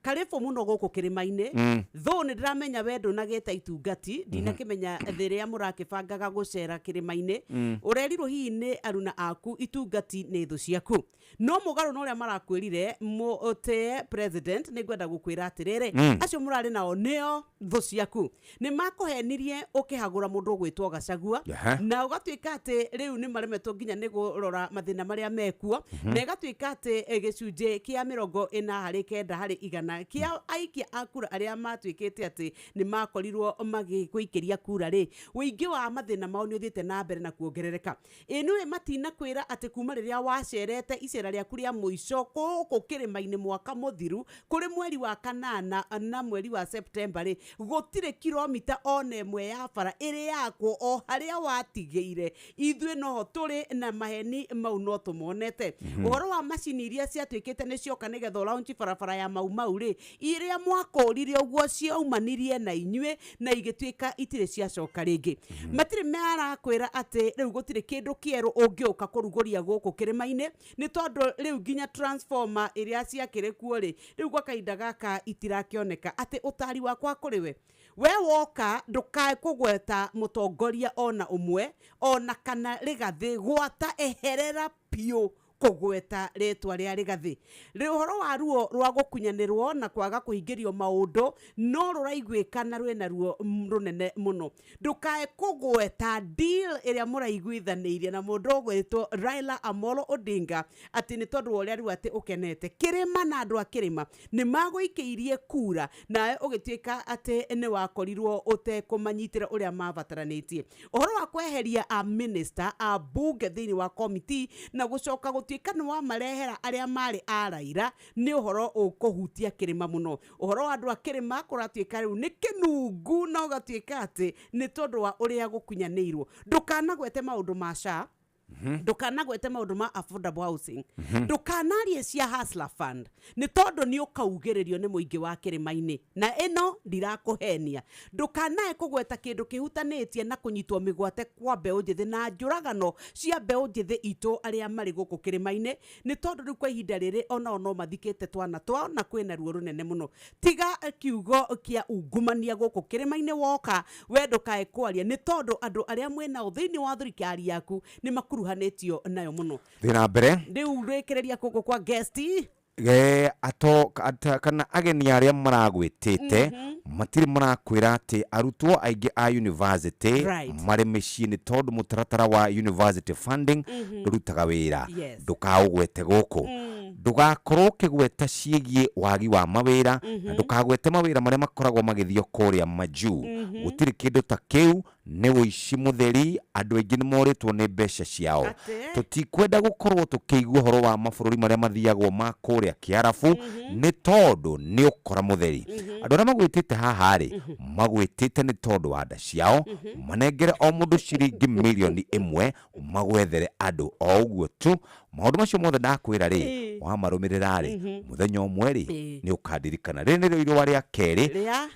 karĩbũ mũno gũkũ kĩrĩma-inĩ though nĩ ndĩramenya wendo nageta itungati ndinakĩmenya thĩrĩa mũrakĩbangaga gũcera kĩrĩma-inĩ ũrerirwo hihi nĩ aruna aku itungati nĩ thũ ciaku no mũgarũ na ũrĩa marakwĩrire mũtĩe president nĩ ngwenda gũkwĩra atĩrĩrĩ acio mũrarĩ nao nĩo thũ ciaku nĩ makũhenirie ũkĩhagũra mũndũ ũgwĩtwo Gachagua na ũgatuĩka atĩ rĩu nĩ maremetwo nginya nĩ gũrora mathĩna marĩa mekuo na ĩgatuĩka atĩ gĩcunjĩ kĩa 49 harĩ igana kia aikia akura arĩa matuĩkĩte atĩ nĩ makorirwo magĩgũikĩria kura rĩ ũingĩ wa mathĩna mao nĩ ũthiĩte na mbere na kuongerereka nĩwe matinakwĩra atĩ kuma rĩrĩa wacerete icera rĩaku rĩa mũico gũkũ kĩrĩma-inĩ mwaka mũthiru kũrĩ mweri wa kanana na mweri wa September rĩ gũtirĩ kilomita ona ĩmwe ya bara ĩrĩ yakwo o harĩa watigĩire ithuĩ no tũrĩ na maheni mau no tũmonete ũhoro wa macini iria ciatuĩkĩte nĩ cioka nĩgetha launch barabara ya mau rĩ iria mwakũrire ũguo ciaumanirie na inyuĩ na igĩtuĩka itirĩ ciacoka rĩngĩ matirĩ marakwĩra atĩ rĩu gũtirĩ kĩndũ kĩerũ ũngĩũka kũrugũria gũkũ kĩrĩma-inĩ nĩ tondũ rĩu nginya transformer iria ciakĩrĩ kuo rĩ rĩu gwa kahinda gaka itirakĩoneka atĩ ũtari wakwa kũrĩ we woka ndũkae kũgweta mũtongoria ona ũmwe ona kana Rigathĩ gwata eherera piũ kũgweta rĩtwa rĩa Rigathĩ ũhoro wa ruo rwa gũkunyanĩrwo na kwaga kũhingĩrio maũndũ no rũraiguĩkana rwĩna ruo rũnene mũno ndũkae kũgweta deal ĩrĩa mũraiguithanĩirie na mũndũ ũgwĩtwo Raila Amolo Odinga atĩ nĩ tondũ ũrĩa rĩu atĩ ũkenete kĩrĩma na andũ a kĩrĩma nĩ magũikĩirie kura nawe ũgĩtuĩka atĩ nĩ wakorirwo ũtekũmanyitĩra ũrĩa mabataranĩtie ũhoro wa kweheria a minister a bunge thĩinĩ wa committee na gũcoka gũtuĩka nĩ wa marehera arĩa marĩ a Raila nĩ ũhoro ũkũhutia kĩrĩma mũno ũhoro wa andũ a kĩrĩma kũratuĩka rĩu nĩ kĩnungu na ũgatuĩka atĩ nĩ tondũ wa ũrĩa gũkunyanĩirwo ndũkanagwete maũndũ ma SHA ndũkanagwete maũndũ ma affordable housing ndũkanarie cia hustler fund nĩ tondũ nĩ ũkaugĩrĩrio nĩ mũingĩ wa kĩrĩma-inĩ na ĩno ndirakũhenia ndũkanae kũgweta kĩndũ kĩhutanĩtie na kũnyitwo mĩgwate kwa mbeũ njĩthĩ na njũragano cia mbeũ njĩthĩ itũ arĩa marĩ gũkũ kĩrĩma-inĩ nĩ tondũ rĩu kwa ihinda rĩrĩ ona no mathikĩte twana twao na kwĩna ruo rũnene mũno tiga kiugo kĩa ungumania gũkũ kĩrĩma-inĩ woka we ndũkae kwaria nĩ tondũ andũ arĩa mwĩnao thĩinĩ wa thirikari yaku nĩ makuruhanĩtio nayo mũno thĩna mbere rĩu rĩkĩrĩria kũgũ kwa guest kana ageni arĩa maragwĩtĩte matirĩ marakwĩra atĩ arutwo aingĩ a university marĩ mĩciĩ nĩ tondũ mũtaratara wa university funding ndũrutaga wĩra ndũkaũgwete gũkũ ndũgakorwo ũkĩgweta ciĩgiĩ wagi wa mawĩra na ndũkagwete mawĩra marĩa makoragwo magĩthio kũrĩa majuu gũtirĩ kĩndũ ta kĩu nĩ ũici mũtheri andũ aingĩ nĩ moritwo nĩ mbeca ciao tũtikwenda gũkorwo tũkĩigua ũhoro wa mabũrũri marĩa mathiagwo ma kũrĩa Kiarabu nĩ tondũ nĩ ũkora mũtheri andũ arĩa magwĩtĩte haha rĩ magwĩtĩte nĩ tondũ wa nda ciao manengere o mũndũ ciringi milioni 1 magwethere andũ o ũguo tu maũndũ macio mothe ndakwĩra rĩ wamarũmĩrĩra rĩ mũthenya ũmwe rĩ nĩ ũkandirikana rĩrĩ nĩrĩo irũa rĩa kerĩ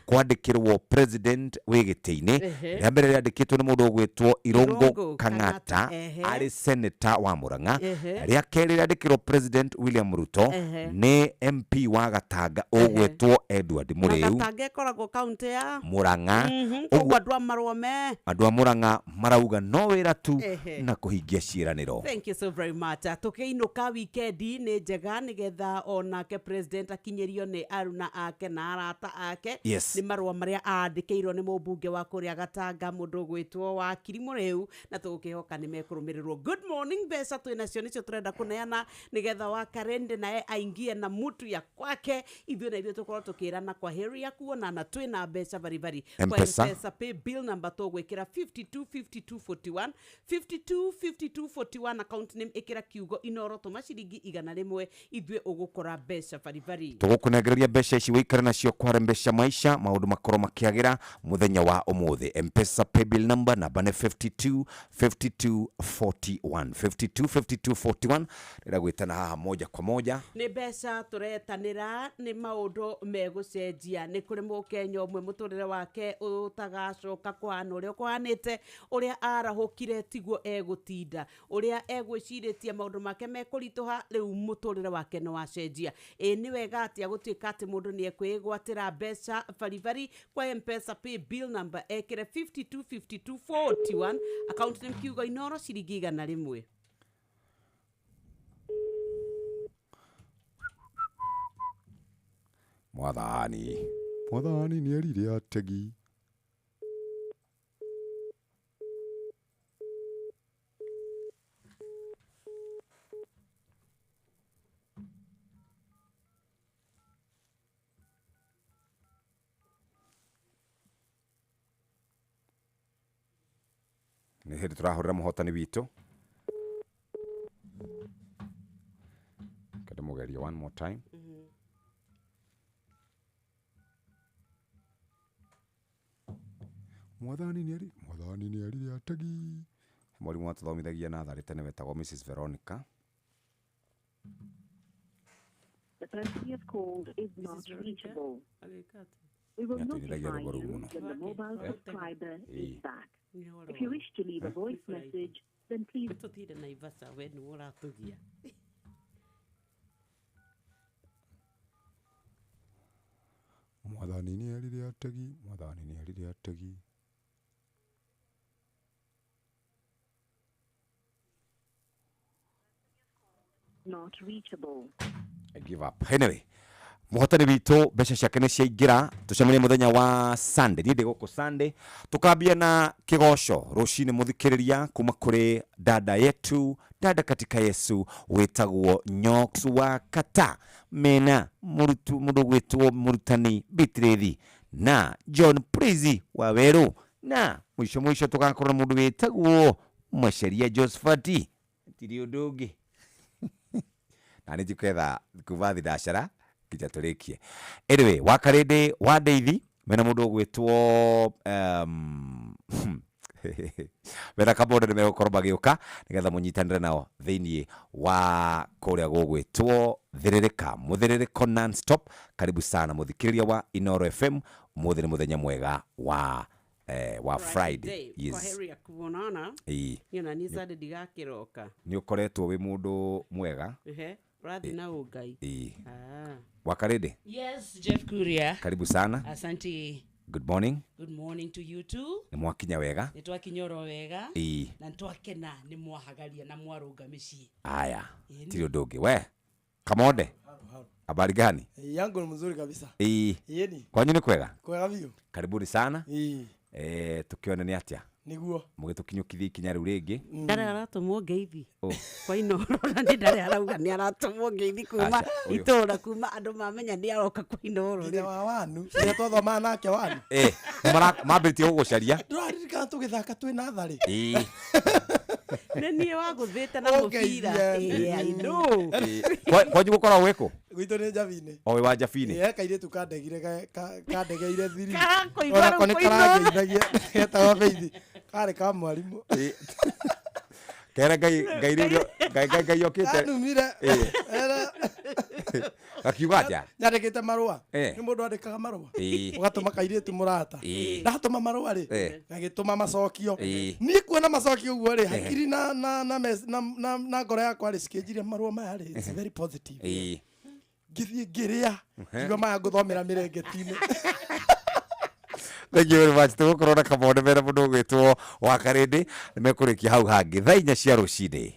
kwandĩkĩrwo president wĩ gĩtĩ-inĩ rĩa mbere rĩandĩkĩtwo nĩ mũndũ ũgwĩtwo Irungu Kang'ata arĩ senator wa Murang'a rĩa kerĩ rĩandĩkĩrwo president William Ruto nĩ MP wa Gatanga ũgwĩtwo Edward Mũrĩu Gatanga ĩkoragwo kaunti ya Murang'a ũguo andũ a Marũome andũ a Murang'a marauga no wĩra tu na kũhingia ciĩranĩro. Thank you so very much. Tukĩinũka wikendi nĩ njega nĩgetha onake president akinyĩrio nĩ aruna ake na arata ake nĩ marũa marĩa andĩkĩirwo nĩ mũmbunge wa kũrĩa Gatanga mũndũ ũgwĩtwo wa Kirimũ rĩu na tũgũkĩhoka nĩ mekũrũmĩrĩrwo. Good morning mbeca twĩnacio nĩcio tũrenda kũneana nĩgetha wa Karende naye aingie na mutu ya kwake ithuĩ na ithuĩ tũkorwo tũkĩrana kwa heri ya kuonana twĩna mbeca baribari kwa M-Pesa pay bill number tũgwĩkĩra 525241 525241 account name ĩkĩra kiugo Inoro tũma ciringi 100 ithuĩ ũgũkora mbeca baribari tũgũkũnengereria mbeca ici wĩikare nacio kware mbeca maisha maũndũ makorwo makĩagĩra mũthenya wa ũmũthĩ. M-Pesa pay bill number namba nĩ 525241 525241 rĩrĩa gwĩtana haha moja kwa moja nĩ mbeca tũretanĩra nĩ maũndũ megũcenjia nĩ kũrĩ mũkenya ũmwe mũtũrĩre wake ũtagacoka kũhana ũrĩa ũkũhanĩte ũrĩa arahũkire tiguo egũtinda ũrĩa egwĩcirĩtie maũndũ make mekũritũha rĩu mũtũrĩre wake nĩ wacenjia nĩ wega atĩa gũtuĩka atĩ mũndũ nĩ ekwĩgwatĩra mbeca baribari kwa M-Pesa pay bill number ekĩre 525241 account name kiugo Inoro ciringi 100 Mwathani nĩ erire ategi nĩ hĩndĩ tũrahũrĩra mũhotani witũ kada mũgeria one more time Mwathani nĩ erire ategi mwarimũ atuthomithagia natharĩ tene wetagwo Mrs. Veronica. The person you have called is not reachable. We will notify you when the mobile subscriber is back. If you wish to leave a voice message, then please. Mwathani nĩ erire ategi. Not reachable. I give up. Anyway, mũhotani witũ mbeca ciake nĩ ciaingĩra tũcemanie mũthenya wa Sunday niĩ ndĩ gũkũ Sunday tukambia na kĩgoco rũcinĩ mũthikĩrĩria kuma kũrĩ dada yetu dada katika Yesu wetagwo Nyox wa Kata mena mũndũ gwĩtwo mũrutani Bitrithi na John Prezi wa Weru na mwisho tugakorwo na mũndũ wetagwo Macharia Josephat tiri ũndũ ũngĩ na nĩ njiketha kuvathi dashara kija tũrĩkie. Anyway, wa Karende wa Ndeithi mena mũndũ ũgwĩtwo mena kabonde nĩmegũkorwo magĩũka nĩgetha mũnyitanĩre nao thĩiniĩ wa kũrĩa gũgwĩtwo thĩrĩrĩka mũthĩrĩrĩko non-stop. Karibu sana mũthikĩrĩria wa Inoro FM. Ũmũthĩ nĩ mũthenya mwega wa Friday. Yes. Kwa heri ya kuonana. Yona ni Saturday digakiroka. Nĩ ũkoretwo wĩ mũndũ mwega. Radhi na ugai. Wa Karende. Yes, Jeff Kuria. Karibu sana. Asante. Good morning. Good morning to you too. Nĩ mwakinya wega. Nĩ twakinyoro wega. Na twakena nĩ mwahagaria na mwarũga mĩciĩ. Aya. Tiri ũndũ ũngĩ we. Kamonde. Habari gani? Yangu ni mzuri kabisa. Yeni. Kwanyu ni kwega? Kwega vio. Karibuni sana. Tukione ni atia. niguo mugitukinyukithia ikinya riu ringi ndare aratumwo ngeithi kwa Inoro na ndare arauga ni aratumwo ngeithi kuma itura kuma andu mamenya ni aroka kwa Inoro ri wa wanu ri twathoma nake wanu mambiritie gugucaria ndiraririkana tugithaka twina thari nenie waguthite na mupira I know kwanyu gukora weko gwitu ni Njavine owe wa Njavine kaire kandegire kandegeire thiri ona kone karangeithagia getawa beithi kare ka mwarimu kera ngai okite numire akiuga atia nyandikite marua ni mundu andikaga marua ugatuma kairitu murata ndatuma marua ri ngagituma macokio ni kuona macokio uguo ri hakiri na ngoro yakwa ri cikinjiria marua maya ri it's very positive githie ngiria ngiuga maya nguthomera mirengeti-ini. Thank you very much. Tugukorwo na kamone mena mundu gwitwo wa Karindi nimekurikia hau hangi thaa 4 cia rucini.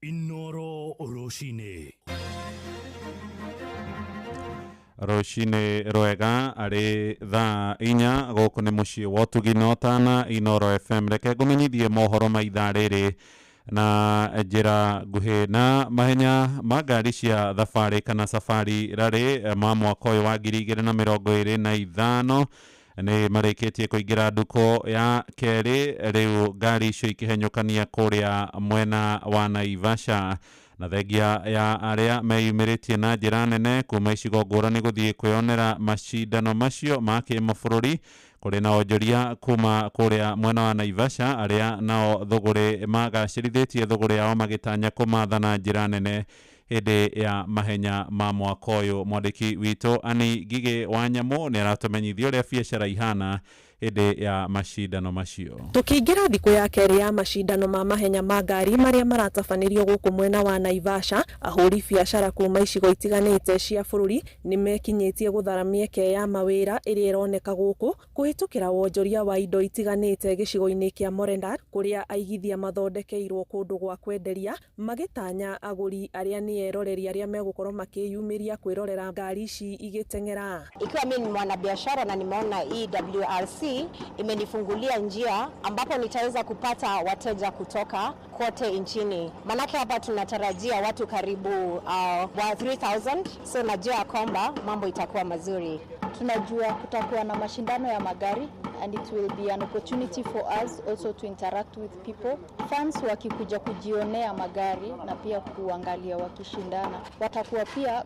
Inoro Roshine. Roshine rwega ari thaa 4 guku ni mucii wa Utugi na Otana Inoro FM reke ngumenyithie mohoro ma ithaa riri na njira nguhi na mahenya ma ngari cia thabari kana safari rari ma mwaka uyu wa 2025 ni marikitie kuingira nduko ya keri riu ngari icio ikihenyukania kuria mwena wa Naivasha na thengia ya aria meyumiritie na njira nene kuma icigo ngurani guthie kwionera macindano macio ma kimabũrũri kuri na onjoria kuma kuria mwena wa Naivasha aria nao thogore magacĩrithitie thogore yao magitanya kumatha na njira nene hindi ya mahenya ma mwaka uyu. Mwandiki witũ Ani Ngigĩ wa Nyamũ ni aratumenyithia uria biacara ihana hindi ya macindano macio. Tukiingira thiku ya keri ya macindano ma mahenya ma ngari maria maratabanirio guku mwena wa Naivasha, ahuri biacara kuma icigo itiganite cia bũrũri ni mekinyitie guthara mieke ya mawira iria ironeka guku kuhitukira wonjoria wa indo itiganite gicigo-ini kia Morendat kuria aigithia mathondekeirwo kundu gwa kwenderia magitanya aguri aria ni eroreri aria megukorwo makiyumiria kwirorera ngari ici igitengera. Ikiwa mimi ni mwanabiashara na nimeona EWRC imenifungulia njia ambapo nitaweza kupata wateja kutoka kote nchini. Manake hapa tunatarajia watu karibu wa 3000, so najua kwamba mambo itakuwa mazuri. Tunajua kutakuwa na mashindano ya magari and it will be an opportunity for us also to interact with people. Fans wakikuja kujionea magari na pia kuangalia wakishindana, watakuwa pia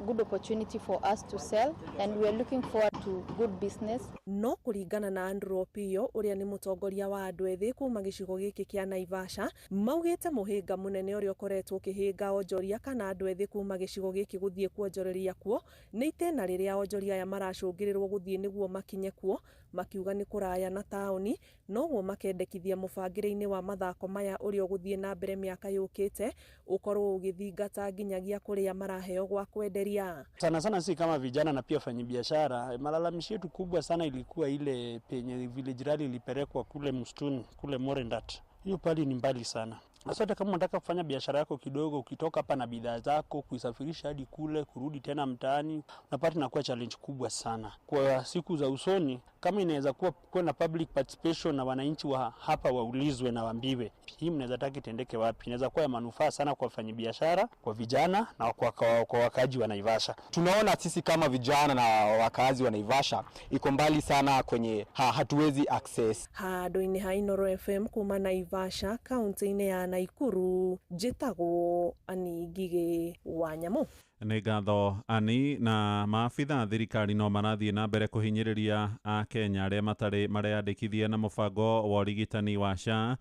good opportunity for us to sell and we are looking forward to good business. No kuringana na Andrew Opio uria ni mutongoria wa andu ethi kuma gicigo giki kia Naivasha, maugite muhinga munene uria ukoretwo kihinga onjoria kana andu ethi kuma gicigo giki guthie kuonjoreria kuo ni itena riria onjoria ya maracungirirwo guthie niguo makinye kuo, makiuga ni kuraya na tauni noguo makendekithia mubangire-ini wa mathako maya uria guthie na mbere miaka yukite ukorwo ugithingata nginyagia kuria maraheo gwa kwenderia. Sana sana si kama vijana na pia wafanyabiashara, malalamishi yetu kubwa sana ilikuwa ile penye village rally ilipelekwa kule msituni kule Morendat. Hiyo pali ni mbali sana. Hata kama unataka kufanya biashara yako kidogo, ukitoka hapa na bidhaa zako kuisafirisha hadi kule kurudi tena mtaani, unapata inakuwa challenge kubwa sana. Kwa siku za usoni kama inaweza kuwa na public participation na wananchi wa hapa waulizwe na waambiwe hii mnaweza taka itendeke wapi, inaweza kuwa ya manufaa sana kwa wafanyabiashara, kwa vijana na kwa wakazi wa Naivasha. Tunaona sisi kama vijana na wakazi wa Naivasha iko mbali sana kwenye hatuwezi access. Handũ-inĩ ha Inooro FM kuma Naivasha, kaunti-inĩ ya Naikuru, njĩtagwo Ani Ngigĩ Wanyamu. Nĩ ngatho Ani, na maabitha thirikari no marathiĩ na mbere kũhinyĩrĩria Akenya arĩa matarĩ mareyandĩkithia na mũbango wa ũrigitani wa SHA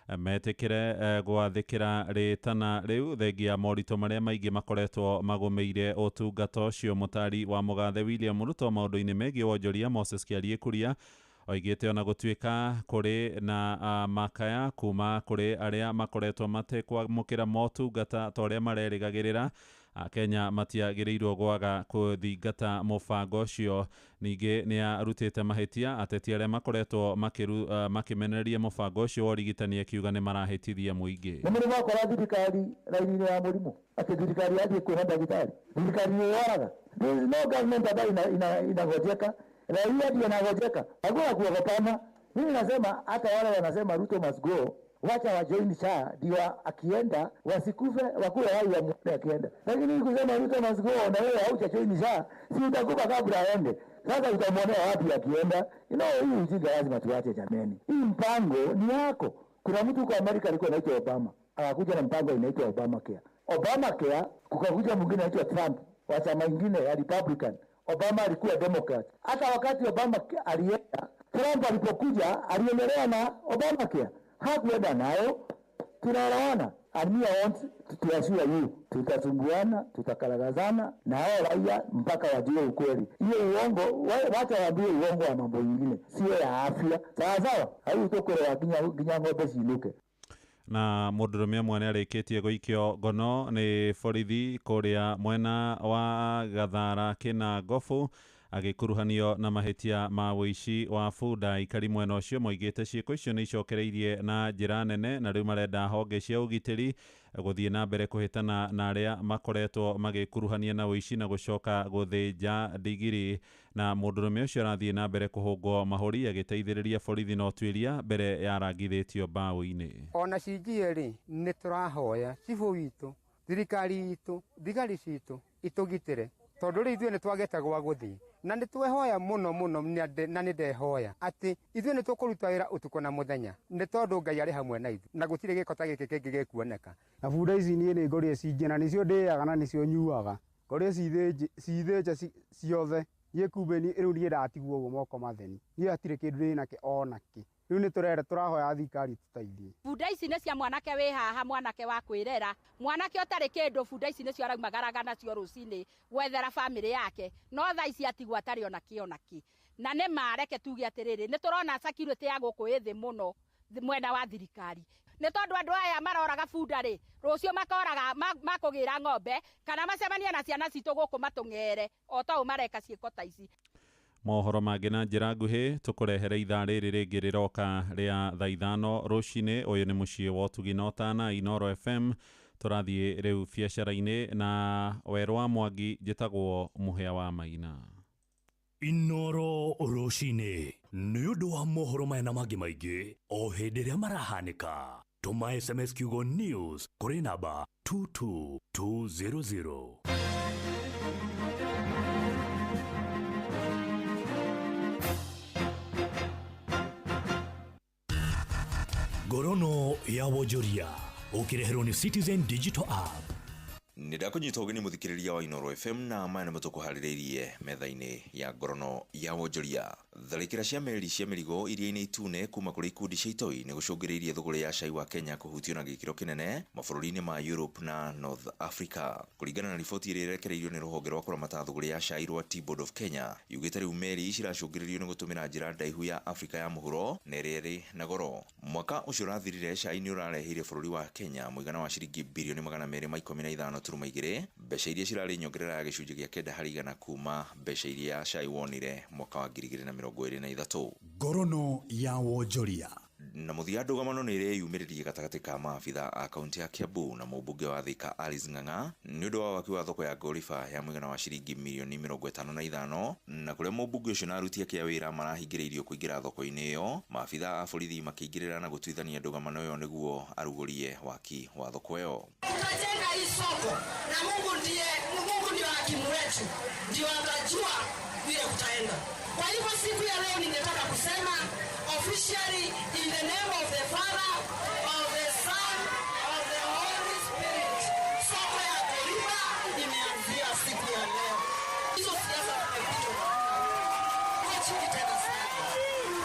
metĩkĩre gwathĩkĩra rĩtana rĩu thengia ya moritũ marĩa maingĩ makoretwo magũmĩire ũtungata ũcio. Mũtari wa mũgathe William Ruto maũndũ-inĩ megiĩ wonjoria Moses Kiarie Kuria oigĩte ona gũtuĩka kũrĩ na makaya kuma kũrĩ arĩa makoretwo matekwamũkĩra motungata ta ũrĩa marerĩgagĩrĩra, Kenya matiagĩrĩirwo gwaga kũthingata mũbango ũcio. Ningĩ nĩ arutĩte mahĩtia ateti arĩa makoretwo makĩmenereria mũbango ũcio wa ũrigitani, akiuga nĩ marahĩtithia mũingĩ. Nĩ mũrimo wakora thirikari raini-inĩ ya mũrimũ atĩ thirikari yathiĩ kwĩna ndagĩtarĩ, thirikari nĩyoraga. No government ambayo inagojeka, raia ndio inagojeka. Hakuna kuogopana. Mimi nasema hata wale wanasema Ruto must go, wacha wajoin SHA ndio akienda wasikufe, wakuwe hai wa mwana akienda. Lakini kusema Ruto must go na wewe haujajoin SHA, si utakufa kabla aende. Sasa utamwonea wapi akienda? Hii ujinga lazima tuache jameni. Hii mpango ni yako. Kuna mtu kwa Amerika alikuwa anaitwa Obama, akakuja na mpango inaitwa Obamacare. Obamacare kukakuja mwingine anaitwa Trump wa chama kingine ya Republican. Obama alikuwa Democrat. Hata wakati Obama alienda, Trump alipokuja aliendelea na Obamacare. Hakuenda nayo. Tunaelewana. And me I want to assure you, tutasumbuana, tutakalagazana na hao raia mpaka wajue ukweli. Hiyo uongo, wacha waambie uongo wa mambo mengine, sio ya afya. Sawa sawa? Hayo utokore wa kinya ng'ombe cinuke. Na mũndũrũme ũmwe nĩ arĩkĩtie gũikio ngono nĩ borithi kũrĩa mwena wa Gathara Kĩnangobu agĩkuruhanio na mahĩtia ma wũici wa bunda. Aikari mwena ũcio moigĩte ciĩko icio nĩ icokereirie na njĩra nene, na rĩu marenda honge cia ũgitĩri gũthiĩ na mbere kũhĩtana na arĩa makoretwo magĩkuruhania na wũici na gũcoka gũthĩnja ndigiri. Na mũndũrũme ũcio arathiĩ na mbere kũhũngwo mahũri agĩteithĩrĩria borithi na ũtuĩria mbere ya rangithĩtio mbaũ-inĩ. Ona cinjie rĩ nĩ tũrahoya cibũ witũ, thirikari itũ, thigari citũ itũgitĩre, tondũ rĩ ithuĩ nĩ twagete gwa gũthiĩ, na nĩ twehoya mũno na nĩ ndehoya atĩ ithuĩ nĩ tũkũruta wĩra ũtukũ na mũthenya, nĩ tondũ Ngai arĩ hamwe na ithuĩ na gũtirĩ gĩko ta gĩkĩ kĩngĩ gĩkuoneka. Na bunda ici niĩ nĩ ngorĩa cinjĩ na nĩcio ndĩaga na nĩcio nyuaga, ngorĩa cithĩnja ciothe yekumbeni rĩu niĩ ndatigwo ũguo moko matheni, niĩ hatirĩ kĩndũ ndĩ nakĩ onakĩ. Rĩu nĩ tũrahoya thirikari tũteithie. Bunda ici nĩ cia mwanake wĩ haha, mwanake wa kwĩrera, mwanake ũtarĩ kĩndũ. Bunda ici nĩcio araumagaraga nacio rũcinĩ gwethera bamĩrĩ yake, no thaa ici atigwo atarĩ ona kĩonaki. Na nĩ mareke tuge atĩrĩrĩ, nĩ tũrona security ya gũkũ ĩthĩ mũno mwena wa thirikari, nĩ tondũ andũ aya maroraga bunda rĩ, rũcio makoraga makũgĩra ng'ombe kana macemania na ciana citũ gũkũ matũng'ere o ta mareka ciĩko ta ici. Mohoro mangĩ na njĩra nguhĩ tũkũrehere ithaa rĩrĩ rĩngĩ rĩroka rĩa thaa 5 rũcinĩ. Ũyũ nĩ mũciĩ wa ũtugi na ũtana Inooro FM. Tũrathiĩ rĩu biacara-inĩ na Werũ wa Mwangi, njĩtagwo Mũhĩa wa Maina. Inooro rũcinĩ nĩ ũndũ wa mohoro maya na mangĩ maingĩ o hĩndĩ ĩrĩa marahanĩka. Tũma SMS kiugo news kũrĩ namba 22200. Ngorono ya wonjoria ũkĩreherwo nĩ Citizen Digital App. Nĩndakũnyita ũgeni mũthikĩrĩria wa Inooro FM na maya nĩmo tũkũharĩrĩirie metha-inĩ ya ngorono ya wonjoria. Tharĩkĩra cia meri cia mĩrigo iria-inĩ itune kuma kũrĩ ikundi cia itoi nĩ gũcũngĩrĩirie thũgũrĩ ya cai wa Kenya kũhutio na gĩkĩro kĩnene mabũrũri-inĩ ma Europe na North Africa. Kũringana na riboti ĩrĩa ĩrekereirio nĩ rũhonge rwa kũramata thũgũrĩ ya cai rwa Tea Board of Kenya, yugĩte rĩu meri ciracũngĩrĩrio nĩ gũtũmĩra njĩra ndaihu ya Afrika ya mũhuro na ĩrĩa ĩrĩ na goro. Mwaka ũcio ũrathirire cai nĩ ũrareheire bũrũri wa Kenya mũigana wa ciringi birioni 215.2, mbeca iria cirarĩ nyongerera ya gĩcunjĩ gĩa 9 harĩ igana kuma mbeca iria cai wonire mwaka wa 2023. Ngorono ya wonjoria. na muthia ndũgamano nĩ ĩreyumĩrĩrie gatagatĩ ka maabitha a kaunti ya Kiambu na mũmbunge wa Thika Alice Ng'ang'a nĩ ũndũ wa waki wa thoko ya ngoriba ya mũigana wa ciringi mirioni 55 na kũrĩa mũmbunge ũcio na aruti ake a wĩra marahingĩrĩirio kũingĩra thoko-inĩ ĩyo, maabitha a borithi makĩingĩrĩra na gũtuithania ndũgamano ĩyo nĩguo arugũrie waki wa thoko ĩyo. Tutajenga hii soko na Mungu ndio hakimu wetu, ndio atajua vile kutaenda. Kwa hivyo siku ya leo ningetaka kusema officially in the name of the Father, of the Son, of the Holy Spirit, soko ya ngoriba imeanzia siku ya leo. Hizo siasa zimepitwa kwa chini tena sana.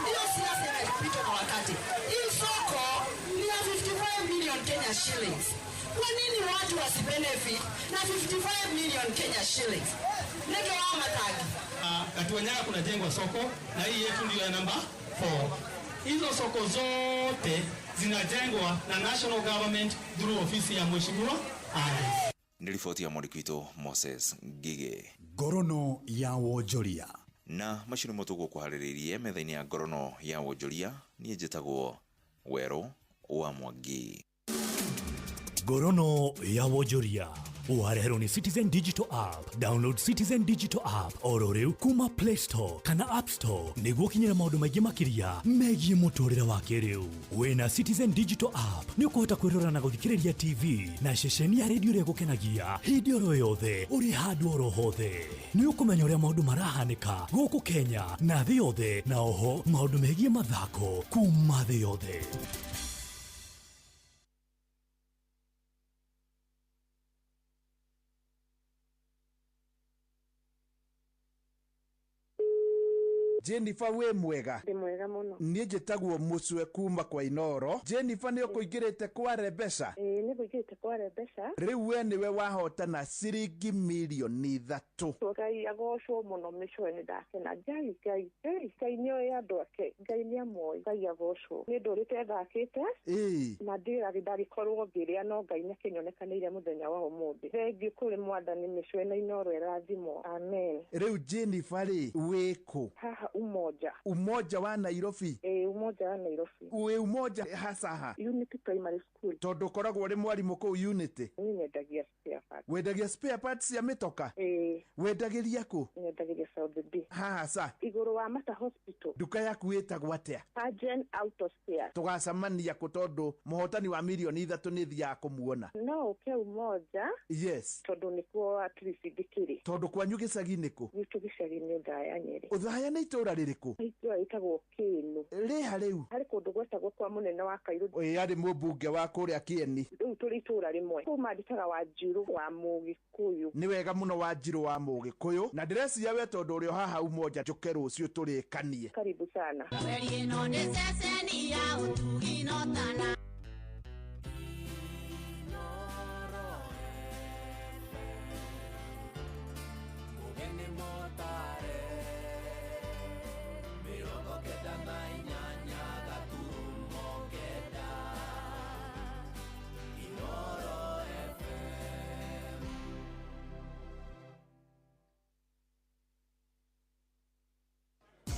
Hiyo siasa imepitwa kwa wakati. Hii soko ni ya 55 million Kenya shillings. Kwa nini watu wasibenefit na 55 million Kenya shillings? Ndio wao matagi. Katuanyaka kunajengwa soko na hii yetu ndio ya namba 4. Hizo soko zote zinajengwa na national government through ofisi ya Mheshimiwa Alice. Ni ripoti ya mwandikitu Moses Ngige. Ngorono ya Wonjoria. Na macini motugo kuharĩrĩirie metha-inĩ ya ngorono ya Wonjoria niĩ njĩtagwo Wero wa Mwangi. Ngorono ya Wonjoria wareherwo ni Citizen Digital App. Download Citizen Digital App oro riu kuma Play Store kana App Store niguo kinyira maundu maingi makiria megie muturire wa kiriu. Wina Citizen Digital App ni ukuhota kwirora na guthikiriria TV na ceceni ya radio ria gukenagia hindi oro yothe uri handu oro hothe. Ni ukumenya uria maundu marahanika guku Kenya na thi yothe, na oho maundu megie mathako kuma thi yothe. Jennifer we mwega. Ndi mwega muno. Niĩ njĩtagwo Mũcwe kuma kwa Inoro. Jennifer nĩ ũkũingĩrĩte kware mbeca? Nĩ ngũingĩrĩte kware mbeca. Rĩu we nĩwe wahotana ciringi mirioni 3. Ngai agocwo mũno mĩcwe nĩ ndakena. Ngai nĩoĩ andũ ake. Ngai nĩ amoi. Ngai agocwo. Nĩ ndũrĩte thakĩte. Na ndagĩkorwo ngĩrĩa no Ngai nĩ kĩnyonekanĩire mũthenya wa ũmũthĩ. Thengiũ kũrĩ Mwathani mĩcwe na Inoro ĩrathimwo. Amen. Rĩu Jennifer wĩ kũ? Haha Umoja. Umoja wa Nairobi? Umoja wa Nairobi. Uwe Umoja hasaha? Unity Primary School. Tondu koragwo ri mwarimu kuu Unity? Nyendagia spare parts. Wendagia spare parts ya mitoka? Wendagiria ku? Nyendagiria South B. Hasa? Iguru wa Mata Hospital. Duka yaku itagwo atia? Agent Auto Spares. Tugacamania ku tondu muhotani wa mirioni 3 ni thia kumuona. No, ke Umoja? Yes. Tondu nikuo at least ndikiri. Tondu kwanyu gicagi-ini ku? Gitu gicagi-ini Uthaya Nyeri. Uthaya ni itura ririku? Itura itagwo Kinu. Riha riu? Hari kundu gwetagwo kwa munene wa Kairu. Ari mũmbunge wa kuria Kieni. Riu turi itura rimwe. Kuma nditaga wa Njiru wa Mugikuyu. Ni wega muno wa Njiru wa Mugikuyu. Na ndĩreciria we tondu uri haha Umoja njuke rũciũ tũrĩkanie. Karibu sana. Weri ĩno nĩ ceceni ya ũtugi no tana.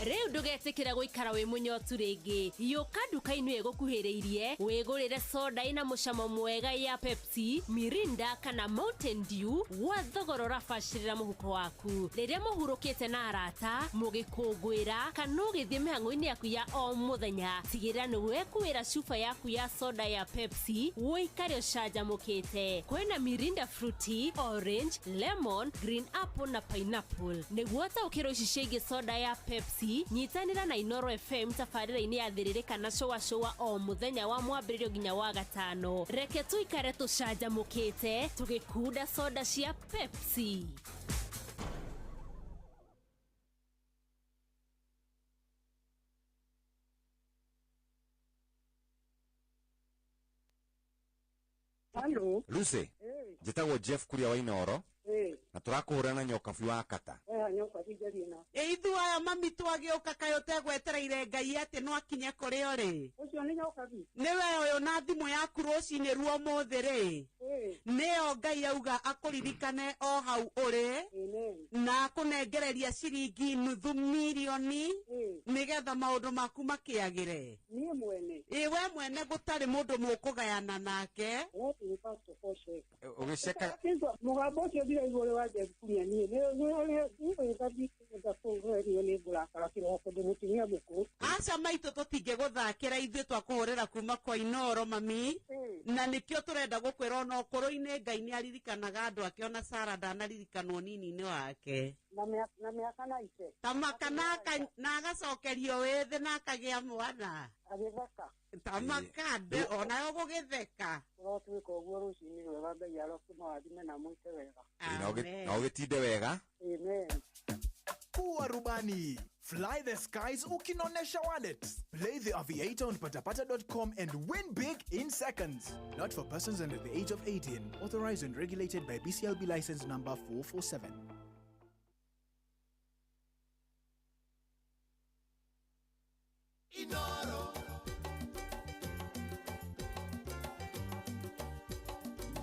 Rĩu ndũgetikĩra gũikara wĩ mũnyotu rĩngĩ. Yũka nduka-inĩ ĩgũkuhĩrĩirie wĩgũrĩre soda ina mũcamo mwega ya Pepsi, Mirinda kana Mountain Dew wa thogora ũrabacĩrĩra mũhuko waku. Rĩrĩa mũhurũkĩte na arata, mũgĩkũngũĩra kana ũgĩthiĩ mĩhang'o-inĩ yaku ya o mũthenya, tigĩrĩra nĩ wekuĩra cuba yaku ya soda ya Pepsi wĩikare ũcanjamũkĩte. Kwĩna Mirinda Fruity, Orange, Lemon, Green Apple na Pineapple. Nĩguo taũkĩrwo ici ciĩgiĩ soda ya Pepsi, nyitanĩra na Inoro FM tabarĩra-inĩ ya thĩrĩrĩka na showa o mũthenya wa mwambĩrĩrio nginya wa gatano. Reke tũikare tũcanjamũkĩte tũgĩkunda soda cia Pepsi. Hello. Lucy. Njĩtagwo Jeff kuria wa Inoro. Na tũrakũhũra na nyoka biũ wa kata. Nyoka bijarĩ na. Ithuaya mami twagĩũka kaĩ ũtegwetereire Ngai atĩ no akinye kũrĩ ũrĩ. Ũcio nĩ nyoka bi. Nĩwe ũyũ na thimũ yaku rũcinĩ ruo mũthĩ rĩ. nĩyo Ngai auga akũririkane o hau ũrĩ na akũnengereria ciringi $500,000 nĩgetha maũndũ maku makĩagĩre. Niĩ mwene. We mwene gũtarĩ mũndũ mũkũgayana nake. Ũgĩceka. Mũgambo ũcio ndiraigua wanja kuria niĩ. Aca maitũ tũtingĩgũthakĩra ithuĩ twakũhũrĩra kuma kwa Inoro mami, na nĩkĩo tũrenda gũkwĩra ona ũkũrũ-inĩ Ngai nĩ aririkanaga andũ ake, ona Sara ndanaririkanwo nini-inĩ wake. Na mĩaka na ice. Tamaka na agacokerio wĩthĩ na akagĩa mwana. Agĩtheka. Tamaka onayo gũgĩtheka. Tũrotwĩka ũguo rũciinĩ rwega, Ngai arokũmawathime na mwĩke wega. Na ũgĩtinde wega. Amen. Kuwa rubani. Fly the skies ukinonesha wallet. Play the aviator on patapata.com and win big in seconds. Not for persons under the age of 18. Authorized and regulated by BCLB license number 447. Inoro.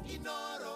Inoro.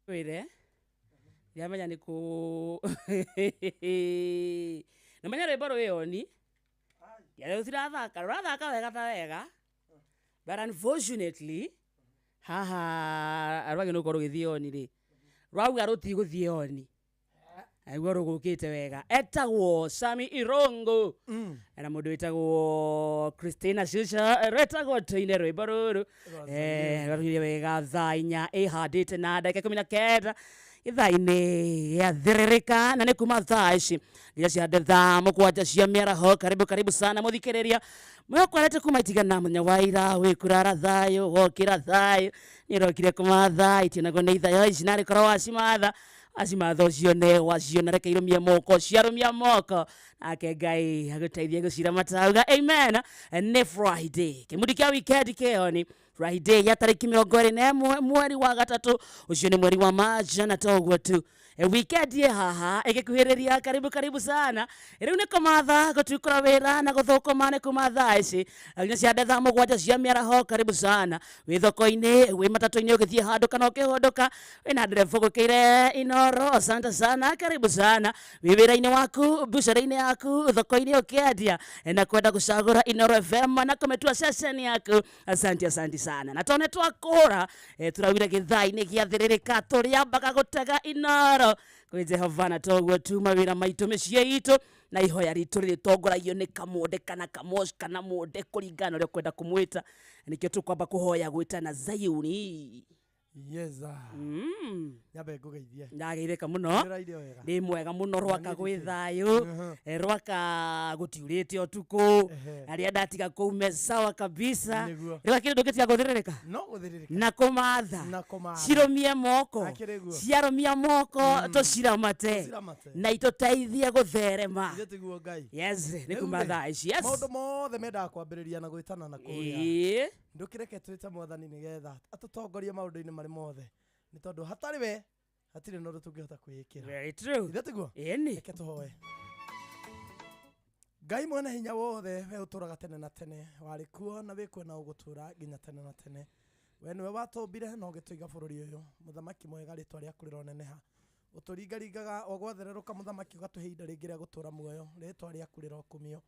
Wĩre ndiamenya nĩ kũ namenya rwĩmbo rũĩoni ya rũrathaka wega ta wega, but unfortunately haha rwagĩ no korwo gĩthiĩ oni rĩ rwauga rũtigũthiĩ oni Aigoro gukite wega. Etagwo Sami Irongo. Era mundu etagwo Christina Shusha. Retagwo Tine Rwebaruru. Rwiri wega thainya ihadite na dakika 19. Ithaini ya thiririka na ni kuma thaa ici iria ciande thaa mugwanja cia mĩaraho. Karibu sana muthikiriria mwekwarete kuma itigana muthenya wa ira wikurara thayo wokira thayo nirokire kuma thaa itinago nĩ ithayo ici narĩ korwo wacimatha acimatha ũcio nĩ waciona reke irũmie moko ciarũmia moko nake Ngai agũteithie gũcira matauga amen. Nĩ Friday kĩmudi kĩa weekend kĩoni Friday ya tariki 21 mweri wa gatatu ucio ni mweri wa Machi na toguo tu weekend ye haha igikuhiriria karibu sana riu ni kumatha gutukura wira na guthukuma ni kumatha ici agina cia ndetha mugwanja cia miaraho karibu sana wi thoko-ini wi matatu-ini ugithie handu kana ukihondoka wina nderevu gukire Inoro asante sana karibu sana wi wira-ini waku bucera-ini yaku thoko-ini ukiendia na kwenda gucagura Inoro FM na kumetua session yaku asante sana na tone twakura turawire githai-ini giathiririka turia mpaka gutega Inoro kwi Jehova na toguo tu mawira maitu mĩciĩ itu na ihoya ritu ritongoragio ni kamunde kana kamosh kana munde kuringana ria kwenda kumwita nikio tukwamba kuhoya gwitana Zayuni. Yeza. Nyabe ngugeithie. Ndageitheka muno. Ndi mwega muno rwaka gwi thayo. Rwaka gutiurite utuku. Aria ndatiga kuume sawa kabisa. Rwa kindu gitiga guthiririka. No guthiririka. Na kumatha. Ciromie moko. Ciaromia moko tuciramate. Na itoteithie gutherema. Ndetiguo Ngai. Yes, ni kumatha ici. Yes. Maundu mothe mendaga kwambiriria na gwitana na kuya. Ndukireke twite mwathani nigetha atutongorie maundu-ini mari mothe ni tondu hatari we hatire no tungihota kwikira. Very true. Ndetiguo. Eni. Reke tuhoe. Ngai mwene hinya wothe we uturaga tene na tene wari kuo na wikwe na ugutura nginya tene na tene we niwe watumbire no gituiga bururi uyu muthamaki mwega ritwa riaku rironeneha uturingaringaga ogwathereruka muthamaki ugatuhe ihinda ringi ria gutura muoyo ritwa riaku rirokumio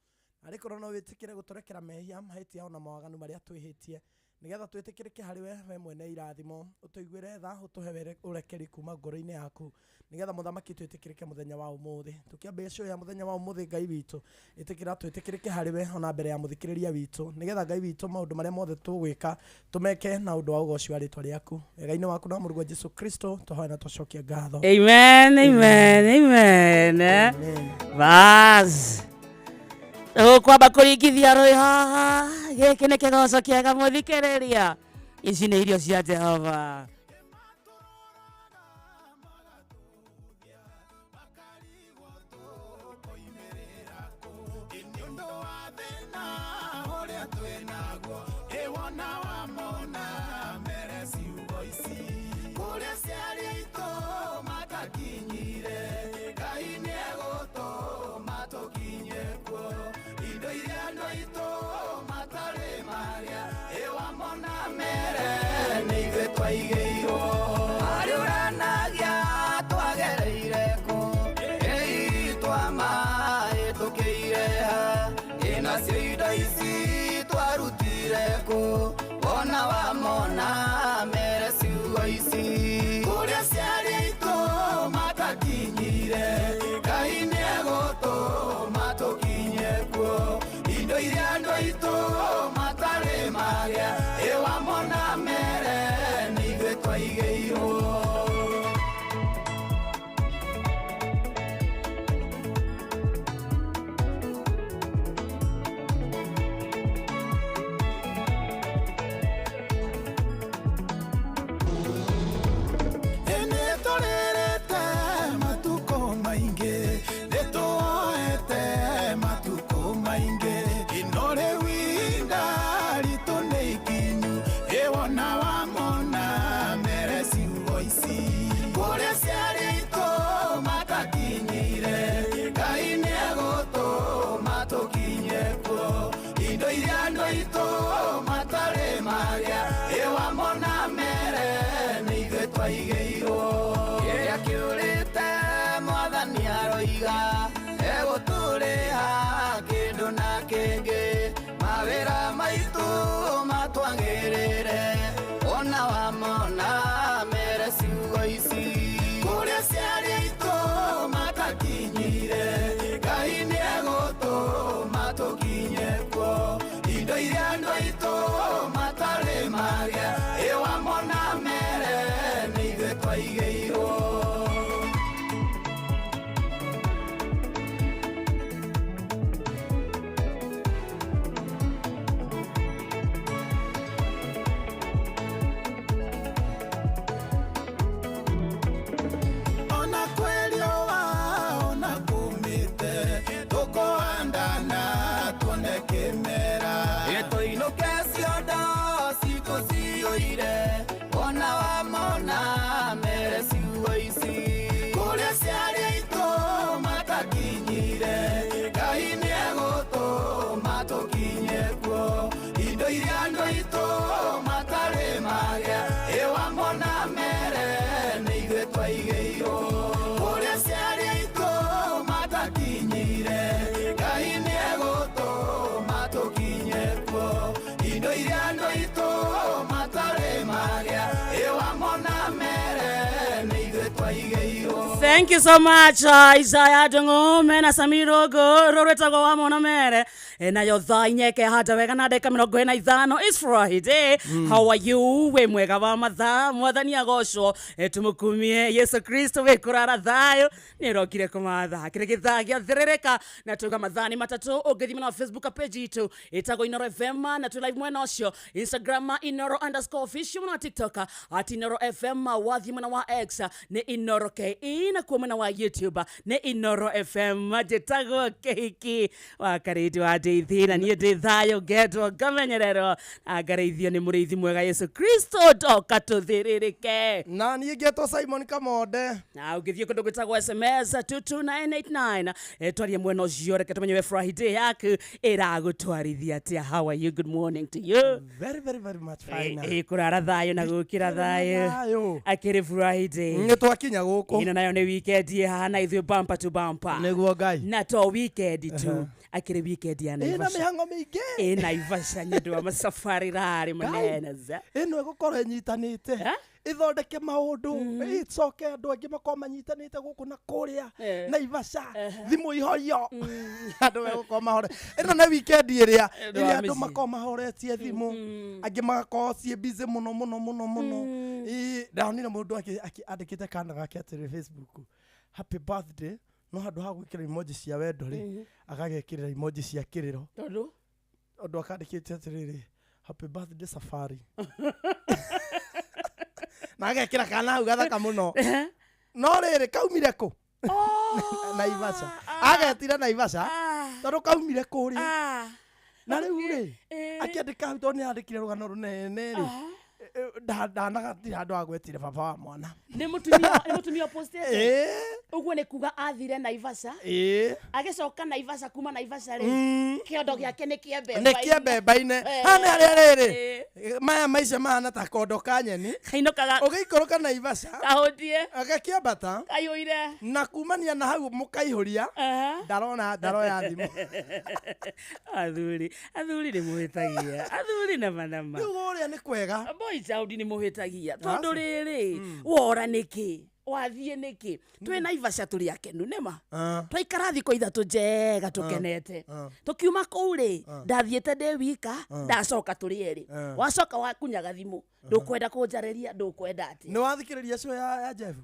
ariko no witikire guturekera mehia mahiti yao na mawaganu maria twihitie nigetha twitikirike hari we mwene irathimo utuiguire tha utuhe urekeri kuma ngoro-ini yaku nigetha muthamaki twitikirike muthenya wa umuthi tukiambia cio ya muthenya wa umuthi Ngai witu itikira twitikirike hari we ona mbere ya muthikiriria witu nigetha Ngai witu maundu maria mothe tugwika tumeke na undu wa ugoci wa ritwa riaku wega-ini waku na Mũrungu Jesu Kristo tuhoya na tucokia ngatho. Amen. Bas kwamba kuringithia rui haha giki ni kigoco kiega muthikiriria ici ni irio cia Jehova. matukinye kuo indo iria andũ aitũ matarĩ magĩa ĩwamona mere nĩ ithuĩ twaigĩirwo. Thank you so much, Isaiah Dungu, Mena Samirogo, Roreta Goamona Mere, and your Thanyeke Hatavegana de Camino Ithano. It's Friday. How are you? We Mwegavamata, Mwadania Gosho, Etumukumi, Yesu Christo, Kurara Thayo, Nirokire Kumada, Kirikitagia, Thereka, Natuka Madani Matato, or get him on our Facebook page to Itago Inoro FM, Natu Live Mwenosho, Instagram, Inoro_official, on TikTok, at Inoro FM, Wathimana X, Ne Inoro K. Na kuomana wa YouTube ne Inoro FM majetago keiki wakaritu atithi na niye tithayo geto gamenyerero agarithio ni murithi mwega Yesu Kristo toka tuthiririke na niye geto Simon Kamode na ugithio kundu gwitagwo SMS 22989 twarie mweno cio reke tumenye Friday yaku iragutwarithia atia. How are you? Good morning to you. Very much fine. Kurara thayo na gukira thayo akiri Friday nitwakinya guku ino nayo ni weekend hana ithu bumper to bumper neguo Ngai na to weekend tu akiri weekend ya Naivasha ina mihango mingi Naivasha nyedo wa masafari rari manene za ino igukora nyitanite ithondeke maundu icoke andu angi makoma nyitanite guku na kuria Naivasha thimu ihorio andu egukoma hore ino na weekend iria andu makoma horetie thimu angi magakoo cie busy muno ndaonire mundu andikite kana gake atiri Facebook happy birthday no handu ha gwikira emoji cia wendo ri agagekirira emoji cia kiriro tondu akandikite atiriri happy birthday Safari na agekira kana hau gathaka muno no riri kaumire ku Naivasha agetira Naivasha tondu kaumire ku ri na riu ri akiandika hau tondu andikire rugano runene ri ndanagatira andu agwetire baba wa mwana ni mutumia postete uguo ni kuga athire Naivasha agicoka Naivasha kuma Naivasha ri kiondo giake ni kiembemba-ine hana aria riri maya maica mahana ta kondo ka nyeni kainokaga ugiikoroka Naivasha kahundie agakiambata kayuire na kumania na hau mukaihuria ndaro ya thimu athuri ni muhitagia athuri na manama uguo ria ni kwega boys out ni muhitagia tondu riri wora niki wathie niki twi Naivasha turi akenu nema twaikara thiko ithatu njega tukenete tukiuma kuu ri ndathiete ndi wika ndacoka turi eri wacoka wakunyaga thimu ndukwenda kunjareria ndukwenda ati ni wathikiriria cio ya Jeff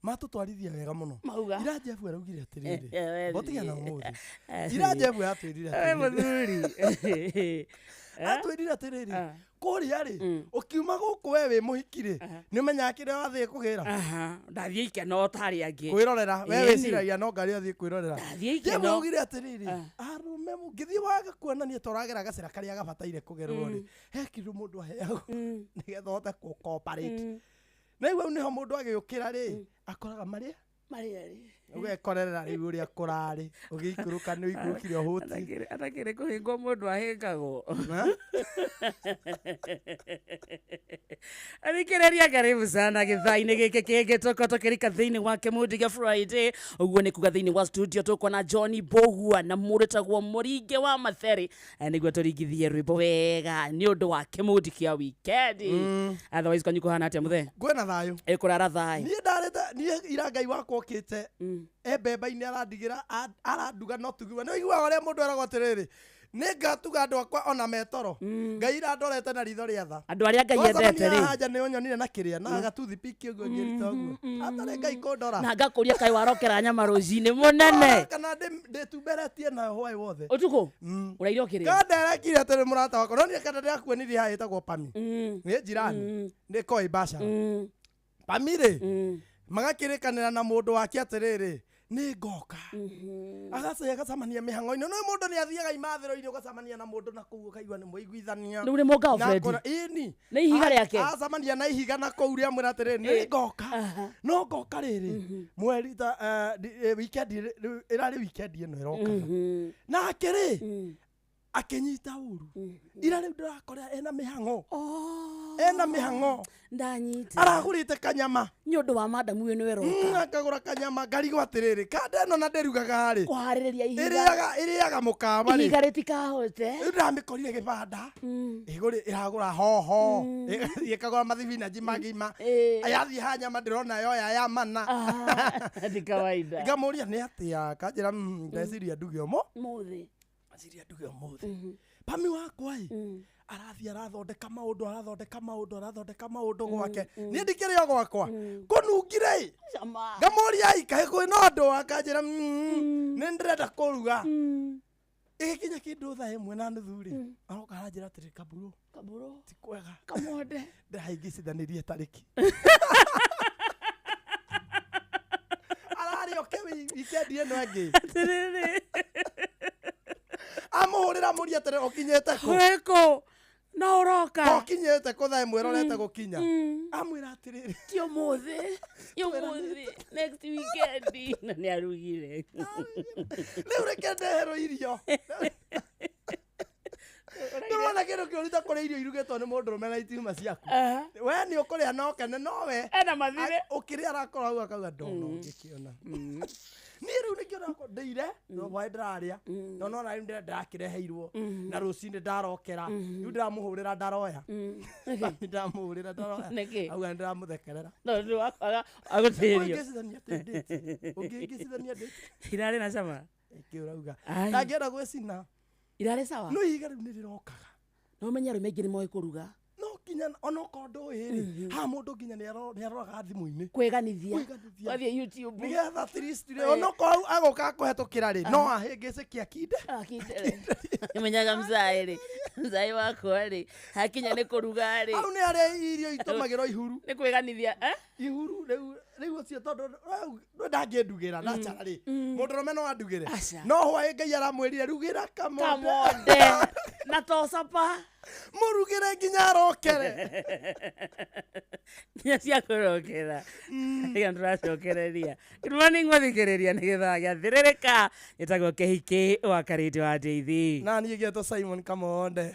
matutwarithia wega muno ira Jeff araugire atiriri botiga na umuthi ira Jeff atwirire muthuri atwirire atiriri kuria ri ukiuma guku we wi muhikire ni menya kire wathie kugira ndathie ikeno tari angi kwirorera we wiciragia no ngari athie kwirorera ikeno ugire atiriri arume mungithie waga kuonania toragira gacira karia gabataire kugerwo ri he kindu mundu aheagwo nigetha hote ku cooperate na iwe niho mundu agiukira ri akoraga maria ugekorera riu uria kurari ugiikuruka ni ikurukire huti atakire kuhingwo mundu ahingagwo Arikireria karibu sana githaini giki kingi tukirika thiini wa Kimundi gia Friday uguo ni kuga thiini wa studio tukwa na Johnny Bohua na muritagwo Muringe wa Matheri niguo turingithie rwimbo wega ni undu wa Kimundi kia weekend otherwise kwanyu kuhana atia muthe gwena thayo ikurara thayo ni ndareta ni ira Ngai wakwa okite ebeba-inĩ aranduga no tugiwa nĩ igua ũrĩa mũndũ eragwo atĩrĩrĩ nĩ ngatuga andũ akwa ona metoro Ngai irandorete na ritho rĩa tha andũ arĩa Ngai endete rĩ haja nĩ ũnyonire na kĩrĩa na gatuthi piki ũguo ngĩrita ũguo atarĩ Ngai kũndora na ngakũria kai warokera nyama rũcinĩ mũnene kana ndĩtumberetie na hwaĩ wothe ũtukũ ũraire ũkĩrĩa kanderekire atĩrĩ mũrata wakwa no niĩ kana ndĩrakuonirie haha ĩtagwo Pami nĩ njirani nĩ koi basha Pami rĩ magakĩrĩkanĩra na mũndũ wake atĩrĩrĩ nĩ ngoka agacemania mĩhang'o-inĩ no mũndũ nĩ athiaga imathĩro-inĩ ũgacemania na mũndũ na kũu ũkaigua nĩ mũiguithania rĩu nĩ mũnga Fred nĩ ihiga rĩake acemania na ihiga na kũu rĩa mwĩra atĩrĩrĩ nĩ ngoka no ngoka rĩrĩ mweri ta wikendi ĩrarĩ wikendi ĩno ĩroka nake rĩ akĩnyita uru ira rĩu ndĩrakora ena mĩhang'o ndanyita aragũrĩte kanyama nĩ ũndũ wa madamu ũyũ nĩwe roka akagũra kanyama ngarigwo atĩrĩrĩ kanda ĩno na ndĩrugaga rĩ kũharĩrĩria ihiga ĩrĩaga mũkaba rĩ ihiga rĩtikahote rĩu ndamĩkorire gĩbanda ĩragũra hoho ĩkagũra mathibinaji magima yathiĩ ha nyama ndĩrona yoya ya mana ti kawaida ngamũria nĩ atĩa kanjĩra ndeciria nduge ũmũthĩ Aciria nduge ũmũthĩ Pami wakwa arathiĩ arathondeka maũndũ gwake niĩ ndikĩrĩ o gwakwa kũnungire ngamũria ikaĩ kwĩna andũ akanjĩra nĩ ndĩrenda kũruga ĩgĩkinya kĩndũ thaa ĩmwe na nuthu rĩ aroka aranjĩra atĩrĩ kaburo ti kwega kamonde ndĩraingĩcithanĩrie tarĩki ararĩ oke wikendi ĩno ĩngĩ amũhũrĩra mũria atĩrĩ ũkinyĩte kũ no ũroka ũkinyĩte kũ thaa ĩmwe ĩrorete gũkinya amwĩra atĩrĩrĩ ti ũmũthĩ next weekend na nĩ arugire rĩu reke ndeherwo irio ndĩrona kĩndũ kĩũru ta kũrĩa irio irugĩtwo nĩ mũndũrũme na itiuma ciaku we nĩ ũkũrĩa no kene nowe ena mathire ũkĩrĩa arakorwo hau akauga ndono ngĩkĩona niĩ rĩu nĩkĩona ndĩire no hwaĩ ndĩrarĩa no no rĩu ndĩrakĩreheirwo na rũcinĩ ndarokera rĩu ndĩramũhũrĩra ndaroya ndĩramũhũrĩra ndaroya auga nĩndĩramũthekerera agũtĩrio ũngĩngĩcithania ndĩ irarĩ na cama ĩkĩũrauga ndangĩenda gwĩcina irarĩ sawa no ihiga rĩu nĩrĩrokaga no menya rĩu maingĩ nĩmoĩ kũruga kinya onokorwo ndũĩ ha mũndũ nginya nĩaroraga thimũ-inĩ kwĩganithia wathiĩ YouTube nĩgetha at least onokorwo agũka kũhetũkĩra rĩ no ahĩngĩcĩkia kinde menyaga mzaĩ wakwa rĩ hakinya nĩ kũruga rĩ hau nĩ harĩa irio itũmagĩrwo ihuru nĩ kwĩganithia ihuru rĩu ũcio tondũ ndangĩndugĩra nacara rĩ mũndũrũme no andugĩre no hwaĩ Ngai aramwĩrire rugĩra kamonde na tocapa mũrugĩre nginya arokere nginya cia kũrokera iga tũracokereria morning gũthikĩrĩria nĩgetha gĩathĩrĩrĩka gĩtagwo kĩhiki wakarĩte wa Jay-Z na niĩ gĩetwo Simon Kamonde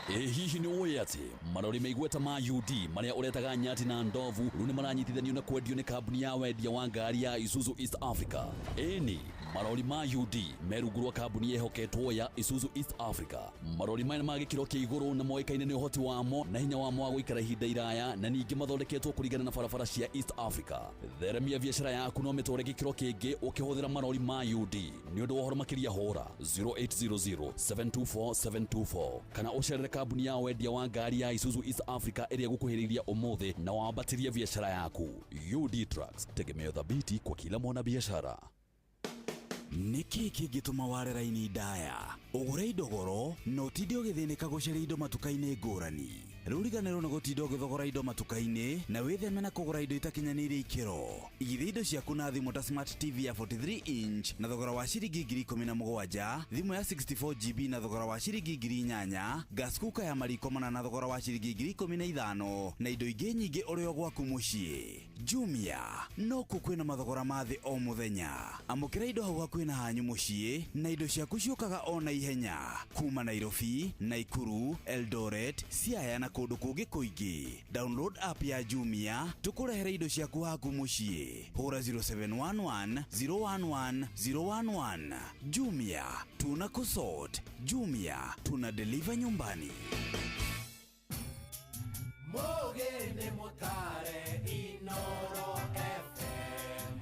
hihi nĩ ũĩ atĩ marori ma igweta ma UD marĩa ũretaga nyati na ndovu rĩu nĩ maranyitithanio na kwendio nĩ kambuni ya wendia wa ngari ya Isuzu East Africa ĩni marori ma UD merungurwa kambuni yehoketwo ya Isuzu East Africa marori maya ma gĩkĩro kĩa igũrũ na moĩkaine nĩ ũhoti wamo na hinya wamo wa gũikara ihinda iraya na ningĩ mathondeketwo kũringana na barabara cia East Africa theremia biacara yaku no mĩtũre gĩkĩro kĩngĩ ũkĩhũthĩra marori ma UD nĩ ũndũ wa ũhoro makĩria hũra 0800724724 kana ũcerere kambuni ya wendia wa ngari ya Isuzu East Africa ĩrĩa gũkuhĩrĩria ũmũthĩ na wambatĩria biacara yaku UD Trucks tegemeo thabiti kwa kila mwana biashara Niki kĩngĩtũma ware raini ndaya ũgũre indo goro no tinde ũgĩthĩnĩka gũcaria indo matuka-inĩ ngũrani rĩu riganĩrwo nĩ gũtinda ũgĩthogora indo matuka-inĩ na wĩtheme na kũgũra indo itakinyanĩire ikĩro igithia indo ciaku na thimũ ta Smart TV ya 43 inch na thogora wa ciringi 17,000 thimũ ya 64GB na thogora wa ciringi 8,000 gas cooker ya mariko mana na thogora wa ciringi 15,000 na indo ingĩ nyingĩ ũrĩ o gwaku mũciĩ Jumia no kwĩna mathogora ma thĩ o mũthenya amũkĩra indo hau hakuhĩ na hanyu mũciĩ na indo ciaku ciũkaga o na ihenya kuma Nairobi, Naikuru, Eldoret, Siaya na kũndũ kũngĩ kũingĩ download app ya Jumia tũkũrehere indo ciaku haku mũciĩ hũra 0711 011 011 Jumia tuna kusort Jumia tuna deliver nyumbani Mogene motare Inoro FM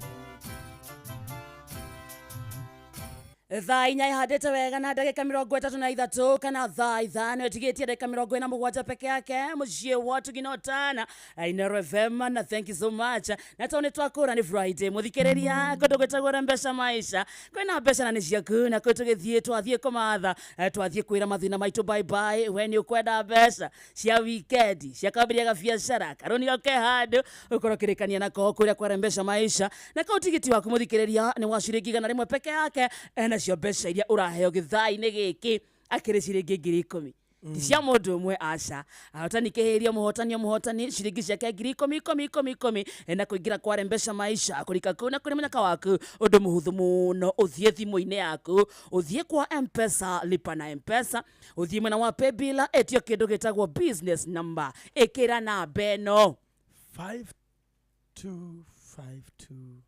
thaa inya ihandite wega na ndagika 33 kana thaa ithano itigitie ndagika 47 peke yake mucie watu ginotana Inoro FM na thank you so much na tone twakura ni Friday muthikiriria kundu gwetagwo Mpesa Maisha kwina mbeca na ni ciaku na kutugithie twathie kumatha twathie kwira mathina maitu bye bye when ukwenda mbeca cia weekend cia kambiria ga biashara karoni oke handu ukorokirikania na ko kuria kwa Mpesa Maisha na kautigiti waku muthikiriria ni wa ciringi igana rimwe peke yake na cio mbeca iria uraheo githai-ini giki akiri ciringi 10,000 cia mundu umwe aca ahotani kihiria muhotani ciringi ciake 10,000 na kuingira kwa Mpesa Maisha kurika kuna kuri munyaka waku undu muhuthu muno uthie thimu-ini yaku uthie kwa Mpesa lipa na Mpesa uthie mwena wa paybill etio kindu gitagwo business number ikira na beno 525241.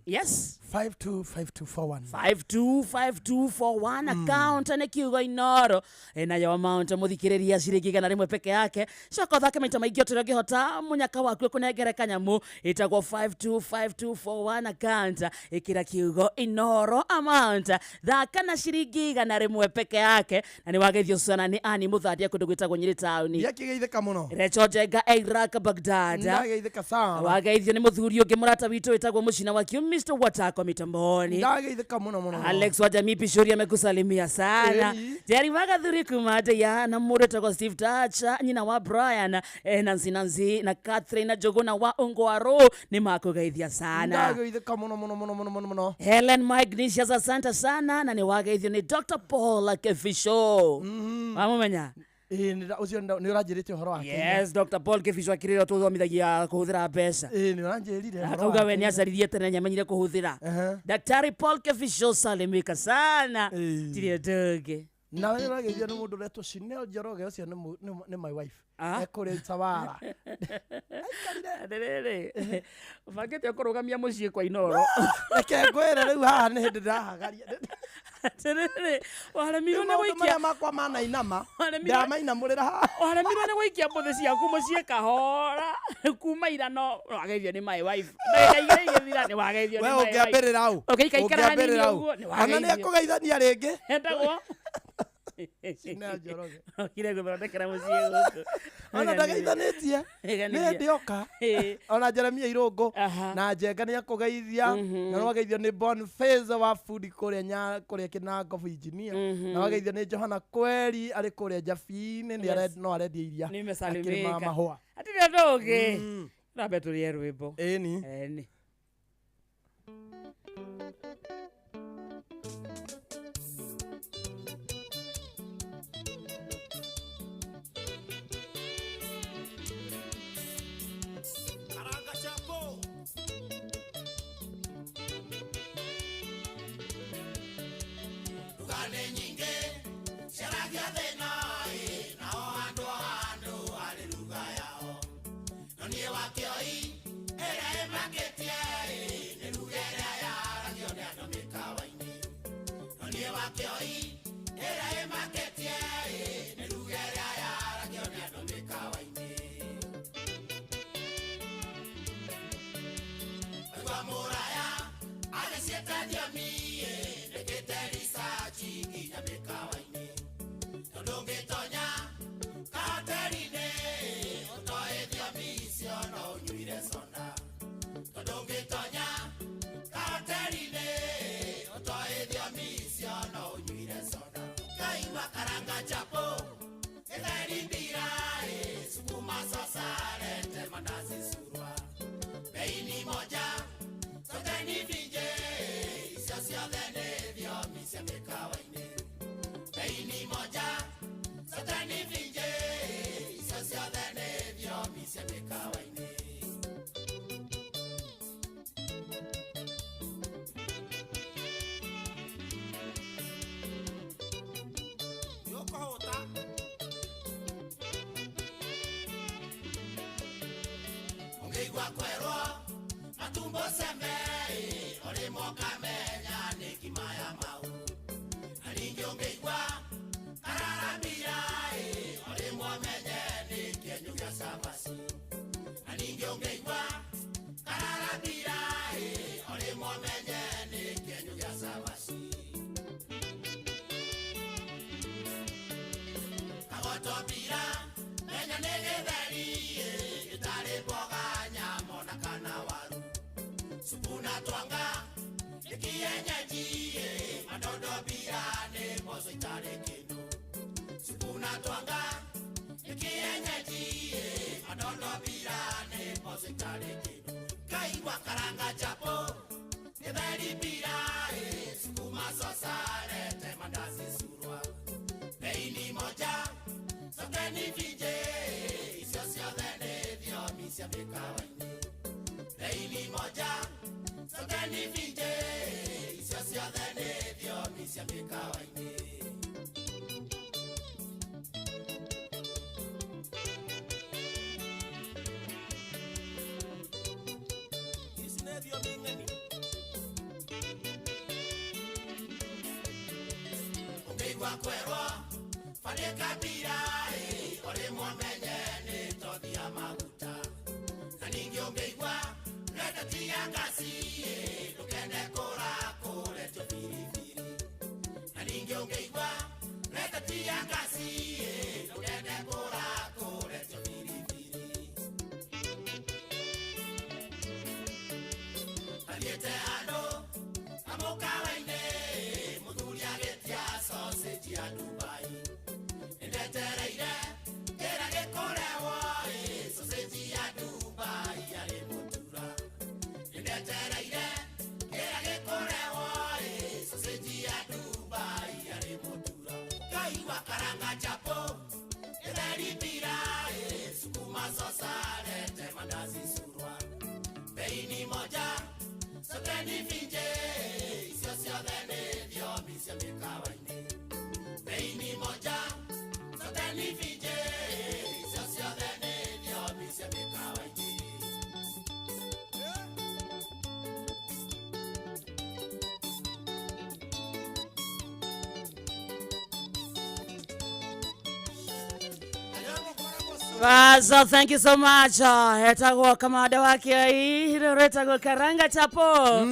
Yes. 525241. 525241 account na kiugo Inoro na yo amount muthikiriria ciringi igana rimwe peke yake coka thake maita maingĩ ũtũrĩa ũngĩhota munyaka waku kunengere kanyamu itagwo 525241 account ikira kiugo Inoro amount thaka na ciringi igana rimwe peke yake na ni wageithio sana ni ani muthadia kundu gwitagwo Nyeri town yakigeitheka muno Recho Jenga Iraq Baghdad yageitheka sana wageithio ni muthuri ũngĩ mũrata witũ witagwo Mucina wa Kiu Mr. Watako mitamboni ndageitheka muno Alex wa jamii Pishori amekusalimia sana Jerry Magathuri kumate ya na mureta kwa Steve Tacha nyina wa Brian Nancy na Catherine na Jogona wa Ongwaro ni makugeithia sana ndageitheka muno Helen Magnesius asante sana na ni wageithio ni Dr. Paul Kefisho wamumenya ucio ni uranjirite uhoro wake yes Dr. Paul Kefisho akirira tuthomithagia kuhuthira mbeca ni uranjirire akauga we ni acaririe tene nyamenyire kuhuthira Daktari Paul Kefisho salimika sana tirie ndoge na we uragethio ni mundu retwo Chanel Njoroge ucio ni my wife ekore tawara nderere ufangite kurugamia mucie kwa Inoro reke ngwire riu haha ni hindi ndahagaria nderere waremirwo ni gwikia makwa mana inama ndamainamurira haha waremirwo ni gwikia mbuthi ciaku mucie kahora kuma ira no wageithio ni my wife ndagaigai githira ni wageithio ni my wife we ungiambirira au ukikaikara hanini uguo ni wageithio ana ni akugeithania ringi endagwo Chanel Njoroge kire guthondekera mucie guku ona ndageithanitie ni ndioka ona Jeremia Irungu na Njenga ni akugeithia na wageithio ni Boniface wa food kuria Kinango Virginia na wageithio ni Johana Kweri ari kuria Jafine ni no arendia iria nimesalimika mahua atire ndoge rabe tulie rwimbo eni topira menya negetheri itari boga nyamo na kana waru supuna twanga ikienyeji madodo bira ne mozo itari kindu supuna twanga ikienyeji madodo bira ne mozo itari kindu kai wakaranga chapo getheri bira sukuma sosare te mandazi surwa Beini moja, soteni vije, isosio dene dio misia bekawaini. Beini moja, soteni vije, isosio dene dio misia bekawaini. Isine dio mingeni. Ongegwa kwerwa. Fane kabira ole mwenye ni todi ya maguta na ningi ongeigwa leta tiangasi tukende kora kore to firifiri na ningi ongeigwa leta tiangasi tukende kora kore to firifiri aliete ano amokawaine muduri agetia sausage ya Dubai Tereire, kera ge korewa, sausage ya Dubai ya le motura. Tereire, kera ge korewa, sausage ya Dubai ya le motura. Kai wakaranga chapo, edari pira, sukuma sosare te mandazi surwa. Beini moja, soteni finje, isosio dene dio misia mekawaini. Beini moja. Soteni vije, sosio dene dio misia mekawaini. So thank you so much. Hetagwo kamada wake hii retagwo karanga chapo.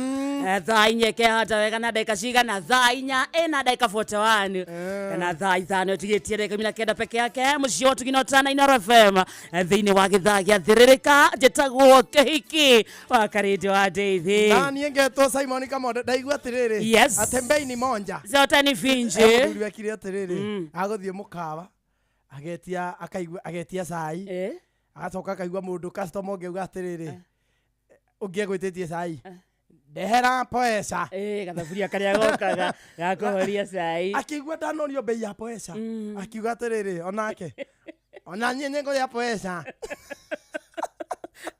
Thainya ke hata wega na dakika shiga na thainya ena dakika 41. Na thai thano tigetie dakika 19 peke yake mucio tuginotana Inoro FM. Thini wa githagia thiririka jetagwo kehiki wa karidi wa Daisy. Nani engeto Simon Kamoda ndaigua tiriri. Yes. Atembei ni monja. Zote ni finje. Nduri akiri tiriri. Agothie mukawa. Agetia sai agacoka akaigua mundu customer ngeuga atiriri ungie gwititie sai ndehera poesa gathaburia karia gokaga gakuhoria sai akigua ndanonio bei ya poesa akiuga atiriri onake ona nyenyengo ya poesa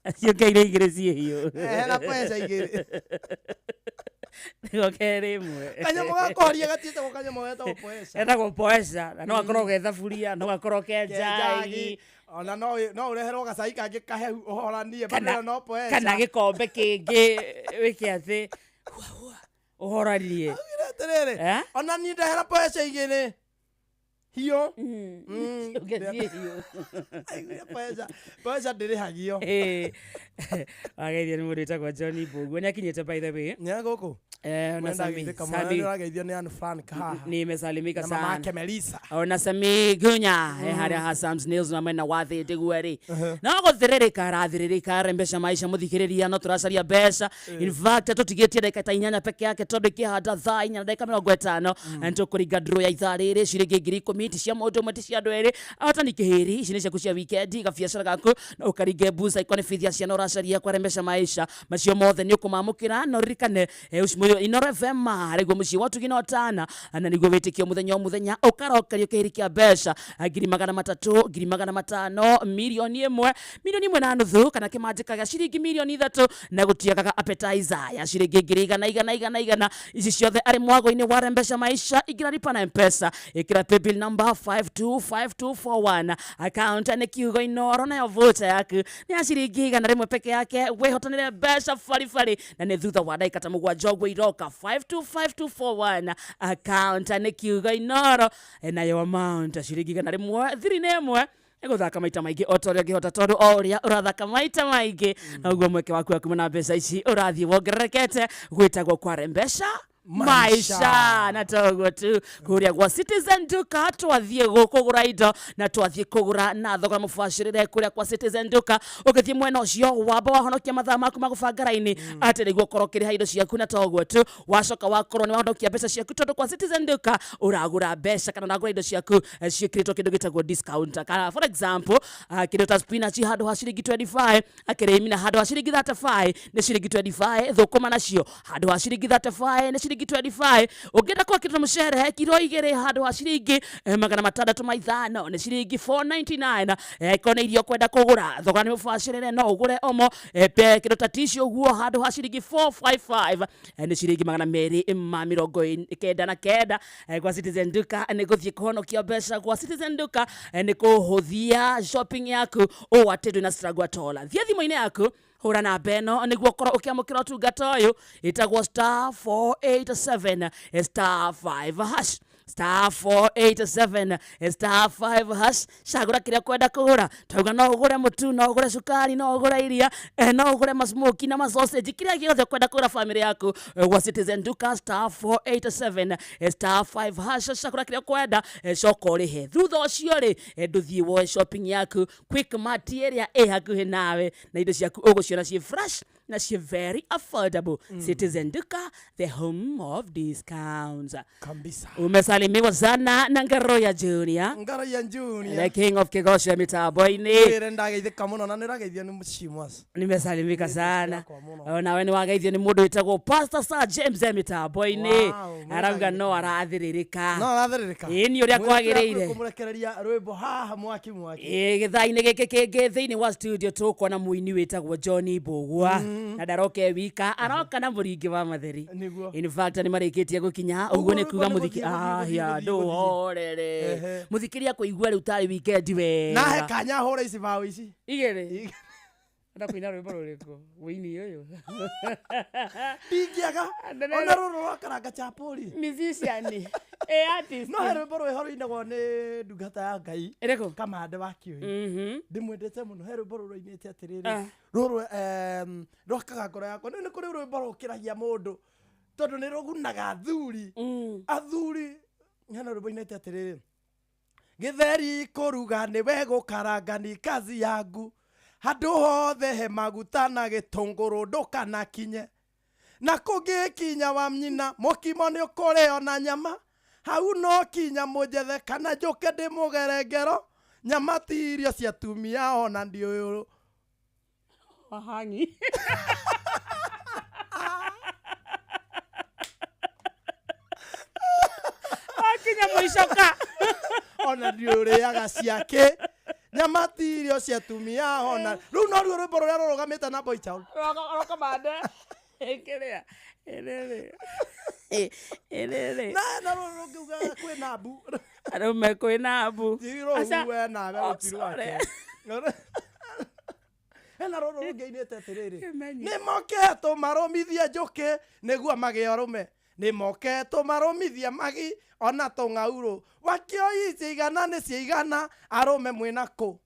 acio ngeire igire ciĩhiũ ndehera poesa igire Gokerimwe. Kanyamo gakoria gatiete go kanyamo getagwo poesa. Etagwo poesa. Na no gakorwo ge thaburia, no gakorwo ke njagi. Ona no ureherwo gacai kangĩ kahehu ũhoranie badala no poesa. Kana gĩkombe kĩngĩ wĩke atĩ ũhoranie. Tiriri. Ona ni ndehera poesa igĩrĩ. Hiyo. Ugezie hiyo. Poesa ndĩrĩhagio. Wageithia nĩ mũndũ wĩtagwo Johnny Mboguo. Nĩakinyĩte by the way. Nĩ gũkũ. Ona Sami ũrageithio nĩ Anne Frank haha. Nimesalimika sana. Na mamake Melissa. Ona Sami Gunya harĩa ha Sam's Nails na mwena wa thĩ ndĩguo-rĩ. No gũthĩrĩrĩka arathĩrĩrĩka arembesha maisha mũthikĩrĩria no tũracaria mbeca. In fact tũtigĩtie ndagĩka ta 8 peke yake tondũ ikĩhanda thaa 4 na ndagĩka 50 nĩtũkũringa draw ya ithaa rĩrĩ ciringi ngiri 10 cia mũndũ ũmwe ti cia andũ erĩ. Ahotani kĩhĩri ici nĩ ciaku cia weekend gabiacara gaku na ũkaringe mbuca ikonebithia ciana ũracaria kwarembesha maisha macio mothe nĩ ũkũmamũkĩra no ririkane Inoro FM harĩguo mũciĩ wa tuginotana na nĩguo wĩtĩkio mũthenya o mũthenya ũkarokerio kĩhĩri kĩa mbeca 300,000 500,000 milioni 1 na nuthu kana kĩmanjĩka gĩa ciringi milioni 3 na gũtiagaga appetizer ya ciringi 100 ici ciothe arĩ mwago-inĩ wa rembesha maisha igĩraripa na M-Pesa ĩkĩra paybill number 525241 account nĩ kiugo Inoro nayo vote yaku nĩ ya ciringi 100 peke yake wehotanĩre mbeca baribari na nĩ thutha wa ndagĩka ta 7 ũguo iroka 525241 account nĩ kiugo Inoro nayo amount ciringi 100 thiri nĩ ĩmwe Egũthaka maita maingĩ o ta ũrĩa ũngĩhota tondũ o ũrĩa ũrathaka maita maingĩ na ũguo mweke waku wa kumana mbeca ici ũrathiĩ wongererekete gwĩtagwo kwa M-Pesa maisha na togo tu kuria gwa Citizen Duka twathie gukugura indo na twathie kugura na thogora mubashirire kuria kwa Citizen Duka ugithie mwena ucio wamba wahonokia mathaa maku magubanga raini ati niguo korokire indo ciaku na togo tu wacoka wakorwo ni wahonokia mbeca ciaku tondu kwa Citizen Duka uragura mbeca kana nagura indo ciaku cikiritwo kindu gitagwo discount kana for example kindu ta spinach handu ha ciringi 25 akirimi na handu ha ciringi 35 ni ciringi 25 thukuma nacio handu ha ciringi 35 ni ciringi 25 ungenda kwa kitu mushere kiro igere handu ha ciringi 605 ni ciringi 499 kone irio kwenda kugura thogora ni mubashirire no ugure omo pe kindo ta tissue guo handu ha ciringi 455 ni ciringi 299 kwa Citizen Duka ni guthie kuhonokia mbeca kwa Citizen Duka ni kuhuthia shopping yaku o atedu na struggle atola thia thimo-ini yaku hura na beno niguo korwo ukiamukira utungata uyu itagwo star 487 star 5 hash star 487 star 5 hash cagura kiria kwenda kugura tauga no ugure mutu no ugure sukari no ugure iria no ugure masmoki na masausage kiria giothe kwenda kugura family yaku wa Citizen Duka star 487 star 5 hash cagura kiria kwenda coko rihe thutha ucio ri nduthie wo shopping yaku quick mart area hakuhi nawe na indo ciaku uguciona cie fresh na cie very affordable. Citizen Duka, the home of discounts. Kabisa. Umesalimiwa sana na Ngaroya Junior. Ngaroya Junior. The king of Kigosha mitambo-ini. Wire ndageithika muno na nirageithio ni muchimwas. Nimesalimika sana. Na we ni wageithio ni mundu witagwo Pastor Sir James mitambo-ini. Arauga no arathiririka. No arathiririka. Ni uria kwagiriire. Kumurekereria rwimbo haha mwaki. Githaini giki kingi thiini wa studio tukwo na muini witagwo Johnny Bogwa. Na daroke wika aroka na muringi wa matheri. In fact ni marikitie gukinya uguo ni kuga muthiki ya nduhorere muthikiria kuigua riu tari weekend we na he kanya hore ici bao ici igere nda kuina rwimbo ruriko wini uyu ingiaga ona ruru rwakaranga chapoli musician artist no he rwimbo rwihoro-inagwo ni ndungata ya Ngai iriko Kamande wa Kioi ndimwendete muno he rwimbo ruru-inite atiriri ruru rwakaga ngoro yakwa ni kuri rwimbo rukiragia mundu tondu ni rugunaga athuri athuri hena rwimbo inite atiriri githeri kuruga ni we gukaranga ni kazi yangu handu hothe he maguta na gitunguru ndukana kinye na kugikinya wa mnyina mukimo ni ukureo na nyama hau no kinya mujethe kana njuke ndi mugerengero nyama ti irio cia tumia ona ndiuyu wahangi akinya muicoka ona ndiuriaga ciake nyama ti irio cia tumia ona riu no ruo rwimbo ruria rurugamite na Boy Child Kamande ekerea erere na ruruga kwina mbu arume kwina mbu asa we na we utiru wake ena ruru rungiinite atiriri ni moketo maromithia njuki niguo magio rume ni moketo maromithia magi ona tong'auro wakio icigana ni ciigana arume mwinako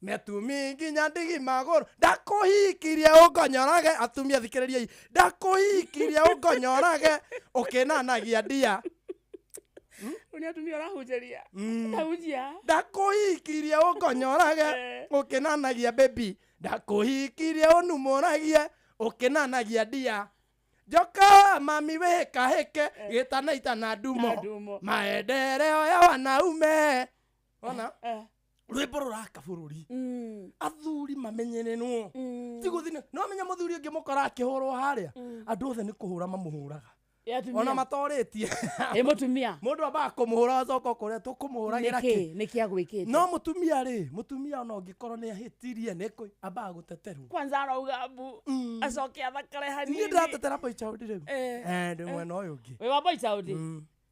metumi nginya ndigi maguru ndakuhikirie ugonyorage atumia thikiriria ndakuhikirie ugonyorage ukinanagia ndia unia atumia rahunjeria tahunjia ndakuhikirie ugonyorage ukinanagia baby ndakuhikirie unumuragie ukinanagia ndia joka mami weka heke gitanaita na ndumo maendeleo ya wanaume ona rwimbo ruraka bururi athuri mamenyenenwo tiguthine no menya muthuri ungi mukora akihurwo haria andu othe ni kuhura mamuhuraga ona matoritie mutumia mundu amba kumuhura zoko kuria tukumuhuragira niki agwikite no mutumia ri mutumia ona ungikorwo ni ahitirie niko amba guteterwo kwanza arauga mbu acoke athakare hanini ni ndatetera Boy Child riu ndi mwena uyu ungi we wa Boy Child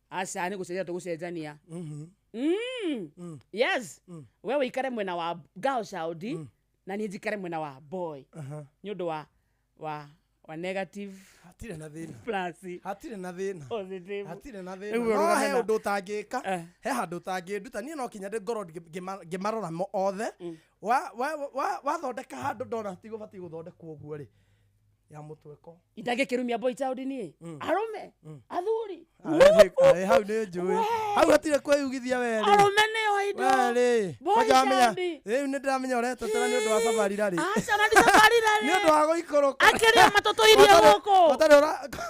aca ni gucenjia tugucenjania yes we wikare mwena wa Girl Child na ni njikare mwena wa boy ni undu wa negative hatire na thina plus hatire na thina positive hatire na thina no he undu tangika he handu tanginduta ni no kinya ndi ngoro ngimarora othe wa thondeka handu ndona tigubati guthondekwo uguo ri ya mutweko Itage kirumia boy child ni arume athuri ale hau ne njui hau hatire kweyugithia wele arume ne oido wele kojamenya riu ni ndamenya ureto tena ni undu wa safari rari acha na safari rari ni undu wa guikoroka akiria matoto iria goko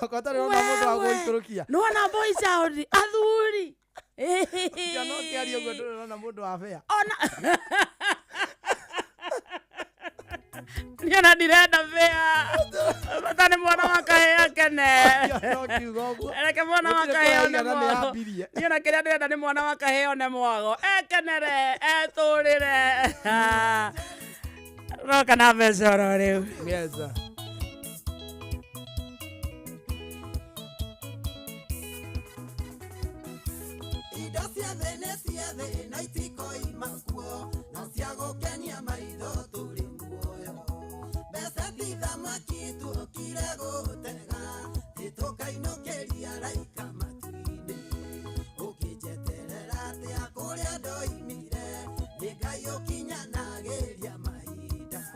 kotare ona mundu wa guikorokia no na boy child athuri ya no kiario gwe na mundu wa fea ona Niona direnda fea. Batane mwana wakahea kene. Eleke mwana wakahea one mwago. Niona kiria direnda ni mwana wakahea one mwago. Ekenere, eturire. Roka na besoro riu. Yes. Idacia Venecia de naitiko imakuo. Nasiago Kenya maitho turi. Thamaki tuokire gutega itukainokeria raika matu-ini ukijeterera atia kuria ndoimire ni Ngai ukinyanagiria mahinda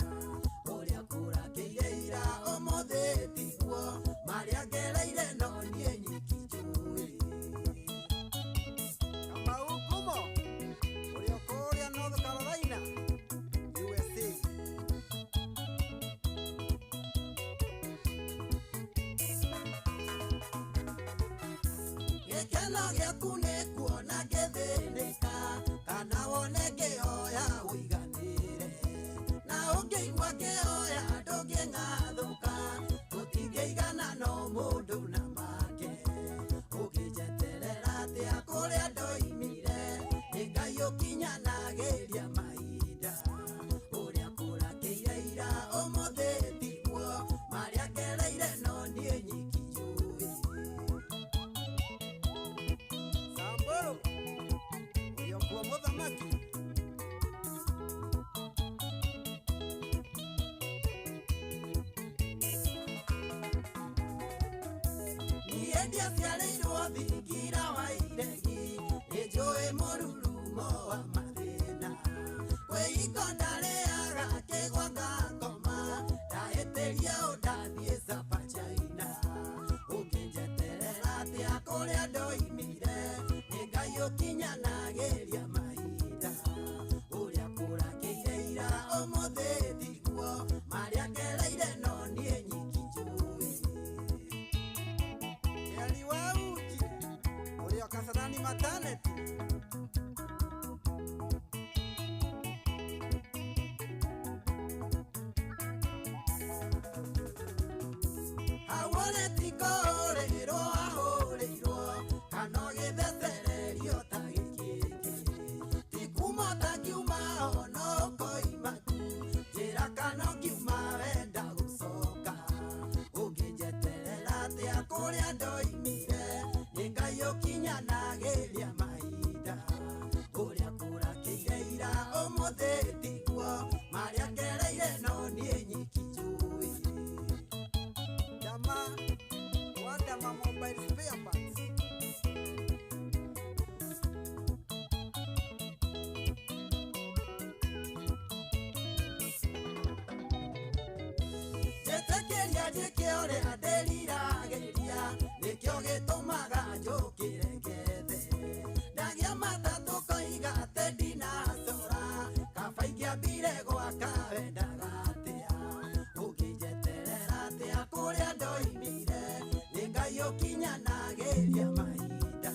uria kurakiire ira umuthi tiguo maria ngereire no nie nyiki njui Kamau Kumo uria kuria North Carolina USA Kena gĩaku nĩ kuona ngĩthĩnĩka kana wone ngĩhoya ũiganĩre na ũngĩigua ngĩhoya ndũngĩng'athũka gũtingĩigana no mũndũ na make ũkĩnjeterera atĩa kũrĩa ndoimire nĩ Ngai ũkinyanagĩria mahinda ũrĩa kũrakĩire ira ũmũthĩ tiguo marĩa ngereire no niĩ nyiki njũĩ Uyokuwa muthamaki Niendia ciarĩirwo thingira wa iregi nĩnjũĩ mũrurumo wa mathĩna kwĩiko ndarĩaga kĩgwa ngakoma ndahĩtĩria ũndathiĩ Sabachaina ũkĩnjeterera atĩa kũrĩa ndoimire nĩ Ngai ũkinyanagĩria mahinda ũrĩa kũrakĩire ira ũmũthĩ tiguo marĩa ngereire no niĩ nyiki njũĩ Yali wa uji ũrĩa Kasarani maternity Awone tikorĩrwo ahũrĩirwo kana gĩthethererio ta gĩkĩngĩ tikuma takiuma ono koima tu njĩra kana ngiuma wenda gũcoka ũngĩnjeterera atĩa kũrĩa ndoimire nĩ Ngai ũkinyanagĩria mahinda ũrĩa kũrakĩire ira ũmũthĩ tiguo marĩa ngereire no niĩ nyiki njũĩ Dama Wadama Mobile Spare Parts Jetekeria jike ũrĩa ndĩriragĩria nĩkĩo gĩtũmaga njũkĩre ngethe ndagĩa matatũ koiga atĩ ndinacora kaba ingĩambire gwaka wendaga atĩa ũkĩnjeterera atĩa kũrĩa ndoimire nĩ Ngai ũkinyanagĩria mahinda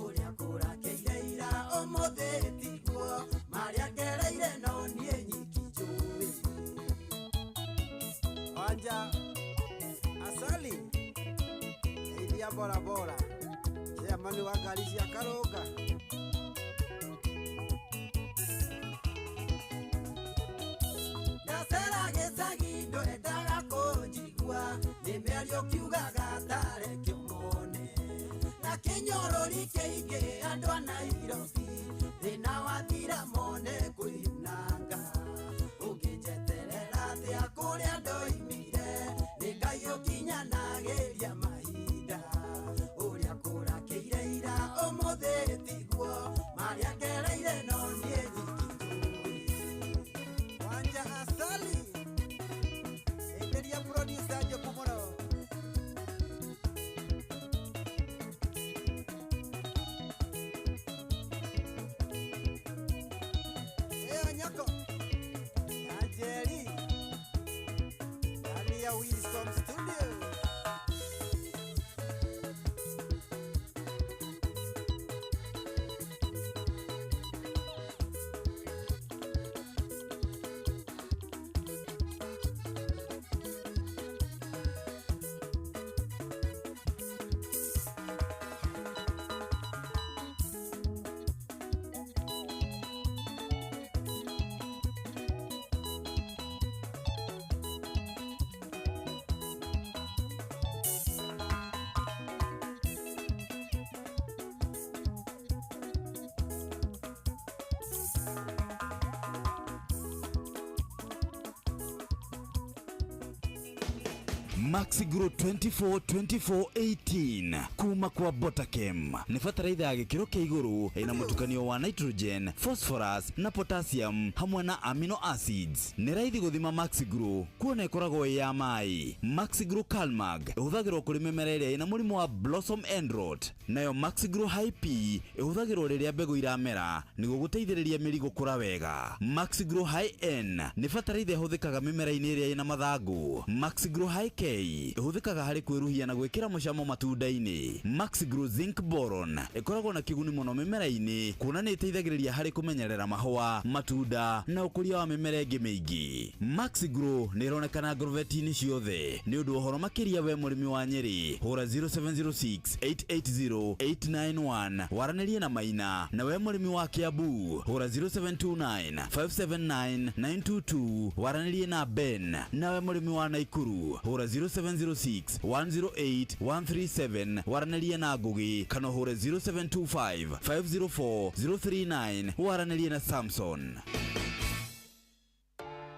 ũrĩa kũrakĩire ira ũmũthĩ tiguo marĩa ngereire no niĩ nyiki njũĩ Wanja Asali Iria bora bora Chairman wa ngari cia Karũnga Ndacera gĩcagi ndwendaga kũnjigua nĩ mĩario kiugaga tareke ũmone na kĩnyorori kĩingĩ andũ a Nairobi thĩna wathira mone kwĩyunanga ũngĩnjeterera atĩa kũrĩa ndoimire nĩ Ngai ũkinyanagĩria mahinda ũrĩa kũrakĩire ira ũmũthĩ tiguo marĩa ngereire no niĩ nyiki njũĩ Wanja Asali Enderia producer Maxigro 24-24-18 kuma kwa Botakem ni fataraitha ya gikiro kia iguru ina mutukanio wa nitrogen, phosphorus na potassium hamwe na amino acids. Ni raithi guthima Maxigro kuona ikoragwo ya mai. Maxigro Calmag ihuthagirwo kuri mimera iria ina murimu wa blossom end rot, nayo Maxigro High P ihuthagirwo riria mbegu iramera niguo guteithiriria miri gukura wega. Maxigro High N ni fataraitha ihuthikaga mimera-ini iria ina mathangu. Maxigro High K ihuthikaga hari kwiruhia na gwikira mucamo matunda-ini. Maxigro Zinc Boron ikoragwo na kiguni muno mimera-ini kuona ni iteithagiriria hari kumenyerera mahua, matunda na ukuria wa mimera ingi mingi. Maxigro ni ironekana groveti-ini ciothe. Ni undu uhoro makiria we murimi wa Nyeri, hura 0706880891 waranirie na Maina, na we murimi wa Kiambu hura 0729579922 waranirie na Ben, na we murimi wa Naikuru hura 0706108137 waranirie na Ngugi, kana hura 0725504039 waranirie na Samson.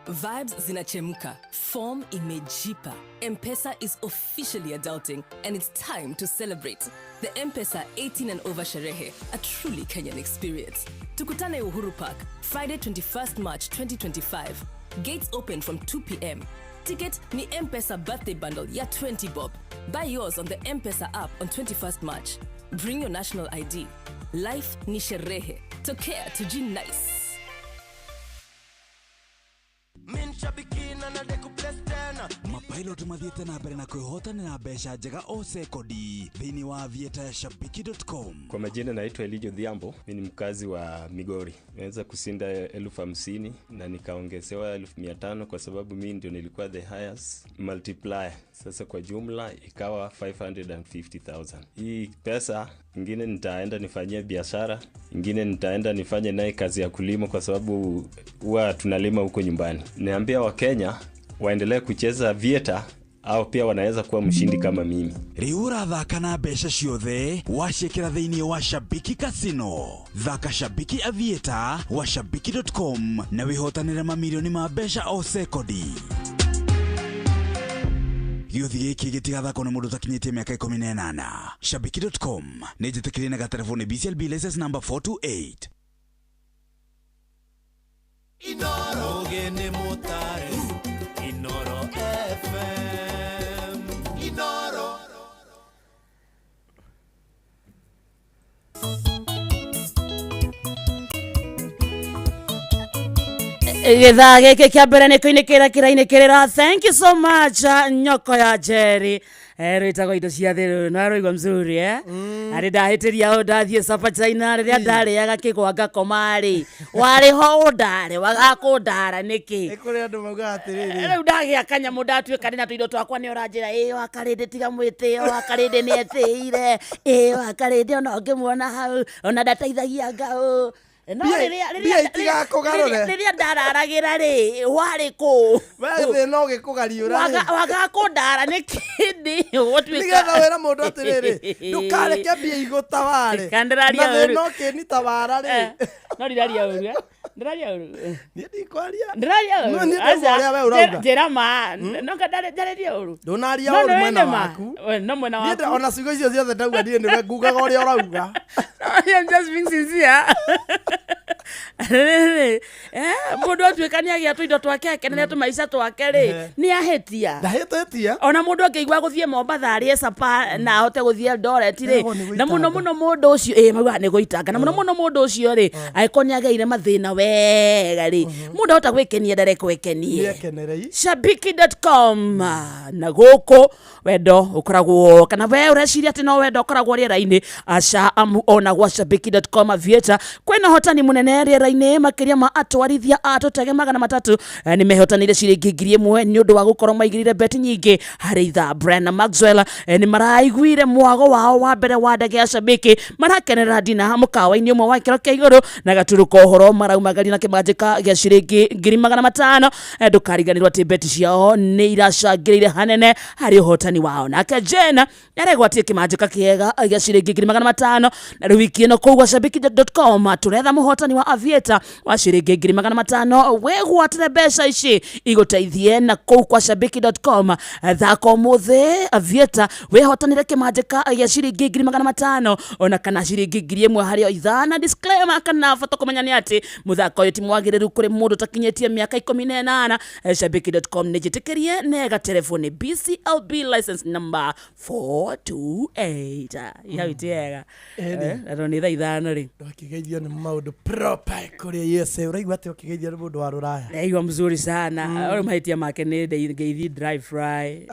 Vibes zinachemka, form imejipa. M-Pesa is officially adulting and it's time to celebrate. The M-Pesa 18 and over sherehe, a truly Kenyan experience. Tukutane Uhuru Park, Friday 21st March 2025. Gates open from 2 p.m. Ticket ni M-Pesa birthday bundle ya 20 bob. Buy yours on the M-Pesa app on 21st March. Bring your national ID. Life ni sherehe. Tokea tuji nice. Mapilot mathiete na mbere na kwihotanira mbeca njega o sekodi thiini wa aviatashabiki.com. Kwa majina naitwa Elijo Dhiambo, mimi ni mkazi wa Migori. Nimeweza kusinda 50,000 na nikaongezewa 500 kwa sababu mimi ndio nilikuwa the highest multiplier. Sasa kwa jumla ikawa 550,000. Hii pesa ingine nitaenda nifanyie biashara, ingine nitaenda nifanye naye kazi ya kulima kwa sababu huwa tunalima huko nyumbani. Niambia Wakenya waendelee kucheza Vieta au pia wanaweza kuwa mshindi kama mimi. Riura thaka na mbeca ciothe wacikira thiini wa Shabiki Casino. Thaka Shabiki Avieta wa shabiki.com na wihotanire mamilioni ma mbeca o sekodi. Gĩuthi gĩkĩ gĩtigathakwo nĩ mũndũ ũtakinyĩtie mĩaka 18. Shabiki.com nĩ njĩtĩkĩrie na gatelefoni BCLB license number 428. Inoro gene motare Inoro FM Inoro Githaa gĩkĩ kĩa mbere nĩ kũinĩkĩra kĩrainĩkĩrĩra. Thank you so much nyoko ya Jerry rĩtagwo indo cia thĩ na rũigwa mzuri arĩ ndahĩtĩria o ndathiĩ Sapa China rĩrĩa ndarĩaga kĩgwa ngakomarĩ warĩ ho ndarĩ wagakũndara nĩkĩ kũrĩ andũ mauga atĩrĩrĩ rĩu ndagĩa kanyamũ ndatuĩka na tũindo twakwa nĩ ũranjĩra wakarĩndĩ tiga mwĩtĩo wakarĩndĩ nĩ etĩire wakarĩndĩ ona ũngĩmuona hau ona ndateithagia ngaũ no rĩrĩa ndararagira rĩ warĩ kũ wethe no gĩkũgariũra wagakũndara nĩ kĩndĩ nĩgetha wĩra mũndũ atĩrĩrĩ ndũkareke mbia igũtaware na no kĩnita wara rĩ no ndiraria ũru ndiraria ũru niĩ ndikwaria ndiraria ũru njĩra ma no ndarĩria ũru ndũnaria ũru mwena waku no mwena waku ona ciugo icio ciothe ndauga ndirĩ nĩwe ngugaga ũrĩa ũrauga I am just being sincere. Mundu atwikania gia tuindo twake kenene tumaisha twake ri ni ahetia ndahetia ona mundu akigwa guthie Mombasa ari sapa na ahote guthie Eldoret ri na muno mundu ucio mauga ni guitanga na muno mundu ucio ri aikoniageire mathina wega ri mundu ahota gwikenia ndare kwekenie shabiki.com na guku wendo ukoragwo kana we ureciria ati no wendo ukoragwo riera-ini aca ona gwa shabiki.com avieta kwena hotani munene riera-ini makiria ma atwarithia atutege 300 ni mehotanire ciringi 1000 ni undu wa gukorwo maigirire beti nyingi hari itha Brenna Maxwell ni maraiguire mwago wao wa mbere wa ndege ya Shabiki marakenera dina mukawa-ini umwe wa kiro kia iguru na gaturuko horo maraumagari na kimanjika gia ciringi 500 ndukariganirwo ati beti ciao ni iracangirire hanene hari hotani wao nake Jena yaregwatie kimanjika kiega gia ciringi 500 na wiki ino kugwa shabiki.com turetha muhotani wa Avieta wa ciringi 500 wegwatire mbeca ici iguteithie na kuu kwa shabiki.com thako muthe Avieta wehotanire kimanjika gia ciringi 500 ona kana ciringi 1000 hari ithana disclaimer kana foto kumenya ni ati muthako uyu ti mwagiriru kuri mundu takinyetie miaka 18 shabiki.com nijitikirie nega telefoni BCLB license number 428 ya itiega ni ithano ri wakigeithio ni maundu proper kuri yese uraigwa ati wakigeithio ni mundu wa ruraya aigwa mzuri sana ore mahaitia make ni ngeithi dry fry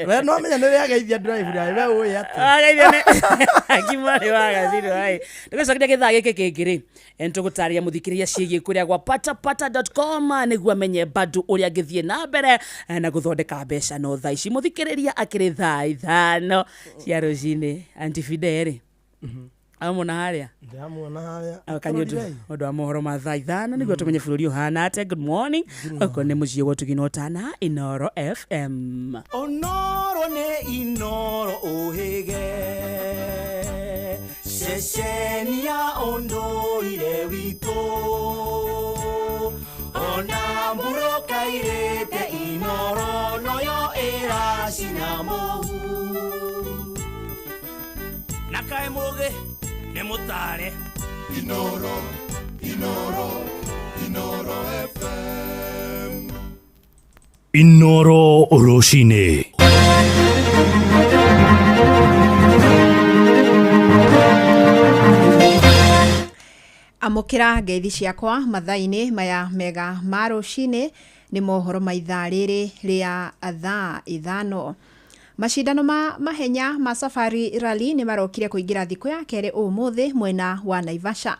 we no menya ni yageithia dry fry we uyi ati ageithia ni akimari waga thiro ai tugacokia githaa giki kingi ri entugutaria muthikiriria ciigie kuria gwa patapata.com niguo amenye badu uria ngithie na mbere na guthondeka mbeca no thaa ici muthikiriria akiri thaa ithano cia rucini antifideri amona haria ndamona haria akanyodo odo amohoro ma thaa ithano niguo tumenye bururi uhana ate good morning oko ni mucie gwo tuginotana Inoro FM Onoro ne Inoro ohege Sheshenia ondoire wito Ona muroka irete Inoro noyo era sinamohu Nakae moge ne mutare Inoro FM Inoro Oroshine Amukira ngeithi ciakwa mathaini maya mega ma rucini ni mohoro ma ithaa riri ria thaa ithano. Mashindano ma mahenya ma Safari Rally ni marokire kuingira thiku ya kere umuthi mwena wa Naivasha.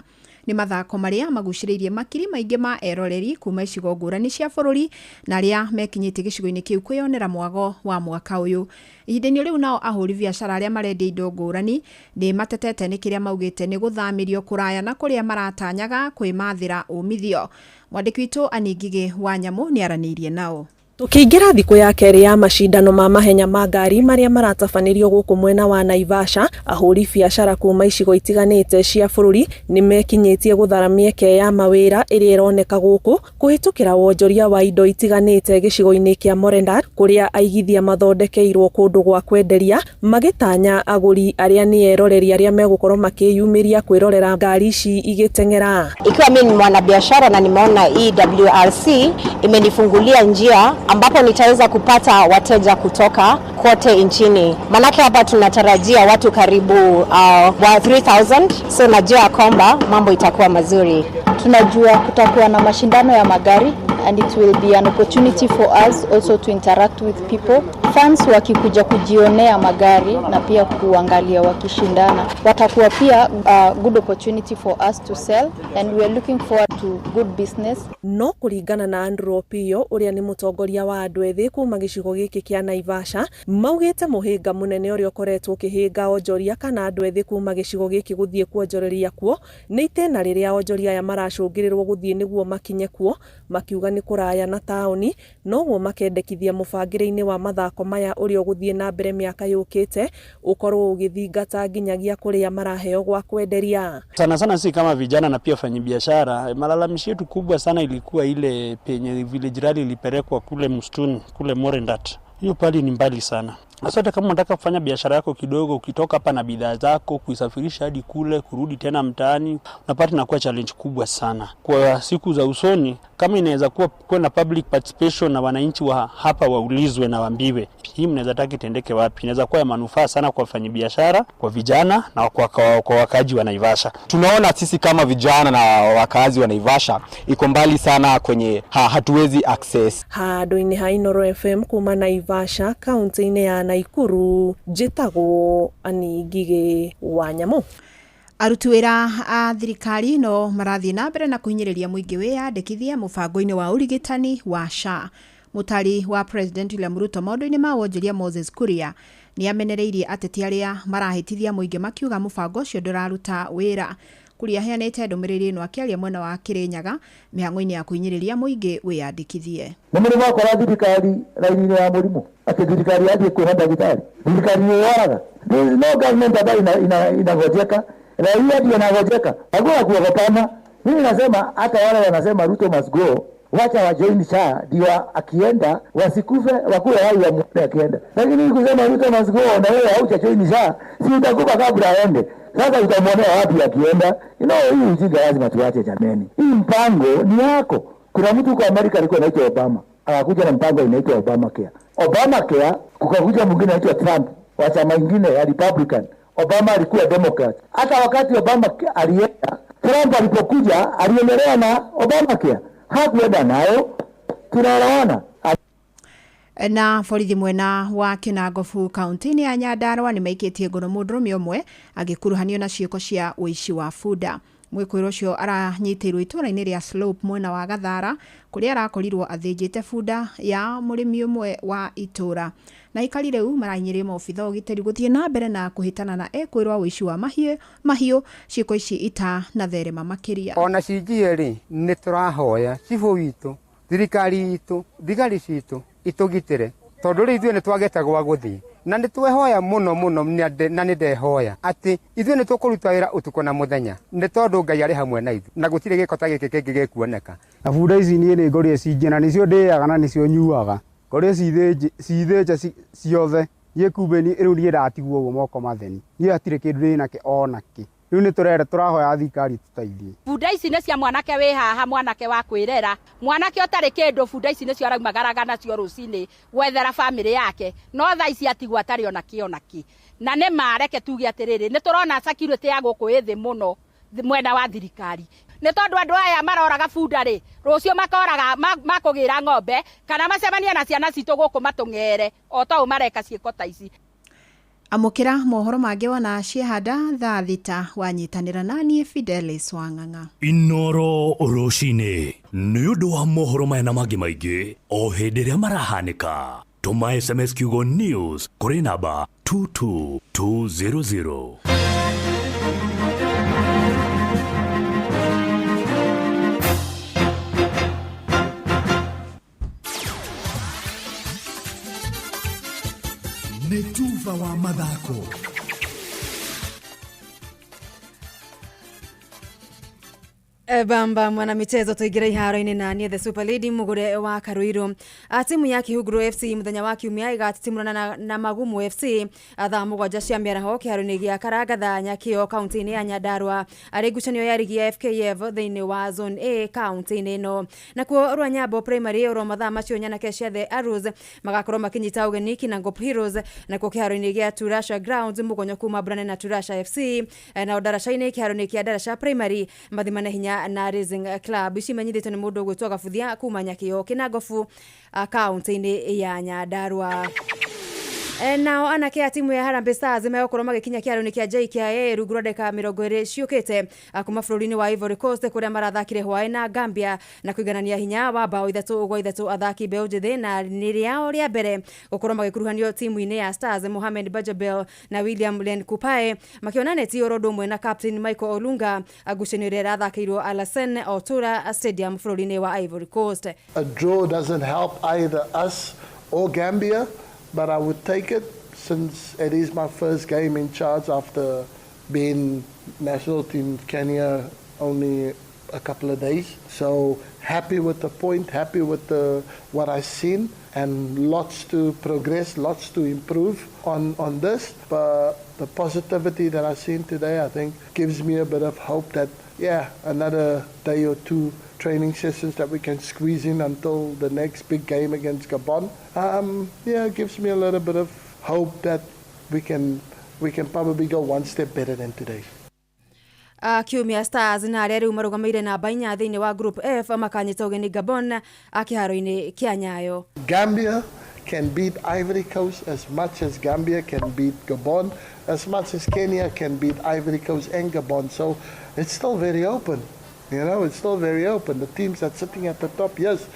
Ni mathako maria maguciririe makiri maingi ma eroreri kuma icigo ngurani cia bururi na aria mekinyite gicigo-ini kiu kwiyonera mwago wa mwaka uyu. Ihinda-ini riu nao ahuri biacara aria marendia indo ngurani ni matetete ni kiria maugite ni guthamirio kuraya na kuria maratanyaga kwimathira umithio. Mwandiki witu Aningige wa Nyamu ni aranirie nao. Tukiingira thiku ya keri ya mashindano ma mahenya ma ngari maria maratabanirio guku mwena wa Naivasha, ahuri biacara kuma icigo itiganite cia bururi ni mekinyitie gutharamia mieke ya mawira iria ironeka guku kuhitukira wonjoria wa indo itiganite gicigo-ini kia Morendat kuria aigithia mathondekeirwo kundu gwa kwenderia magitanya aguri aria ni eroreri aria megukorwo makiyumiria kwirorera ngari ici igitengera. Ikiwa mimi ni mwanabiashara na nimeona EWRC imenifungulia njia ambapo nitaweza kupata wateja kutoka kote nchini. Manake hapa tunatarajia watu karibu wa 3000, so najua kwamba mambo itakuwa mazuri. Tunajua kutakuwa na mashindano ya magari and it will be an opportunity for us also to interact with people. Fans wakikuja kujionea magari na pia kuangalia wakishindana, watakuwa pia good opportunity for us to sell and we are looking forward to good business. No kuringana na Andrew Opio uria ni mutongoria wa andu ethi kuma gicigo giki kia Naivasha, maugite muhinga munene uria ukoretwo kihinga onjoria kana andu ethi kuma gicigo giki guthie kuonjoreria kuo ni itena riria onjoria ya maracungirirwo guthie niguo makinye kuo, makiuga ni kuraya na tauni noguo makendekithia mubangire-ini wa mathako maya uria guthie na mbere miaka yukite ukorwo ugithingata nginyagia kuria maraheo gwa kwenderia. Sana si kama vijana na pia fanyibiashara, malalamishi yetu kubwa sana ilikuwa ile penye village rally ilipelekwa kule msituni kule Morendat. Hiyo pali ni mbali sana. Hata kama unataka kufanya biashara yako kidogo, ukitoka hapa na bidhaa zako kuisafirisha hadi kule, kurudi tena mtaani, unapata inakuwa challenge kubwa sana. Kwa siku za usoni, kama inaweza kuwa na public participation na wananchi wa hapa waulizwe na waambiwe hii mnaweza taka itendeke wapi, inaweza kuwa ya manufaa sana kwa wafanyabiashara, kwa vijana na kwa wakazi wa Naivasha. Tunaona sisi kama vijana na wakazi wa Naivasha iko mbali sana kwenye hatuwezi access. Handu-ini ha Inoro FM kuma Naivasha, kaunti-ini ya Naikuru, njĩtagwo Annie Ngigĩ Wanyamũ. Aruti wĩra a thirikari no marathiĩ na mbere na kũhinyĩrĩria mũingĩ wĩyandĩkithia mũbango-inĩ wa ũrigitani wa SHA. Mutari wa President William Ruto maũndũ-inĩ ma wonjoria Moses Kuria nĩ amenereirie ateti arĩa marahĩtithia mũingĩ makiuga mũbango ũcio ndũraruta wĩra. Kuria heanĩte ndũmĩrĩri ĩno akĩaria mwena wa Kĩrĩnyaga mĩhang'o-inĩ ya kũhinyĩrĩria mũingĩ wĩyandĩkithie. Nĩ mũrimũ wakora thirikari raini-inĩ ya mũrimũ atĩ thirikari yathiĩ kwĩra ndagĩtarĩ, thirikari nĩ yoraga. There is no government ambayo inagojeka, raia ndio inagojeka. Hakuna kuogopana. Mimi nasema hata wale wanasema Ruto must go, wacha wa join SHA ndio akienda wasikufe wakule hai ya mwana akienda. Lakini kusema Ruto must go na wewe haucha join SHA, si utakufa kabla aende. Sasa utamwonea wapi akienda? Hii ujinga lazima tuache jameni. Hii mpango ni yako. Kuna mtu kwa Amerika alikuwa anaitwa Obama, akakuja na mpango inaitwa Obamacare. Obamacare kukakuja mwingine anaitwa Trump wa chama kingine ya Republican. Obama alikuwa Democrat. Hata wakati Obama alienda, Trump alipokuja aliendelea na Obamacare. Hakuenda nayo, tunaelewana. Na borithi mwena wa Kinangofu kaunti-inĩ ya Nyandarua nĩ maikĩtie ngono mũndũrũme ũmwe agĩkuruhanio na ciĩko cia ũici wa bunda. Mwĩkũĩrwo ũcio aranyitĩirwo itũũra-inĩ rĩa Slope mwena wa Gathara kũrĩa arakorirwo athĩnjĩte bunda ya mũrĩmi ũmwe wa itũũra. Na ikari rĩu marahinyĩrĩria maobitha ũgitĩri gũthiĩ na mbere na kũhĩtana na ekũĩrwo ũici wa mahiũ ciĩko ici itanatherema makĩria. Ona cinjie rĩ nĩ tũrahoya cibũ witũ, thirikari itũ, thigari citũ itũgitĩre tondũ rĩ ithuĩ nĩ twagete gwa gũthiĩ na nĩ twehoya mũno na nĩ ndehoya atĩ ithuĩ nĩ tũkũruta wĩra ũtukũ na mũthenya nĩ tondũ Ngai arĩ hamwe na ithuĩ na gũtirĩ gĩko ta gĩkĩ kĩngĩ gĩkuoneka. Bunda ici niĩ nĩ ngorire cinjie na nĩcio ndĩaga na nĩcio nyuaga, ngorire cithĩnja ciothe gĩkumbĩ-inĩ rĩu niĩ ndatigwo ũguo moko matheni, niĩ hatirĩ kĩndũ ndĩ nakĩ onakĩ. Riu nĩ tũrahoya thirikari tũteithie. Bunda ici nĩ cia mwanake wĩ haha, mwanake wa kwĩrera, mwanake ũtarĩ kĩndũ. Bunda ici nĩcio araumagaraga nacio rũcinĩ gwethera bamĩrĩ yake, no thaa ici atigwo atarĩ ona kĩonaki. Na nĩ mareke tuge atĩrĩrĩ, nĩ tũrona security ya gũkũ ĩthĩ mũno mwena wa thirikari. Nĩ tondũ andũ aya maroraga bunda rĩ, rũcio makoraga makũgĩra ng'ombe kana macemania na ciana citũ gũkũ matũng'ere o ta mareka ciĩko ta ici. Amũkĩra mohoro mangĩ wona ciehanda thaa thita wanyitanĩra naniĩ Fidelis Wang'ang'a. Inoro rũcinĩ nĩ ũndũ wa mohoro maya na mangĩ maingĩ o hĩndĩ ĩrĩa marahanĩka. Tũma SMS kiugo news kũrĩ namba 22200. Netuva wa mathako. Bamba mwana michezo tuigira iharo-inĩ na niĩ the Super Lady Mugure wa Karuiro. Timu ya Kihuguro FC muthenya wa kiumia igatitimũrana na Magumu FC thaa mũgwanja cia mĩaraho kĩharo-inĩ gĩa Karagatha Nyakĩo kaunti-inĩ ya Nyandarua arĩ ngucanio ya rigi ya FKF thĩinĩ wa Zone A kaunti-inĩ ĩno. Nakuo Rwanyambo Primary oro mathaa macio Nyanake cia The Arrows magakorwo makinyita ũgeni Kinangop Heroes. Nakuo kĩharo-inĩ gĩa Turasha Grounds Mũgonyo kuma Brane na Turasha FC na Ndaraca-inĩ kĩharo-inĩ kĩa Ndaraca Primary mathimana hinya na Rising Club cimenyithĩtwo nĩ mũndũ gwĩtwo Gabuthia kuma Nyakĩo Kinangofu kaunti-inĩ ya Nyandarua. Nao anake a timu ya Harambee Stars megokorwo magikinya kĩharo-inĩ kĩa JKIA rungu rwa ndeka 20 ciũkĩte kuma bũrũri-inĩ wa Ivory Coast kũrĩa marathakire hwaĩ na Gambia na kũiganania hinya wa bao 3-3 athaki mbeũ njĩthĩ na nĩ rĩao rĩa mbere gũkorwo magĩkuruhanio timu-inĩ ya Stars. Mohamed Bajabel na William Len Kupae makĩonanĩtie ũndũ ũmwe na captain Michael Olunga ngucanio ĩrĩa ĩrathakĩirwo Alassane Ouattara Stadium bũrũri-inĩ wa Ivory Coast. A draw doesn't help either us or Gambia, but I would take it since it is my first game in charge after being national team Kenya only a couple of days. So happy with the point, happy with what I've seen, and lots to progress, lots to improve on this. But the positivity that I've seen today, I think, gives me a bit of hope that, another day or two training sessions that we can squeeze in until the next big game against Gabon. It gives me a little bit of hope that we can probably go one step better than today. Kiumia Stars na arĩa rĩu marũgamĩire namba 4 thĩinĩ wa Group F makanyita ũgeni Gabon kĩharo-inĩ kĩa Nyayo. Gambia can beat Ivory Coast as much as Gambia can beat Gabon, as much as Kenya can beat Ivory Coast and Gabon. So it's still very open. It's still very open. The teams that's sitting at the top, yes,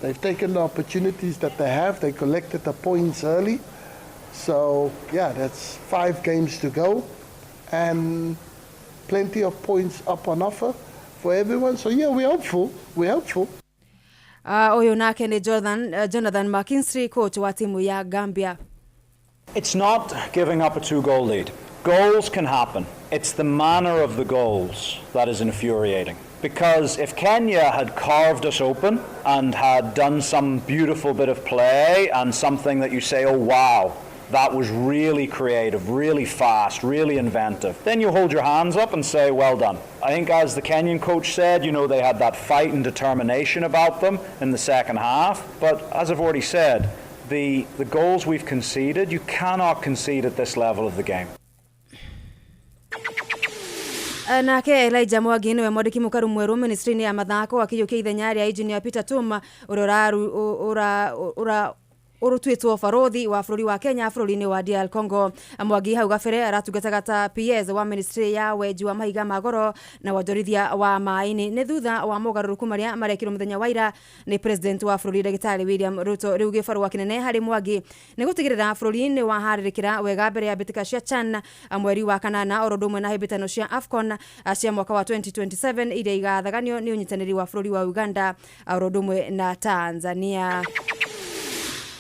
they've taken the opportunities that they have. They collected the points early. So, that's 5 games to go. And plenty of points up on offer for everyone. So, we're hopeful. We're hopeful. Oyo nake ni Jonathan McKinstry, coach wa timu ya Gambia. It's not giving up a 2-goal lead. Goals can happen. It's the manner of the goals that is infuriating. Because if Kenya had carved us open and had done some beautiful bit of play and something that you say, oh wow, that was really creative, really fast, really inventive, then you hold your hands up and say, well done. I think as the Kenyan coach said, they had that fight and determination about them in the second half. But as I've already said, the goals we've conceded, you cannot concede at this level of the game. Nake Elijah Mwangi niwe mwandiki mukaru mweru ministry-inĩ ya mathako akiyukia ithenya rĩa engineer Peter Tuma urutwitwo barothi wa bũrũri wa Kenya bũrũri-inĩ wa DR Congo. Mwangi hau gabere aratungataga ta PS wa ministry ya wenji wa mahiga magoro na wonjorithia wa maĩ-inĩ nĩ thutha wa mogarũrũku marĩa marekirwo mũthenya wa ira nĩ president wa bũrũri Ndagĩtarĩ William Ruto. Rĩu gĩbarũa kĩnene harĩ Mwangi nĩ gũtigĩrĩra bũrũri nĩ waharĩrĩkĩra wega mbere ya mbĩtĩka cia CHAN mweri wa kanana oro ũndũ ũmwe na hĩmbĩtano cia AFCON cia mwaka wa 2027 iria igathaganio nĩ ũnyitanĩri wa bũrũri wa Uganda oro ũndũ ũmwe na Tanzania.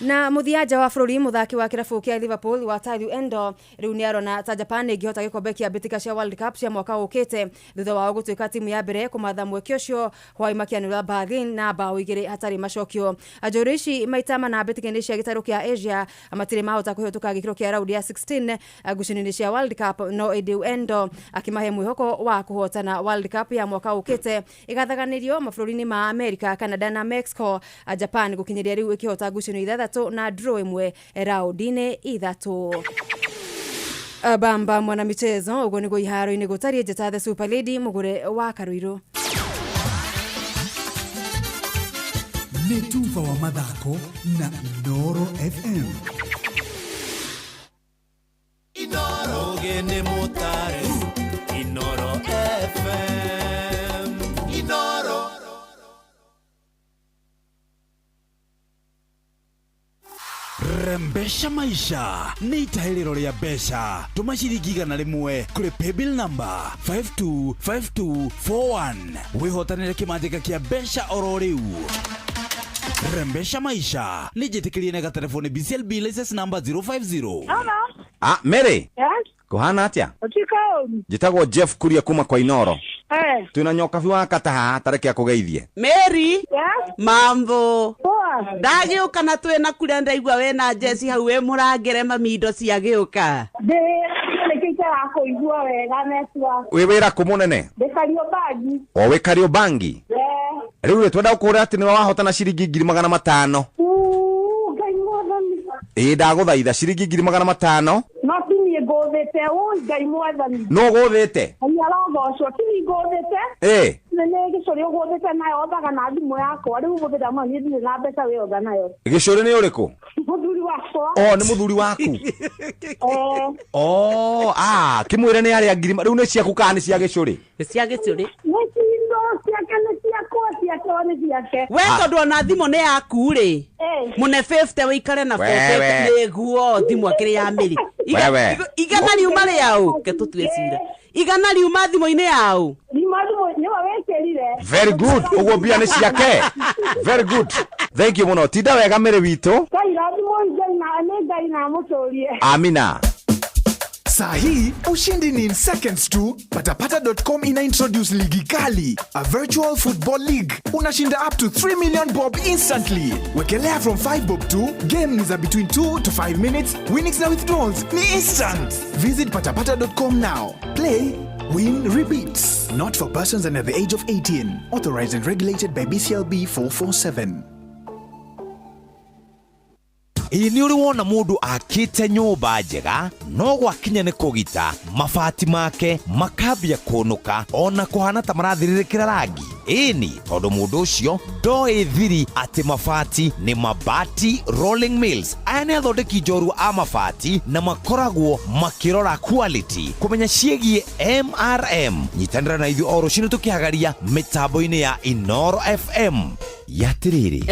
Na muthiaja wa bũrũri muthaki wa kĩrabu kĩa Liverpool wa Tyler Endo rĩu nĩ arona ta Japan ĩngĩhota gĩkombe kĩa mbĩtĩka cia World Cup cia mwaka ũkĩte thutha wa gũtuĩka timu ya mbere kũmatha mweke ũcio hwaĩ makĩanĩrĩra Berlin na bao 2 hatarĩ macokio. Njorua ici maita mana mbĩtĩka-inĩ cia gĩtarũ kĩa Asia matirĩ mahota kũhĩtũka gĩkĩro kĩa raundi ya 16 ngucanio-inĩ cia World Cup, no Endo akĩmahe mwĩhoko wa kũhotana World Cup ya mwaka ũkĩte igathaganĩrio mabũrũri-inĩ ma America, Canada na Mexico. Japan gũkinyĩria rĩu ĩkĩhota ngucanio 3 na draw imwe raundi-inĩ 3. Bamba mwana michezo ugo niguo iharo-inĩ gũtariĩ njata the Super Lady mugure wa Karuiru. Nĩ tufa wa mathako na Inoro FM. Inoro gene motare Inoro FM. Inoro Rembesha maisha ni itahĩrĩro rĩa mbeca. Tũma ciringi 100 kũrĩ paybill number 525241 wĩhotanĩre kĩmanjĩka kĩa mbeca oro rĩu. Rembesha maisha ni njĩtĩkĩrie na gatelefoni BCLB license number 050. Mary. Yes. Kuhana atia? Otika. Njĩtagwo Jeff Kuria kuma kwa Inoro. Twina nyoka biwa kataha tareke akugeithie. Mary. Yes. Mambo. Ndagiuka na twina kuria ndaigua we na Jesse hau we murangere mamindo cia giuka. Kuigua wega netwa. We wira kumunene. Kariobangi. We Kariobangi. Riu twenda gukura ati ni wahotana ciringi 500. Ndaguthaitha ciringi 500. No tini ngothete ngai mwathani. No guthete. Ayarogocwo tini ngothete. Nene gicori uguthete nayo othaga na thimu yakwa riu guthira ma ni thire na mbeca we otha nayo. Gicori ni uriku? Muthuri wakwa. Ni muthuri waku. Kimwire ni aria ngirima riu ni ciaku kana ni cia gicori? Cia gicori. We tondu ona thimu ni yaku ri mune 50 wikare na 40 niguo thimu akiri ya Miri igana riuma ri yau ke tutwecira igana riuma thimu-ini yau very good ugo bia ni ciake very good thank you muno tinda wega Miri wito amina. Saa hii ushindi ni in seconds tu. Patapata.com ina introduce ligi kali, a virtual football league. Unashinda up to 3 million bob instantly. Wekelea from 5 bob tu. Game ni za between 2 to 5 minutes. Winnings na withdrawals ni instant. Visit patapata.com now. Play, win, repeats. Not for persons under the age of 18. Authorized and regulated by BCLB 447. Ini uri wona mundu akite nyumba njega no gwakinya ni kugita mabati make makambia kunuka ona kuhana ta marathiririkira rangi. Ini tondu mundu ucio ndoi thiri ati mabati ni Mabati Rolling Mills. Aya ni athondeki njorua a mabati na makoragwo makirora quality. Kumenya ciegie MRM nyitanira na ithu oro cino tukihagaria mitambo-ini ya Inoro FM. Yatiriri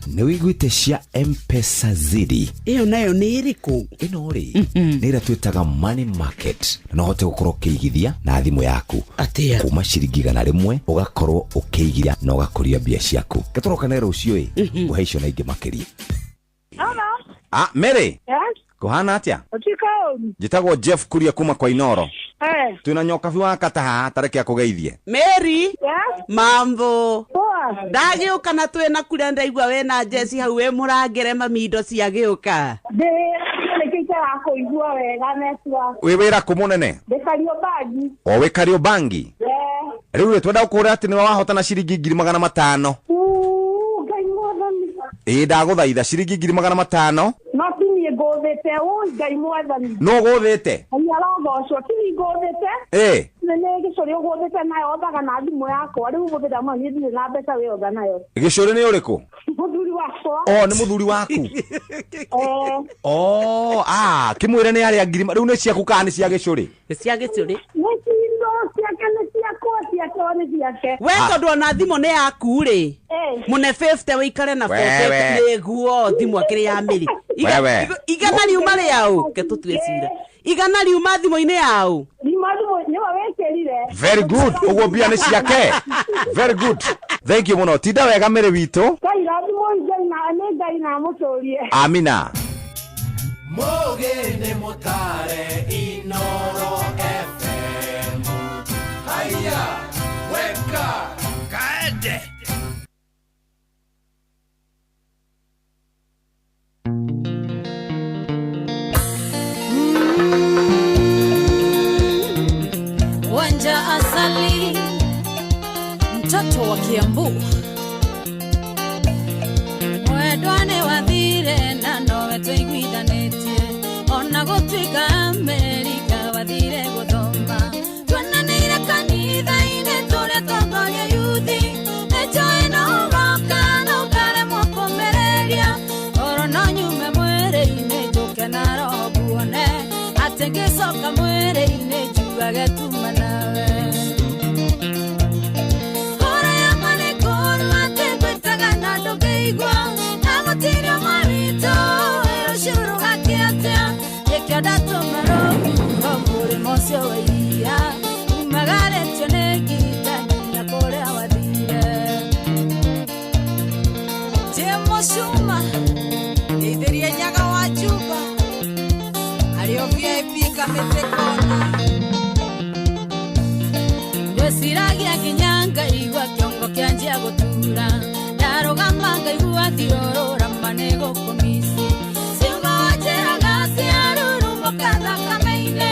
ni wiguite cia M-Pesa zidi. Iyo nayo ni iriku? Ino ri ni ira twitaga money market. No hote gukorwo ukiigithia na thimu yaku atia kuma ciringi 100 ugakorwo ukiigira na ugakuria mbia ciaku. Gatoroka na rucio uheicio na ingi makiria. Mary. Yes. Kuhana atia? Otika. Jitagwo Jeff Kuria kuma kwa Inoro. Tuna nyoka biwa kataha tareke akugeithie. Mary. Yes. Mambo. Ndagiuka na twena kuria ndaigua we na Jesse hau we murangere mamindo cia giuka. Kuigua wega netwa. We wira kumunene? Bekario bangi. O we kario bangi? Riu we twenda ukura ati ni wahotana ciringi 500. Ndaguthaitha ciringi 500. No tini ngothete ngai mwathani. No gothete? Nyarogocwo tini ngothete. Nene gicori ngothete nayo othaga na thimu yakwa riu muthira ma ni ndire na mbeca we otha nayo. Gicori ni uriku? Muthuri wakwa. Ni muthuri waku. Kimwire ni ari ngirima riu ni ciaku kana ni cia gicori? Ni cia gicori. Ni cindo ciake ni ciakwa ciake ni ciake. We tondu na thimu ni yaku ri. Mune 50 wikare na 40 neguo thimu akiri ya Miri. Igana riuma riau ke tutwecira. Igana riuma thimu-ini yau. Very good. Ugo bia ni ciake. Very good. Thank you muno. Tinda wega Miri witu. Amina. Mogene motare Inoro FM. Haya, weka kaende. Wanja asali mtoto wa Kiambu mwedwane wathire na nowe twaiguithanetie ona gutwika Amerika wathire guthoma twananire kanitha-ini turia tongoria yuthi ejoe no goka no kare mukomereria oro no nyume mwere-ini njuke na roho buone ati ngicoka mwere-ini njugage tuma nawe kora ya mane koru ati ngwitaga na ndugeigua na gutirio mawito erucuru gakiatia ikio ndatuma rogu ngomurimo ucio wa iria umagaretio ni ngita nginya kuria wathire Jemo Shuma ithirie nyaga wa Juba ario VIP kamete kona Gweciragia kinyanga igua kiongo kianjia gutura ndarugama ngaigua thiorora manego komisi siuga wajeraga ciarurumbo kathakame-ini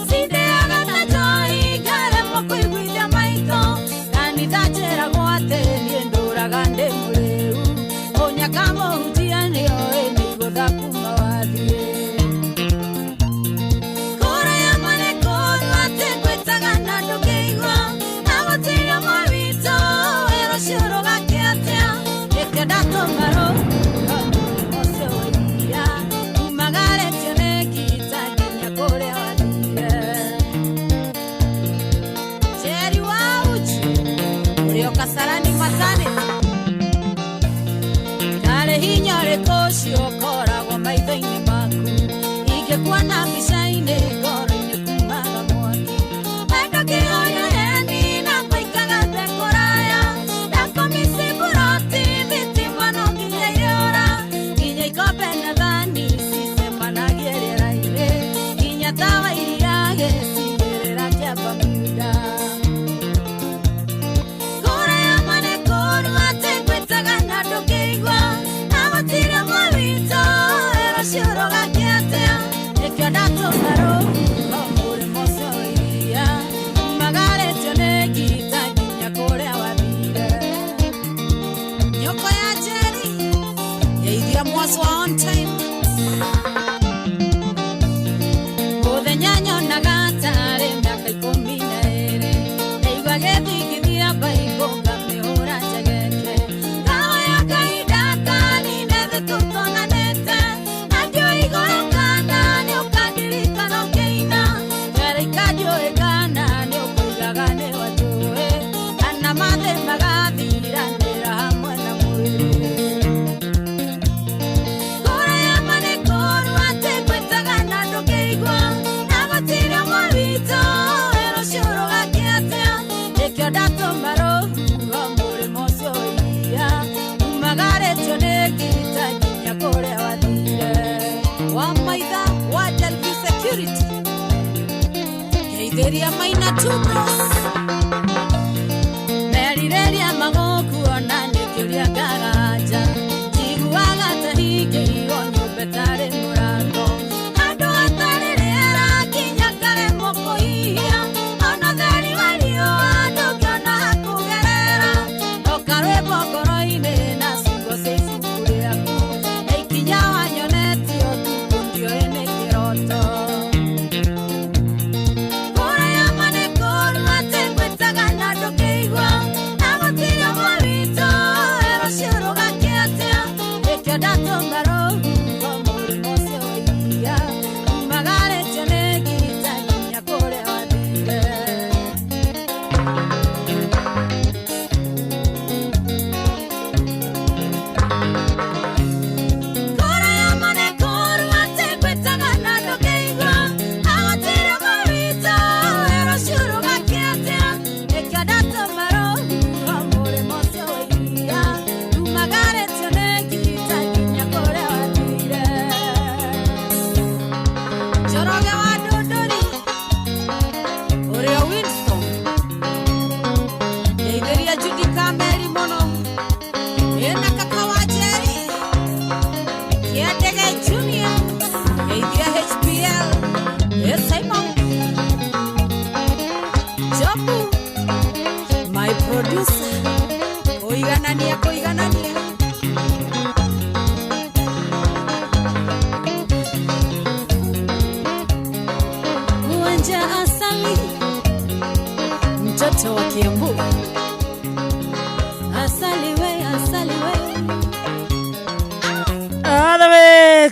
cindeaga na njoi ngaremwo kuiguithia maitho kanitha njeragwo ati nie nduraga ndi muriu unyaka muhutia nio nĩigũtha kuma wathie kura ya manekuru ati ngwĩtaga na ndũkĩigua na gũtirio mawito wĩrũciũrũ gakiatia nĩkĩo ndatũma rũhuho ũcio wa iria umagaretio nĩ ngita nginya kũrĩa wathire Jerry wa Uchi ũrĩa Kasarani Matani kare hinya ũrĩkũ ũcio ũkoragwo maitho-inĩ maku ingĩkua na mbica-inĩ ngoro-inĩ kumaga mwaki wendo kĩhoya yeni na kũikaga thĩ kũraya ndakomisi buroti thitima no nginya irĩũra nginya ikombe na thani cicemanagie rĩera-inĩ nginya tawa iria was one time. Nyanyo nagatare miaka 12 Eigwa gethigithia baimbo ngamihura njegeke Kawa ya kahinda kanine thĩ tũtonganĩte Nandio igũrũ kana nĩ ũkandirikana ũkĩina Wera ikandiũĩkana nĩ ũkũigaga nĩ watũĩ Kana mathĩ magathiranĩra hamwe na mwĩrĩ Kũra ya manĩkũru atĩ ngwĩtaga na ndũkĩigua Tira marito, ero shoro gakiatea, ekyodato maro, gamure moso iya, umagare tone kita kinya kore wadire. Wa maida, wa Delphi Security, keideria maina tubros, merireria magoku onane kyoria garaja, tiguaga tahige ionyo betare murango.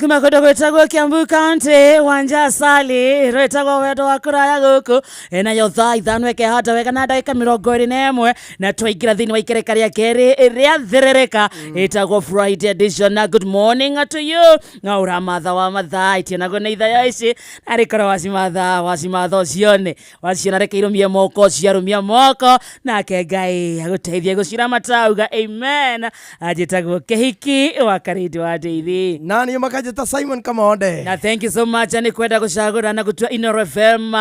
Kumakodo gwetagwo Kiambu County Wanja Asali rwetagwo wendo wa kuraya guku na yo thaa ithano hata wega na ndagika 21 na twaingira thini wa ikereka ria keri ria thirereka itagwo Friday edition na good morning to you na uramatha wa mathaa itinago na itha ici arikora wasimatha cione waciona reke irumie moko ciarumia moko na ke Ngai aguteithie gucira matauga amen ajitagwo kehiki wa karidi wa Deithi nani makajeta Simon Kamonde na thank you so much ani kwenda gucagura na gutua Inoro FM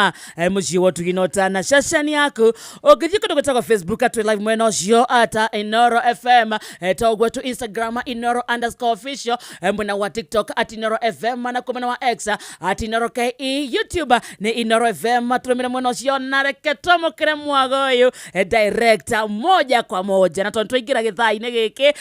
muci wotu ginota na shashani yaku ugithi kundu gutagwo Facebook atu live mwena ucio ata Inoro FM togwo tu Instagram Inoro_official mwena wa TikTok ati Inoro FM na kumena wa X ati Inoro KE YouTube ni Inoro FM turumira mwena ucio na reke tomokere mwagoyo director moja kwa moja na twantuingira githaa-ini giki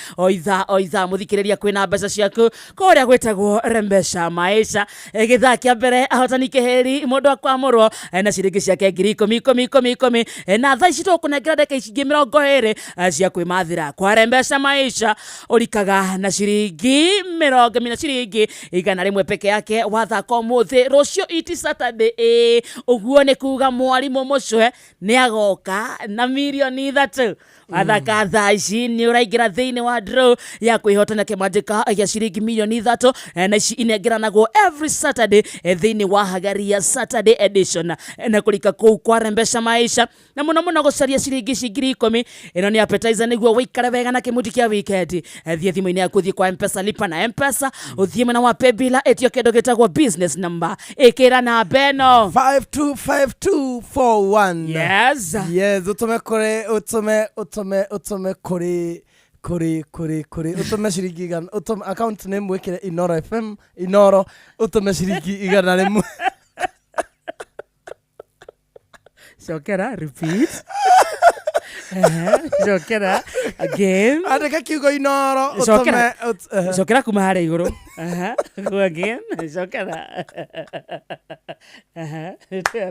oitha muthikiriria kwina mbeca ciaku kuria gwetagwo Rembesha Maisha githaa kia mbere ahotani kiheri mundu akwamurwo na ciringi ciake 10,000 na thaa ici tukunengera ndeka ici 20 cia kwimathira kwa Rembesha Maisha urikaga na ciringi 20 ciringi igana rimwe peke yake wathaka umuthi rucio iti Saturday uguo ni kuga mwarimu mucwe ni agoka na milioni 3 athaka thaa ici ni uraingira thiini wa draw ya kwihotana kimajika ya ciringi milioni 3 na ici inengeranagwo every Saturday thiini wa Hagaria Saturday edition na kulika kuu kwa Rembesha Maisha na muno gucaria ciringi 10,000 ino ni appetizer niguo wikare wega na kimuti kia weekend thie thimu-ini yaku thie kwa M-Pesa lipa na M-Pesa uthie mwena wa Paybill etio kendo gitagwo business number ikira na beno 525241 yes utume kuri utume ciringi igana utume account name wikire Inoro FM Inoro utume ciringi igana rimwe Shokera repeat Cokera again. Andika kiugo inoro Cokera. Cokera kuma haria iguru. Go again. Cokera.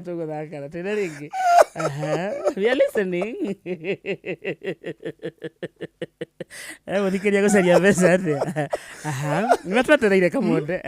Tuguthakara tena ringi. We are listening. Guthikiria gucaria mbeca atia. Nĩmatwetereire kamonde.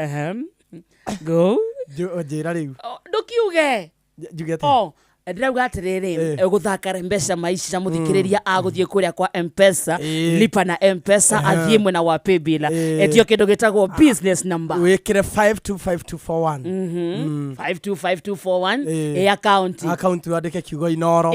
Go. Njĩra rĩu. Ndukiuge. Njuge atĩa? Ndirauga atiriri guthaka Mpesa maisha muthikiriria aguthie kuria kwa Mpesa lipa na Mpesa athie mwena wa paybill etio kindu gitagwo business number wikire 525241 525241 account wandike kiugo inoro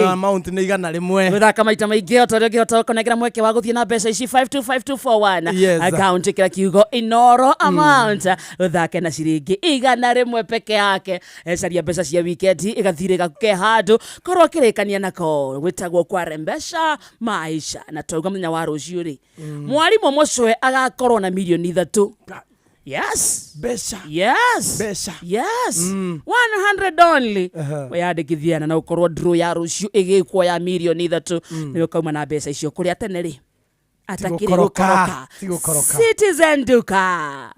amount ni igana rimwe guthaka maita maingi otorio ngihota kunengera mweke wa guthie na mbeca ici 525241 account kira kiugo inoro amount guthake na ciringi igana rimwe peke yake caria mbeca cia weekend thirega ke handu korwo kirekania nako gwitagwo kwa Rembesha maisha na tauga muthenya wa rucio ri mwarimu mucwe agakorwo na milioni 3 Yes. Besha. Yes. Besha. Yes. 100 only. Weyandikithiana na ukorwo draw ya rucio igikwo ya milioni 3 ni ukauma na mbeca icio kuria tene ri atakire gukoroka Citizen Duka.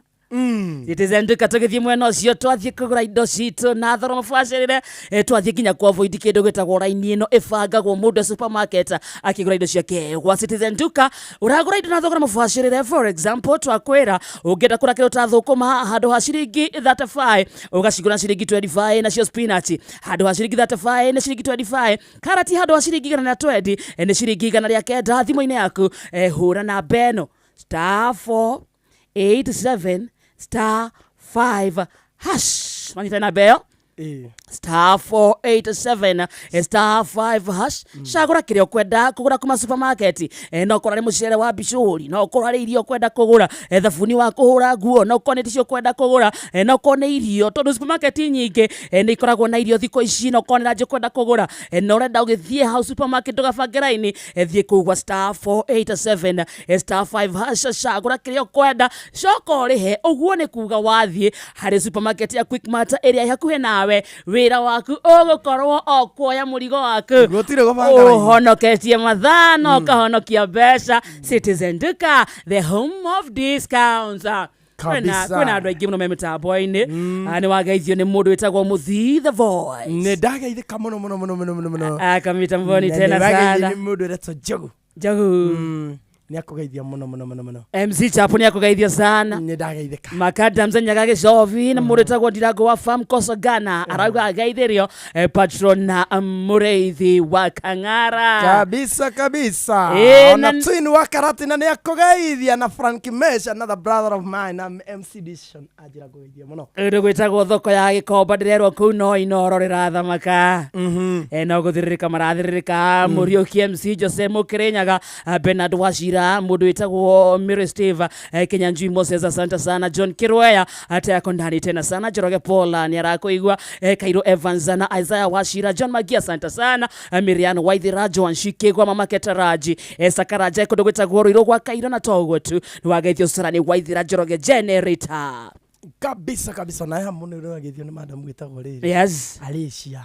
Citizen Duka tugithie mwena ucio twathie kugura indo citu na thoro mabacirire twathie nginya kwa avoid kindu gitagwo raini ino ibangagwo mundu supermarket akigura indo ciake gwa Citizen Duka uragura indo na thogora mabacirire. For example twakwira ungenda kura kindu ta thukuma handu ha ciringi 35 ugacigura ciringi 25 na cio spinach handu ha ciringi 35 na ciringi 25 karati handu ha ciringi 120 ni ciringi 109 thimu-ini yaku hura na beno *487*5# manyita na beo *487*5# cagura kiria kwenda kugura kuma supermarket no korwo ni mucere wa bishori no korwo ari irio kwenda kugura thabuni wa kuhura nguo no korwo ni ticio kwenda kugura no korwo ni irio tondu supermarket nyingi ni ikoragwo na irio thiko ici no korwo ni ranji kwenda kugura no renda ugithie house supermarket ugabange raini thie kugwa *487*5# cagura kiria kwenda coka urihe uguo ni kuga wathie hari supermarket ya Quickmart area hakuhe nawe wira waku ugukorwo okuoya murigo waku gutire gubanga raini uhonoketie mathano kahonokia mbeca. Citizen Duka, the home of discounts. Kwena andu aingi muno me mitambo-ini ni wageithio ni mundu witagwo Muthi the Voice ni ndageithika muno akamitamboni tena sana ni mundu wetagwo Jogu ni akugeithia muno MC Chapo ni akugeithia sana ni ndageithika makada mzenya gage Jovi na mundu witagwo Ndirango wa Farm Kosogana arauga ageithirio patron na Mureithi wa Kang'ara kabisa ona twin wa Karati na ni akugeithia na Frank Mesh another brother of mine I'm MC Dishon ajira kugeithia muno ndu gwitagwo thoko ya Gikomba ndirerwo kuu no inoro rirathamaka no guthiririka marathiririka Muriuki MC Jose Mukirinyaga Bernard Washira mundu witagwo Mary Steve Kenyanjui Moses asante sana John Kirweya hata yako ndani tena sana Joroge Paula ni arakuigwa Kairo Evans na Isaiah Washira John Magia asante sana Miriam Waithira Joan Shikegwa Mama Ketaraji Sakaraja kundu gwitagwo Ruiro gwa Kairo na Togwetu ni wageithio sarani Waithira Joroge Generator kabisa na ya muno ro agithio ni madam gwitagwo riri yes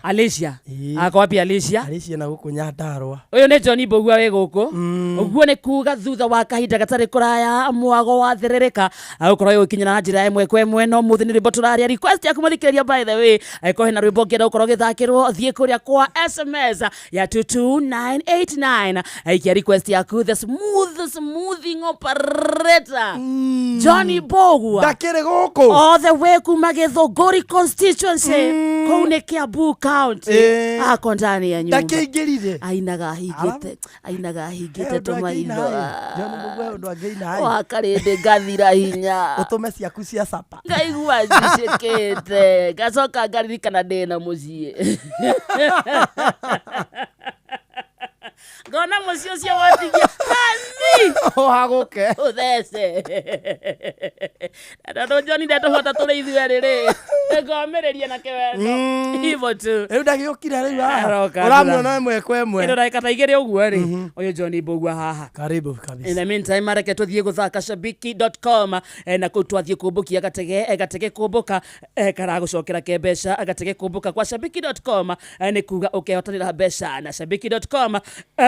Alicia ako wapi Alicia na guku Nyandarua uyu ni John Bogua we guku uguo ni kuga thutha wa kahinda gatari kuraya mwago wa thiririka ukorwo ukinyana na njira imwe kwa imwe no muthi ni rwimbo turaria request ya kumuthikiriria by the way ko hena rwimbo ngenda ukorwo githakirwo thie kuria kwa SMS ya 22989 ikia request yaku the smoothing operator Johnny Bogua dakire guku all the way kuma Githunguri constituency kune Kiambu county ako ndani ya nyumba dakingirire ainaga hingite tomaitho John Bogua ndo ageina wakarinde gathira hinya utume ciaku cia sapa ngaigua njicikite gacoka ngaririkana ndina mucie ngona mucio cio watigia hani haguke uthece Ndo John ndeto hota tule ithuĩ rĩrĩ ngomereria na kĩwendo hivyo tu rĩu ndagĩũkira rĩu ũramwona ĩmwe kwa ĩmwe ĩno ndagĩka ta igĩrĩ ũguo rĩ ũyũ John Mbugua haha karibu kabisa. In the meantime mareke tũthiĩ gũthaka shabiki.com na kũu twathiĩ kũmbũkia gatege kũmbũka karagũcokera kembeca gatege kũmbũka kwa shabiki.com nĩ kuga ũkehotanĩra mbeca na shabiki.com.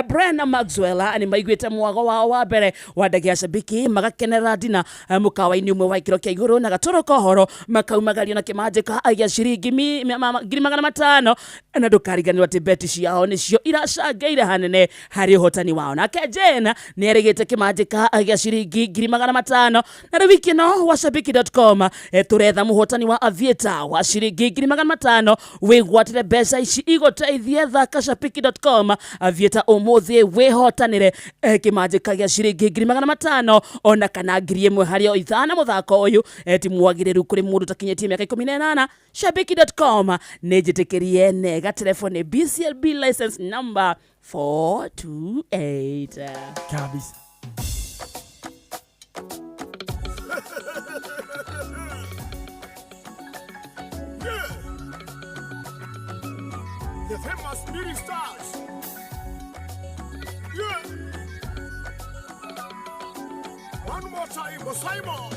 Brian Maxwell nĩ maiguĩte mwago wao wa mbere wa ndege ya Shabiki magakenera dina mũkawa-inĩ ũmwe wa gĩkĩro kĩa igũrũ na gatũro kohoro makaumagario na kĩmanjĩka gĩa ciringi 500 na ndũkariganĩrwo atĩ beti ciao nĩcio iracangĩire hanene harĩ ũhotani wao. Nake Jane nĩ erĩgĩte kĩmanjĩka gĩa ciringi 500 na rĩu wiki ĩno wa shabiki.com tũretha mũhotani wa Aviator wa ciringi 500 wĩgwatĩre mbeca ici igũteithie thaka shabiki.com. Aviator ũmũthĩ wĩhotanĩre kĩmanjĩka gĩa ciringi 500 ona kana 1,000 harĩ o ithana mũthako ũyũ ti mwagĩrĩru kũrĩ mũndũ takinyĩtie mĩaka 18. Shabiki.com nĩ njĩtĩkĩrie nega telefoni BCLB license number 428 kabisa. The famous music stars. Yeah. One more time for Simon.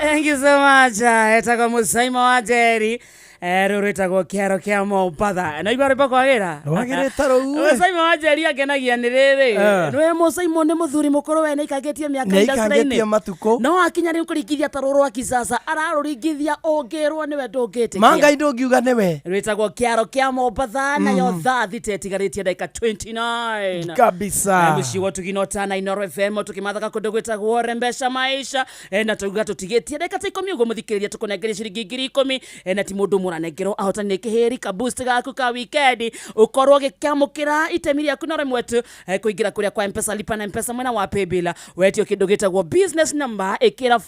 Thank you so much. Etagwo Musaimo wa Jerry. Rũrĩtagwo kĩharo kĩa Mombatha na igwa rĩpa kwagĩra rwagĩrĩte rũu Musaimo wa Jerry akenagia nĩ rĩrĩ nĩwe Musaimo nĩ mũthuri mũkũrũ we nĩ ikangĩtie mĩaka industry-inĩ matukũ no akinya rĩu kũringithia ta rũrũ wa kisasa ararũringithia ũngĩrwo nĩwe ndũngĩtĩkia manga ndũngiuga nĩwe rwĩtagwo kĩharo kĩa Mombatha nayo thaa thita ĩtigarĩtie ndagĩka 29 kabisa mũciĩ wa Tuginota Inooro FM tũkĩmathaka kũndũ gwĩtagwo Rembesha Maisha na tuga tũtigĩtie ndagĩka ta 10 ũguo mũthikĩrĩria tũkũnengeria ciringi 10,000 na ti mũndũ mũranengerwo ahotanire kĩhĩri ka boost gaku ka weekend ukorwo gĩkĩamũkĩra itemi rĩaku na rĩmwe tu kũingĩra kũrĩa kwa M-Pesa lipa na M-Pesa mwena wa paybill wetio kĩndũ gĩtagwo business number ĩkĩra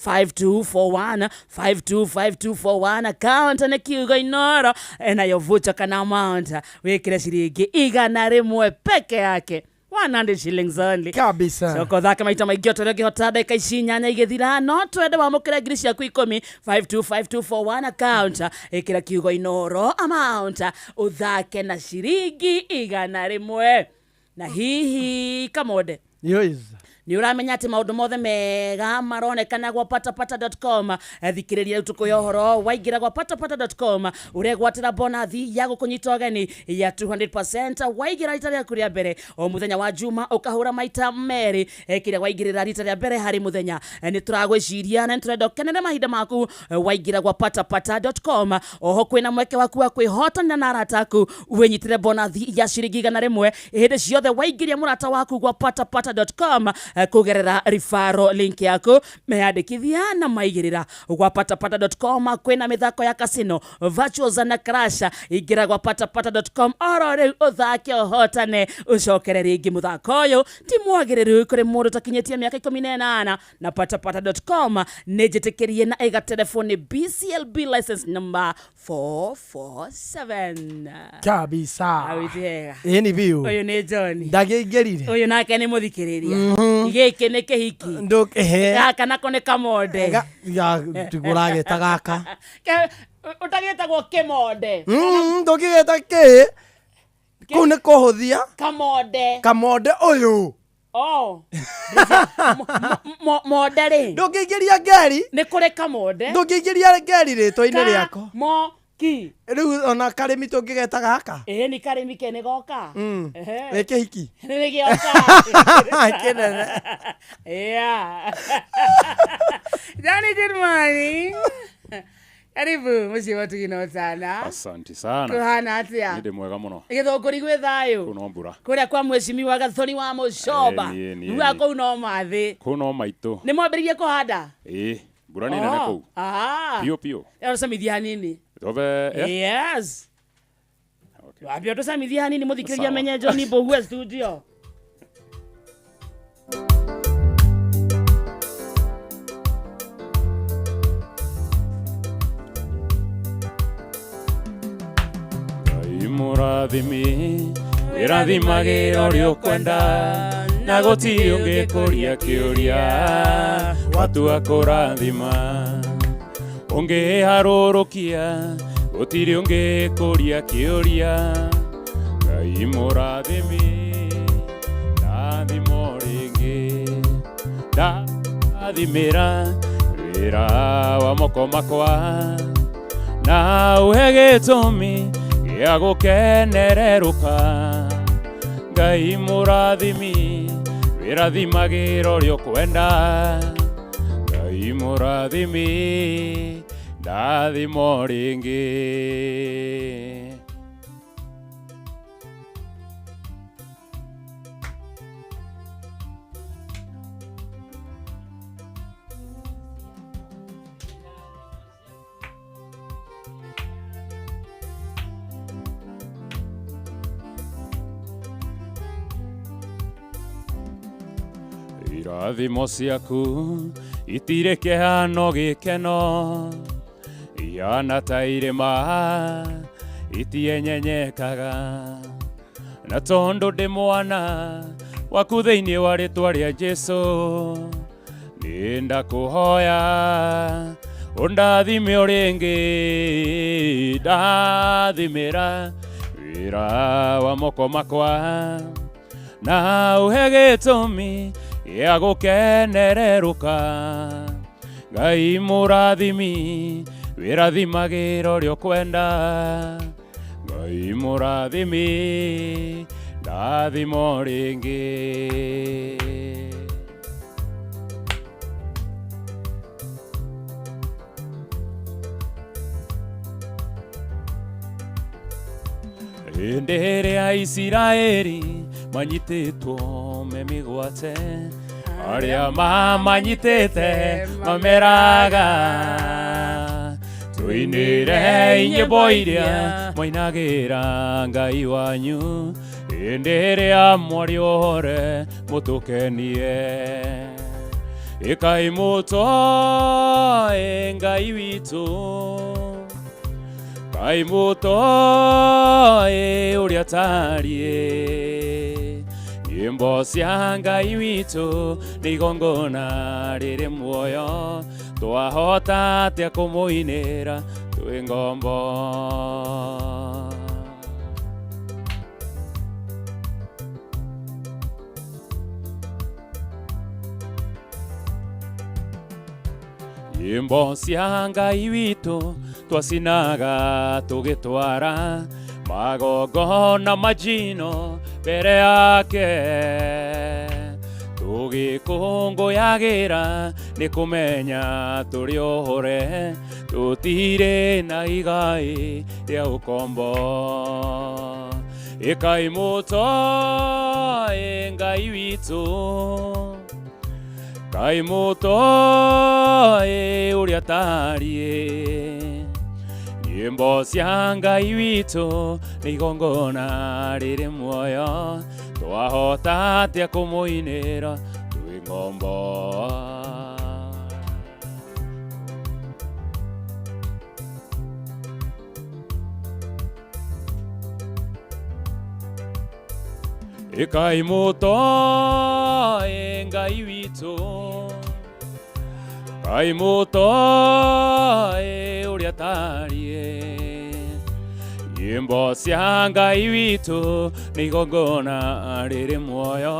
525241 account nĩ kiugo Inooro nayo voucher kana amount wĩkĩre ciringi 100 peke yake 100 shillings only kabisa soko thaka maita maingĩ otore ngĩhota ndeka ici nyanya igĩthira no twende wamũkĩra ngiri ciaku 10 525241 account ĩkĩra kiugo Inooro amount uthake na ciringi 100 na hihi kamode yoiz ni uramenya ati maundu mothe mega maronekana gwa patapata.com. Thikiriria utuko yohoro waingira gwa patapata.com uregwatira bonathi ya gukunyita ogeni ya 200%. Waingira rita rĩa kuria mbere o muthenya wa juma ukahura maita meri kire waingirira rita rĩa mbere hari muthenya ni turagwiciria na turenda kenene mahinda maku. Waingira gwa patapata.com oho kwina mweke waku wa kwihotana na arataku wenyitire bonathi ya ciringi 100 hinde ciothe waingiria murata waku gwa patapata.com kugerera referral link yaku meandikithia na maigirira gwa patapata.com kwina mithako ya casino virtuals na crash ingira gwa patapata.com orore uthake ohotane ucokere ringi muthako uyu ti mwagiriru kuri mundu takinyetie miaka 18 na patapata.com nejitikirie na ega telefoni BCLB license number 447 kabisa awitega ini biu uyu ni John ndagĩingĩrire uyu nake ni muthikiriria giki ni kihiki ndukihe gaka nako ni kamonde ya tigurageta gaka utagĩtagwo kĩmonde ndũkĩgeta kĩ kũu nĩ kũhũthia kamonde ũyũ monde-rĩ ndũngĩingĩria ngeri nĩ kũrĩ kamonde ndũngĩingĩria ngeri rĩtwa-inĩ rĩako ki rĩu ona karĩmi tũngĩgeta gaka nĩ karĩmi ke nĩ goka nĩ kĩhiki nĩ gĩoka kĩnene Johnny, good morning. Karibu muciĩ wa Tugino sana. Asante sana. Kuhana atia? Nĩ ndĩ mwega mũno. Gĩthũngũri gwĩ thayũ. Kuno mbura. Kũrĩa kwa mwecimiwa Gathoni wa Mũcoba. Ruga kũu no mathĩ. Kũu no maitũ. Nĩ mwambĩrĩrie kũhanda? Mbura nĩ nene kũu. Pio. Tũcamithia hanini. Yes. Wambia tũcamithia hanini mũthikĩrĩria menye John Mbohua studio. Murathimi irathimagĩra ũrĩa ũkwenda na gũtirĩ ũngĩkũria kĩũria watua kũrathima ũngĩharũrũkia gũtirĩ ũngĩkũria kĩũria Ngai mũrathimi ndathimo rĩngĩ ndathimĩra wĩra wa moko makwa na ũhe gĩtũmi ya gukenereruka Ngai mũrathimi wĩrathimagĩra ũrĩa ũkwenda Ngai mũrathimi ndathimo rĩngĩ irathimo ciaku itirĩ kĩhano gĩkeno ihana ta irĩma itienyenyekaga na tondũ ndĩ mwana waku thĩinĩ wa rĩtwa rĩa Jesũ nĩ ndakũhoya ũndathime o rĩngĩ ndathimĩra wĩra wa moko makwa na ũhe gĩtũmi ya gukenereruka Ngai mũrathimi wĩrathimagĩra ũrĩa ũkwenda Ngai mũrathimi ndathimo rĩngĩ hĩndĩ ĩrĩa Isiraeli manyitĩtwo me mĩgwate arĩa mamanyitĩte mameraga tuinĩre nyĩmbo iria moinagĩra Ngai wanyu hĩndĩ ĩrĩa mwarĩ ũhore mũtũkenie ĩkai mũtoĩ Ngai witũ kai mũtoĩ ũrĩa tariĩ nyĩmbo cia Ngai witũ nĩ igongona rĩrĩ muoyo twahota atĩa kũmũinĩra twĩ ngombo nyimbo cia Ngai witũ twacinaga tũgĩtwara magongona majino mbere yake tũgĩkũngũyagĩra nĩ kũmenya tũrĩ ohore tũtirĩ na igai rĩa ũkombo ĩkai mũtoi Ngai witũ Kai mũtoi ũrĩa tariĩ nyimbo cia Ngai witũ nĩ igongona rĩrĩ muoyo twahota atĩa kũmũinĩra twĩ ng'ombo ĩkai mũtoi Ngai witũ Kai mũtoi ũrĩa tariĩ nyimbo cia Ngai witũ nĩ igongona rĩrĩ muoyo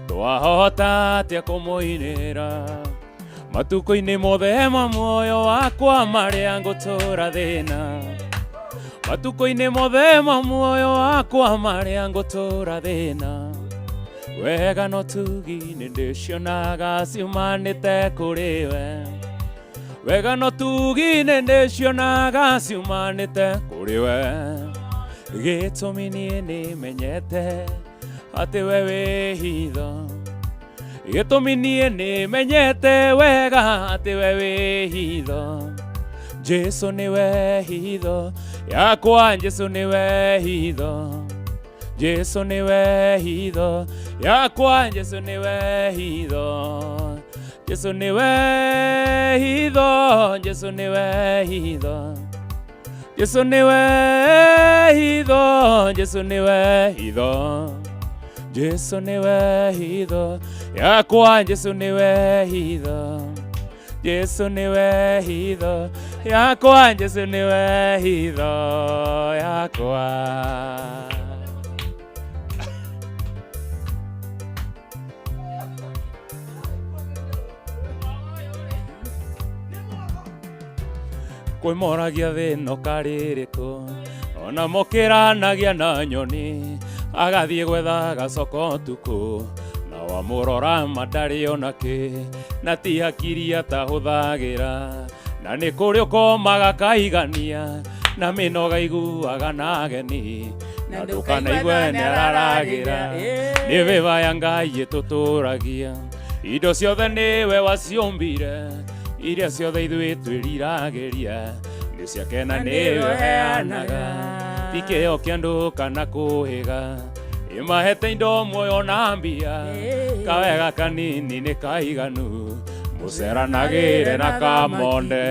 twahota atĩa kũmũinĩra matukũ-inĩ mothe ma muoyo wakwa marĩa ngũtũra thĩna matukũ-inĩ mothe ma muoyo wakwa marĩa ngũtũra thĩna wega no tugi nĩ ndĩcionaga ciumanĩte kũrĩ we wega no tugi nĩ ndĩcionaga ciumanĩte kũrĩ we gĩtũmi niĩ nĩmenyete atĩ we wĩ hitho gĩtũmi niĩ nĩmenyete wega atĩ we wĩ hitho Jesu niwe hitho yakwa Jesu niwe hitho Jesu niwe hitho yakwa Jesu niwe hitho Jesu niwe hitho Jesu niwe hitho Jesu niwe hitho Jesu niwe hitho Jesu niwe hitho yakwa Jesu niwe hitho Jesu niwe hitho yakwa Jesu niwe hitho yakwa kwĩmoragia thĩno karĩrĩkũ ona mũkĩranagia na nyoni agathiĩ gwetha gacoko tukũ na wamũrora mandarĩ ona kĩ na ti hakiri atahũthagĩra na nĩ kũrĩ ũkomaga kaigania na mĩnoga iguaga na ageni na ndũkanaigue nĩ araragĩra nĩ wĩvaya Ngai ĩtũtũragia indo ciothe nĩwe waciũmbire iria ciothe ithuĩ twĩriragĩria nĩ ciake na nĩwe heanaga ti kĩheo kĩa andũ kana kũhĩga imahete indo muoyo na mbia kawega kanini nĩ kaiganu mũceranagĩre na kamonde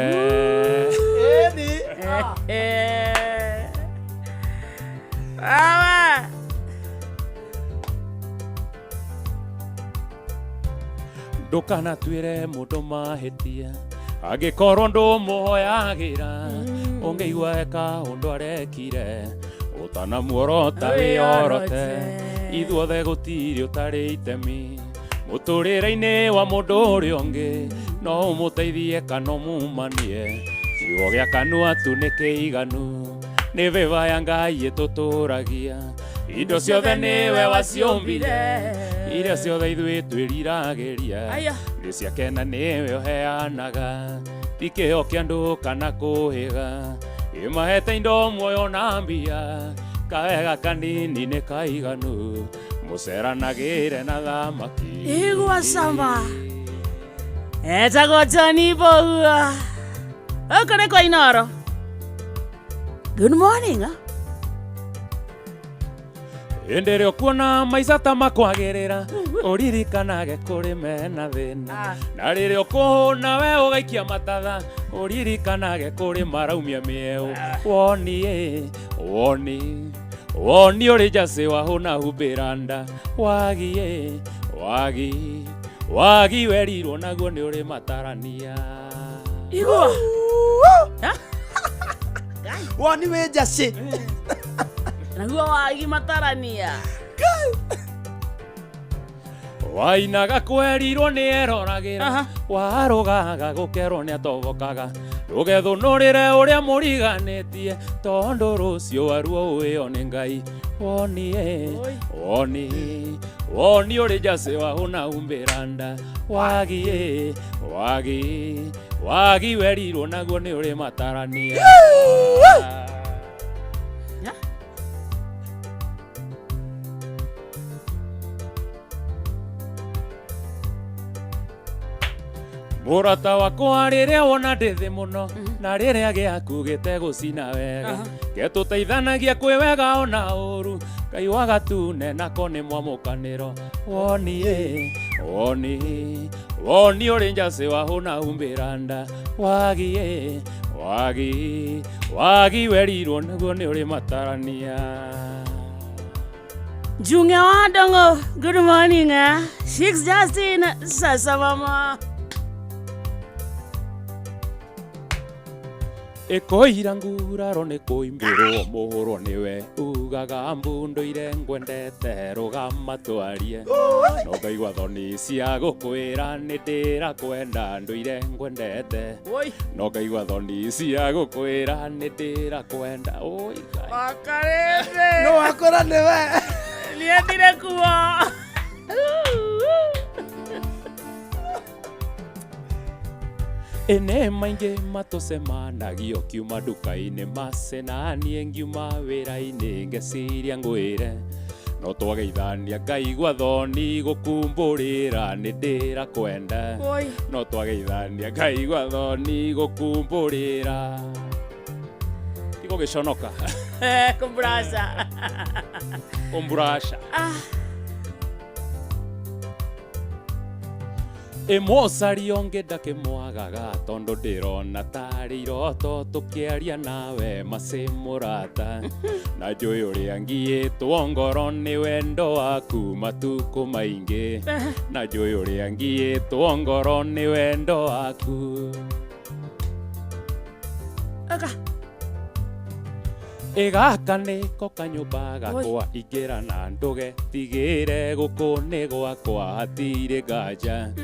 ndũkanatuĩre mũndũ mahĩtia angĩkorwo ndũmũhoyagĩra ũngĩigua eka ũndũ arekire ũtanamuorota wĩyorote ithuothe gũtirĩ ũtarĩ itemi mũtũrĩre-inĩ wa mũndũ ũrĩa ũngĩ no ũmũteithie kana ũmumanie kiugo gĩa kanua tu nĩ kĩiganu nĩ vĩvaya Ngai ĩtũtũragia indo ciothe nĩwe waciũmbire iria ciothe ithuĩ twĩriragĩria nĩ ciake na nĩwe ũheanaga ti kĩheo kĩa andũ kana kũhĩga imahete indo muoyo na mbia kawega kanini nĩ kaiganu mũceranagĩre na thamaki igua cama etagwo Johnny Boua ũkũ nĩ kwa Inoro. Good morning. hĩndĩ ĩrĩa ũkuona maica ta makwagĩrĩra ũririkanage kũrĩ mena thĩna na rĩrĩa ũkũhũna we ũgaikia matatha ũririkanage kũrĩ maraumia mĩeũ woni ũrĩ njacĩ wahũna humbĩra nda wagi werirwo naguo nĩ ũrĩ matarania igua woni wĩ njacĩ naguo wagi matarania wainaga kwerirwo nĩ eroragĩra warogaga gũkerwo nĩ atobokaga ndũgethũnũrĩre ũrĩa mũriganĩtie tondũ rũciũ waruo ũĩo nĩ Ngai woni ũrĩ Jase wahũna umbĩra nda wagi werirwo naguo nĩ ũrĩ matarania mũrata wakwa rĩrĩa wona ndĩthĩ mũno na rĩrĩa gĩaku gĩtegũcina wega getũteithanagia kwĩ wega ona ũru Ngai wa gatune nako nĩ mwamũkanĩro woni ũrĩ Jase wahũna umbĩra nda wagi werirwo naguo nĩ ũrĩ matarania. Junior Wadongo, good morning. Sheiks Justin, sasa mama. Ekoira nguraro nĩ kũimbĩrwo mũhũrwo nĩwe ugaga mbũndũire ngwendete rũgama twarie no ngaigua thoni cia gũkwĩra nĩ ndĩrakwenda ndũire ngwendete no ngaigua thoni cia gũkwĩra nĩ ndĩrakwenda wakarĩte no wakora nĩwe niendire kuo ene maingi matucemanagio kiuma nduka-inĩ macenanie ngiuma wĩra-inĩ ngeciria ngwĩre no twageithania ngaigua thoni gũkumbũrĩra nĩ ndĩrakwenda no twageithania ngaigua thoni gũkumbũrĩra tigo gĩconoka kumbrasha Emosario ngĩndakĩmwagaga tondũ ndĩrona tarĩ iroto tũkĩaria nawe macĩmũrata na njũĩ ũrĩa ngiyĩtwo ngoro nĩ wendo waku matukũ maingĩ na njũĩ ũrĩa ngiyĩtwo ngoro nĩ wendo waku Gaka nĩko kanyũmba gakwa ingĩra na ndũgetigĩre gũkũ nĩ gwakwa hatirĩ nganja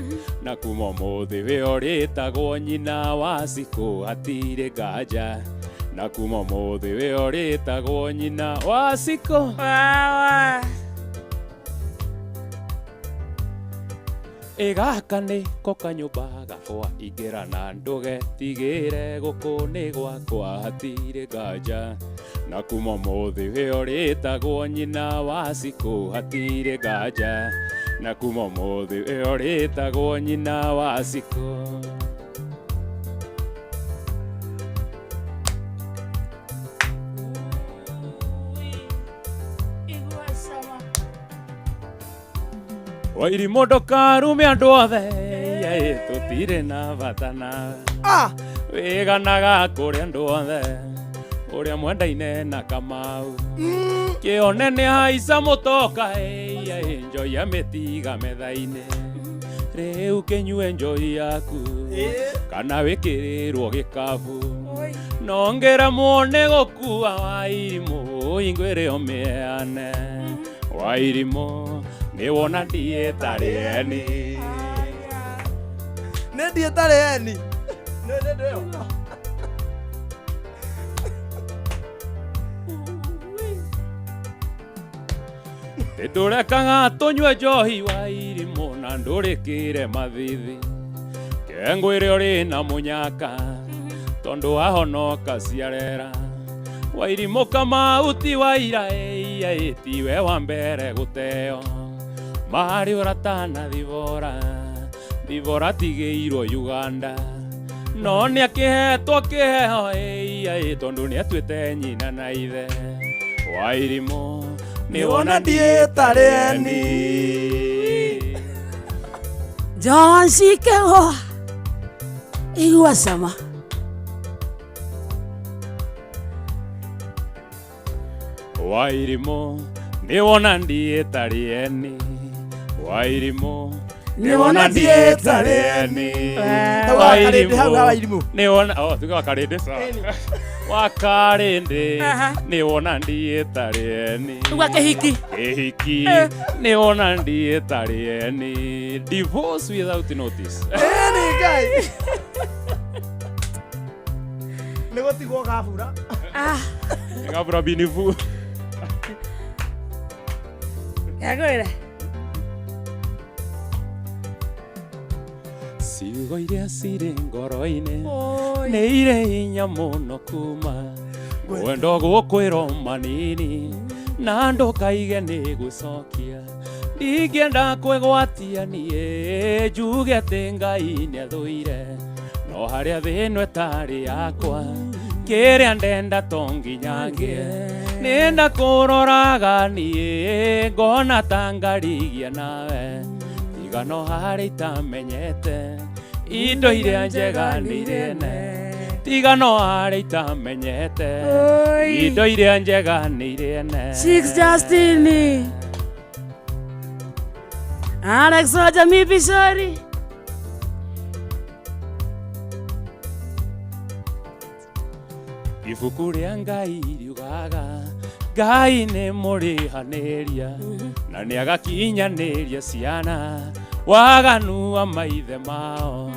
na kuma ũmũthĩ we ũrĩtagwo nyina wa Cikũ hatirĩ nganja na kuma ũmũthĩ we ũrĩtagwo nyina wa Cikũ Gaka nĩko kanyũmba gakwa ingĩra na ndũgetigĩre gũkũ nĩ gwakwa hatirĩ nganja na kuma ũmũthĩ we ũrĩtagwo nyina wa Cikũ hatirĩ nganja na kuma ũmũthĩ we ũrĩtagwo nyina wa Cikũ Wairimũ ndũkarume andũ othe tũtirĩ na bata nawe wĩganaga kũrĩ andũ othe ũrĩa mwendaine na Kamau kĩone nĩ haica mũtoka njoya mĩtiga metha-inĩ rĩu kĩnyue njoi yaku kana wĩkĩrĩrwo gĩkabu nongera muone gũkua Wairimũ ingwĩrĩo mĩane Wairimũ nĩ wona ndiĩ tarĩ eni nĩ ndiĩ tarĩ eni ndũrekaga tũnyue njohi Wairimũ na ndũrĩkĩre mathithi kengwĩre ũrĩ na mũnyaka tondũ wahonoka ciarera Wairimũ Kamau ti waira tiwe wa mbere gũteo marĩ ũratana thivora tigĩirwo Uganda no nĩ akĩhetwo kĩheho tondũ nĩ atuĩte nyina na ithe Wairimũ nĩ wona ndiĩ tarĩ eni John Cikĩgwa igua cama Wairimũ nĩ wona ndiĩ tarĩ eni Wairimũ niwona ndietareni wairimu niwona tuga wakarinde sa wakarinde niwona ndietareni tuga kehiki niwona ndietareni divorce without notice any guy negotigwo gabura gabura binifu yagwira ciugo iria cirĩ ngoro-inĩ nĩ irĩ hinya mũno kuma wendo gũkwĩrwo manini na ndũkaige nĩ gũcokia ndingĩenda kwĩgwatia niĩ njuge atĩ Ngai nĩathũire no harĩa thĩno ĩtarĩ yakwa kĩrĩa ndenda to nginya ngĩe nĩnda kũroraga niĩ ngona ta ngarigia nawe no harĩ itamenyete indo iria njega nĩ irene tiga no harĩ itamenyete indo iria njega nĩ irene Six Justin Alex Roger Mibishori ibuku rĩa Ngai riugaga Ngai nĩ mũrĩhanĩria na nĩ agakinyanĩria ciana waganu wa maithe mao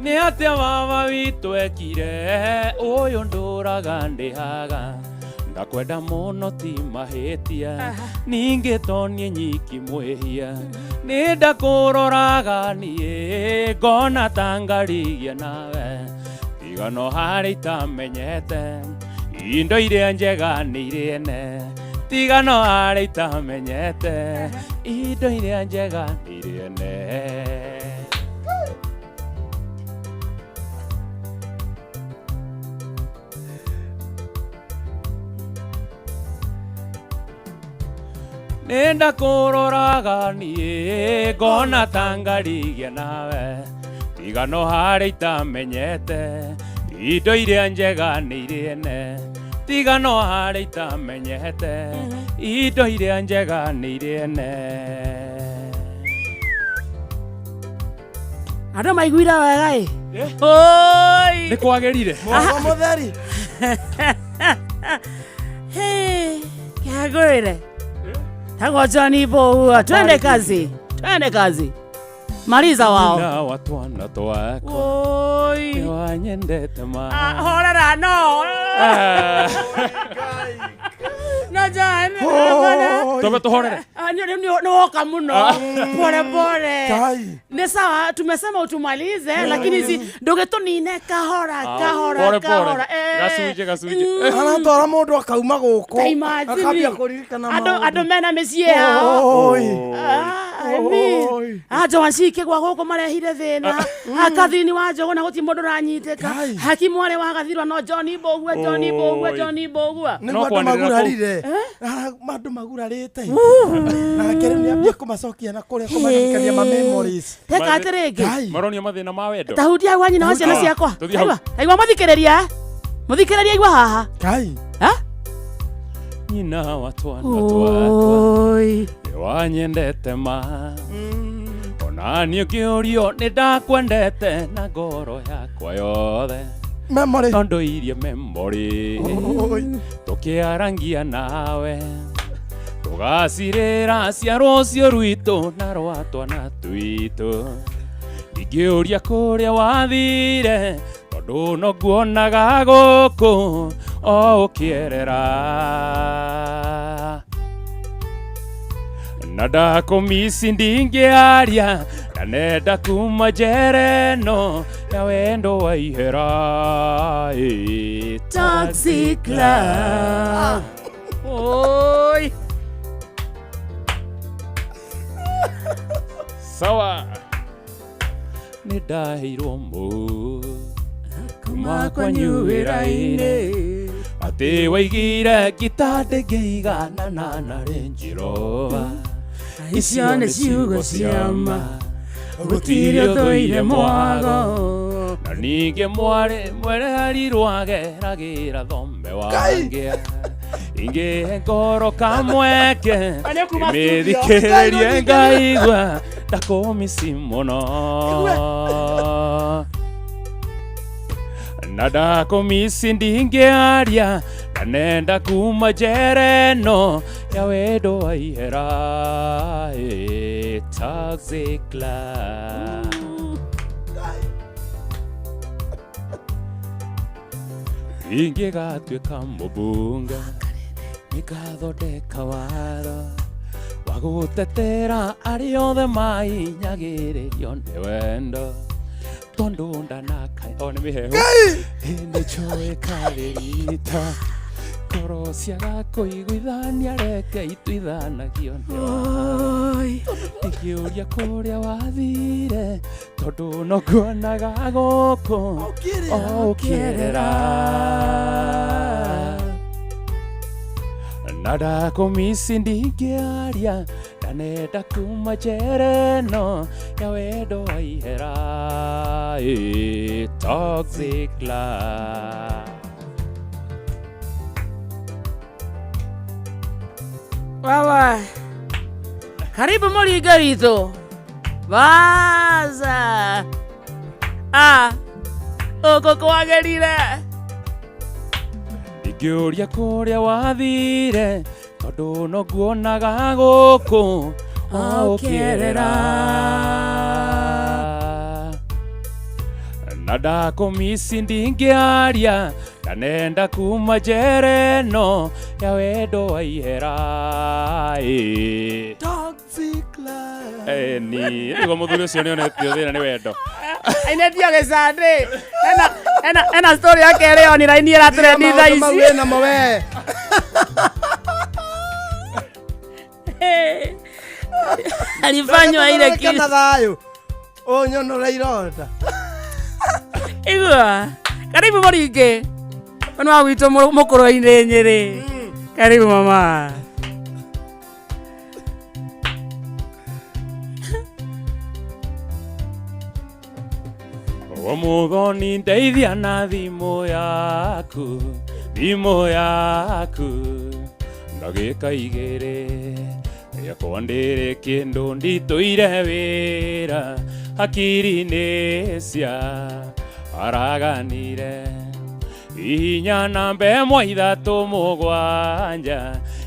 nĩ atĩa baba witũ ekire ũyũ ndũraga ndĩhaga ndakwenda mũno ti mahĩtia ningĩ to niĩ nyiki mwĩhia nĩ ndakũroraga niĩ ngona ta ngarigia nawe tiga no harĩ itamenyete indo iria njega nĩ irene tiga no harĩ itamenyete indo iria njega nĩ irene nĩ ndakũroraga niĩ ngona ta ngarigia nawe tiga no harĩ itamenyete indo iria njega nĩ irene tiga no harĩ itamenyete indo iria njega nĩ irene andũ maiguire wega oi nĩ kwagĩrire moko mũtheri kĩagũrĩre tagwo Johnny Bohua twende kazi Mariza wao na watwana twako oi ni wanyendete ma horera no no jane tobe tuhorere ni woka muno pole pole ni sawa tumesema utumalize lakini hizi ndogetonine kahora gasuje anatora mundu akauma guku akambia kuririkana ando mena mesie yao ajo washike gwa guku marehire thina akathini wa njogo na guti mundu ranyiteka hakimu wale wagathirwa no Johnny Bohua no magurarire mandu magurarite na kere ni ambia kumacokia na kuria kumaririkania ma memories teka atirenge maronia mathina ma wendo tahudia gwanyi na ciana ciakwa aigwa muthikiriria igwa haha kai nyina watwana twakwa wanyendete ma ona niĩ kĩũrio nĩ ndakwendete na ngoro yakwa yothe memory tondo irie memory tũkĩarangia nawe tũgacirĩra cia rũciũ rwitũ na rwa twana twitũ ingĩũria kũrĩa wathire tondũ no nguonaga gũkũ o ũkĩerera na ndakumisi ndingĩaria na nenda kuma njera ĩno ya wendo wa ihera Toxic Love oi sawa nĩ ndaheirwo kuma kwanyu wĩra-inĩ atĩ waigire gĩtandĩ ngĩigana na Range Rover icio nĩ ciugo cia ma gũtirĩ ũthũire mwago na ningĩ mwarĩ rwageragĩra thombe wangĩa ingĩ ngoro kamweke mĩthikĩrĩrie ngaigua ndakumisi muno na ndakumisi ndingĩaria na nenda kuma njera ĩno ya wendo wa ihera toxic love. Ingĩgatuĩka mũbunge nĩngathondeka watho wa gũtetera arĩa othe mahinyagĩrĩrio nĩ wendo tondũ ndanakaya o nĩ mĩhehu nĩnjũĩ karĩrita ngoro ciaga kũiguithania reke ituithanagio nĩ ingĩũria kũrĩa wathire tondũ no nguonaga gũkũ ũkĩerera na ndakumisi ndingĩaria na nenda kuma njera ĩno ya wendo wa ihera toxic love. Wawa, karibu Mũringa witũ. Vaza. Ũkũ kwagerire. Ingĩũria kũrĩa wathire tondũ no nguonaga gũkũ ũkĩerera na ndakumisi ndingĩaria na nenda kuma njera ĩno ya wendo wa ihera Toxic love. Ni nĩguo mũthuri ũcio nĩonetio thĩna nĩ wendo. Ainetio gĩcandĩ. Ena story yake leo ni raini ya trendi thaa ici. Mawena mawe. Alifanywa ile kitu. Kana thayo. Onyono leironda. Igua. Karibu Mũringi. Mwana wa witũ mũkũrũ-inĩ Nyĩrĩ. Karibu mama. Mũthoni ndeithia na thimũ yaku ndagĩka igĩrĩ yakwa ndĩrĩ kĩndũ nditũire wĩra hakiri-inĩ cia araganire ihinya namba ĩmwe ithatũ mũgwanja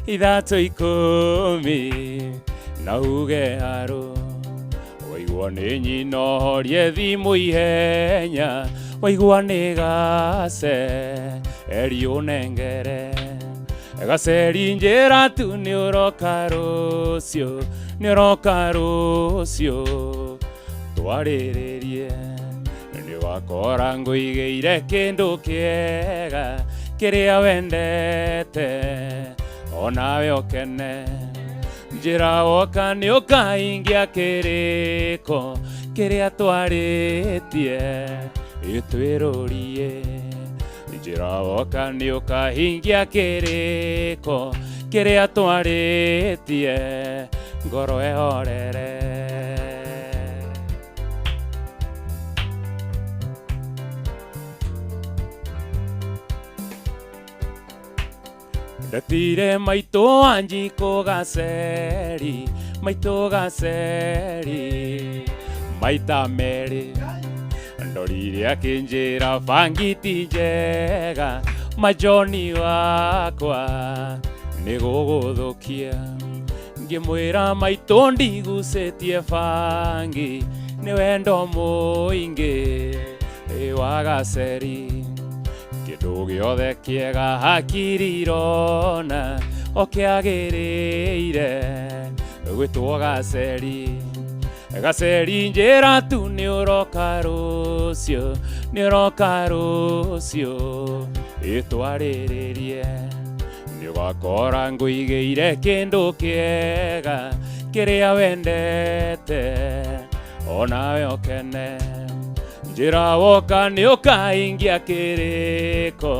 ithatũ ikũmi na uge harũ waigua nĩ nyina ũhorie thimũ ihenya waigua nĩ gace eri ũnengere gaceri njĩra tu nĩ ũroka rũciũ twarĩrĩrie nĩ wakora ngũigĩire kĩndũ kĩega kĩrĩa wendete onawe ũkene njĩra woka nĩ ũkahingia kĩrĩko kĩrĩa twarĩtie twĩrũrie njĩra woka nĩ ũkahingia kĩrĩko kĩrĩa twarĩtie ngoro ĩhorere ndatire maitũ wanjikũ gaceri maita merĩ ndorire akĩnjĩra bangiti njega majoni wakwa nĩ gũgũthũkia ngĩmwĩra maitũ ndigũcĩtie bangi nĩ wendo mũingĩ wa gaceri kĩndũ gĩothe kĩega hakiri irona o kĩagĩrĩire gwĩtwo gaceri njĩra tu nĩ ũroka rũciũ ĩtwarĩrĩrie nĩ ũgakora ngũigĩire kĩndũ kĩega kĩrĩa wendete onawe ũkene njĩra woka nĩ ũkahingia kĩrĩko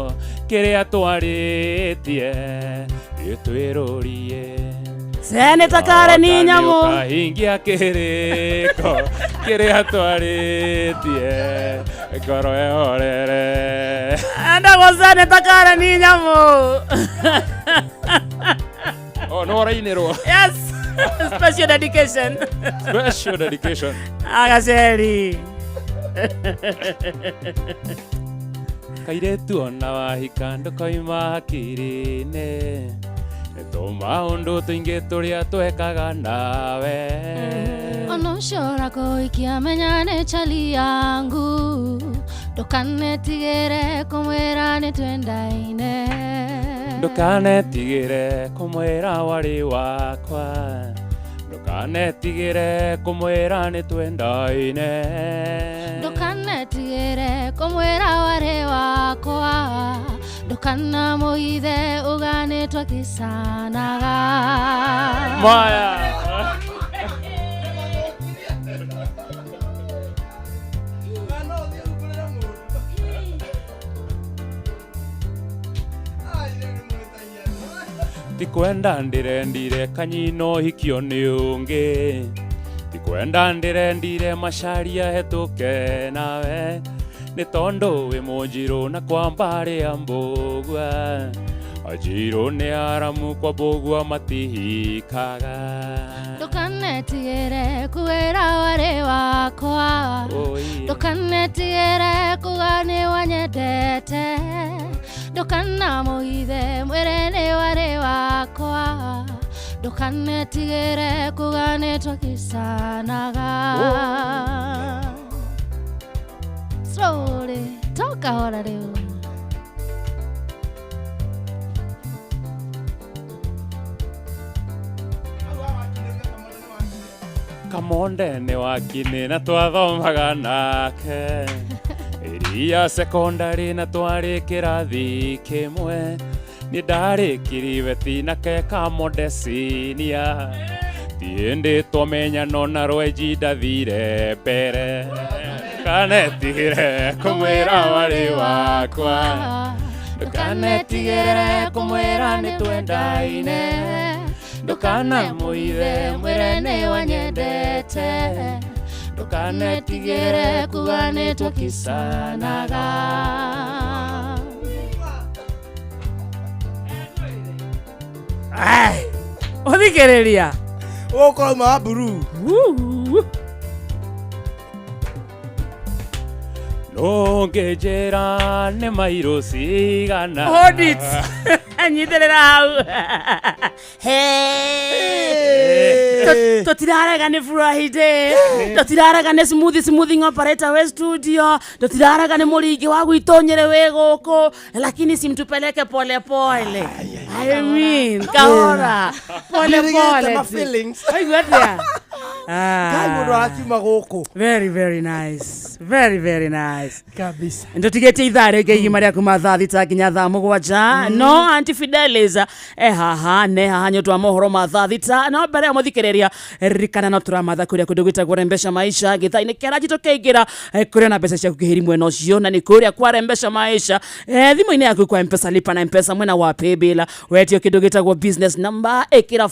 kĩrĩa twarĩtie twĩrũrie Seneta Karen Nyamũ ũkahingia kĩrĩko kĩrĩa twarĩtie ngoro ĩhorere ndagwo Seneta Karen Nyamũ no ũrainĩrwo yes Special dedication. Special dedication. Agaseri. Kairetu ona wahika ndukoima hakiri-inĩ maũndũ tũingĩ tũrĩa twekaga nawe Onoshora koikia menya nĩ chali yangu ndukanetigĩre kũmwĩra nĩ twendaine ndukanetigĩre kũmwĩra warĩ wakwa ndukanetigĩre kũmwĩra nĩ twendaine ndukanetigĩre kũmwĩra warĩ wakwa ndukanamũithe ũganĩtwo kĩcanaga Maya Tikwenda ndirendire kanyino hikio ni ungi Tikwenda ndirendire macharia hetuke nawe Ni tondo we munjiru na kwambari ambugwa Ajiru ni aramu kwa bugwa matihikaga Ndukanetigĩre kwĩra warĩ wakwa Ndukanetigĩre kuga nĩ wanyendete Ndukanamũithe mwĩre nĩ warĩ wakwa Ndukanetigĩre kuga nĩ twakĩcanaga Slowly, toka hora rĩu Kamonde ni wakini na twathomaga nake Iria secondary na twari kirathi kimwe Ni ndari kiriveti na ke Kamonde senior Tiende twamenya no na rweji ndathire mbere Ndukanetigĩre kũmwĩra warĩ wakwa Ndukanetigĩre kũmwĩra nĩ twendaine Ndukanamũithe mwĩre nĩ wanyendete Ndukanetigĩre kuga nĩ twakĩcanaga Ũthikĩrĩria Ũkorwo ma buru Nũngĩnjĩra nĩ mairũ cigana Hold it. Nyitĩrĩra hau. Tũtirarega nĩ Friday. Tũtirarega nĩ smoothing operator we studio. Tũtirarega nĩ mũringi wa gwitonyere we gũkũ. Lakini simtupeleke pole pole. I mean, kahora. Pole pole. My feelings. Aigua Kai mũndũ arakiuma gũkũ. Very, very nice. Very, very nice. Kabisa. Ndotigete ithaa rĩngĩ igima rĩa kuma thaa thita nginya thaa mũgwanja. No Auntie Fidelis haha ne haha nyotwa mohoro ma thaa thita. No mbere ya mũthikĩrĩria ririkana no tũramatha kũrĩa kũndũ gwĩtagwo Rembesha Maisha gĩtha-inĩ kĩa Ranji tũkĩingĩra kũrĩa na mbeca ciaku kĩheri mwena ũcio na nĩ kũrĩa kwa Rembesha Maisha thimũ-inĩ yaku kwa M-Pesa lipa na M-Pesa mwena wa paybill wetio kĩndũ gĩtagwo business number ĩkĩra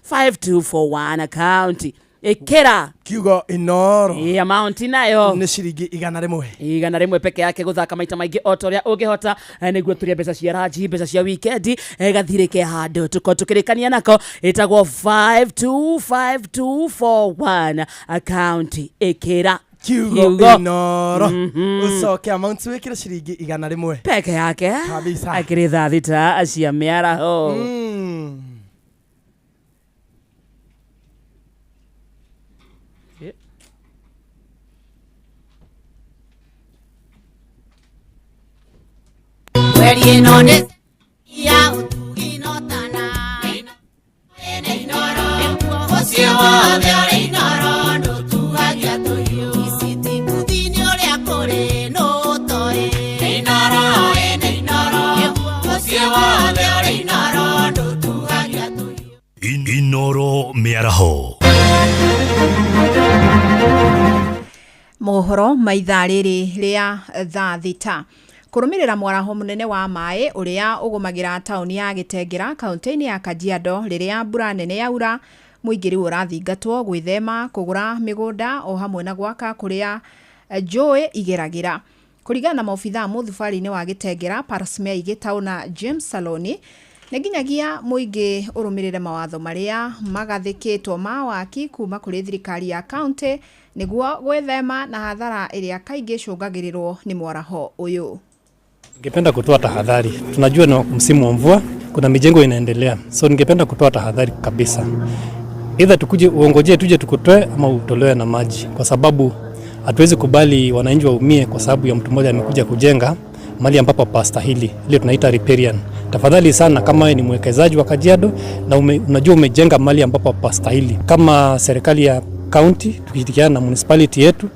525241 account Ekera kiugo inoro amount nayo nĩ ciringi 100 100 peke yake guthaka maita maingĩ o toria ũngĩhota nĩguo tũrĩa mbeca cia Ranji mbeca cia weekend gathirĩke handũ tũkĩrĩkania nako ĩtagwo 525241 account Ekera kiugo inoro ucoke amount wĩkĩre ciringi 100 peke yake kabisa akĩrĩ thaa thita cia mĩaraho We're on it. Yeah, utugi no tana. Inoro. Osiwa de inoro no tuagia to you. Isiti kudini ole akore no toe. Inoro. Osiwa de inoro no tuagia to you. Inoro miaraho. Mohoro maithaa rĩrĩ rĩa thaa thita. Kũrũmĩrĩra mwaraho mũnene wa maĩ ũrĩa ũgũmagĩra taũni ya Gĩtengera kaunti-inĩ ya Kajiado rĩrĩa mbura nene yaura mũingĩ rĩu ũrathingatwo gwĩthema kũgũra mĩgũnda o hamwe na gwaka kũrĩa njũĩ igeragĩra. Kũringana na maobithaa mũthubarĩ-inĩ wa Gĩtengera Parsmea Igĩtaũ na James Saloni Neginyagia muingi urumirire mawatho maria magathikitwo ma waki kuma kuri thirikari ya county niguo gwethema na hadhara iria kaingi cungagirirwo ni mwaraho uyu. Ningependa kutoa tahadhari. Tunajua ni msimu wa mvua, kuna mijengo inaendelea. So ningependa kutoa tahadhari kabisa. Either tukuje uongoje tuje tukutoe ama utolewe na maji, kwa sababu hatuwezi kubali wananchi waumie kwa sababu ya mtu mmoja amekuja kujenga mali ambapo pastahili. Ile tunaita riparian. Tafadhali sana, kama wewe ni mwekezaji wa Kajiado na unajua umejenga mali ambapo pastahili, kama serikali ya county tukishirikiana na municipality yetu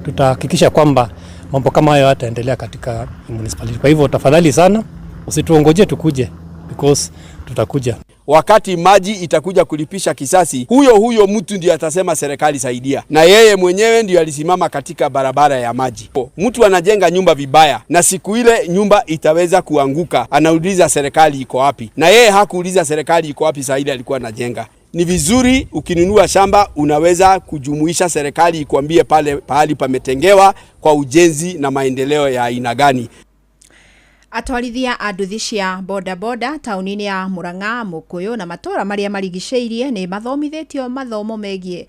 tutahakikisha kwamba mambo kama hayo yataendelea katika municipality. Kwa hivyo tafadhali sana usituongoje tukuje, because tutakuja. Wakati maji itakuja kulipisha kisasi, huyo mtu ndiye atasema serikali saidia, na yeye mwenyewe ndiye alisimama katika barabara ya maji. Mtu anajenga nyumba vibaya na siku ile nyumba itaweza kuanguka, anauliza serikali iko wapi, na yeye hakuuliza serikali iko wapi saa ile alikuwa anajenga. Ni vizuri ukinunua shamba unaweza kujumuisha serikali ikwambie pahali pametengewa kwa ujenzi na maendeleo ya aina gani. Atwarithia a nduthi cia boda taunini ya Murang'a, Mukuyu na matura maria marigiceirie ni mathomithitio mathomo megie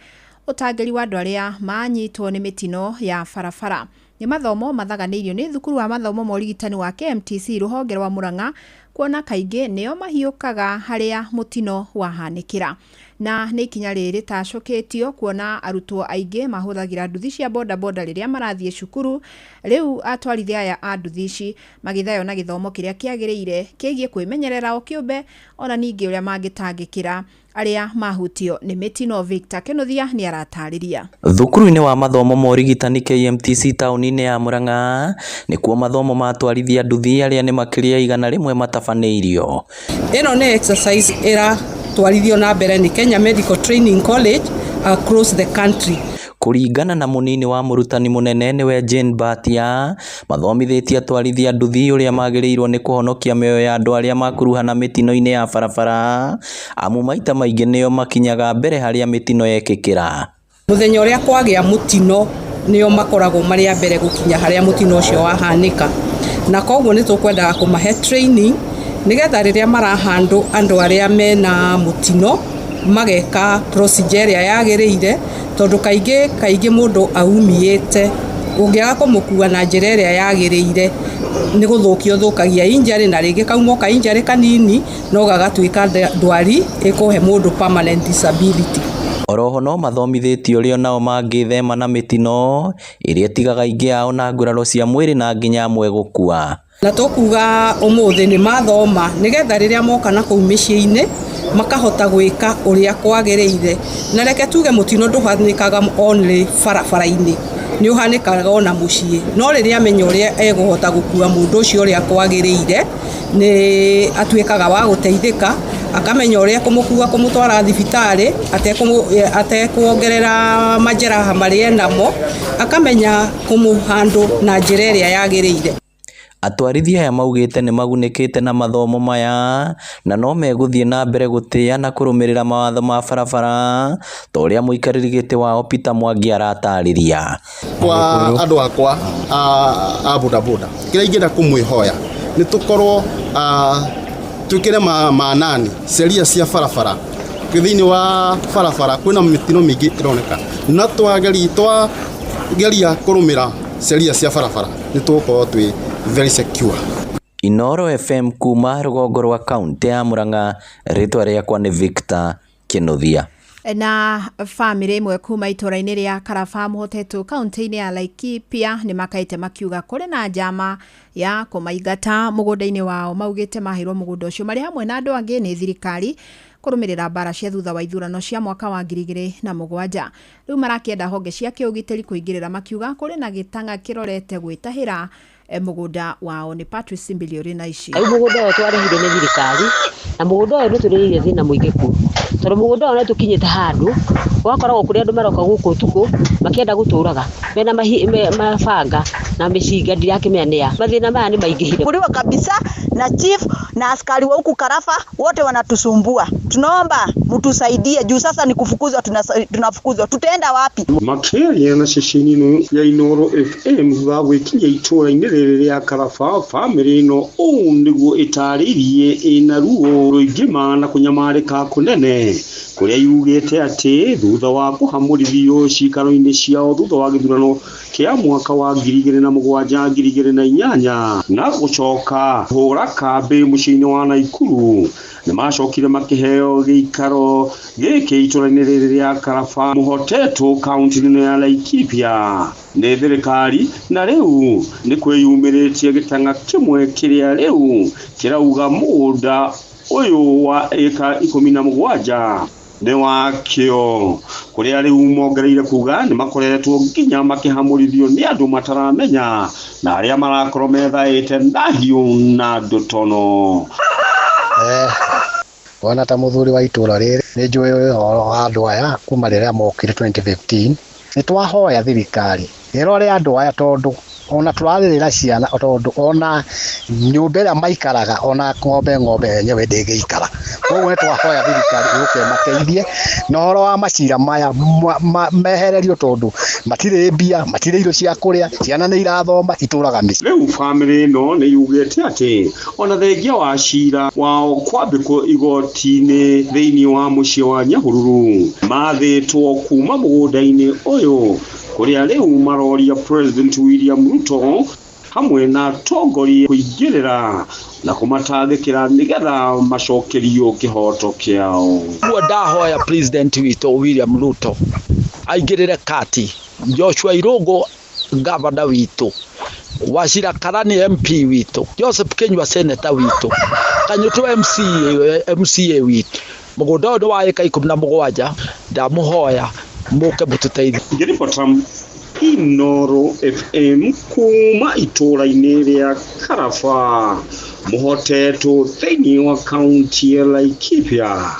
utangeri wa andu aria manyitwo ni mitino ya barabara. Ni mathomo mathaganirio ni thukuru wa mathomo ma urigitani wa KMTC ruhonge rwa Murang'a, kuona kaingi nio mahiukaga haria mutino wahanikira. Na ni ikinya riri tacukitio kuona arutwo aingi mahuthagira nduthi cia boda riria marathie cukuru. Riu atwarithia aya a nduthi ici magithayo na githomo kiria kiagiriire kigie kwimenyerera o kiumbe, ona ningi uria mangitangikira aria mahutio ni mitino. Victor Kenothia ni aratariria. Thukuru-ini wa mathomo ma urigitani KMTC tauni-ini ya Murang'a ni kuo mathomo matwarithia nduthi aria ni makiria 100 matabaniirio. Ino ni exercise era twarithio na mbere ni Kenya Medical Training College across the country. Kuringana na munini wa murutani munene niwe Jane Batia, mathomithitie atwarithia nduthi uria magiriirwo ni kuhonokia mioyo ya andu aria makuruhana mitino-ini ya barabara, amu maita maingi nio makinyaga mbere haria mitino yekikira. Muthenya uria kwagia mutino nio makoragwo maria mbere gukinya haria mutino ucio wahanika, na koguo ni tukwendaga kumahe training nigetha riria marahandå andu aria mena mutino mageka procedure ya yagiriire, tondu kaingi mundu aumiite ungiaga kumukua na njira iria yagiriire ni guthukio thukagia injury, na ringi kaumoka injury kanini no gagatuika ndwari ikuhe mundu permanent disability. Oroho no mathomithitio rio nao mangithema na mitino iria tigaga ingi ao na nguraro cia mwiri na nginya amwe gukua. Na tukuga umuthi ni mathoma nigetha riria moka na kuu micii-ini makahota gwika uria kwagiriire, na reke tuge mutino nduhanikaga only barabara-ini, ni uhanikaga ona mucii, no riria amenya uria eguhota gukua mundu ucio uria kwagiriire ni atuikaga wa guteithika, akamenya uria kumukua kumutwara thibitari atekuongerera majeraha maria namo, akamenya kumuhandu na njira iria yagiriire. Atwarithia aya maugite ni magunikite na mathomo maya na no meguthie na mbere gutia na kurumirira mawatho ma barabara ta uria muikariri giti wao Peter Mwangi aratariria. Kwa andu akwa a bodaboda kira ingenda kumwihoya ni tukorwo tukire manani sheria cia barabara thiini wa barabara kwina mitino mingi ironeka, na twageria kurumira sheria cia barabara ni tukorwo twi very secure. Inoro FM kuma rugongo rwa kaunti ya Murang'a, ritwa riakwa ni Victor Kenothia. Na family imwe kuma itora-ini ria Karaba Muhotetu kaunti-ini ya Laikipia ni makaite makiuga kuri na njama ya kumaingata mugunda-ini wao, maugite mahirwo mugunda ucio mari hamwe na andu angi ni thirikari kurumirira bara cia thutha wa ithurano cia mwaka wa 2007. Riu marakienda honge cia kiugitiri kuingirira makiuga kuri na gitanga kirorete gwitahira mugunda wao. Ni Patrice Simbiliori na ici. Mugunda wa twarehire ni thirikari na mugunda wa nuturiire thina muingi ku. Tondu mugunda wa tukinyite handu wakoragwo kuri andu maroka guku tuku makienda guturaga mena mabanga na mishinga ndirakimenya mathina maya ni maingihire kuliwa kabisa na chief na askari wa huku Karaba wote wanatusumbua. Tunaomba mtusaidie juu sasa ni kufukuzwa, tunafukuzwa, tutaenda wapi? Makiria na ceceni ya Inoro FM thutha gwikinya itura-ini rĩrĩ rĩa Karaba family no nĩguo ĩtarĩirie ĩna ruo rũingĩ na kũnyamarĩka kũnene kũrĩa yugĩte atĩ thutha wa kũhamũrithio cikaro-inĩ ciao thutha wa gĩthurano kĩa mwaka wa 2007-2008 na gũcoka hũra kambĩ mũciĩ-inĩ wa Naikuru nĩ macokire makĩheo gĩikaro gĩkĩ itũra-inĩ rĩrĩ rĩa Karaba mũhotetwo kaunti-inĩ ya Laikipia nĩ thirikari na rĩu nĩ kwĩyumĩrĩtie gĩtanga kĩmwe kĩrĩa rĩu kĩrauga mũgũnda ũyũ wa eka 17 nĩ wakĩo kũrĩa rĩu mongereire kuga nĩ makoretwo nginya makĩhamũrithio nĩ andũ mataramenya na arĩa marakorwo methaĩte ndahiũ na ndotono. Wana ta muthuri wa itũra rĩrĩ nĩ njũĩ andũ aya kuma rĩrĩa mokire 2015 nĩ twahoya thirikari ĩrore andũ aya tondũ ona tũrarĩrĩra ciana tondũ ona nyũmba ĩrĩa maikaraga ona ng'ombe yenyewe ndĩngĩikara. Koguo nĩ twahoya thirikari yũke mateithie na ũhoro wa macira maya mehererio tondũ matirĩ mbia, matirĩ irio cia kũrĩa, ciana nĩ irathoma itũraga mĩciĩ. Rĩu family ĩno nĩ yugĩte atĩ ona thengia wa cira wao kwambĩkwo igoti-inĩ thĩinĩ wa mũciĩ wa Nyahururu mathĩtwo kuma mũgũnda-inĩ ũyũ kũrĩa rĩu maroria President William Ruto hamwe na atongoria kũingĩrĩra na kũmatangĩkĩra nĩgetha macokerio kĩhoto kĩao. Guo ndahoya President witũ William Ruto aingĩrĩre kati, Joshua Irũngũ gavana witũ, Wachira Karani MP witũ, Joseph Kenyua senator witũ, Kanyutu MCA witũ, mũgũnda ũyũ wa eka 17 ndamũhoya mũke mũtũteithie. Ngĩribota Inoro FM kuma itũra-inĩ rĩa Karaba mũhotetwo thĩinĩ wa kaunti ya Laikipia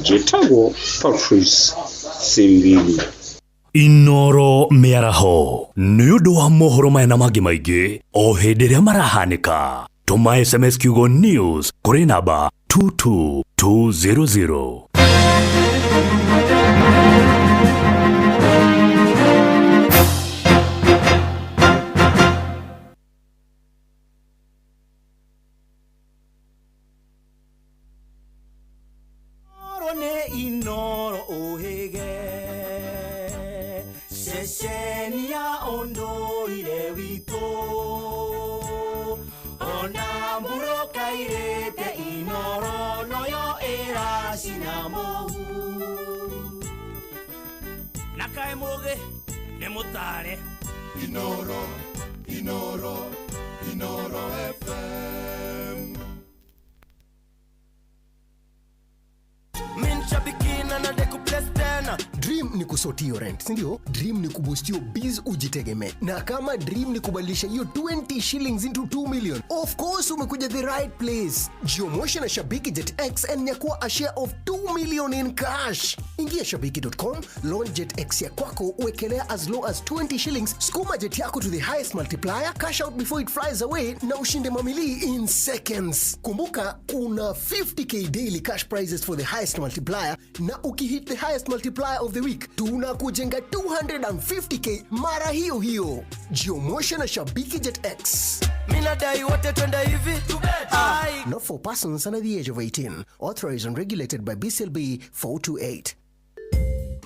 njĩtagwo Patrice Simbili. Inoro mĩaraho nĩ ũndũ wa mohoro maya na mangĩ maingĩ o hĩndĩ ĩrĩa marahanĩka. Tũma SMS kiugo news kũrĩ namba 22200. Inoro ohege Sesenia ondoire wito Ona muroka irete Inoro noyo era sinamohu Nakae moge nemotare Inoro FM Shabikina na deku place tena. Dream ni kusotio rent, sindio? Dream ni kubustio biz ujitegeme. Na kama dream ni kubadilisha hiyo 20 shillings into 2 million. Of course umekuja the right place. Jiomoshi na Shabiki Jet X and nyakua a share of 2 million in cash. Ingia shabiki.com, launch Jet X ya kwako, uwekelea as low as 20 shillings, skuma jet yako to the highest multiplier, cash out before it flies away, na ushinde mamili in seconds. Kumbuka, kuna 50k daily cash prizes for the highest multiplier, na ukihit the highest multiplier of the week, tunakujenga 250k mara hiyo hiyo. Jiomoshi na Shabiki Jet X. Minadai wote twende hivi. Not for persons under the age of 18. Authorized and regulated by BCLB 428.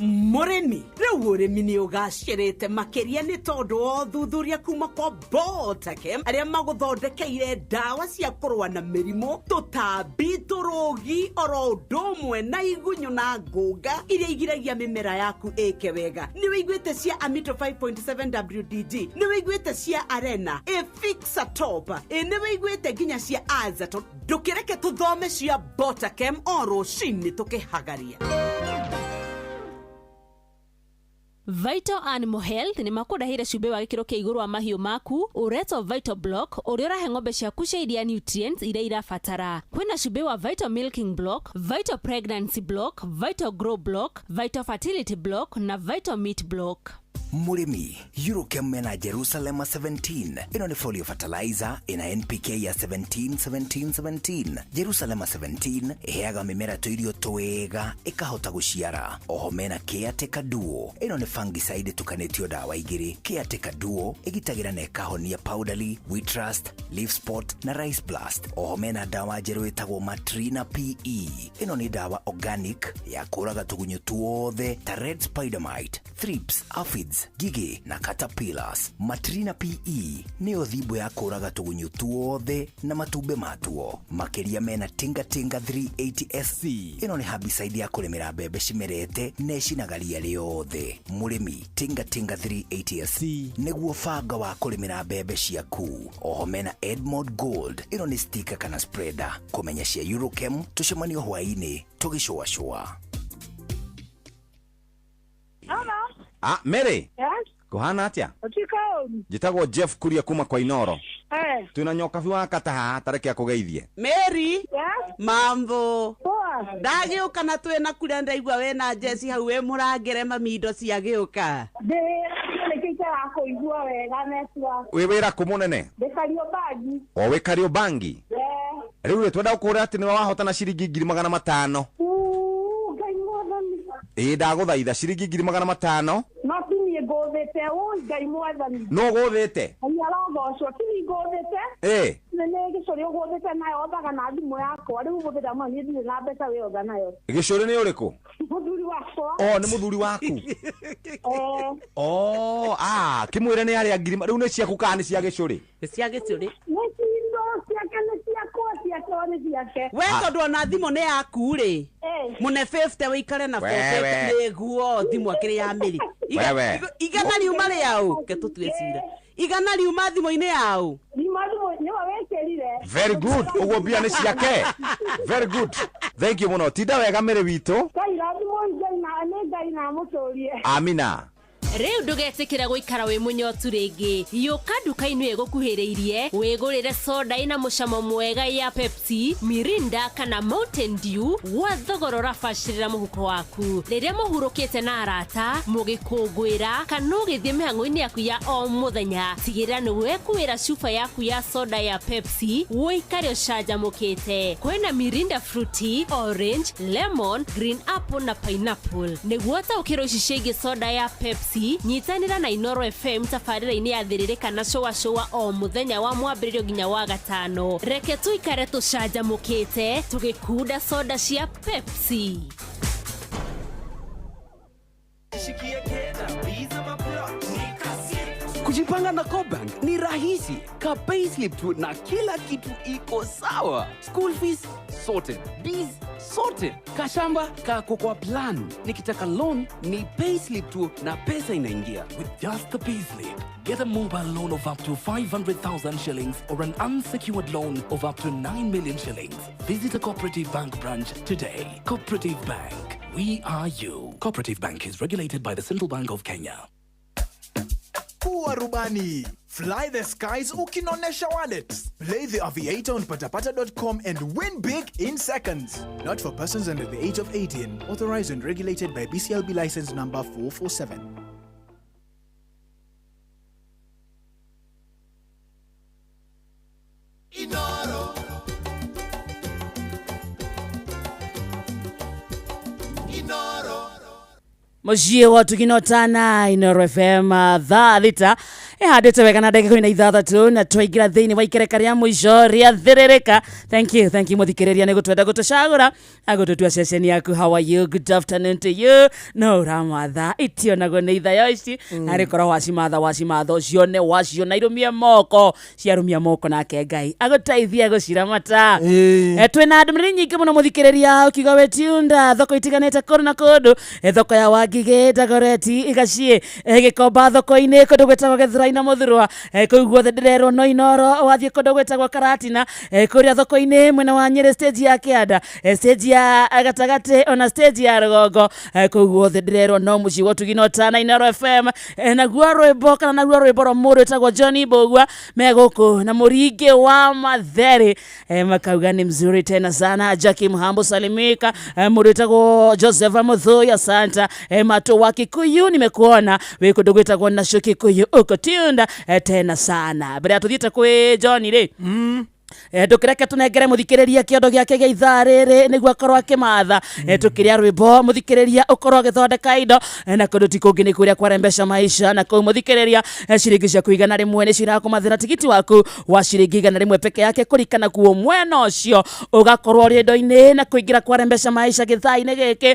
Moremi, rĩu nĩ ũgacĩrĩte makĩria nĩ tondũ wa thuthuria kuma kwa Botakem arĩa magũthondekeire ndawa cia kũrũa na mĩrimũ, tũtambi, tũrũgi, oro ũndũ ũmwe na igunyũ na ngũnga iria igiragia mĩmera yaku ĩke wega. Nĩ wĩiguĩte cia Amito 5.7 WDG, nĩ wĩiguĩte cia Arena, Efixatop, nĩ wĩiguĩte nginya cia Azaton. Ndũkĩreke tũthome cia Botakem o rũcinĩ tũkĩhagaria. Vital Animal Health ni makũndahĩre cumbĩ wa gĩkĩro kĩa igũrũ wa mahiũ maku, Ureto Vital Block ũrĩa ũrahe ng'ombe ciaku cia iria nutrients iria irabatara. Kwĩna cumbĩ wa Vital Milking Block, Vital Pregnancy Block, Vital Grow Block, Vital Fertility Block na Vital Meat Block. Murimi, Eurochem mena Jerusalem 17. Ino ni folio fertilizer ina NPK ya 17. Jerusalem 17 iheaga mimera tuirio twega ikahota guciara. Oho mena Caretaker Duo. Ino ni fungicide tukanetio dawa igiri. Caretaker Duo igitagira na ikahonia powderly, wheat rust, leaf spot na rice blast. Oho mena dawa jeru itagwo Matrina PE. Ino ni dawa organic ya kuraga tugunyo tuothe ta red spider mite, thrips, aphids, gigi na caterpillars. Matrina PE ni othibu ya kuraga tugunyo tuothe na matumbe matuo. Makeria mena Tinga 380 SC. Ino ni herbicide ya kulimira mbembe cimerete necinagaria riothe. Murimi, Tinga 380 SC niguo fanga wa kulimira mbembe ciaku. Oho mena Edmond Gold. Ino ni sticker kana spreader. Kumenya cia Eurochem tucemanio hwaini tugicua. Mary. Yes? Kuhana atia? Otika. Jitagwo Jeff Kuria kuma kwa Inoro. Tuna nyoka biwa kataha tareke akugeithie. Mary. Yes? Mambo. Ndagiuka na twena kuria ndaigua we na Jesse hau we murangere mamindo cia giuka. Kuigua wega netwa. We wira kumunene. Ndekario bangi. O we kario bangi. Riu we twenda ukura ati ni wahotana ciringi 500. Ndaguthaitha ciringi 500. No tini ngothete ngai mwathani. No gothete. Anyarogocwo tini ngothete. Nene gicori ugothete nayo othaga na thimu yakwa riu muthira mani ndire na mbeca we otha nayo. Gicori ni uriku? Muthuri wakwa. Ni muthuri waku. Kimwire ni ari ngiri riu ni ciaku kana ni cia gicori? Cia gicori. We tondu ona thimu ni yaku ri mune 50 wikare na 40 niguo thimu akiri ya Miri igana riuma ri yau ke tutwecira igana riuma thimu-ini yau very good ugo bia ni ciake very good thank you muno tinda wega Miri witu amina. Riu ndugetikira guikara wi munyotu ringi yuka nduka-inu igukuhiriirie wigurire soda ina mucamo mwega ya Pepsi, Mirinda kana Mountain Dew wa thogora urabacirira muhuko waku riria muhurukite na arata mugikungwira kana ugithie mihango-ini yaku ya o muthenya tigira ni wekuira chupa yaku ya soda ya Pepsi uikare ucanjamukite. Kwina Mirinda Fruity, Orange, Lemon, Green Apple na Pineapple niguo taukira ucicingi soda ya Pepsi. Nyitanira na Inoro FM tafarira-ini ya thiririka na showa o muthenya wa mwambiririo nginya wa gatano. Reke tuikare tucanjamukite tugikunda soda cia Pepsi. Kujipanga na Cobank ni rahisi. Ka payslip tu na kila kitu iko sawa. School fees sorted, bills sorted. Kashamba kako kwa plan. Nikitaka loan ni payslip tu na pesa inaingia. With just the payslip, get a mobile loan of up to 500,000 shillings or an unsecured loan of up to 9 million shillings. Visit a Cooperative Bank branch today. Cooperative Bank. We are you. Cooperative Bank is regulated by the Central Bank of Kenya. Kuwa rubani. Fly the skies ukinonesha wallets. Play the aviator on patapata.com and win big in seconds. Not for persons under the age of 18. Authorized and regulated by BCLB license number 447. Inoro. Muciĩ watu kinotana Inoro FM thaa thita ihandĩte wega na ndagĩka 6 na twaingĩra thĩinĩ wa ikereka rĩa mũico rĩa thĩrĩrĩka. Thank you mũthikĩrĩria nĩ gũtwenda gũtũcagũra na gũtũtua ceceni yaku. How are you? Good afternoon to you. No ramatha itionagwo nĩ ithayo ici na rĩkorwo wacimatha ũcio nĩ wacio na irũmia moko ciarũmia moko nake Ngai agũteithia gũciramata. Twĩna ndũmĩrĩri nyingĩ mũno mũthikĩrĩria ũkiuga we tiunda thoko itiganĩte kũndũ na kũndũ. Thoko ya Wangigĩ Dagoretti Igaciĩ Gĩkomba thoko-inĩ kũndũ gwĩtagwo Gĩthũrai ina muthurwa kuiguo ndirero no inoro wathie kondo gwetagwo Karatina kuria thoko-ini mwena wa Nyeri stage ya Kianda stage ya gatagati ona stage ya Rugongo kuiguo ndirero no muci wotugino tana Inoro FM na guo rwimbo kana na guo rwimbo ro muru etagwo Johnny Bogwa meguku na muringi wa Mathere makauga ni mzuri tena sana. Jackie Mhambo salimika muru etagwo Joseph Muthuya Santa mato wa Kikuyu nimekuona wiko dogo etagwo na shoki Kikuyu uko tiunda tena sana bere atuthiite kwi Johnny ri tukireke tunengere muthikiriria kiondo giake gia ithaa riri niguo akorwo akimatha tukiria rwimbo muthikiriria ukorwo agithondeka indo na kundu ti kungi ni kuria kwarembesha maisha na kuu muthikiriria ciringi cia kuigana rimwe ni cirakumathira tigiti waku wa ciringi 100 peke yake kurikana kuo mwena ucio ugakorwo riendo-ini na kuingira kwarembesha maisha githaa-ini giki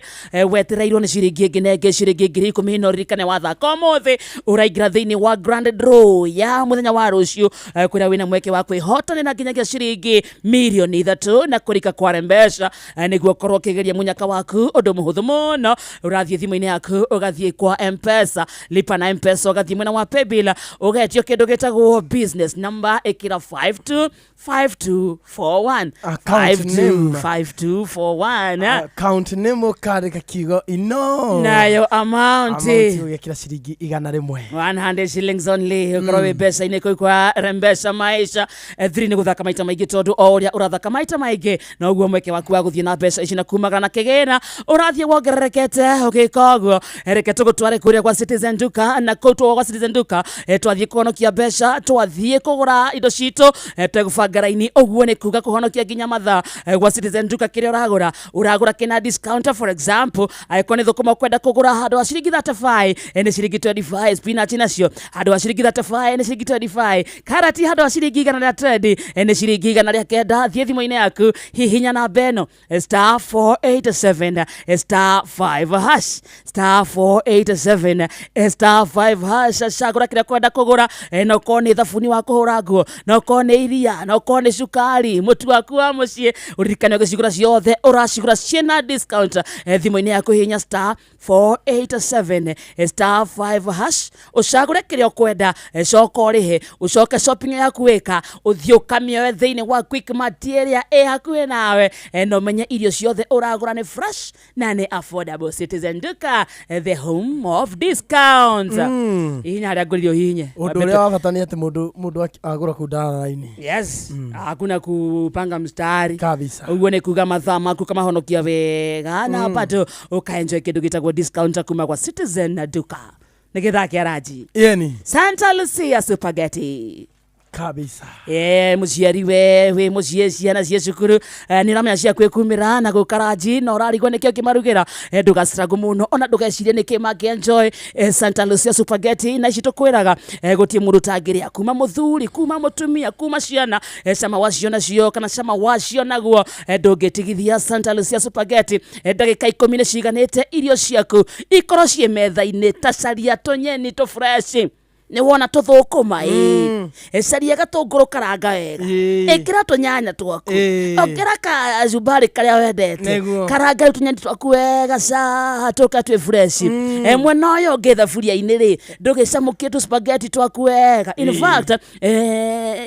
wetereirwo ni ciringi nginenge ciringi 10,000 no ririkane wathaka umuthi uraingira thiini wa grand draw ya muthenya wa rucio kuria wina mweke wa kwihota na nginyagia ciringi milioni 3 na kurika kwarembesha niguo korwo kigeria munyaka waku undu muhuthu muno urathie thimu-ini yaku ugathie kwa M-Pesa lipa na M-Pesa ugathie mwena wa paybill ugetio kindu gitagwo business number ikira 525241 525241 account name ukarika kigo ino nayo amount ugekira ciringi 100 shillings only ukorwo pesa ine kwa rembesha maisha thiri ni guthaka maita maingi tondu oria urathaka maita maingi na uguo mweke waku wa guthie na mbeca ici na kumagana na kigina urathie wongererekete ugikoguo reke tugutware kuria kwa Citizen Duka na kutwa kwa Citizen Duka twathie kuhonokia mbeca twathie kugura indo citu tegubanga raini uguo ni kuga kuhonokia nginya mathaa kwa Citizen Duka kiria uragura kina discount for example aikoni thukuma kwenda kugura handu wa ciringi 35 ni ciringi 25 spinach nacio handu wa ciringi 35 ni ciringi 25 karati handu wa ciringi 130 ni ciringi 109 thie thimu-ini yaku hihinya na beno star 487 star 5 hash star 487 star 5 hash cagura kiria kwenda kugura no kone thabuni wa kuhura nguo no kone iria no kone cukari mutu waku wa mucii uririkane ugicigura ciothe uracigura ciena discount thimu-ini yaku hihinya star 487 star 5 hash ucagure kiria kwenda coka urihe ucoke shopping yaku wika uthio kamioe thiini wa Quick Mart area hakuhi nawe no menye irio ciothe uragura ni fresh na ni affordable. Citizen Duka the home of discounts inya aria nguririo hinye undu uria wabatania ati mundu agura kundara-ini yes hakuna kupanga mstari kabisa uguo ni kuga mathaa maku kama honokia wega na bado ukaenjoy kindu gitagwo discount kuma kwa Citizen Duka ni githaa kia raji yeni Santa Lucia Spaghetti kabisa muciari we mucie ciana cia cukuru ni ramya cia kwikumira na gukaraji no rarigwo nikio kimarugira ndugastragu muno ona ndugecirie niki enjoy Santa Lucia Spaghetti na ici tukwiraga gutie mundu tangiria kuma muthuri kuma mutumia kuma ciana cama wacio nacio kana cama wacio naguo ndungitigithia Santa Lucia Spaghetti ndagika 10 ni ciganite irio ciaku ikoro cie metha-ini tacaria tunyeni tu fresh ni wona tuthukuma caria gatunguru karanga wega ikira tunyanya twaku okira ka zubari karia wendete karanga tunyanya twaku wega tuka twi fresh mwena uyu ungi thaburia-ini ri ndugicamukie tu spaghetti twaku wega in fact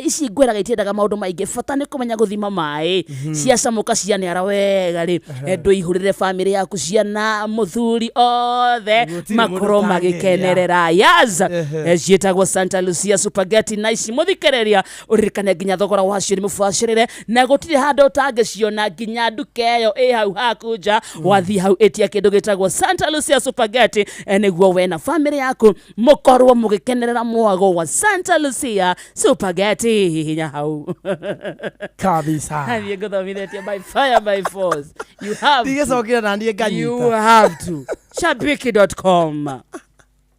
ici ngwiraga itiendaga maundu maingi bata ni kumenya guthima mai ciacamuka cianiara wega ri nduihurire family yaku ciana muthuri othe makoro magikenerera yaza cietagwo Santa Lucia Spaghetti na ici muthikereria uririkane nginya thogora wacio ni mubacirire na gutire handu utangiciona nginya nduka iyo hau hakunja wathi hau etia kindu gitagwo Santa Lucia Spaghetti niguo we na family yaku mukorwo mugikenerera mwago wa Santa Lucia Spaghetti hinya hau kabisa have you got the by fire by force you have you have to shabiki.com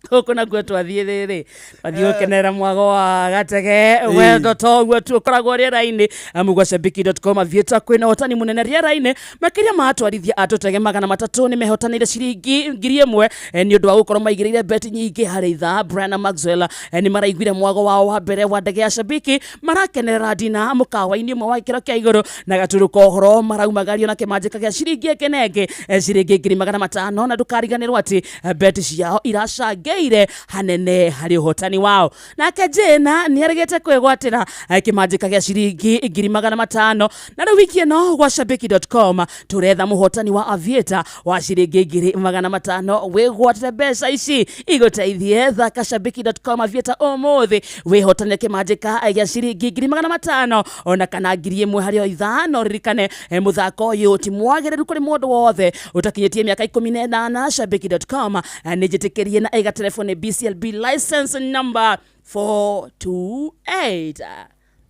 huko na gwetu athie riri athie ukenera mwago wa gatege wendo toguo tu koragwo riera-ini amugwa shabiki.com avieta kwina hotani munene riera-ini makiria matwarithia atutege 300 ni mehotanire ciringi 1,000 ni undu wa gukorwo maigirire beti nyingi hari ithaa. Brian Maxwell ni maraiguire mwago wao wa mbere wa ndege ya Shabiki marakenerera dina mukawa-ini mwe wa kiro kia iguru na gaturuko horo maraumagario na kimanjika gia ciringi ekenenge ciringi 500 na ndukariganirwo ati beti ciao iracangei metegereire hanene hari hotani wao. Nake Jena ni aregete kwegwatira kimanjika gya ciringi 500,000 na rĩu wiki ĩno gwa shabiki.com turetha muhotani wa Aviator wa ciringi 500,000 wegwatire mbeca ici igũteithie. Thaka shabiki.com Aviator umuthi wihotane kimanjika gya ciringi 500,000 ona kana 1,000 hari o ithano. Ririkane muthako uyu ti mwagereru kuri mundu wothe utakinyitie miaka 18. Shabiki.com nijitikirie na ega telefone BCLB license number 428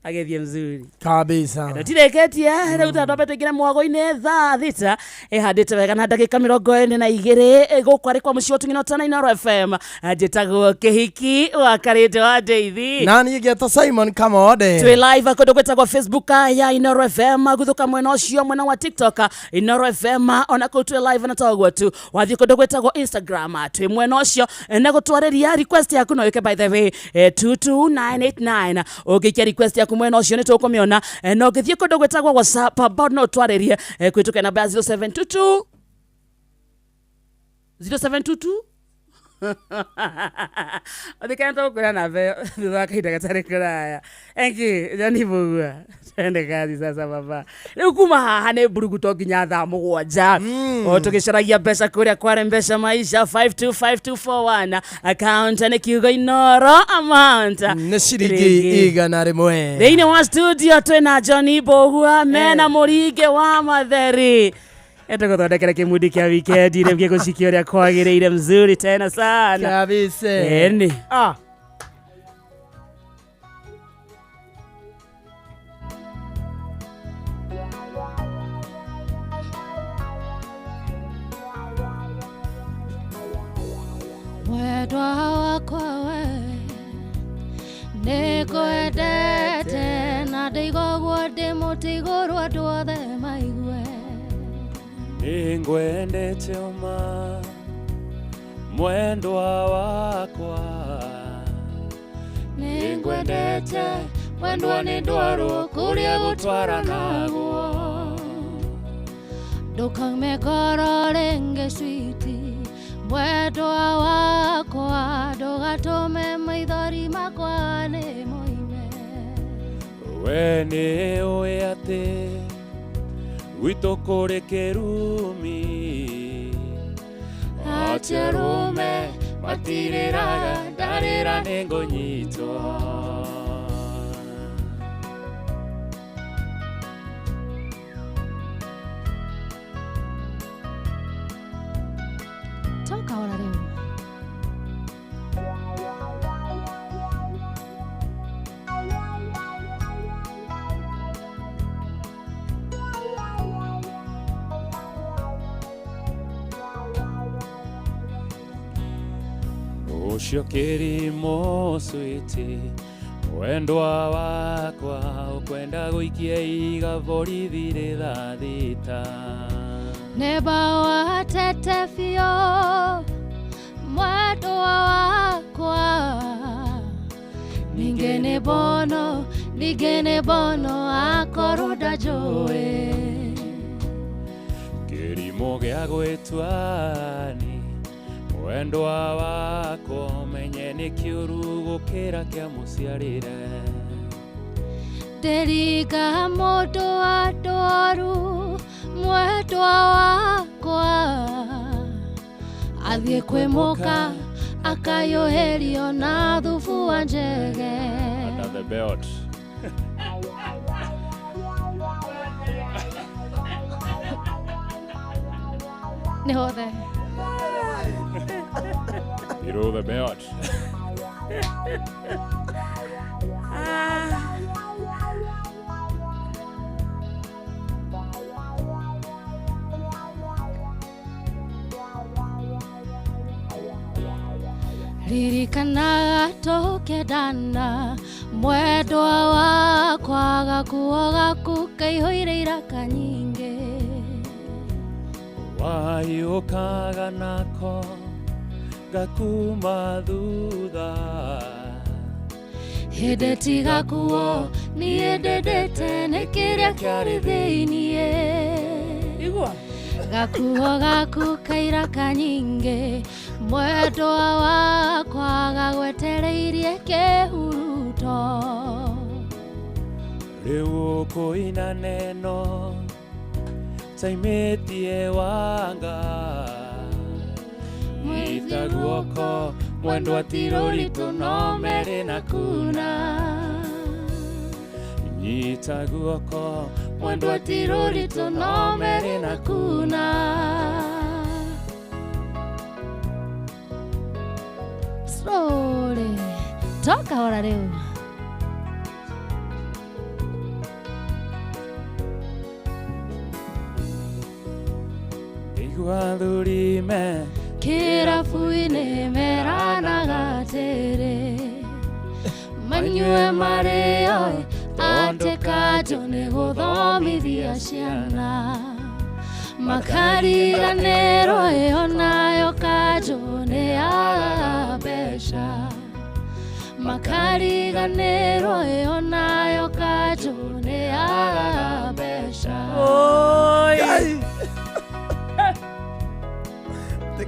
agethie mzuri kabisa. Ndireketie rĩu tatwambete nginya mwago-inĩ thaa thita handĩte wega na ndagĩka 22 gũkwarĩ kwa mũciĩ tũngino tana Inooro FM. Njĩtagwo Kĩhiki wa Karĩte wa Ndeithi na niĩ ngetwo Simon Kamode. Twĩ live kũndũ gwĩtagwo Facebook ya Inooro FM, gũthũka mwena ũcio mwena wa TikTok Inooro FM, ona kũu twĩ live na toguo tu. Wathiĩ kũndũ gwĩtagwo Instagram twĩ mwena ũcio na gũtwarĩria request yaku no wĩke by the way 22989. Ũngĩikia request yaku kumwena ucio ni tukumiona no ngithie kundu gwetagwo WhatsApp about no twaririe kwituka namba 0722 Odikanta ukura na ve thutha kaida gatari kuraya enki jani bugua twende kazi sasa baba. Riu kuma haha ni buruguto nginya thaa 7 o tugicaragia mbeca kuria kware mbeca maisha 525241 account ni kiugo Inooro amount ni ciringi 100 thiini wa studio twina Johnny Bogua mena Muringe wa Matheri. Eto gũthondekera kĩmundi kĩa weekend rĩu gĩgũcikia ũrĩa kwagĩrĩire mzuri tena sana kabisa. Eni Mwendwa wakwa we nĩngwendete na ndĩigagwo ndĩ mũtigũrũ andũ othe maigue. Ningwendete uma mwendwa wakwa, ningwendete mwendwa nĩ ndwaru kũrĩa gũtwara naguo. Ndũkaume ngoro rĩngĩ switi mwendwa wakwa, ndũgatũme maithori makwa nĩ moime. We nĩ ũĩ atĩ gwitũ kũrĩ kĩrumi atĩ arũme matirĩraga, ndarĩra nĩ ngũnyitwo. Toka ora rĩu ucio kĩrimo switi wendwa wakwa, ũkwenda gũikia igaborithi rĩtha thita. neba watete biũ mwendwa wakwa, ningĩ nĩ bono akorwo ndanjũĩ. Kĩrimo gĩa gwĩtuani wendwa wako, menye nĩ kĩũru gũkĩra kĩa mũciarĩre. Ndĩringa mũndũ wa ndwaru mwendwa wakwa, athiĩ kwĩmũka akayũhĩrio na thubu wa njege. Another belt. Nĩ hothe You roll the belt. ririkanaga tũkĩendana mwendwa wakwa, gakuo gaku kaihũire iraka nyingĩ. Waiũkaga nako gakuma thutha, hĩndĩ ti gakuo niĩ ndĩndĩte nĩ kĩrĩa kĩarĩ thĩiniĩ. gakuo gaku kaira kanyinge mwendwa wakwa gagwetereirie kihuruto Riu kuina neno Taimetie wanga Ita guoko Mwendwa tiruritu no mere na kuna Nyita guoko Mwendwa tiruritu no mere na kuna Slowly toka ora riu Iguadurime Kirafuine meranaga tere Manyue mareo ate kajo ne guthomithia ciana Makariganĩrwo ĩyo nayo kajo nĩ ya mbeca Makariganĩrwo ĩyo nayo kajo nĩ ya mbeca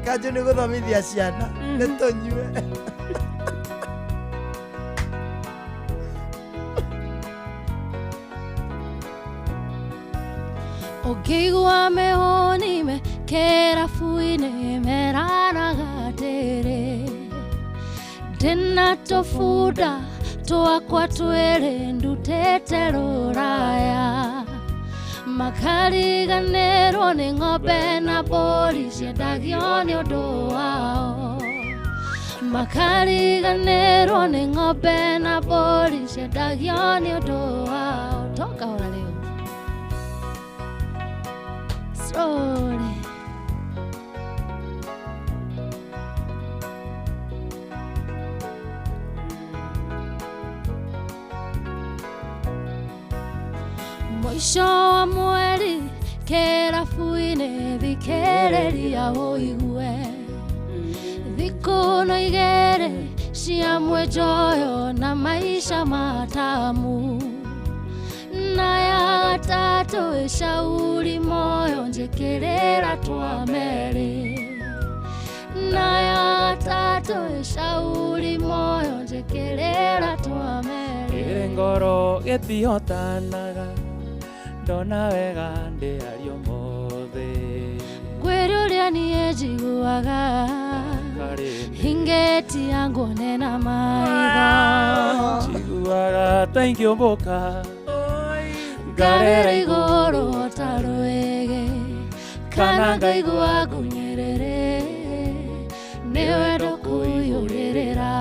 Kajo nĩ gũthomithia ciana nĩ tũnyue Ũngĩigua mĩhũni me kĩrabu-inĩ meranaga atĩrĩ ndĩna tũbunda twakwa twĩrĩ ndutĩte rũraya Makariganĩrwo nĩ ng'ombe na mbũri ciendagio nĩ ũndũ wao Makariganĩrwo nĩ ng'ombe na mbũri ciendagio nĩ ũndũ wao Toka hora rĩu Slowly Mwisho wa mweri kĩrabu-inĩ thikĩrĩria ũigue Thikũ no igĩrĩ cia mwenjoyo na maisha matamu Na ya gatatũ ĩcauri moyo njĩkĩrĩra twa merĩ Na ya gatatũ ĩcauri moyo njĩkĩrĩra twa merĩ Ĩrĩ ngoro gĩtihotanaga Ndona wega ndĩario mothe Ngwĩrũria niĩ njiguaga Hingĩtia nguone na maitho Njiguaga ta ingĩũmbũka Ngarĩra igũrũ ta rwĩgĩ Kana ngaigua ngunyĩrĩrĩ Nĩ wendo kũiyũrĩrĩra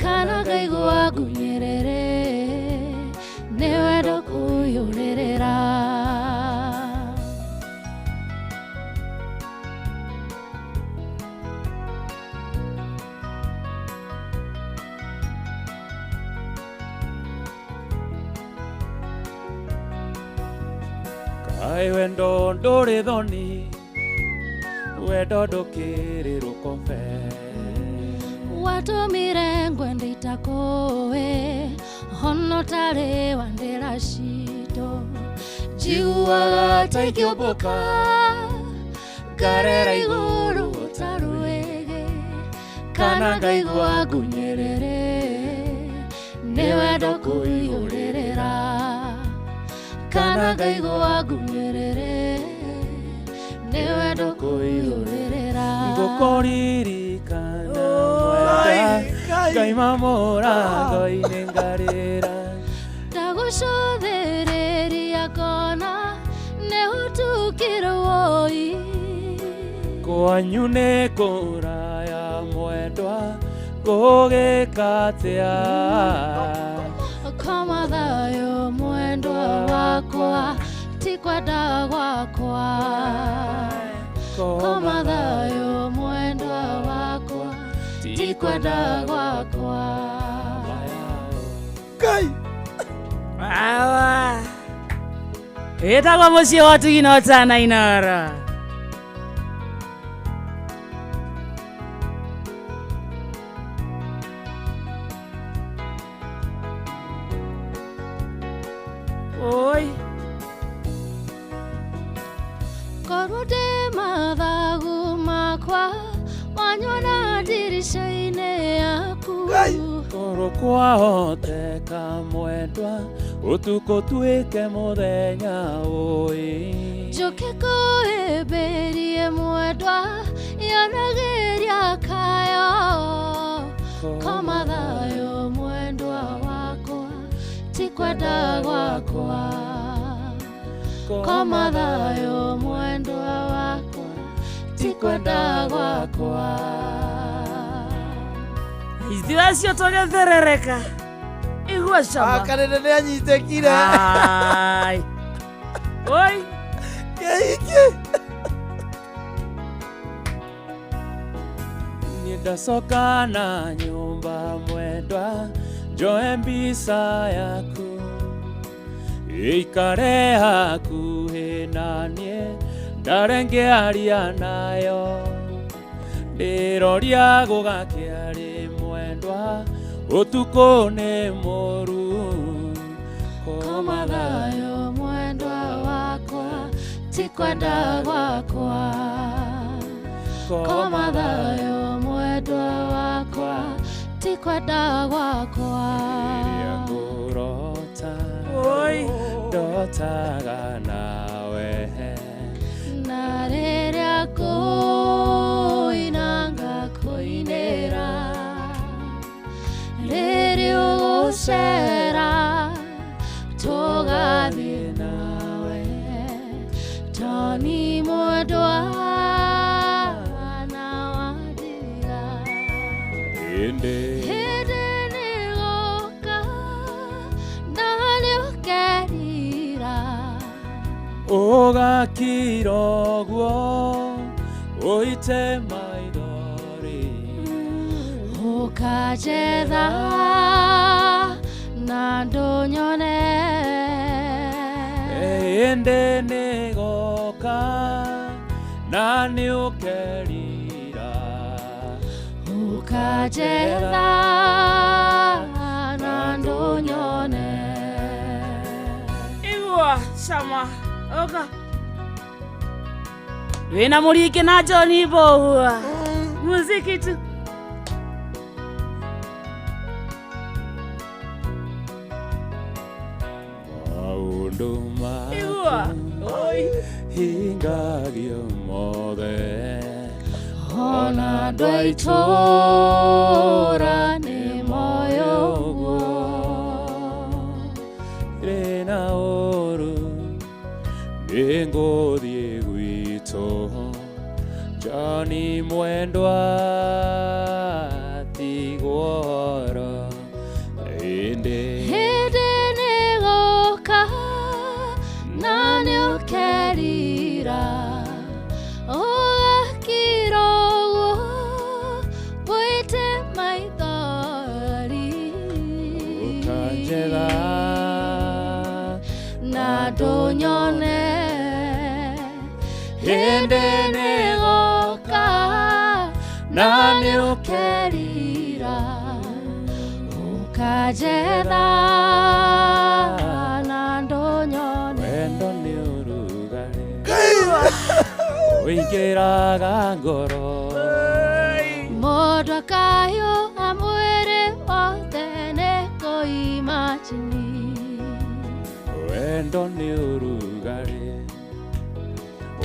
Kana ngaigua ngunyĩrĩrĩ Nĩ wendo kũiyũrĩrĩra Kaĩ wendo ndũrĩ thoni Wendo ndũkĩrĩ rũkombe Watũmire ngwende itakũĩ Hono tarĩ wa ndĩra citũ Njiguaga ta ingĩũmbũka Ngarĩra igũrũ ta rwĩgĩ Kana ngaigua ngunyĩrĩrĩ Nĩ wendo kũiyũrĩrĩra Kana ngaigua ngunyĩrĩrĩ Nĩ wendo kũiyũrĩrĩra Ngũkũririkana mwenda Ngaima mũrango-inĩ ngarĩra Ndagũcũthĩrĩria ngona nĩ ũtukirwo Kwanyu nĩ kũraya mwendwa Ngũgĩka atĩa Koma thayũ mwendwa wakwa Ti kwenda gwakwa Koma thayũ mwendwa wakwa Ti kwenda gwakwa Ngai Awa Ĩtagwo mũciĩ wa Tugino Tanainara ndirica-inĩ yaku Koro kwahoteka mwendwa Ũtukũ tuĩke mũthenya ũyĩ njũke kũhĩmbĩrie mwendwa yonagĩria kayo koma thayũ mwendwa wakwa ti kwenda gwakwa koma thayũ mwendwa wakwa ti kwenda gwakwa ithuacio tũgĩtherereka igua cama Kanene nĩ anyitĩkire. Oi Gĩiki. Niĩ ndacoka na nyũmba mwendwa njoe mbica yaku ĩikare hakuhĩ na niĩ ndarengĩaria nayo ndĩroria gũgakĩarĩ mwendwa ũtukũ nĩ mũru koma thayũ mwendwa wakwa ti kwenda gwakwa koma thayũ mwendwa wakwa ti kwenda gwakwa ngũrota ndotaga nawe na rĩrĩa kũina ngakũinĩra rĩrĩ ũgũcera tũgathiĩ nawe toni mwendwa na wandiga hĩndĩ nĩgũka na nĩũkerira ũgakira ũguo ũite maithori ũkanjetha na ndũnyone hĩndĩ nĩgũka na nĩũkerira ũkanjetha na ndũnyone igua cama oka wĩna mũringi na Johnny Bohua muziki tu maũndũ maku hingagio mothe ona andũ a itũũra nĩ moyo ũguo rĩna ũru nĩngũthiĩ gwitũ Johnny mwendwa tigworo hĩndĩ nĩgũka na nĩũkerira ũgakira ũguo wĩte maithori ũkanjetha na ndũnyone hĩndĩ nĩgũka na nĩũkerira ũkanjetha na ndũnyone wendo nĩ ũrugarĩ ũingĩraga ngoro mũndũ akayũa mwĩrĩ wothe nĩ kũimagine wendo nĩ ũrugarĩ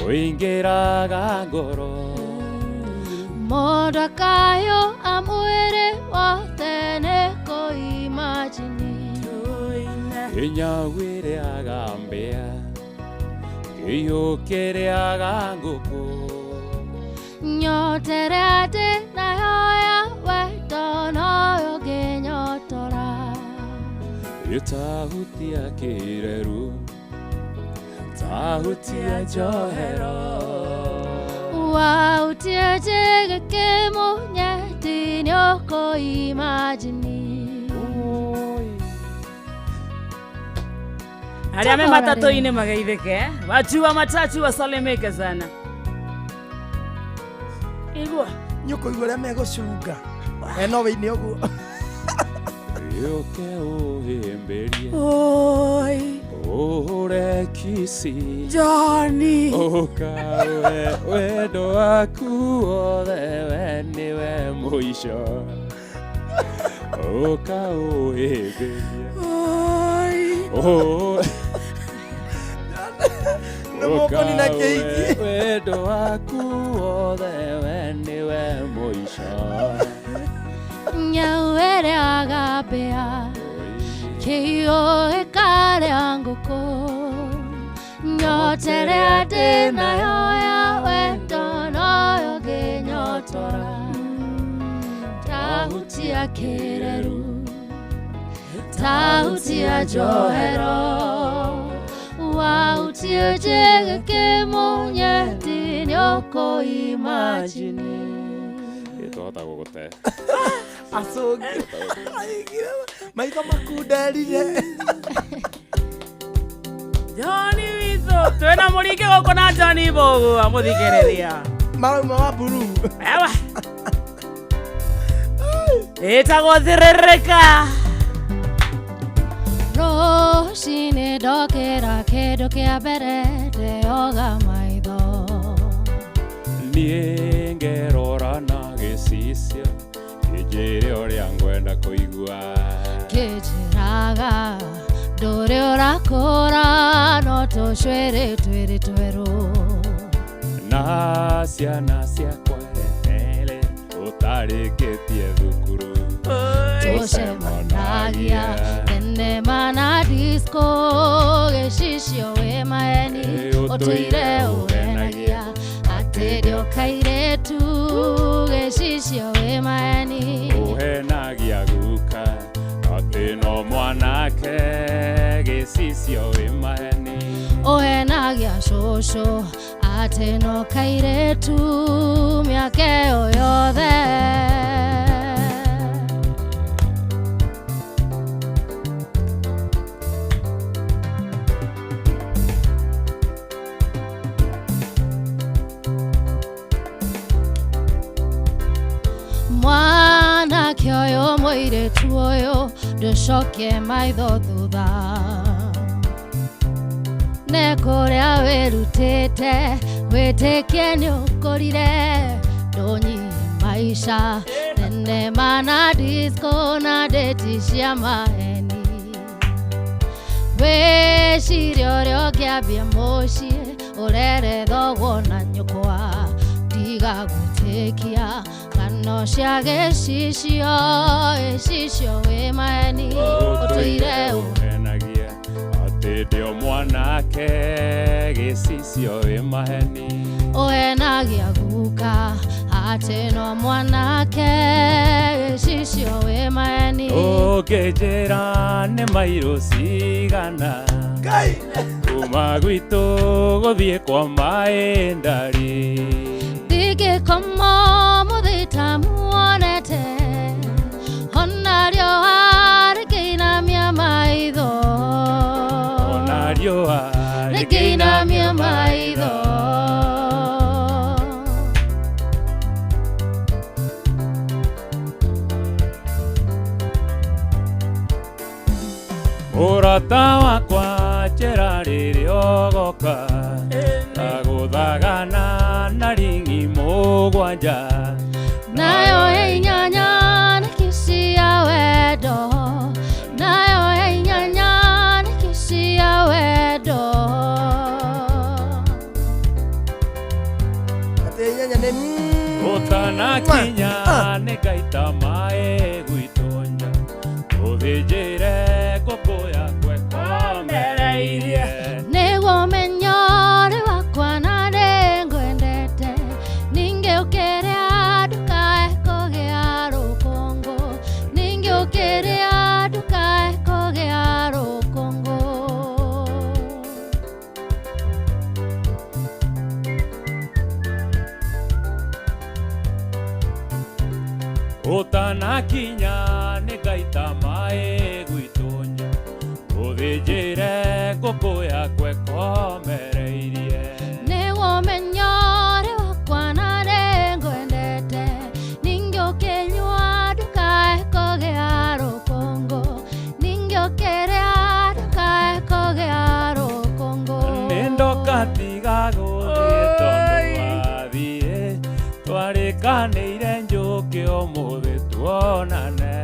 ũingĩraga ngoro mũndũ akayũa mwĩrĩ wothe nĩ kũimagine hinya wĩrĩaga mbĩa kĩihũ kĩrĩaga ngũkũ nyotere atĩ nayoya wendo noyo ngĩnyotora ĩtahutia kĩreru tahutia njohero wahutia njĩgĩ kĩmũnyeti nĩũkũimagine arĩa me matatũ-inĩ mageithĩke watu wa matatu wasalimike sana igua nyũkũigua ũrĩa megũcunga no wĩine ũguo yũke ũhĩmbĩrie Ore kisi Johnny Okawe wendo waku othe niwe muisho Okawe Mokoni na keiki wendo waku othe niwe muisho Nyawere agapea Kio ekare angoko Nyotere ate na yoya wendo noyo genyotora Tahuti ya kereru Tahuti ya johero Wauti ya jege kemo nyeti nyoko imagini Itohota gugote Asogi Maitho makunderire Johnny witho twena murike goko na Johnny bogu amuthikireria Marauma wa buru ewa Etagwo thirereka Roshine dokera kedo kia mbere ndeoga maitho Niĩ ngerora na gĩcicia kĩnjĩre ũrĩa ngwenda kũigua Kĩnjĩraga ndũrĩ ũrakũra no tũcwĩrĩ twĩrĩ twerũ na ciana ciakwa rere ũtarĩkĩtie thukuru tũcemanagia thenema na disco gĩcicio wĩ maeni ũtũire ũhenagia atĩ ndĩũkairĩtu gĩcicio wĩ maeni ũhenagia guka atĩ no mwanake gĩcicio wĩ maeni ũhenagia cũcũ atĩ no kairĩtu mĩaka ĩyo yothe mwanake ũyũ mũirĩtu ũyũ ndũcokie maitho thutha nĩ kũrĩa wĩrutĩte wĩtĩkie nĩ ũkũrire ndũnyie maica thenema na disco na ndĩti cia maheni wĩciria ũrĩa ũngĩambia mũciĩ ũrere thoguo na nyũkwa tiga gwĩtĩkia ngano cia gĩcicio gĩcicio wĩ maheni ũtũire ũhenagia atĩ ndĩo mwanake gĩcicio wĩ maheni ũhenagia guka atĩ no mwanake gĩcicio wĩ maheni ũkĩnjĩra nĩ mairũ cigana kuma gwitũ gũthiĩ kwa maĩ ndari ndingĩkoma mũthita muonete ona rĩoa rĩkĩinamia maitho ona rĩoa rĩkĩinamia maitho mũrata wakwa njĩra rĩrĩa ũgoka tagũthagana na ringi mũgwanja nayo inyanya nĩ kĩcia wendo nayo inyanya nĩ kĩcia wendo Ate inyanya nĩ ũtanakinya nĩ ngaita maĩ gwitũ nja ũthĩnjĩre ngũkũ yakwa ĩkomereirie nĩguo menyo rĩ wakwa na nĩngwendete ningĩ ũkĩrĩa ndukae kũgĩa rũkũngũ ningĩ ũkĩrĩa ndukae kũgĩa rũkũngũ ũtanakinya nĩ ngaita maĩ gwitũ nja ũthĩnjĩre ngũkũ yakwa ĩkomereirie nĩguo menyo rĩ wakwa na nĩngwendete ningĩ ũkĩnyua ndukae kũgĩa rũkũngũ ningĩ ũkĩrĩa ndukae kũgĩa twarĩkanĩire njũke ũmũthĩ tuonane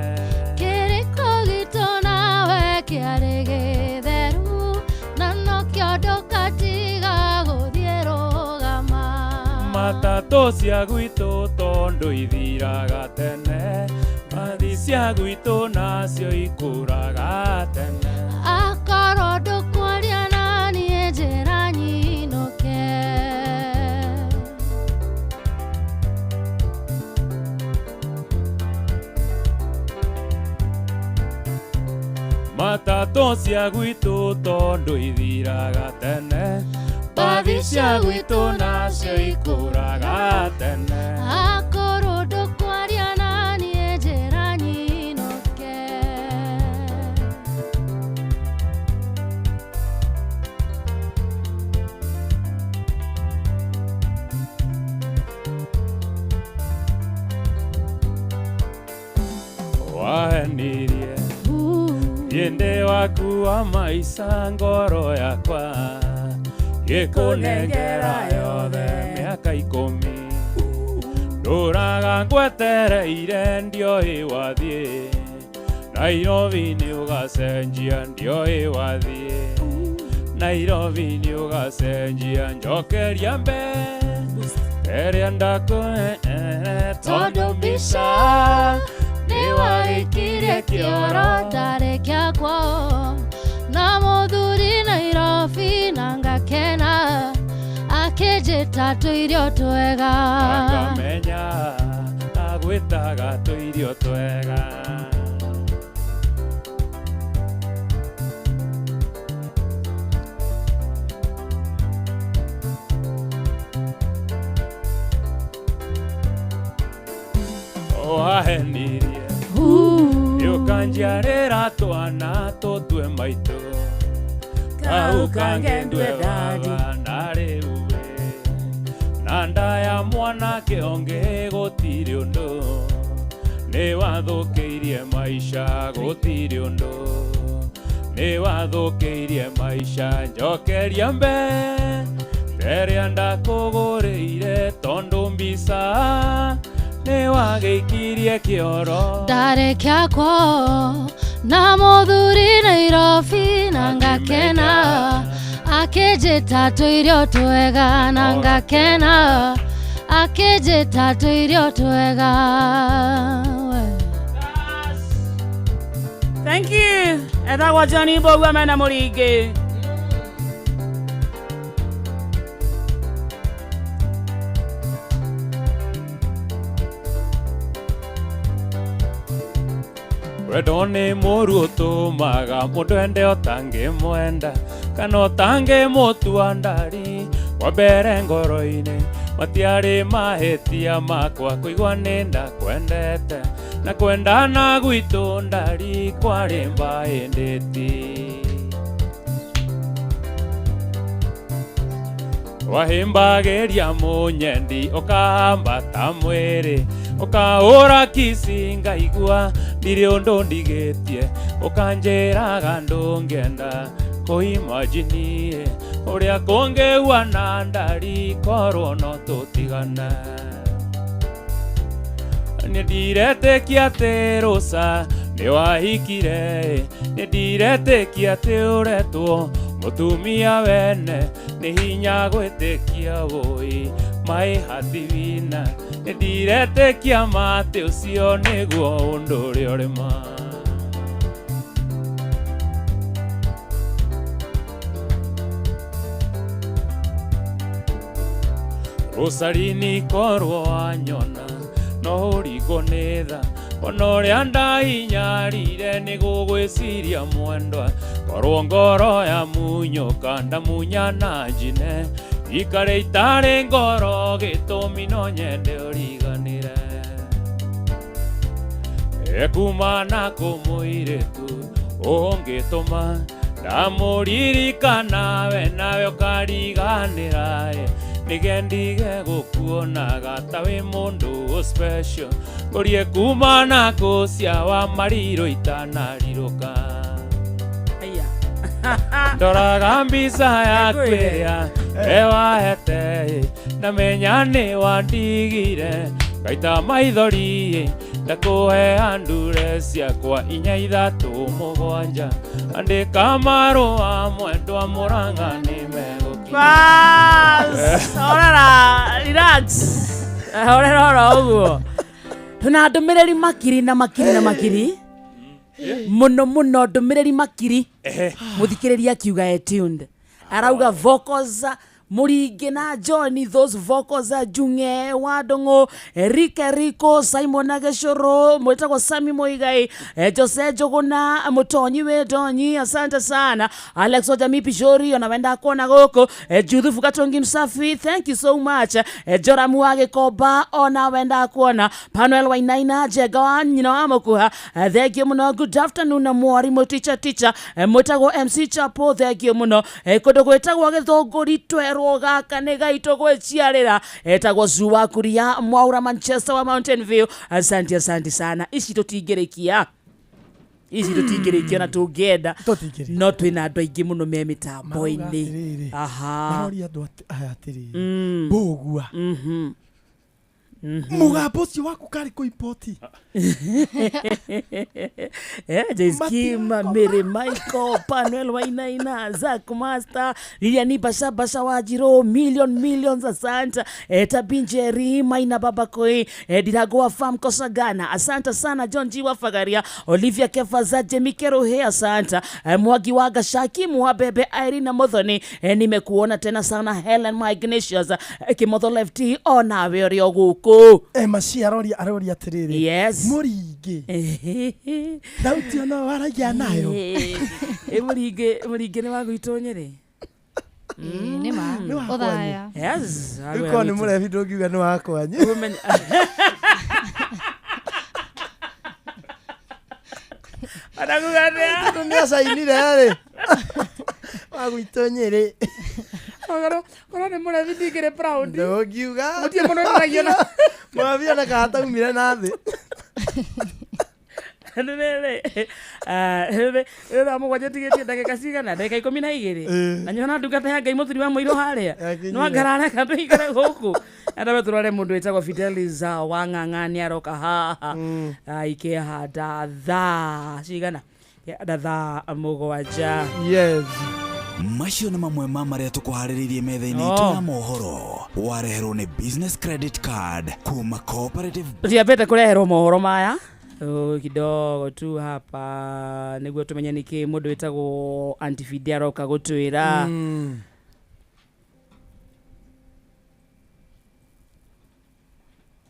kĩrĩko gitũ nawe kĩarĩ gĩtheru na no kĩondo katiga gũthiĩ rũgama matatũ cia gwitũ tondũ ithiraga tene mathi cia gwitũ nacio ikũraga tene akorwo ndũkwaria na niĩ njĩra nyinũke matatũ cia gwitũ tondũ ithiraga tene mathi cia gwitũ nacio ikũraga tene akorwo ndũkwaria na niĩ njĩra nyinũke wahenirie thiende waku wa maica ngoro yakwa gĩkũnengera yothe mĩaka 10 ndũraga ngwetereire ndioĩ wathiĩ Nairobi nĩ ũgacenjia ndioĩ wathiĩ Nairobi nĩ ũgacenjia njokeria mbere ndakũhe tondũ mbica nĩ wagĩkirie kĩoro ndarĩ kĩa kwao na mũthuri Nairobi na ngakena akĩnjĩta tũirio twega ngamenya agwĩtaga tũirio twega wahenirie ũkanjiarĩra twana tũtue maitũ kau kangendwe baba na rĩu na nda ya mwanake ũngĩ gũtirĩ ũndũ nĩ wathũkĩirie maica gũtirĩ ũndũ nĩ wathũkĩirie maica njokeria mbere ndakũgũrĩire tondũ mbica nĩ wagĩikirie kĩoro ndarĩ kĩa kwao na mũthuri Nairobi na ngakena akĩnjĩta tũirio twega na ngakena akĩnjĩta tũirio twega Thank you. Etagwo Johnny Mbogua mena mũringĩ. wendo nĩ mũru ũtũmaga mũndũ ende ũtangĩmwenda kana ũtangĩmũtua ndari wa mbere ngoro-inĩ matiarĩ mahĩtia makwa kũigua nĩ ndakwendete na kwendana gwitũ ndari kwarĩ mbahĩndĩti wahimbagĩria mũnyendi ũkahambata mwĩrĩ ũkahũra kisi ngaigua ndirĩ ũndũ ndigĩtie ũkanjĩraga ndũngĩenda kũimajinie ũrĩa kũngĩhuana ndari korwo no tũtigana nĩ ndiretĩkia atĩ rũca nĩ wahikire nĩ ndiretĩkia atĩ ũretwo mũtumia wene nĩ hinya gwĩtĩkia wũi maĩ hativina nĩ ndiretĩkia matĩ ũcio nĩguo ũndũ ũrĩa ũrĩ ma rũcarini korwo wanyona no ũringwo nĩ tha ona ũrĩa ndahinyarire nĩ gũgwĩciria mwendwa korwo ngoro ya munyũka ndamunya na njine ikare itarĩ ngoro gĩtũmi no nyende ũriganĩre ekuma na kũmũirĩtu ũngĩtũma ndamũririkana we nawe ũkariganĩra nĩgendige gũkuonaga ta wĩ mũndũ special ngũrie kumana kũcia wa marirũ itanarirũka ndoraga mbica yaku ĩrĩa wehete na menya nĩ wandigire ngaita maithori ndakũhe ndure ciakwa 4 3 7 andĩka marũa mwendwa Mũrang'a nĩ megũkinya. Orera relax orera ũguo tuna ndũmĩrĩri makiri na makiri muno ndũmĩrĩri makiri mũthikĩrĩria akiuga tuned arauga vocals Muringi na Johnny, those vocals Junge Wadongo, Rike Rico, Simon Ageshoro, Mwetako Sami Moigai, Jose Jogona, Mutonyi Wedonyi, asante sana. Alex Ojami Pishori, onawenda kona goko, Judhu Fukatongi Msafi, thank you so much. Joramu Wage Koba, onawenda kona, Panuel Wainaina, Jegawan, Amokuha, thank you muno, good afternoon, Mwari Moticha Ticha, Mwetako MC Chapo, thank you muno, Kodogo Etago Wage Thogori Twero, gaka nega itogwe chiarera etagwo Zuwa Kuria Mwaura Manchester wa Mountain View. Asante sana. Ici tutigerekia na tugenda no twina andu aingi muno me mitambo-ini. Marori andu aya atiri bogua mugambo ucio waku kari ku impoti Jeskima Mary Michael Panuel Wainaina Zack Master Liliani Basha Wajiro millions asante Tabinjeri Maina Babakoi Diragoa Farm Kosagana asante sana John Jiwa Fagaria Olivia Kefaza Jemikero he asante Mwagi Waga Shaki Muhabebe Irina Modhoni nimekuona tena sana Helen Ignatius Kimotho Lefty ona werio guku Maciarori arori atiriri. Yes. Muringi. Dauti ona waragia nayo. Muringi ni wagwitonyere. Ni ma. Othaya. Yes. Uko ni murevi ndogiuga ni wakwanyu. Anagugania. Dunia sainire ri. Wagwitonyere. Kora ni murevi ndigire proud. Ndogiuga. Mutie muno ndagiona. Mwavia na kata umire na thi. Era mugwaje tigetie ndagika cigana ndagika 12 na nyona ndungata ya Ngai muthuri wa Muiro haria no ngarara kandu igare guku enda turare mundu etagwo Fidelis Wang'ang'ani aroka haha ike hada tha cigana tha mugwaja. Yes. Macio nĩ mamwe ma marĩa tũkũharĩrĩirie metha-inĩ itũ ya mohoro. Wareherwo nĩ business credit card kuma Cooperative. Tuliapeta kureherwo mohoro maya kidogo tu hapa niguo tumenye niki mundu wetagwo Antifidel aroka gutwira.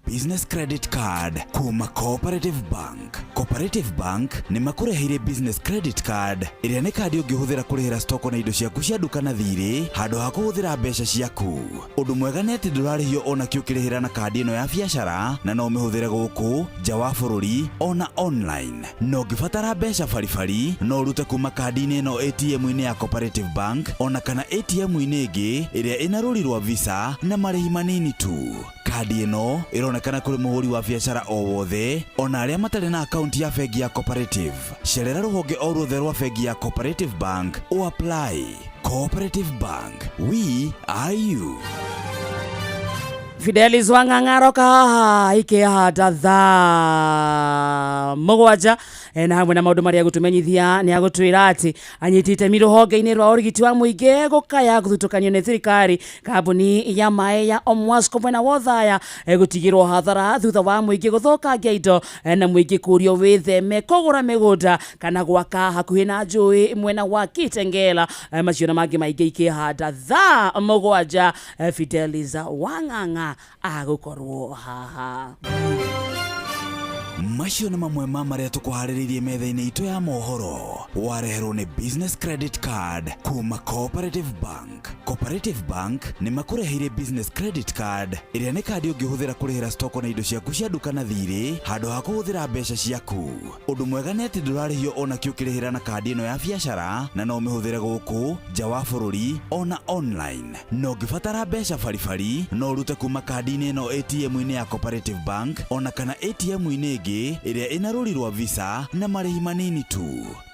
Business credit card kuma Cooperative Bank. Cooperative Bank nĩ makũreheire business credit card ĩrĩa nĩ kandi ũngĩhũthĩra kũrĩhĩra stoko na indo ciaku cia duka na thirĩ handũ ha kũhũthĩra mbeca ciaku. Ũndũ mwega nĩ atĩ ndũrarĩhio ona kĩ ũkĩrĩhĩra na kandi ĩno ya biacara na no ũmĩhũthĩre gũkũ nja wa bũrũri ona online. No ũngĩbatara mbeca baribari no ũrute kuma kandi-inĩ ĩno ATM-inĩ ya Cooperative Bank ona kana ATM-inĩ ĩngĩ ĩrĩa ĩna rũri rwa Visa na marĩhi manini tu. Kandi ĩno ĩronekana kũrĩ mũhũri wa biacara o wothe ona arĩa matarĩ na akaunti ya bengi ya Cooperative. Cerera rũhonge o ruothe rwa bengi ya Cooperative Bank o apply. Cooperative Bank, we are you. Fidelis Wang'ang'a aroka haha ike hada tha mugwanja na hamwe na maundu maria gutumenyithia ni agutwira ati anyitite miruhonge-ini rwa urigiti wa muingi gukaya guthutukanio ni thirikari kambuni ya mae ya Omwasco mwena wothaya gutigirwo hathara thutha wa muingi guthukangia indo na muingi kurio witheme kugura migunda kana gwaka hakuhi na njui mwena wa Kitengela. Macio na mangi maingi ike hada tha mugwanja Fidelis Wang'ang'a agukorwo haha. Macio nĩ mamwe ma marĩa tũkũharĩrĩirie metha-inĩ itũ ya mohoro. Wareherwo nĩ business credit card kuma Cooperative Bank. Cooperative Bank nĩ makũreheire business credit card ĩrĩa nĩ kandi ũngĩhũthĩra kũrĩhĩra stoko na indo ciaku cia duka na thirĩ handũ ha kũhũthĩra mbeca ciaku. Ũndũ mwega nĩ atĩ ndũrarĩhio ona kĩ ũkĩrĩhĩra na kandi ĩno ya biacara na no ũmĩhũthĩre gũkũ nja wa bũrũri ona online. No ũngĩbatara mbeca baribari no ũrute kuma kandi-inĩ ĩno ATM-inĩ ya Cooperative Bank ona kana ATM-inĩ ĩngĩ ĩrĩa ĩna rũri rwa Visa na marĩhi manini tu.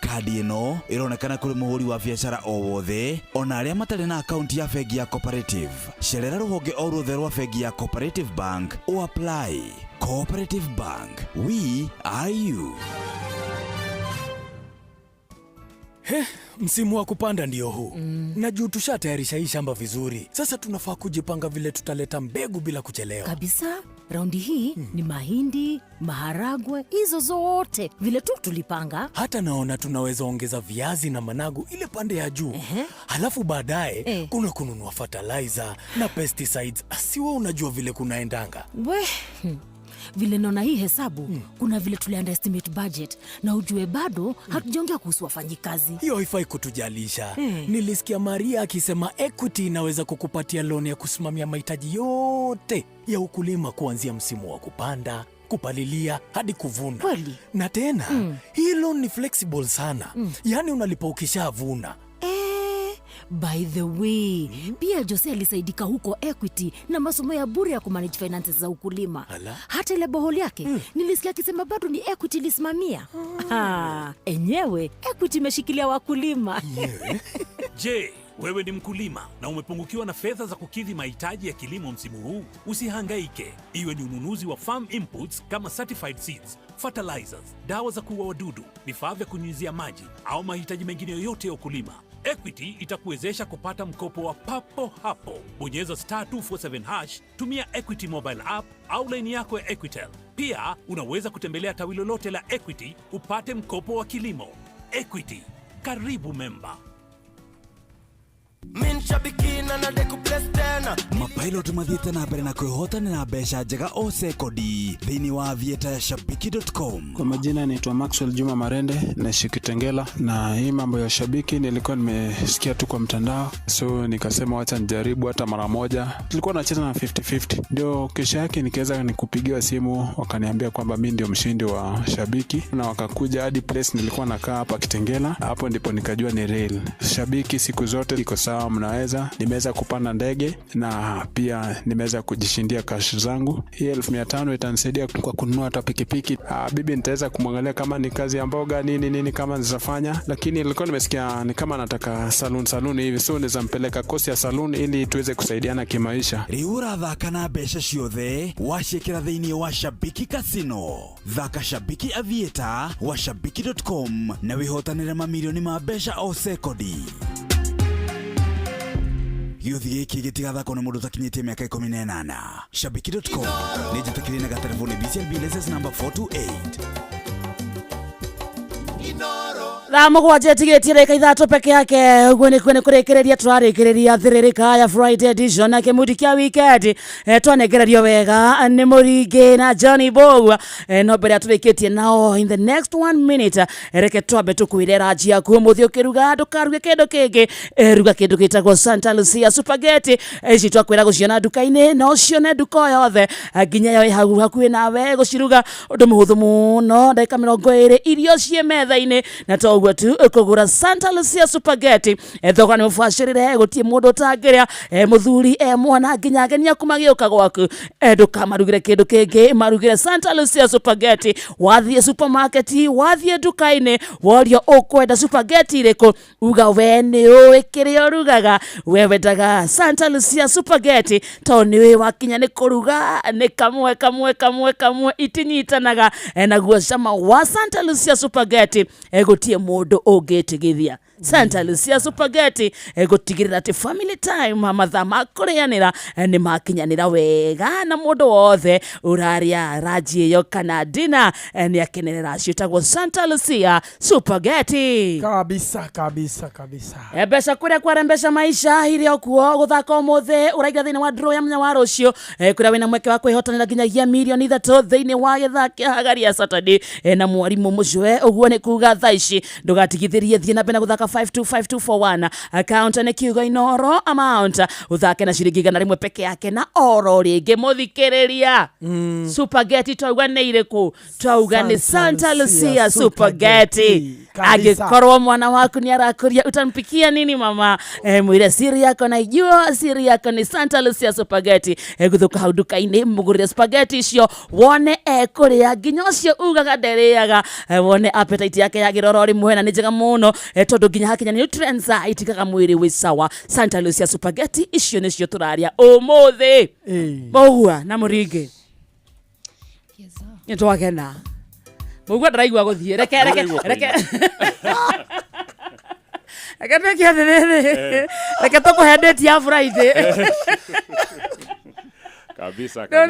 Kadi ĩno ĩronekana kũrĩ mũhũri wa biacara o wothe ona arĩa matarĩ na akaunti ya bengi ya Cooperative. Cerera rũhonge o ruothe rwa bengi ya Cooperative Bank o apply. Cooperative Bank, we are you. Msimu wa kupanda ndio huu. Na juu tushatayarisha hii shamba vizuri. Sasa tunafaa kujipanga vile tutaleta mbegu bila kuchelewa. Kabisa. Raundi hii ni mahindi, maharagwe, hizo zote vile tu tulipanga. Hata naona tunaweza ongeza viazi na managu ile pande ya juu. Halafu baadaye kuna kununua fertilizer na pesticides. Asiwe unajua vile kunaendanga. Vile naona hii hesabu, kuna vile tuli underestimate budget na ujue bado hatujaongea kuhusu wafanyikazi. Hiyo haifai kutujalisha. Nilisikia Maria akisema Equity inaweza kukupatia loan ya kusimamia mahitaji yote ya ukulima kuanzia msimu wa kupanda, kupalilia hadi kuvuna. Kweli? Na tena hii loan ni flexible sana. Yaani unalipa ukishavuna. By the way, pia Jose alisaidika huko Equity na masomo ya bure ya kumanage finances za ukulima. Hata ile boholi yake, nilisikia akisema bado ni Equity lisimamia. Enyewe, Equity imeshikilia wakulima. Je, wewe ni mkulima na umepungukiwa na fedha za kukidhi mahitaji ya kilimo msimu huu? Usihangaike. Iwe ni ununuzi wa farm inputs kama certified seeds, fertilizers, dawa za kuua wadudu, vifaa vya kunyunyizia maji au mahitaji mengine yoyote ya ukulima, Equity itakuwezesha kupata mkopo wa papo hapo. Bonyeza *247#, tumia Equity mobile app au line yako ya Equitel. Pia unaweza kutembelea tawi lolote la Equity upate mkopo wa kilimo. Equity, karibu memba. Mapilot mathiĩte na mbere na kwĩhotanĩra mbeca njega o sekodi thĩinĩ wa avieta ya shabiki.com. Kwa majina naitwa Maxwell Juma Marende na Shikitengela, na hii mambo ya Shabiki nilikuwa nimesikia tu kwa mtandao, so nikasema wacha nijaribu hata mara moja. Tulikuwa tunacheza na 50-50, ndio kesho yake nikaweza nikupigiwa simu wakaniambia kwamba mimi ndio mshindi wa Shabiki, na wakakuja hadi place nilikuwa nakaa hapa Kitengela. Hapo ndipo nikajua ni real Shabiki. Siku zote iko sawa, mnaweza. Nimeweza kupanda ndege na pia nimeweza kujishindia cash zangu. Hii 1500 itanisaidia kwa kununua hata pikipiki. Bibi nitaweza kumwangalia kama ni kazi ya mboga nini kama nizafanya, lakini nilikuwa nimesikia ni kama nataka salon hivi, so nizampeleka kosi ya salon ili tuweze kusaidiana kimaisha. Riura thaka na mbeca ciothe wacikira thĩinĩ wa Shabiki Casino. Thaka Shabiki Avieta wa shabiki.com na wihotanĩre mamilioni ma mbeca o sekodi. Gĩuthi gĩkĩ gĩtigathakwo nĩ mũndũ ũtakinyĩtie mĩaka 18. Shabiki.com nĩ njĩtĩkĩrĩe na gatelefoni BCLB license number 428. Ramo kwa jetigetie reka ithatũ peke yake. Uguo nĩ kũrĩkĩrĩria tũrarĩkĩrĩria thĩrĩrĩka ya Friday edition na kĩmudi kĩa weekend. Twanengererio wega nĩ Mũringi na Johnny Bow. No mbere atũrĩkĩtie nao in the next 1 minute. Reke twambe tũkwĩre ranji yaku mũthĩ ũkĩruga ndũkaruge kĩndũ kĩngĩ. Ruga kĩndũ gĩtagwo Santa Lucia spaghetti. Ici twakwĩra gũciona nduka-inĩ no cione nduka yothe nginya yo hau hakuhĩ nawe gũciruga ũndũ mũhũthũ mũno. Ndagĩka 20 irio ciĩ metha-inĩ na toguo tu kugura Santa Lucia spaghetti. Thogora nĩ mũbacĩrĩre gũtie mũndũ ũtangĩrĩa mũthuri mwana nginya ageni aku magĩũka gwaku. Ndũkamarugĩre kĩndũ kĩngĩ, marugĩre Santa Lucia spaghetti. Wathiĩ supermarket, wathiĩ nduka-inĩ, worio ũkwenda spaghetti irĩkũ, uga we nĩ ũĩ kĩrĩa ũrugaga. We wendaga Santa Lucia spaghetti to nĩ ũĩ wakinya nĩ kũruga nĩ kamwe itinyitanaga. Naguo cama wa Santa Lucia spaghetti gũtie mũndũ ũngĩtigithia. Santa Lucia spaghetti gũtigĩrĩra atĩ family time mathaa ma kũrĩanĩra nĩ makinyanĩra wega na mũndũ wothe ũrarĩa ranji ĩyo kana dinner nĩ akenerera ciĩtagwo Santa Lucia spaghetti. Kabisa. Mbeca kũrĩa kwarembesha maisha ile okuo gũthaka ũmũthĩ ũraiga thĩinĩ wa draw ya mũthenya wa rũciũ kũrĩa wĩna mweke wa kwĩhotanĩra nginyagia milioni 3 thĩinĩ wa gĩthaka kĩa Hagaria Saturday na mwarimũ mũcwe. Ũguo nĩ kuga thaa ici ndũgatigithĩrie thiĩ na mbere gũthaka *525241 account nĩ kiugo Inoro amount uthake na ciringi 100 peke yake na oro ringi muthikiriria Supergeti twauga nĩ irĩkũ twauga nĩ Santa Lucia Supergeti agikorwo mwana waku ni arakuria utampikia nini mama mwire siri yako naijua siri yako ni Santa Lucia Supergeti guthuka hau duka-inĩ mugurire spaghetti icio wone kuria nginya ucio ugaga nderiaga wone appetite yake ya giroro rimwe na nĩ njega mũno tondu nginya hakinya nutrients itikaga mwiri wi sawa Santa Lucia Supergeti icio nĩcio turaria umuthi Mũgua na Mũringi nĩtwagena Mũgua ndaraigua guthie reke reke tukuhe date ya Friday kabisa thank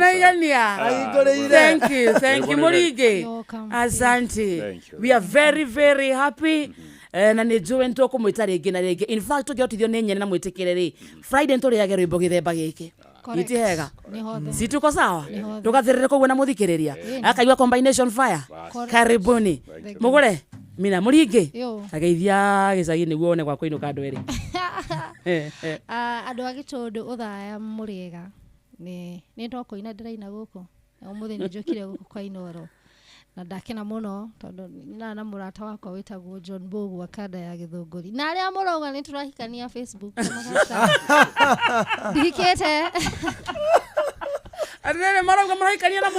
you Mũringi asante we are very happy na nĩ njũĩ nĩtũkũmwĩta rĩngĩ na rĩngĩ in fact tũngĩhotithio nĩ nyene na mwĩtĩkĩre rĩ Friday nĩtũrĩage rwĩmbo gĩthemba gĩkĩ itihega si tuko sawa tugathirire kũguo na mũthikĩrĩria akaigua combination fire karibuni Mũgũre mina Mũringi ageithia gĩcagi nĩguo one gwa kũinũka andũ erĩ andũ a Gĩtũndũ ũthaya mũrĩega nĩ ndokũina ndĩraina gũkũ na ũmũthĩ nĩ njũkire gũkũ kwa Inoro na ndakena mũno tondũ na mũrata wakwa wĩtagwo John Bogu wa kanda ya Gĩthũngũri na arĩa mũrauga nĩ tũrahikania Facebook ndikĩte arĩa marauga marahikania na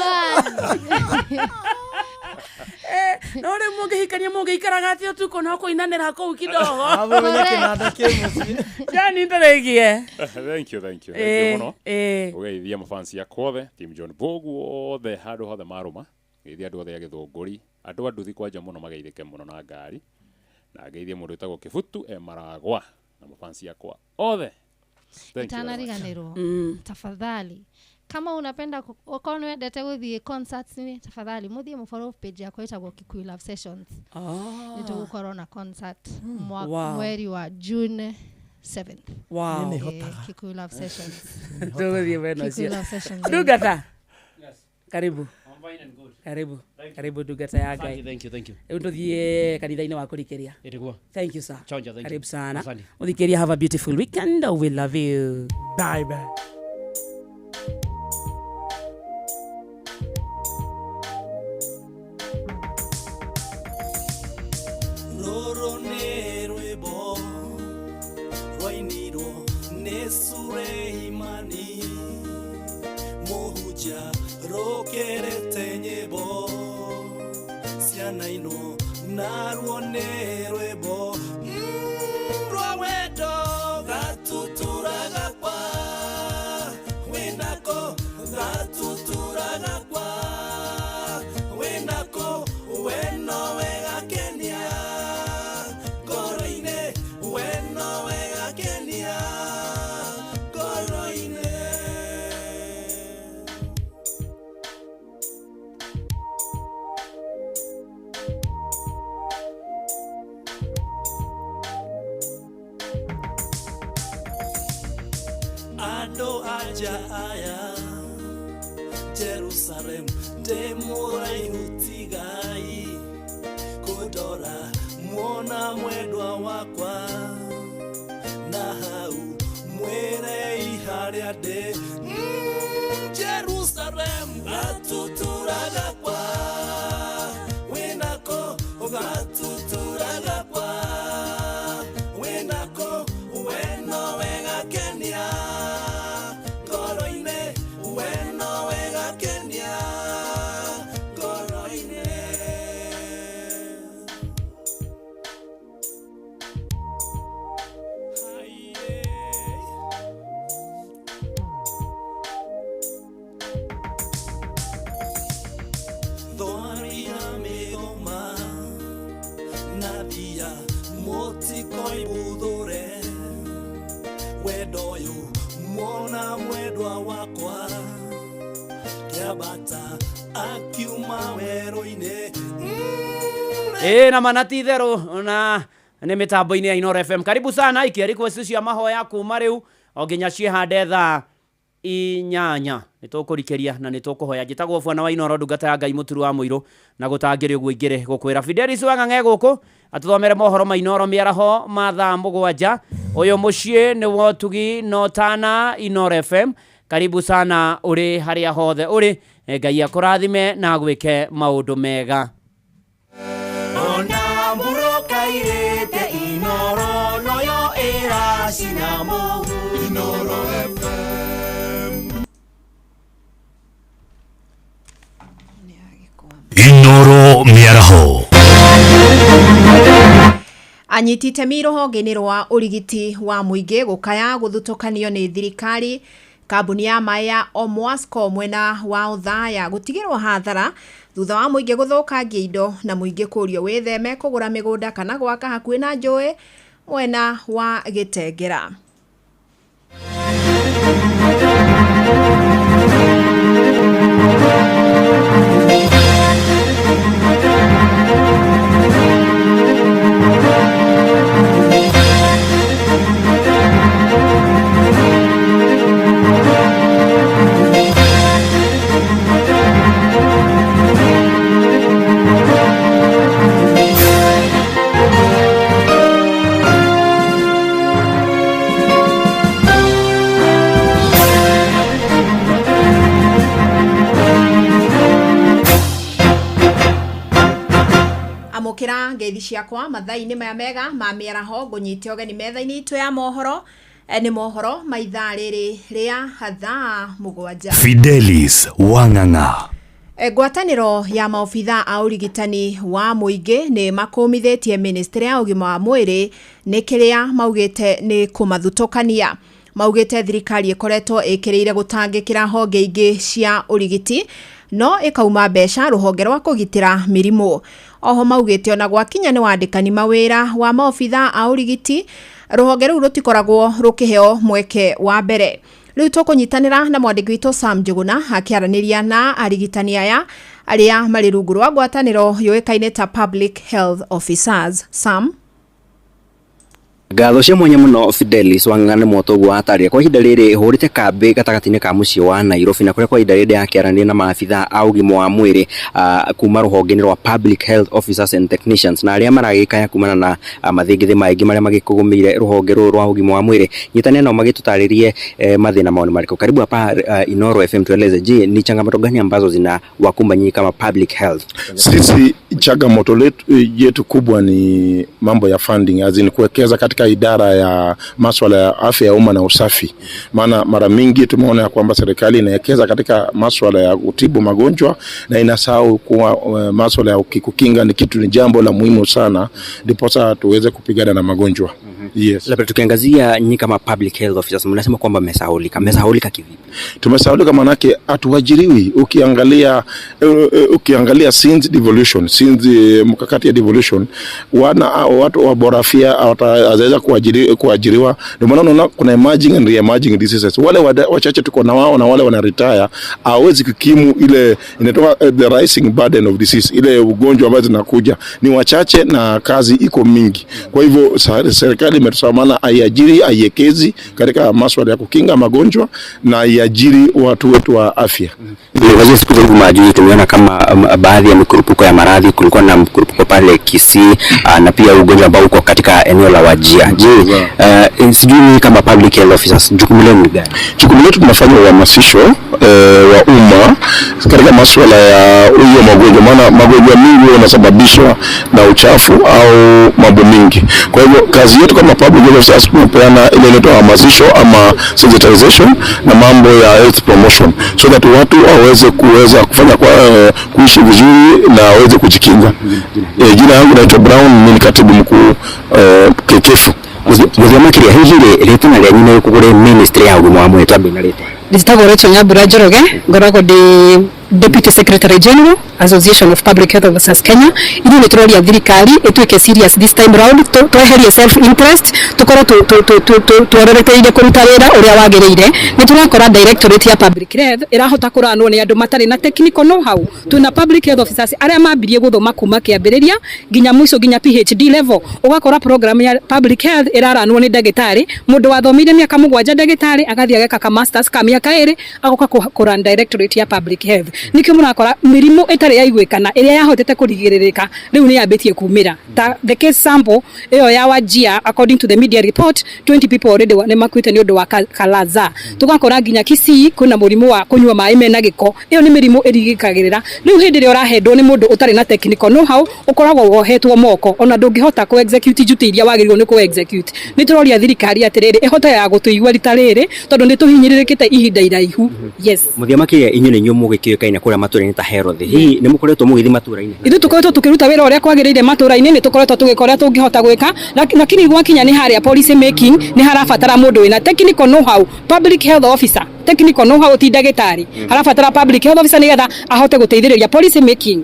no rĩ mũngĩhikania mũngĩikaraga atĩ ũtukũ no kũinanĩra kũu kidogo Jani ndĩrĩgie thank you mũno ũgeithia mafansi yakwa othe team John Bogu othe handũ hothe marũma geithia andũ othe a Gĩthũngũri andũ anduthi kwanja mũno mageithĩke mũno na ngari na geithia mũndũ wĩtagwo Kĩbutu Maragwa na mafansi yakwa othe itanariganĩrwo tafadhali kama unapenda ukaona wendete guthie concerts ni tafadhali muthie mu follow page yako itagwo Kikuyu Love Sessions nitugukorwo na concert mweri wa June 7th Kikuyu Love Sessions tuguthie wena cia Dugata karibu karibu Dugata ya Ngai thank you tuthie kanitha-inĩ wa kũrikĩria thank you sir karibu sana muthikĩria have a beautiful weekend we love you bye Suleimani Mohuja rokerete nyebo Siana ino naruone rwebo Rwawedo gatuturaga kwa Wenako gatuturaga kwa Wenako weno wega Kenya Goroine weno wega Kenya Ado aja aya Jerusalem demurai hutigai Kudora mwona mwedwa wakwa Na hau mwere iharia de Jerusalem gatuturaga kwa Wenako gatuturaga kwa Wenako weno wega Kenya Goroine weno wega Kenya Goroine Nadia moti koi budore Wedoyo mwona mwedwa wakwa Kiabata akiuma weroine na manati theru na nĩ mĩtambo-inĩ ya Inoro FM karibu sana ikia request cia mahoya kuma rĩu o nginya ciehande thaa inyanya nitukurikeria na nitukuhoya njitagwo bwana wa Inoro ndungata ya Ngai Muturu wa Muiru na gutangire uguo ingire gukwira Fidelis Wang'ang'e guku atuthomere mohoro ma Inoro miaraho mathaa 7 uyu mucii ni wotugi notana Inoro FM. Karibu sana uri haria hothe uri, Ngai akurathime na gwike maundu mega. Ona mburoka irete Inoro noyo era sinamo Inoro FM. Inoro miaraho. Anyitite mirohonge-inĩ rwa urigiti wa muingi gukaya guthutukanio ni thirikari. Kambuni ya mai ya Omwasco mwena wa Uthaya gutigirwo hathara thutha wa muingi guthukangia indo na muingi kurio witheme kugura migunda kana gwaka hakuhi na njui mwena wa Gitengera. Amukira ngeithi ciakwa mathaa-inĩ maya mega ma mĩaraho ngunyite ũgeni metha-inĩ itũ ya mohoro ni mohoro ma ithaa rĩrĩ rĩa thaa 7. Fidelis Wang'ang'a. Ngwatanĩro ya maobitha a urigitani wa muingi ni makumithĩtie ministry ya ũgima wa mwĩrĩ nĩ kĩrĩa maugĩte nĩ kũmathutukania. Maugĩte thirikari ĩkoretwo ĩkĩrĩire gũtangĩkĩra honge ingĩ cia urigiti no ikauma mbeca ruhonge rwa kugitira mirimu. Oho maugite ona gwakinya ni wandikani mawira wa maobitha a urigiti ruhonge ru rutikoragwo rukiheo mweke wa mbere. Riu tukunyitanira na mwandiki witũ Sam Njuguna akiaraniria na arigitani aya aria mari rungu rwa ngwatanĩro yoĩkaine ta Public Health Officers. Sam Ngatho cia mwanya muno Fidelis Wang'ang'a nĩ mũtongo wa Taria kwa ihinda rĩrĩ hũrĩte kambĩ gatagatĩ-inĩ ka mũciĩ wa Nairobi na kũrĩa kwa ihinda rĩrĩ yakĩarania na maabitha a ũgima wa mwĩrĩ kuma rũhonge-inĩ rwa Public Health Officers and Technicians na arĩa maragĩkaya kumana na mathĩngĩthĩ maingĩ marĩa magĩkũgũmĩire rũhonge rũrũ rwa ũgima wa mwĩrĩ. Nyitanĩra nao magĩtũtarĩrie mathĩna mao nĩ marĩkũ. Karibu hapa Inoro FM, tueleze, je, ni changamoto gani ambazo zinawakumba nyinyi kama Public Health? Sisi changamoto yetu kubwa ni mambo ya funding, azini kuwekeza katika idara ya masuala ya afya ya umma na usafi. Maana mara mingi tumeona ya kwamba serikali inawekeza katika masuala ya kutibu magonjwa na inasahau kuwa masuala ya kukinga ni jambo la muhimu sana ndiposa tuweze kupigana na magonjwa. Yes. Labda tukiangazia nyinyi kama Public Health Officers mnasema kwamba mmesahaulika kivipi? Tumesahaulika manake hatuajiriwi. Ukiangalia since devolution, mkakati ya devolution, watu wa bora afya wataweza kuajiriwa. Ndio maana unaona kuna emerging and re-emerging diseases. Wale wachache tuko na wao na wale wana retire hawezi kukimu ile inatoka the rising burden of disease, ile ugonjwa ambazo zinakuja ni wachache na kazi iko mingi. Kwa hivyo serikali imetusamana aiajiri, aiekezi katika masuala ya kukinga magonjwa na aiajiri watu wetu wa afya. Ndio siku zangu majuzi tumeona kama baadhi ya mikurupuko ya maradhi, kulikuwa na mkurupuko pale Kisii na pia ugonjwa ambao uko katika eneo la Wajir. Je, sijui kama Public Health Officers jukumu lenu ni gani? Jukumu letu tunafanya uhamasisho wa umma katika masuala ya hiyo magonjwa, maana magonjwa mingi yanasababishwa na uchafu au mambo mingi. Kwa hivyo kazi yetu kama Public Health Officers tunapeana ile inaitwa uhamasisho ama sensitization na mambo ya health promotion, so that watu waweze kufanya kuishi vizuri na waweze kujikinga. Jina langu naitwa Brown, mimi ni katibu mkuu KKF. Muthiamakiria hihire ritana rĩa nyina kugure ministry ya ũgima wa mwĩrĩ tambe na rĩtwa. Nditagwo Rachel Nyambura Njoroge, ngoragwo ndi Deputy Secretary General, Association of Public Health Officers Kenya. Ili ni turoria thirikari ituike serious this time round, tweherie self interest, tukoro tuorereteire kuruta wira uria wagiriire. Ni turakora Directorate ya Public Health irahota kuranwo ni andu matari na technical know how. Tuna public health officers aria mambirie guthoma kuma kiambiriria ginya mwiso ginya PhD level. Ugakora program ya public health iraranwo ni ndagitari, mundu wathomire miaka 7 ndagitari agathie ageka ka masters ka miaka 2 agoka kuran Directorate ya Public Health. Nikio murakora mirimu itari yaiguikana iria yahotete kurigiririka riu ni yambitie kumira. The case sample iyo ya Wajia, according to the media report, 20 people already ne makwite ni undu wa kalaza. Tugakora ginya Kisii kuna murimu wa kunywa mai mena giko. Iyo ni mirimu irigikagirira. Riu hindi ri urahendwo ni mundu utari na technical know how, ukoragwo wohetwo moko ona ndungihota ku execute duty iria wagirirwo ni ku execute. Ni turoria thirikari atiriri ihota ya gutuigwa ritariri tondu ni tuhinyiririkite ihinda iraihu. Yes. Muthiamaki inyu ni nyumu gikioikaine kuria matura-ini ta Herod. Hihi ni mukoretwo mugithi matura-ini? Ithu tukoretwo tukiruta wira uria kwagiriire matura-ini, ni tukoretwo tugikora tungihota gwika, lakini gwakinya ni haria policy making ni harabatara mundu wina technical know how, public health officer technical know how ti ndagitari. Harabatara public health officer nigetha ahote guteithiriria policy making.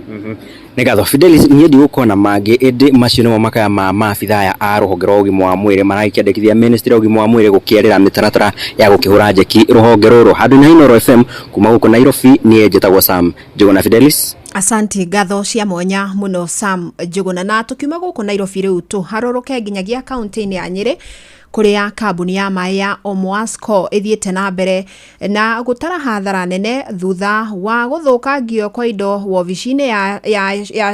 Negatho Fidelis niĩ ndigũkona mangĩ ĩndĩ macio nĩmo makaya ma maabitha ya a rũhonge rwa ũgima wa mwĩrĩ marakĩandĩkithia ministry ya ũgima wa mwĩrĩ gũkĩarĩra mĩtaratara ya gũkĩhũra njeki rũhonge rũrũ. Handũ-inĩ Inooro FM kuma gũkũ Nairobi niĩ njĩtagwo Sam Njuguna. Fidelis, asanti ngatho cia mwanya muno Sam Njuguna. Na tukiuma gũkũ Nairobi rĩu tũharũrũke nginyagia kaunti-inĩ ya Nyĩrĩ kuria kambuni ya mai ya Omwasco ithiete na mbere na gutara hathara nene thutha wa guthukangio kwa indo wobici-ini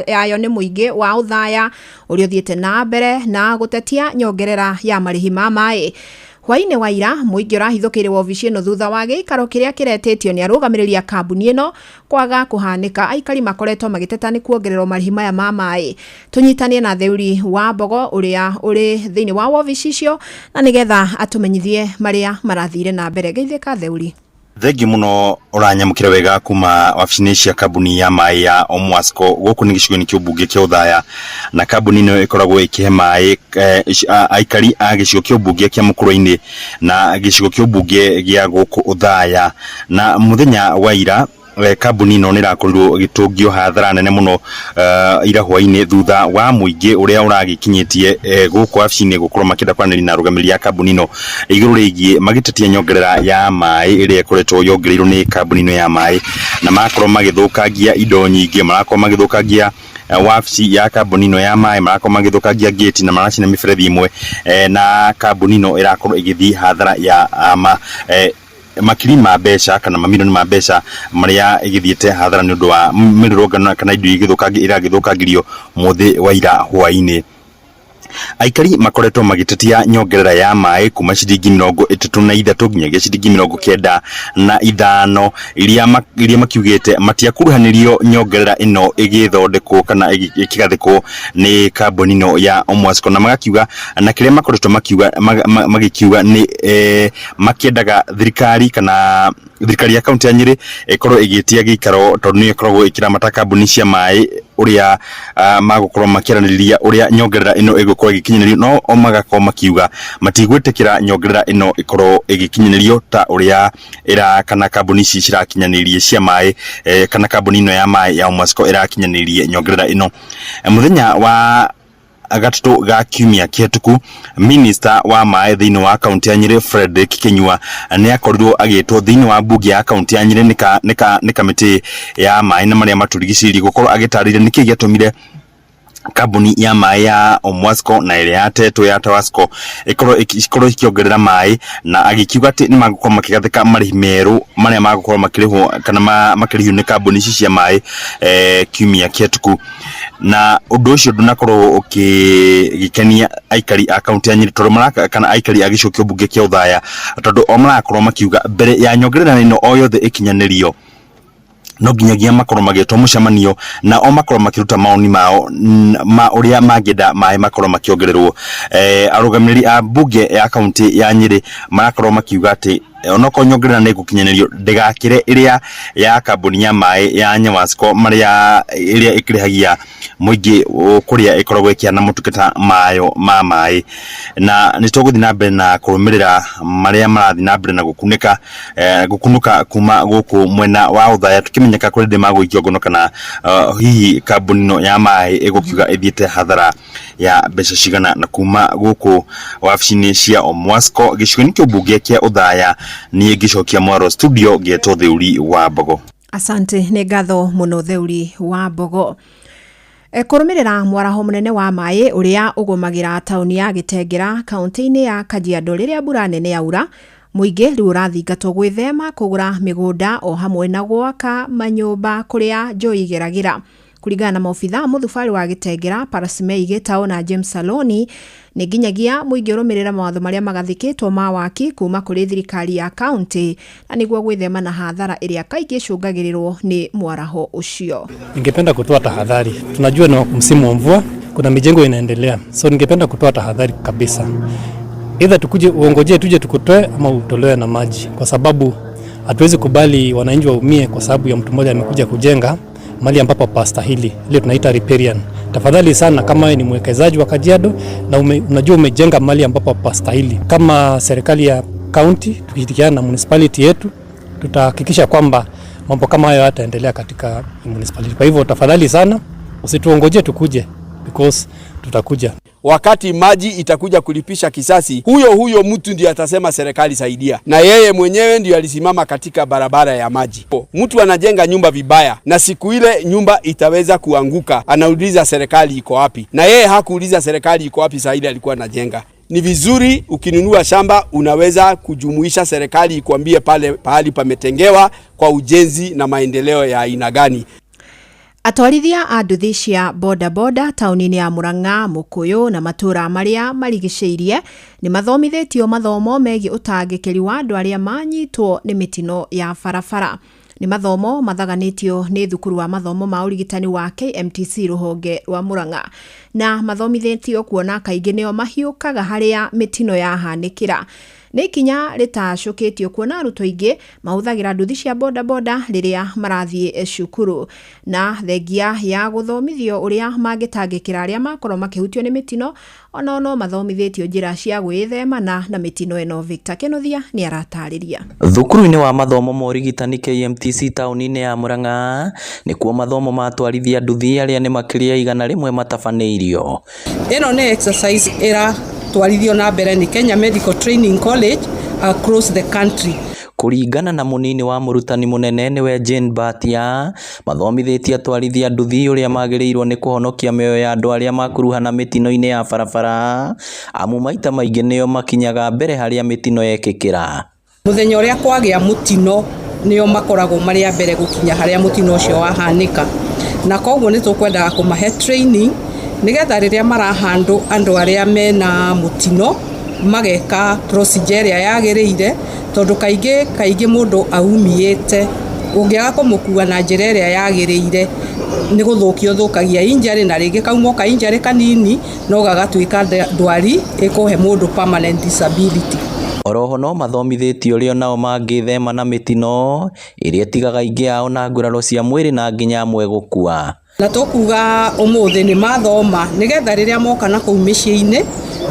yayo ni muingi wa uthaya uria uthiete na mbere na gutetia nyongerera ya marihi ma mai. Hwaine wa ira muingi urahithukire wobici ino thutha wa giikaro kiria kiretetio ni arugamiriria kambuni ino kwaga kuhanika. Aikari makoretwo magiteta ni kuongererwo marihi maya ma mai. Tunyitanie na theuri wa Mbogo uria uri thiini wa wobici icio na nigetha atumenyithie maria marathire na mbere. Geithika theuri. Thengi muno uranyamukire wega kuma wabici-ini cia kambuni ya mai ya Omwasco guku ni gicigo-ini kia ubunge kia uthaya, na kambuni ino ikoragwo ikihe mai aikari a gicigo kia ubunge kia Mukurweini na gicigo kia ubunge gia guku uthaya. Na muthenya wa ira kambuni ino ni rakorirwo gitungio hathara nene muno ira hwaini thutha wa muingi uria uragikinyitie guku wabici-ini gukorwo makenda kwaranĩria na arugamĩrĩri a kambuni ino iguru rigie magitetia nyongerera ya mai iria ikoretwo yongereirwo ni kambuni ino ya mai, na makorwo magithukangia indo nyingi, marakorwo magithukangia wabici ya kambuni ino ya mai, marakorwo magithukangia gate na maracina miberethi imwe, na kambuni ino irakorwo igithii hathara ya makiri ma mbeca kana mamilioni ma mbeca maria igithiete hathara ni undu wa mirurungano kana indo igithukangirio muthi wa ira hwaini. Aikari makoretwo magitetia nyongerera ya mai kuma ciringi 33 nginyagia ciringi 95 iria makiugite matiakuruhanirio nyongerera ino igithondekwo kana ikigathikwo ni kambuni ino ya Omwasco, na magakiuga na kiria makoretwo magikiuga ni makiendaga thirikari kana thirikari ya kaunti ya Nyĩrĩ ikorwo igitia gikaro tondu ni ikoragwo ikiramata kambuni cia mai uria magukorwo makiraniriria uria nyongerera ino igukorwo igikinyanirio, no magakorwo makiuga matigwitikira nyongerera ino ikorwo igikinyanirio ta uria ira kana kambuni ici cirakinyanirie cia mai kana kambuni ino ya mai ya Omwasco irakinyanirie nyongerera ino. Muthenya wa gatatu ga kiumia kihituku minister wa mai thiini wa kaunti ya Nyĩrĩ Frederick Kinyua ni akorirwo agitwo thiini wa bunge ya kaunti ya Nyĩrĩ ni kamiti ya mai na maria maturigiciri gukorwo agitarĩria niki giatumire kambuni ya mai ya Omwasco na ile yatetwo ya Tawasco ikorwo ikiongerera mai, na agikiuga ati ni magukorwo makigathika marihi meru maria magukorwo makirihwo kana makirihwo ni kambuni ici cia mai kiumia kihituku. Na undu ucio ndunakorwo ukigikenia aikari a kaunti ya Nyĩrĩ tondu maraka kana aikari a gicigo kia ubunge kia uthaya tondu o marakorwo makiuga mbere ya nyongerera ino o yothe ikinyanirio no nginyagia makorwo magitwo mucemanio na o makorwo makiruta maoni mao ma uria mangenda mai makorwo makiongererwo. Arugamĩrĩri a bunge ya kaunti ya Nyĩrĩ marakorwo makiuga ati onoko nyongerera nĩ gũkinyanĩrio ndĩgakĩre ĩrĩa ya kambuni ya maĩ ya Nyawasco maria ĩrĩa ĩkĩrĩhagia mũingĩ kũrĩa ĩkoragwo ĩkĩana motungata mayo ma maĩ, na nĩtũgũthiĩ na mbere na kũrũmĩrĩra marĩa marathiĩ na mbere na gũkunũka kuma gũkũ mwena wa ũthaya, tũkĩmenyeka kũrĩ ndĩ magũikio ngono kana hihi kambuni no ya maĩ ĩgũkiuga ĩthiĩte hathara ya mbeca cigana na kuma gũkũ wabici-inĩ cia Omwasco gĩcigo-inĩ kĩa ũmbunge kĩa ũthaya. Niĩ ngĩcokia Mwaro studio ngĩetwo Theuri wa Mbogo. Asante, nĩ ngatho mũno Theuri wa Mbogo. Kũrũmĩrĩra mwaraho mũnene wa maĩ ũrĩa ũgũmagĩra taũni ya Gĩtengera kaunti-inĩ ya Kajiado rĩrĩa mbura nene yaura, mũingĩ rĩu ũrathingatwo gwĩthema kũgũra mĩgũnda o hamwe na gwaka manyũmba kũrĩa njũĩ igeragĩra. Kũringana na maobitha mũthubari wa Gĩtengera Parasimei Gĩtaũ na James Saloni, nĩ nginyagia mũingĩ ũrũmĩrĩra mawatho marĩa magathĩkĩtwo ma waki kuma kũrĩ thirikari ya kaunti na nĩguo gwĩthema na hathara ĩrĩa kaingĩ icũngagĩrĩrwo nĩ mwaraho ũcio. Ningependa kutoa tahadhari. Tunajua ni msimu wa mvua, kuna mijengo inaendelea. So ningependa kutoa tahadhari kabisa. Either tukuje uongojee tuje tukutoe ama utolewe na maji, kwa sababu hatuwezi kubali wananchi waumie kwa sababu ya mtu mmoja amekuja kujenga mali ambapo pastahili, ile tunaita riparian. Tafadhali sana, kama wewe ni mwekezaji wa Kajiado na unajua umejenga mali ambapo pastahili, kama serikali ya county tukishirikiana na municipality yetu, tutahakikisha kwamba mambo kama hayo yataendelea katika municipality. Kwa hivyo tafadhali sana, usituongoje tukuje, because tutakuja. Wakati maji itakuja kulipisha kisasi, huyo mtu ndiye atasema serikali saidia, na yeye mwenyewe ndiye alisimama katika barabara ya maji. Mtu anajenga nyumba vibaya na siku ile nyumba itaweza kuanguka, anauliza serikali iko wapi, na yeye hakuuliza serikali iko wapi, saa ile alikuwa anajenga. Ni vizuri ukinunua shamba unaweza kujumuisha serikali ikuambie pahali pametengewa kwa ujenzi na maendeleo ya aina gani. Atwarithia a nduthi cia boda taũni-inĩ ya Murang'a, Mũkũyũ na matũra marĩa marigicĩirie nĩ mathomithĩtio mathomo megiĩ ũtangĩkĩri wa andũ arĩa manyitwo nĩ mĩtino ya barabara. Nĩ mathomo mathaganĩtio nĩ thukuru wa mathomo ma ũrigitani wa KMTC rũhonge rwa Murang'a, na mathomithĩtio kuona kaingĩ nĩo mahiũkaga harĩa mĩtino yahanĩkĩra. Nĩ ikinya rĩtacũkĩtio kuona arutwo aingĩ mahũthagĩra nduthi cia boda rĩrĩa marathiĩ cukuru, na thengia ya gũthomithio ũrĩa mangĩtangĩkĩra arĩa makorwo makĩhutio nĩ mĩtino, ona no mathomithĩtio njĩra cia gwĩthemana na mĩtino ĩno. Victor Kĩnuthia nĩ aratarĩria. Thukuru-inĩ wa mathomo ma ũrigitani KMTC taũni-inĩ ya Murang'a nĩkuo mathomo matwarithia nduthi arĩa nĩ makĩria 100 matabanĩirio. Ĩno nĩ exercise twarithio na mbere ni Kenya Medical Training College across the country. Kũringana na mũnini wa mũrutani mũnene nĩwe Jane Batia, mathomithĩtie atwarithia nduthi ũrĩa magĩrĩirwo nĩ kũhonokia mĩoyo ya andũ arĩa makuruhana mĩtino-inĩ ya barabara, amu maita maingĩ nĩo makinyaga mbere harĩa mĩtino yekĩkĩra. Mũthenya ũrĩa kwagĩa mũtino nĩo makoragwo marĩ a mbere gũkinya harĩa mũtino ũcio wahanĩka, na koguo nĩ tũkwendaga kũmahe training nigetha rĩrĩa marahandũ andũ arĩa mena mũtino mageka procedure ĩrĩa yagĩrĩire, tondũ kaingĩ mũndũ aumĩte ũngĩaga kũmũkua na njĩra ĩrĩa yagĩrĩire nĩ gũthũkio thũkagia injury, na rĩngĩ kaumoka injury kanini no gagatuĩka ndwari ĩkũhe mũndũ permanent disability. Oroho no mathomithĩtio ũrĩa nao mangĩthema na mĩtino ĩrĩa ĩtigaga aingĩ ao na nguraro cia mwĩrĩ na nginya amwe gũkua. Na tũkuga ũmũthĩ nĩ mathoma nĩgetha rĩrĩa moka na kũu mĩciĩ-inĩ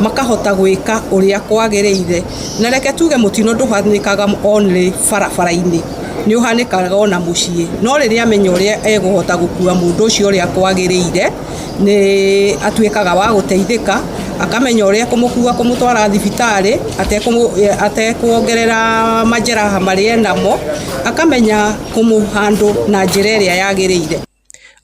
makahota gwĩka ũrĩa kwagĩrĩire. Na reke tuge mũtino ndũhanĩkaga only barabara-inĩ, nĩ ũhanĩkaga ona mũciĩ, no rĩrĩa amenya ũrĩa egũhota gũkua mũndũ ũcio ũrĩa kwagĩrĩire nĩ atuĩkaga wa gũteithĩka, akamenya ũrĩa kũmũkua kũmũtwara thibitarĩ atekuongerera majeraha marĩa enamo, akamenya kũmũhandũ na njĩra ĩrĩa yagĩrĩire.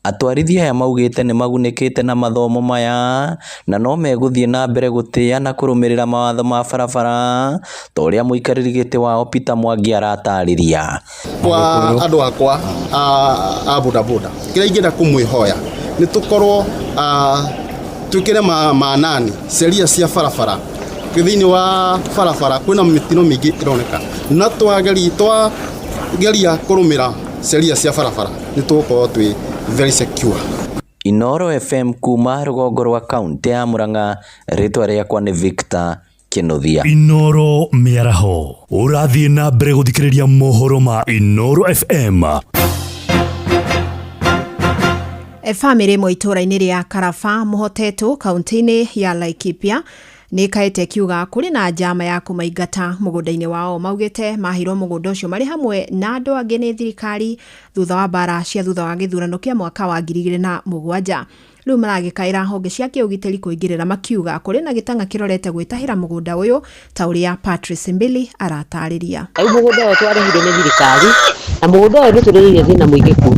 Atwarithia aya maugĩte nĩ magunĩkĩte na mathomo maya na no megũthiĩ na mbere gũtĩa na kũrũmĩrĩra mawatho ma barabara ta ũrĩa mũikarĩri gĩtĩ wao Peter Mwangi aratarĩria. Kwa andũ akwa a bodaboda kĩrĩa ingĩenda kũmwĩhoya nĩ tũkorwo twĩkĩre manani sheria cia barabara. Thĩinĩ wa barabara kwĩna mĩtino mĩingĩ ĩroneka, na twageria kũrũmĩra sheria cia barabara nĩ tũgũkorwo twĩ very secure. Inoro FM kuma rũgongo rwa kaunti ya Murang'a, rĩtwa rĩakwa nĩ Victor Kinuthia. Inoro miaraho urathie na mbere guthikiriria mohoro ma Inoro FM. Family moitura-inĩ ria Karaba Muhotetu kaunti-inĩ ya Laikipia nĩ kaete kiuga kũrĩ na njama ya kũmaingata mũgũnda-inĩ wao. Maugĩte mahirwo mũgũnda ũcio marĩ hamwe na andũ angĩ nĩ thirikari thutha wa mbara cia thutha wa gĩthurano kĩa mwaka wa 2007. Rĩu maragĩkaĩra honge cia kĩũgitĩri kũingĩrĩra makiuga kũrĩ na gĩtanga kĩrorete gwĩtahĩra mũgũnda ũyũ ta ũrĩa Patrice Mbili aratarĩria. Mũgũnda ũyũ twarehire nĩ thirikari na mũgũnda ũyũ nĩtũrĩrĩire thĩna mũingĩ kuo.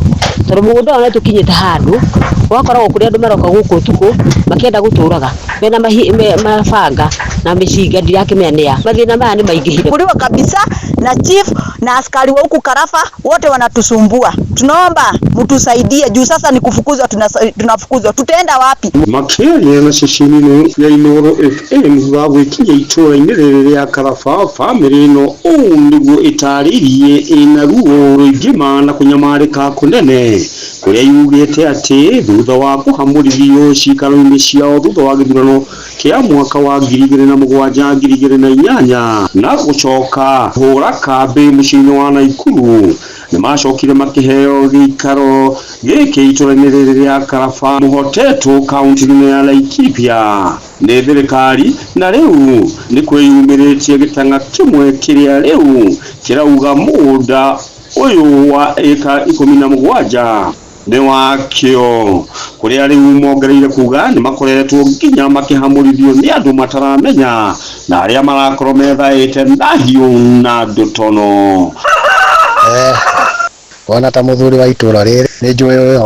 Tondũ mũgũnda ũyũ nĩtũkinyĩte handũ wakoragwo kũrĩ andũ maroka gũkũ ũtukũ makĩenda gũtũraga mena mabanga na mĩcinga ndirakĩmenya mathĩna maya nĩ maingĩhire. Kuliwa kabisa na chief na askari wa huku Karafa wote wanatusumbua. Tunaomba mtusaidie juu sasa ni kufukuzwa, tunafukuzwa. Tutaenda wapi? Makiaria na ceceni ya Inoro FM wa gwikinya itura-inĩ rĩrĩ rĩa Karafa family no nĩguo itarĩrie ina ruo rũingĩ na kunyamarĩka kunene kuria yugĩte atĩ thutha wa kũhamũrithio cikaro-inĩ ciao thutha wa gĩthurano kĩa mwaka wa 2007-2008 na gũcoka hũra kambĩ mũciĩ-inĩ wa Naikuru nĩ macokire makĩheo gĩikaro gĩkĩ itura-inĩ rĩrĩ rĩa Karafa Muhotetu kaunti-inĩ ya Laikipia nĩ thirikari, na rĩu nĩ kwĩyumĩrĩtie gĩtanga kĩmwe kĩrĩa rĩu kĩrauga mũgũnda ũyũ wa eka 17 nĩ wakĩo kũrĩa rĩu mongereire kuga nĩ makoretwo nginya makĩhamũrithio nĩ andũ mataramenya na arĩa marakorwo methaĩte na hiũ na ndotono. Ona ta mũthuri wa itũra rĩrĩ nĩ njũĩ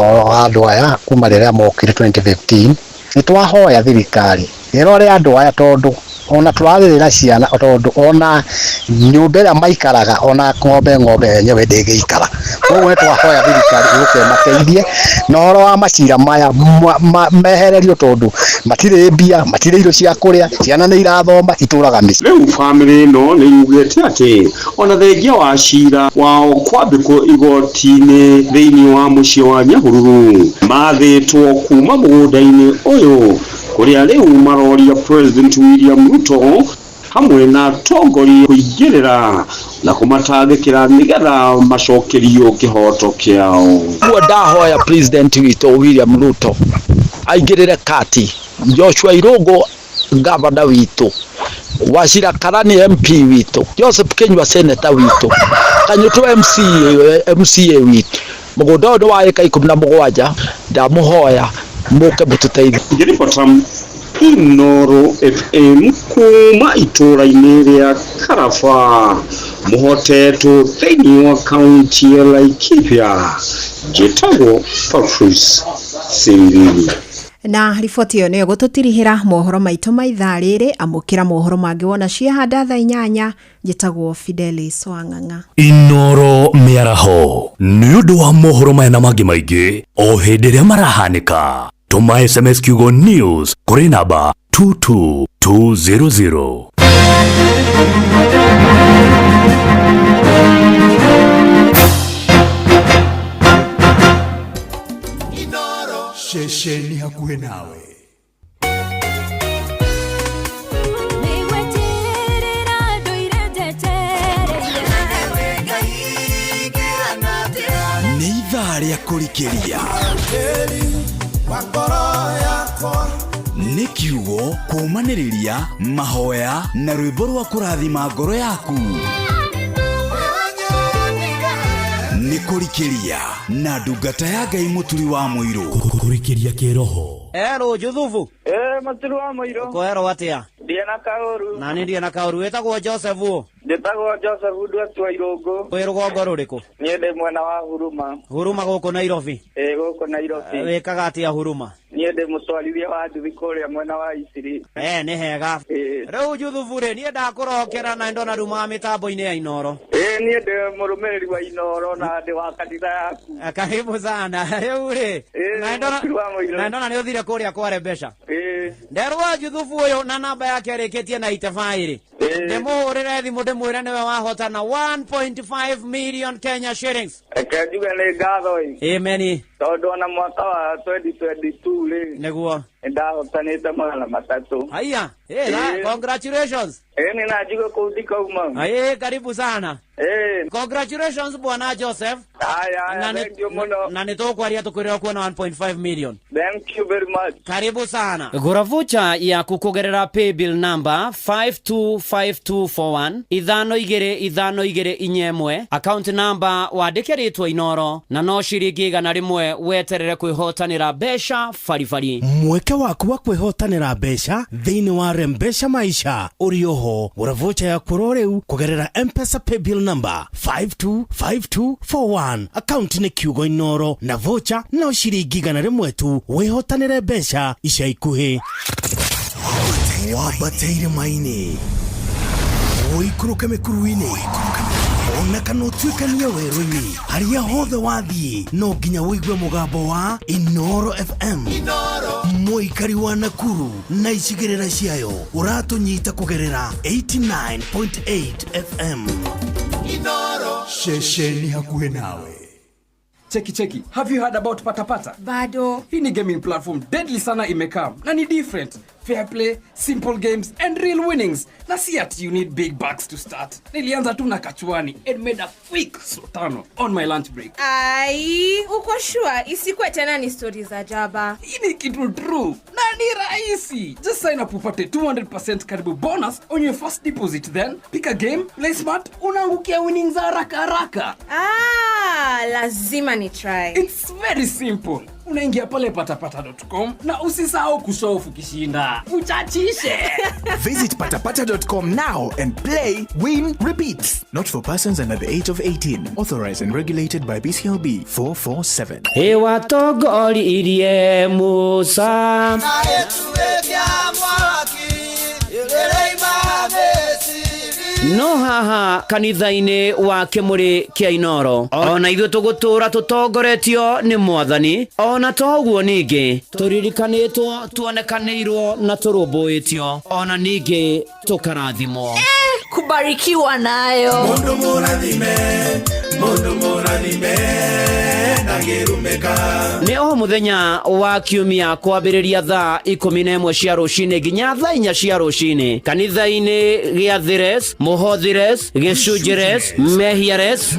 andũ aya kuma rĩrĩa mokire 2015 nĩ twahoya thirikari ĩrore andũ aya tondũ ona tũrarĩrĩra ciana tondũ ona nyũmba ĩrĩa maikaraga ona ng'ombe yenyewe ndĩngĩikara. Koguo nĩ twahoya thirikari ĩũke mateithie na ũhoro wa macira maya mehererio tondũ matirĩ mbia, matirĩ irio cia kũrĩa, ciana nĩ irathoma itũraga mĩciĩ. Rĩu family ĩno nĩ yugĩte atĩ ona thengia wa cira wao kwambĩkwo igoti-inĩ thĩinĩ wa mũciĩ wa Nyahururu mathĩtwo kuma mũgũnda-inĩ ũyũ kuria rĩu maroria President William Ruto hamwe na atongoria kũingĩrĩra na kũmatangĩkĩra nĩgetha macokerio kĩhoto kĩao. Ndahoya President witũ William Ruto aingĩrĩre kati, Joshua Irũngũ gavana witũ, Wachira Karani MP witũ, Joseph Kenyua senator witũ, Kanyutu MCA witũ. Mũgũnda ũyũ nĩ wa eka 17 ndamũhoya mũke mũtũteithie. Ngĩribota Inoro FM kuma itura-inĩ rĩa Karafa Muhotetu thĩinĩ wa kaunti ya Laikipia. Njĩtagwo Patrice Mbili. Na riboti ĩyo nĩyo gũtũtirihĩra mohoro maitũ ma ithaa rĩrĩ. Amũkĩra mohoro mangĩ wona ciahanda thaa 8. Njĩtagwo Fidelis Wang'ang'a. Inoro miaraho nĩ ũndũ wa mohoro maya na mangĩ maingĩ o hĩndĩ ĩrĩa marahanĩka. Tuma SMS kiugo news kũrĩ namba 22200. Inoro shesheni hakuhe nawe. Nĩ ithaa rĩa kũrikĩria nĩ kiugo kũmanĩrĩria mahoya na rwĩmbo rwa kũrathima ngoro yaku. Nĩ kũrikĩria na ndungata ya Ngai mũturi wa mũirũ. Kũrikĩria kĩroho. Ero Juthufu. Mũturi wa mũirũ. Ũkoerwo atĩa? Ndiena Kaũru. Na nĩ Ndiena Kaũru. Wĩtagwo Joseph. Ndĩtagwo Joseph Ndwatu wa Irũngũ. Wĩ rũgongo rũrĩkũ? Niĩ ndĩ mwena wa Huruma. Huruma gũkũ Nairobi? Gũkũ Nairobi. Wĩkaga atĩa Huruma? Niĩ ndĩ mũtwarithia wa nduthi kũrĩa mwena wa Isiri. Nĩ hega. Rĩu Juthufu rĩ, niĩ ndakũrokera na ndona ruma mĩtambo-inĩ ya Inoro. Niĩ ndĩ mũrũmĩrĩri wa Inoro na ndĩ wa kanitha yaku. Karibu sana. Rĩu rĩ, na ndona nĩ ũthire kũrĩa Kware Mbeca. Nderwo Juthufu ũyũ na namba yake arĩkĩtie na 85 rĩ. Ndemurire thimu ndimwire niwe wahotana 1.5 million Kenya shillings. Ekejuge ni ngatho. Amen. Tondu na mwaka wa 2022 ri niguo ndahotanite magana matatu. Haya, congratulations. Ni najigo kuthika uma. Karibu sana. Congratulations bwana Joseph. Na nitokwaria tukwirira kuona 1.5 million. Thank you very much. Karibu sana. Gura voucher ya kukugerera pay bill number 525241 525 inyemwe account number wandike ritwa Inoro na no ciringi igana rimwe weterere kwihotanira besha farifari. Mweke waku wa kwihotanira besha thiini wa Rembesha Maisha urioho. Gura voucher ya kuroreu kugerera M-Pesa pay bill number 525241 account ni kiugo Inoro na voucher no ciringi igana rimwe tu wihotanire besha ica ikuhi. Wabateire maini oikuruke mekuruini ona kana utuikania werũ-inĩ harĩa hothe wathiĩ no nginya wĩigue mũgambo wa Inoro FM. Mũikari wa Nakuru na icigĩrĩra ciayo ũratũnyita kũgerera 89.8 FM. Inoro shesheni hakuhe nawe. Cheki. Have you heard about Patapata? Bado. Hii ni gaming platform deadly sana imekam. Na ni different. Fair play, simple games and real winnings. Na si ati you need big bucks to start. Nilianza tu na kachuani and made a quick sotano on my lunch break. Ai, uko sure isikuwe tena ni stories za jaba. Hii ni kitu true. Na ni rahisi. Just sign up upate 200% karibu bonus on your first deposit, then pick a game, play smart, unaangukia winnings za haraka. Lazima ni try. It's very simple. Unaingia pale patapata.com na usisahau kushofu kishinda. Uchachishe. Visit patapata.com now and play, win, repeat. Not for persons under the age of 18. Authorized and regulated by BCLB 447. Hewa togori irie Musa. No haha kanitha-inĩ wa Kĩmũrĩ kĩa Inoro ona ithuĩ tũgũtũra tũtongoretio nĩ Mwathani ona toguo ningĩ tũririkanĩtwo tuonekanĩirwo na tũrũmbũĩtio ona ningĩ tũkarathimwo kubarikiwa nayo Mundu mũrathime ndagĩrumĩka. Nĩ o mũthenya wa kiumia kwambĩrĩria thaa 11 cia rũcinĩ nginya thaa 4 cia rũcinĩ kanitha-inĩ gĩa Thires, Mũhothires, Gĩcunjĩres, Mehiares